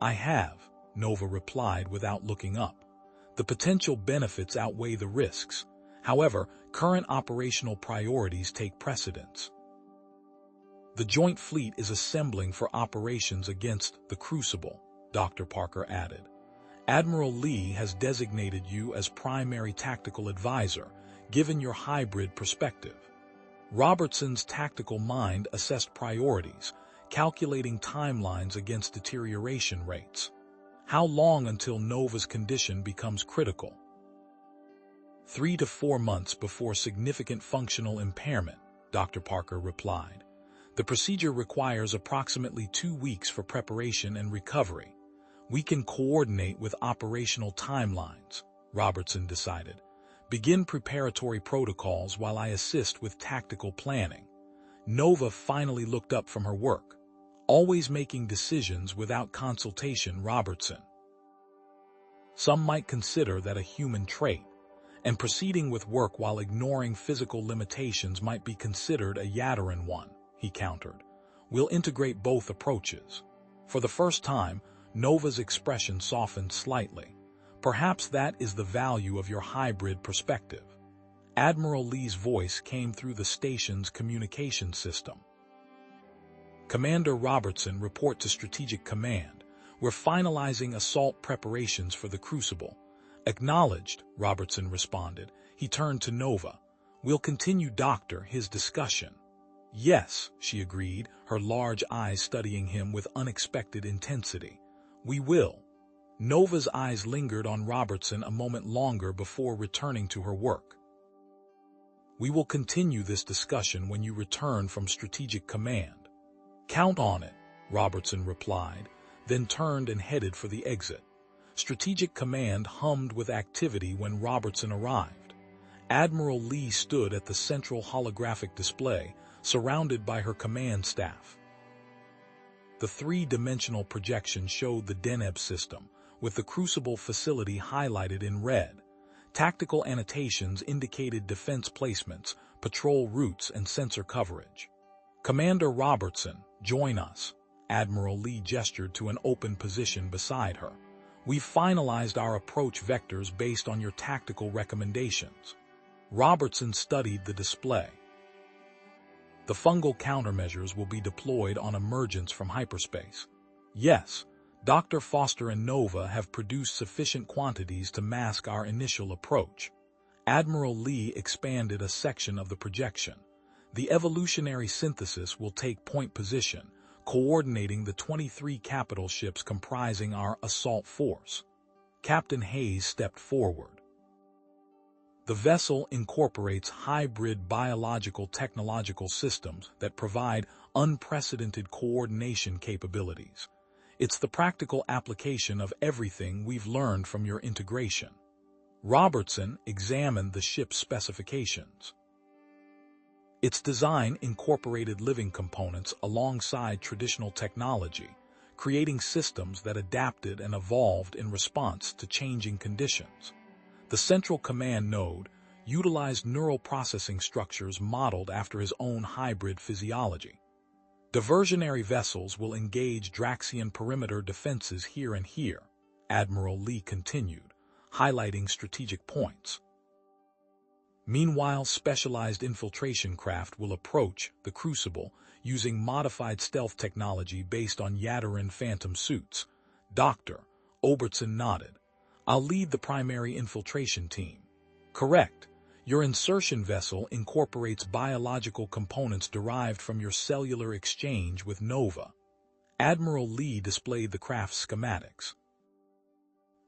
I have, Nova replied without looking up. The potential benefits outweigh the risks. However, current operational priorities take precedence. The Joint Fleet is assembling for operations against the Crucible, Dr. Parker added. Admiral Lee has designated you as primary tactical advisor, given your hybrid perspective. Robertson's tactical mind assessed priorities, calculating timelines against deterioration rates. How long until Nova's condition becomes critical? 3 to 4 months before significant functional impairment, Dr. Parker replied. The procedure requires approximately 2 weeks for preparation and recovery. We can coordinate with operational timelines, Robertson decided. Begin preparatory protocols while I assist with tactical planning. Nova finally looked up from her work. Always making decisions without consultation, Robertson. Some might consider that a human trait, and proceeding with work while ignoring physical limitations might be considered a Yatteran one, he countered. We'll integrate both approaches. For the first time, Nova's expression softened slightly. Perhaps that is the value of your hybrid perspective. Admiral Lee's voice came through the station's communication system. Commander Robertson, report to Strategic Command. We're finalizing assault preparations for the Crucible. Acknowledged, Robertson responded. He turned to Nova. We'll continue, Doctor, his discussion. Yes, she agreed, her large eyes studying him with unexpected intensity. We will. Nova's eyes lingered on Robertson a moment longer before returning to her work. We will continue this discussion when you return from Strategic Command. Count on it, Robertson replied, then turned and headed for the exit. Strategic Command hummed with activity when Robertson arrived. Admiral Lee stood at the central holographic display, surrounded by her command staff. The three-dimensional projection showed the Deneb system, with the Crucible facility highlighted in red. Tactical annotations indicated defense placements, patrol routes, and sensor coverage. Commander Robertson, join us. Admiral Lee gestured to an open position beside her. We've finalized our approach vectors based on your tactical recommendations. Robertson studied the display. The fungal countermeasures will be deployed on emergence from hyperspace. Yes, Dr. Foster and Nova have produced sufficient quantities to mask our initial approach. Admiral Lee expanded a section of the projection. The evolutionary synthesis will take point position, coordinating the 23 capital ships comprising our assault force. Captain Hayes stepped forward. The vessel incorporates hybrid biological technological systems that provide unprecedented coordination capabilities. It's the practical application of everything we've learned from your integration. Robertson examined the ship's specifications. Its design incorporated living components alongside traditional technology, creating systems that adapted and evolved in response to changing conditions. The central command node utilized neural processing structures modeled after his own hybrid physiology. Diversionary vessels will engage Draxian perimeter defenses here and here, Admiral Lee continued, highlighting strategic points. Meanwhile, specialized infiltration craft will approach the Crucible using modified stealth technology based on Yadarin Phantom suits. Dr. Obertson nodded. I'll lead the primary infiltration team. Correct. Your insertion vessel incorporates biological components derived from your cellular exchange with Nova. Admiral Lee displayed the craft's schematics.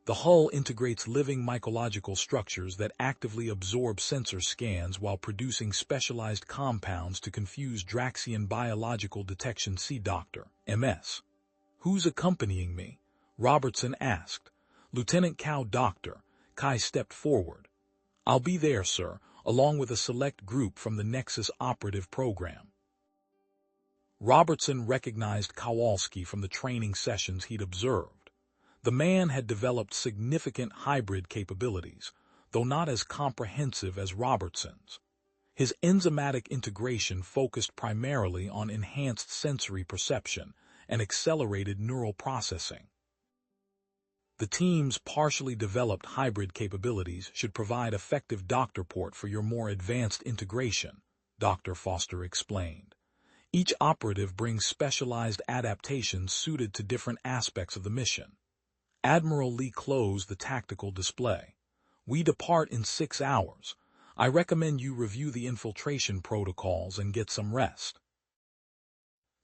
The hull integrates living mycological structures that actively absorb sensor scans while producing specialized compounds to confuse Draxian biological detection. See Dr. MS. Who's accompanying me? Robertson asked. Lieutenant Cao. Dr. Kai stepped forward. I'll be there, sir, along with a select group from the Nexus operative program. Robertson recognized Kowalski from the training sessions he'd observed. The man had developed significant hybrid capabilities, though not as comprehensive as Robertson's. His enzymatic integration focused primarily on enhanced sensory perception and accelerated neural processing. The team's partially developed hybrid capabilities should provide effective doctor port for your more advanced integration, Dr. Foster explained. Each operative brings specialized adaptations suited to different aspects of the mission. Admiral Lee closed the tactical display. We depart in 6 hours. I recommend you review the infiltration protocols and get some rest.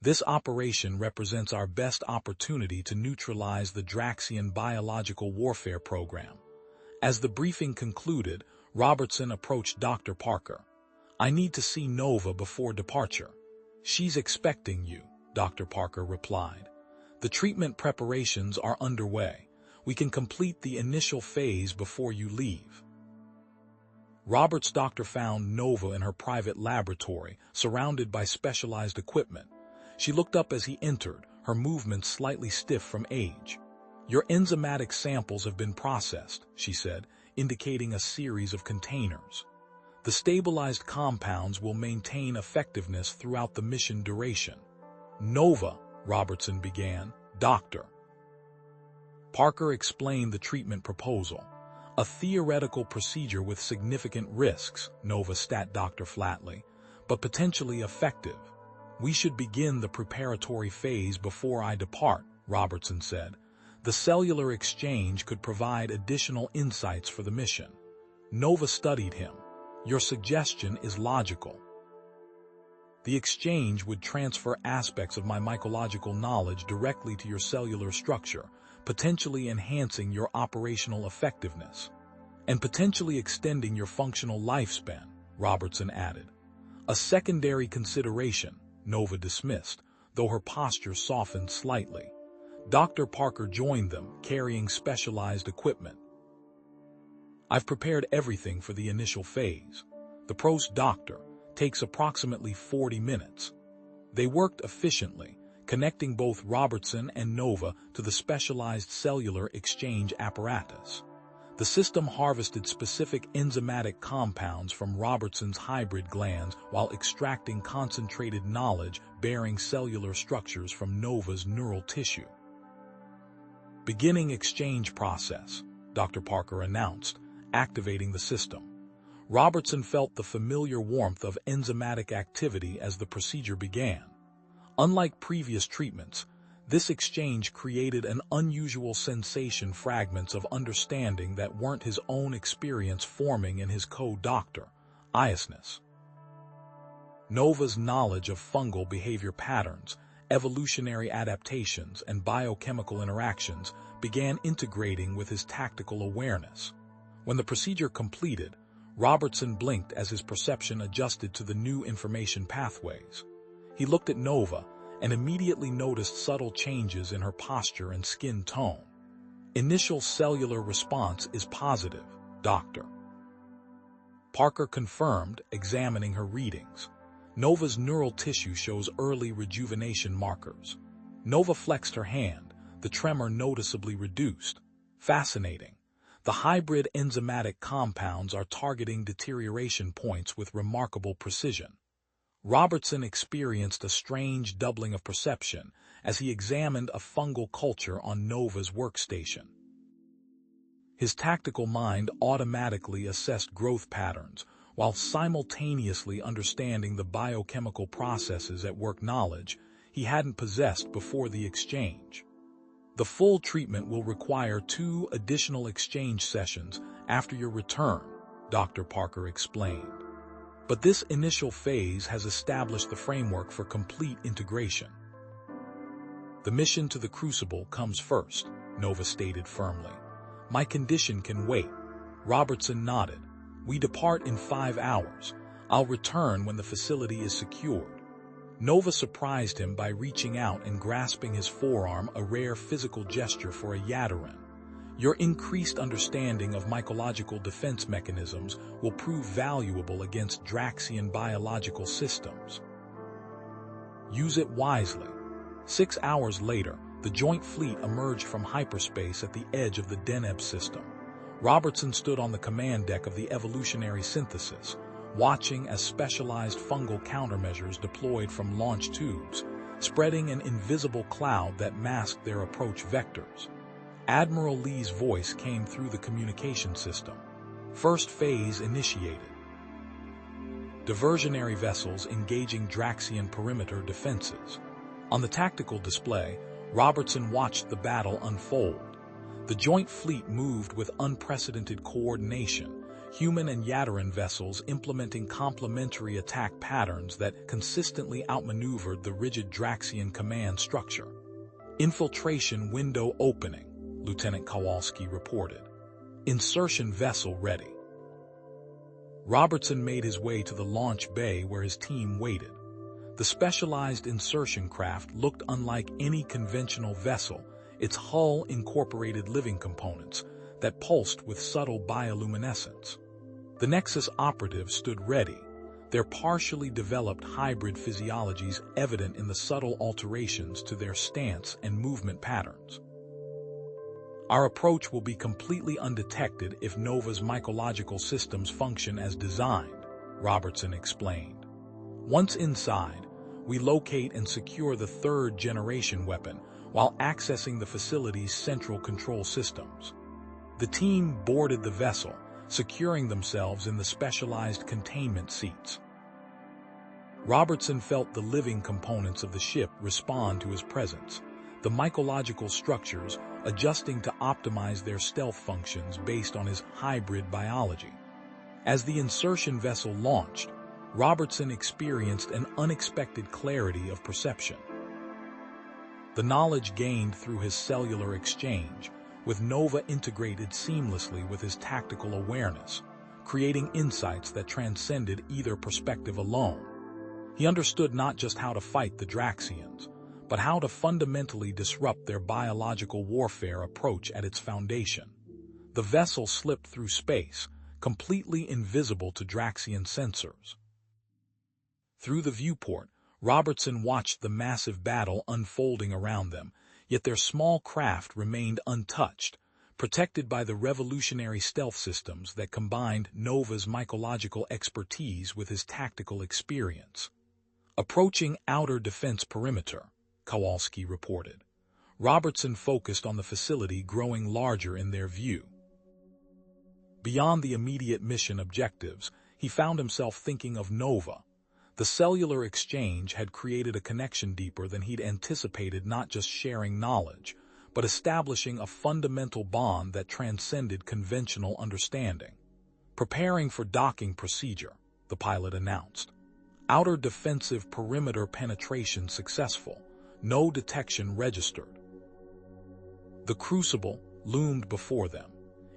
This operation represents our best opportunity to neutralize the Draxian biological warfare program. As the briefing concluded, Robertson approached Dr. Parker. I need to see Nova before departure. She's expecting you, Dr. Parker replied. The treatment preparations are underway. We can complete the initial phase before you leave. Robert's doctor found Nova in her private laboratory, surrounded by specialized equipment. She looked up as he entered, her movements slightly stiff from age. Your enzymatic samples have been processed, she said, indicating a series of containers. The stabilized compounds will maintain effectiveness throughout the mission duration. Nova, Robertson began. Doctor. Parker explained the treatment proposal. A theoretical procedure with significant risks, Nova stat Doctor flatly, but potentially effective. We should begin the preparatory phase before I depart, Robertson said. The cellular exchange could provide additional insights for the mission. Nova studied him. Your suggestion is logical. The exchange would transfer aspects of my mycological knowledge directly to your cellular structure, potentially enhancing your operational effectiveness, and potentially extending your functional lifespan, Robertson added. A secondary consideration, Nova dismissed, though her posture softened slightly. Dr. Parker joined them, carrying specialized equipment. I've prepared everything for the initial phase. The pros doctor takes approximately 40 minutes. They worked efficiently, connecting both Robertson and Nova to the specialized cellular exchange apparatus. The system harvested specific enzymatic compounds from Robertson's hybrid glands while extracting concentrated knowledge-bearing cellular structures from Nova's neural tissue. Beginning exchange process, Dr. Parker announced, activating the system. Robertson felt the familiar warmth of enzymatic activity as the procedure began. Unlike previous treatments, this exchange created an unusual sensation, fragments of understanding that weren't his own experience forming in his co-doctor, Iasness. Nova's knowledge of fungal behavior patterns, evolutionary adaptations, and biochemical interactions began integrating with his tactical awareness. When the procedure completed, Robertson blinked as his perception adjusted to the new information pathways. He looked at Nova and immediately noticed subtle changes in her posture and skin tone. Initial cellular response is positive, Doctor. Parker confirmed, examining her readings. Nova's neural tissue shows early rejuvenation markers. Nova flexed her hand, the tremor noticeably reduced. Fascinating. The hybrid enzymatic compounds are targeting deterioration points with remarkable precision. Robertson experienced a strange doubling of perception as he examined a fungal culture on Nova's workstation. His tactical mind automatically assessed growth patterns, while simultaneously understanding the biochemical processes at work, knowledge he hadn't possessed before the exchange. The full treatment will require 2 additional exchange sessions after your return, Dr. Parker explained. But this initial phase has established the framework for complete integration. The mission to the Crucible comes first, Nova stated firmly. My condition can wait. Robertson nodded. We depart in 5 hours. I'll return when the facility is secured. Nova surprised him by reaching out and grasping his forearm, a rare physical gesture for a Yadarin. Your increased understanding of mycological defense mechanisms will prove valuable against Draxian biological systems. Use it wisely. 6 hours later, the joint fleet emerged from hyperspace at the edge of the Deneb system. Robertson stood on the command deck of the evolutionary synthesis, watching as specialized fungal countermeasures deployed from launch tubes, spreading an invisible cloud that masked their approach vectors. Admiral Lee's voice came through the communication system. First phase initiated. Diversionary vessels engaging Draxian perimeter defenses. On the tactical display, Robertson watched the battle unfold. The joint fleet moved with unprecedented coordination, human and Yadarin vessels implementing complementary attack patterns that consistently outmaneuvered the rigid Draxian command structure. Infiltration window opening, Lieutenant Kowalski reported. Insertion vessel ready. Robertson made his way to the launch bay where his team waited. The specialized insertion craft looked unlike any conventional vessel. Its hull incorporated living components that pulsed with subtle bioluminescence. The Nexus operatives stood ready, their partially developed hybrid physiologies evident in the subtle alterations to their stance and movement patterns. Our approach will be completely undetected if Nova's mycological systems function as designed, Robertson explained. Once inside, we locate and secure the 3rd-generation weapon while accessing the facility's central control systems. The team boarded the vessel, securing themselves in the specialized containment seats. Robertson felt the living components of the ship respond to his presence, the mycological structures adjusting to optimize their stealth functions based on his hybrid biology. As the insertion vessel launched, Robertson experienced an unexpected clarity of perception. The knowledge gained through his cellular exchange, with Nova integrated seamlessly with his tactical awareness, creating insights that transcended either perspective alone. He understood not just how to fight the Draxians, but how to fundamentally disrupt their biological warfare approach at its foundation. The vessel slipped through space, completely invisible to Draxian sensors. Through the viewport, Robertson watched the massive battle unfolding around them, yet their small craft remained untouched, protected by the revolutionary stealth systems that combined Nova's mycological expertise with his tactical experience. Approaching outer defense perimeter, Kowalski reported. Robertson focused on the facility growing larger in their view. Beyond the immediate mission objectives, he found himself thinking of Nova. The cellular exchange had created a connection deeper than he'd anticipated, not just sharing knowledge, but establishing a fundamental bond that transcended conventional understanding. Preparing for docking procedure, the pilot announced. Outer defensive perimeter penetration successful. No detection registered. The Crucible loomed before them,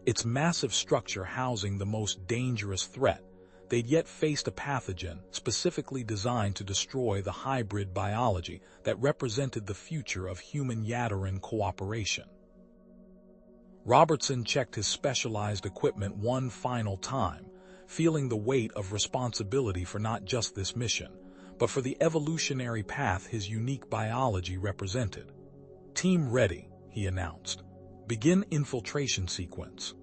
its massive structure housing the most dangerous threat. They'd yet faced a pathogen specifically designed to destroy the hybrid biology that represented the future of human-Yadarin cooperation. Robertson checked his specialized equipment one final time, feeling the weight of responsibility for not just this mission, but for the evolutionary path his unique biology represented. "Team ready," he announced. "Begin infiltration sequence."